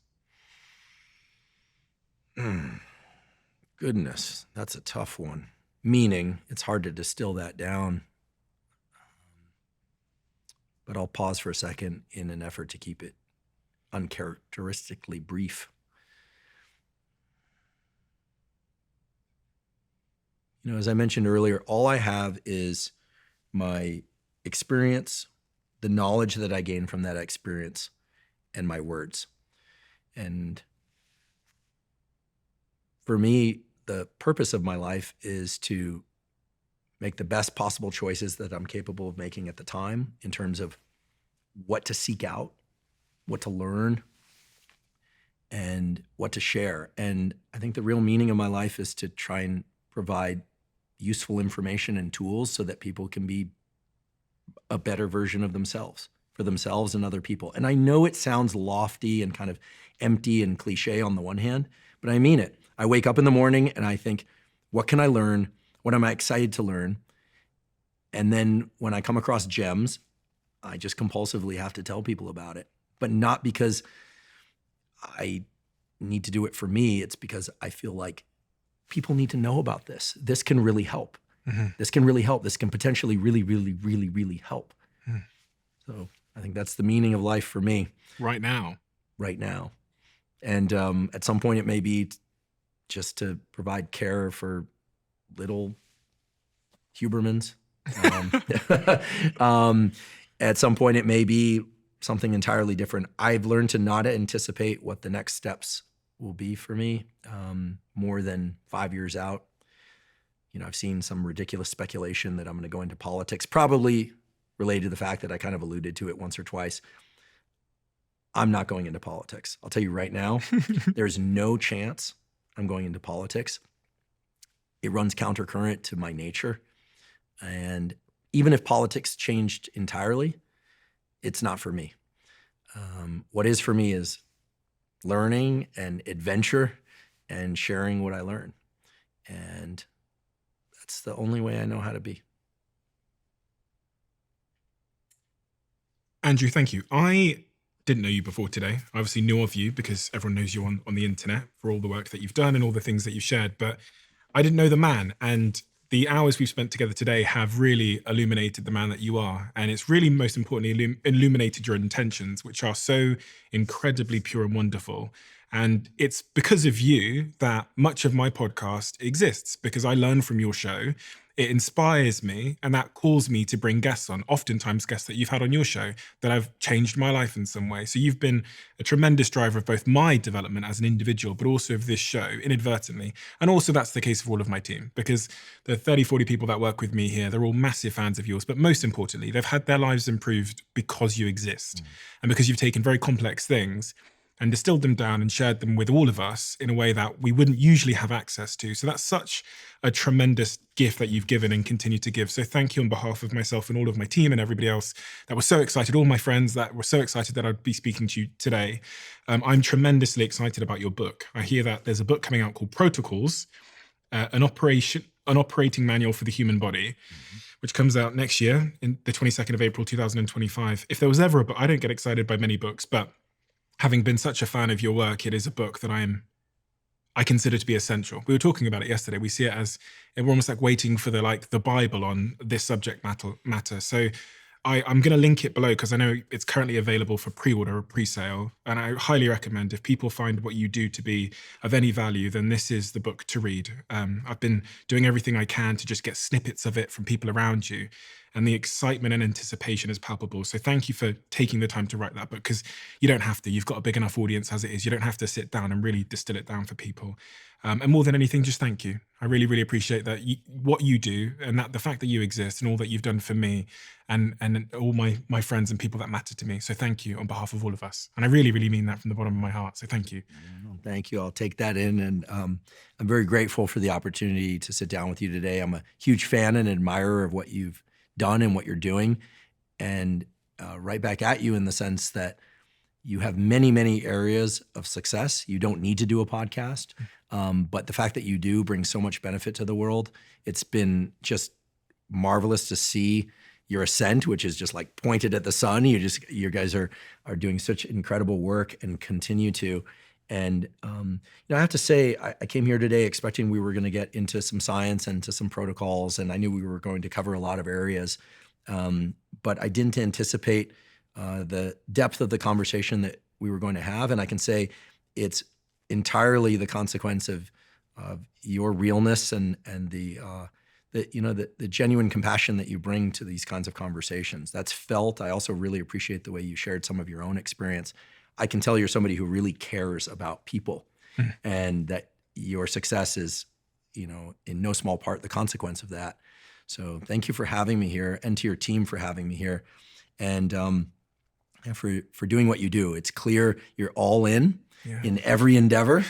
Goodness, that's a tough one. Meaning, it's hard to distill that down. But I'll pause for a second in an effort to keep it uncharacteristically brief. As I mentioned earlier, all I have is my experience, the knowledge that I gain from that experience, and my words. And for me, the purpose of my life is to make the best possible choices that I'm capable of making at the time in terms of what to seek out, what to learn, and what to share. And I think the real meaning of my life is to try and provide useful information and tools so that people can be a better version of themselves, for themselves and other people. And I know it sounds lofty and kind of empty and cliche on the one hand, but I mean it. I wake up in the morning and I think, what can I learn? What am I excited to learn? And then when I come across gems, I just compulsively have to tell people about it. But not because I need to do it for me. It's because I feel like people need to know about this. This can really help. Mm-hmm. This can really help. This can potentially really, really, really, really help. Mm. So I think that's the meaning of life for me. Right now. Right now. And at some point it may be just to provide care for little Hubermans. At some point it may be something entirely different. I've learned to not anticipate what the next steps will be for me more than 5 years out. I've seen some ridiculous speculation that I'm going to go into politics, probably related to the fact that I kind of alluded to it once or twice. I'm not going into politics. I'll tell you right now, there's no chance I'm going into politics. It runs countercurrent to my nature. And even if politics changed entirely, it's not for me. What is for me is learning and adventure and sharing what I learn. And that's the only way I know how to be. Andrew, thank you. I didn't know you before today. I obviously knew of you because everyone knows you on the internet for all the work that you've done and all the things that you've shared, but I didn't know the man. And the hours we've spent together today have really illuminated the man that you are. And it's really, most importantly, illuminated your intentions, which are so incredibly pure and wonderful. And it's because of you that much of my podcast exists, because I learn from your show. It inspires me, and that calls me to bring guests on, oftentimes guests that you've had on your show that have changed my life in some way. So you've been a tremendous driver of both my development as an individual, but also of this show inadvertently. And also that's the case of all of my team, because the 30, 40 people that work with me here, they're all massive fans of yours. But most importantly, they've had their lives improved because you exist and because you've taken very complex things and distilled them down and shared them with all of us in a way that we wouldn't usually have access to. So that's such a tremendous gift that you've given and continue to give. So thank you on behalf of myself and all of my team and everybody else that was so excited, all my friends that were so excited that I'd be speaking to you today. I'm tremendously excited about your book. I hear that there's a book coming out called Protocols, an operating manual for the human body, which comes out next year in the 22nd of April, 2025. If there was ever a book, I don't get excited by many books, but having been such a fan of your work, it is a book that I consider to be essential. We were talking about it yesterday. We see it as, we're almost like waiting for the Bible on this subject matter. So I'm going to link it below because I know it's currently available for pre-order or pre-sale. And I highly recommend, if people find what you do to be of any value, then this is the book to read. I've been doing everything I can to just get snippets of it from people around you. And the excitement and anticipation is palpable. So thank you for taking the time to write that book, because you don't have to. You've got a big enough audience as it is. You don't have to sit down and really distill it down for people. And more than anything, just thank you. I really, really appreciate that what you do, and that the fact that you exist and all that you've done for me and all my friends and people that matter to me. So thank you on behalf of all of us. And I really, really mean that from the bottom of my heart. So thank you. Thank you. I'll take that in. And I'm very grateful for the opportunity to sit down with you today. I'm a huge fan and admirer of what you've done and what you're doing, and right back at you in the sense that you have many, many areas of success. You don't need to do a podcast, but the fact that you do brings so much benefit to the world. It's been just marvelous to see your ascent, which is just like pointed at the sun. You guys are doing such incredible work and continue to. And I have to say, I came here today expecting we were going to get into some science and to some protocols, and I knew we were going to cover a lot of areas, but I didn't anticipate the depth of the conversation that we were going to have. And I can say it's entirely the consequence of your realness and the genuine compassion that you bring to these kinds of conversations. That's felt. I also really appreciate the way you shared some of your own experience. I can tell you're somebody who really cares about people, and that your success is, in no small part the consequence of that. So thank you for having me here, and to your team for having me here, and for doing what you do. It's clear you're all in every endeavor,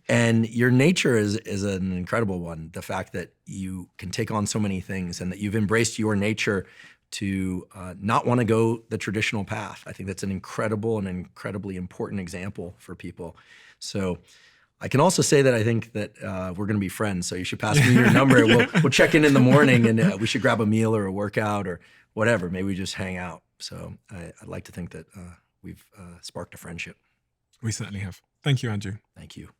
and your nature is an incredible one. The fact that you can take on so many things and that you've embraced your nature to not want to go the traditional path. I think that's an incredible and incredibly important example for people. So I can also say that I think that we're going to be friends. So you should pass me your number. We'll check in the morning, and we should grab a meal or a workout or whatever. Maybe we just hang out. So I'd like to think that we've sparked a friendship. We certainly have. Thank you, Andrew. Thank you.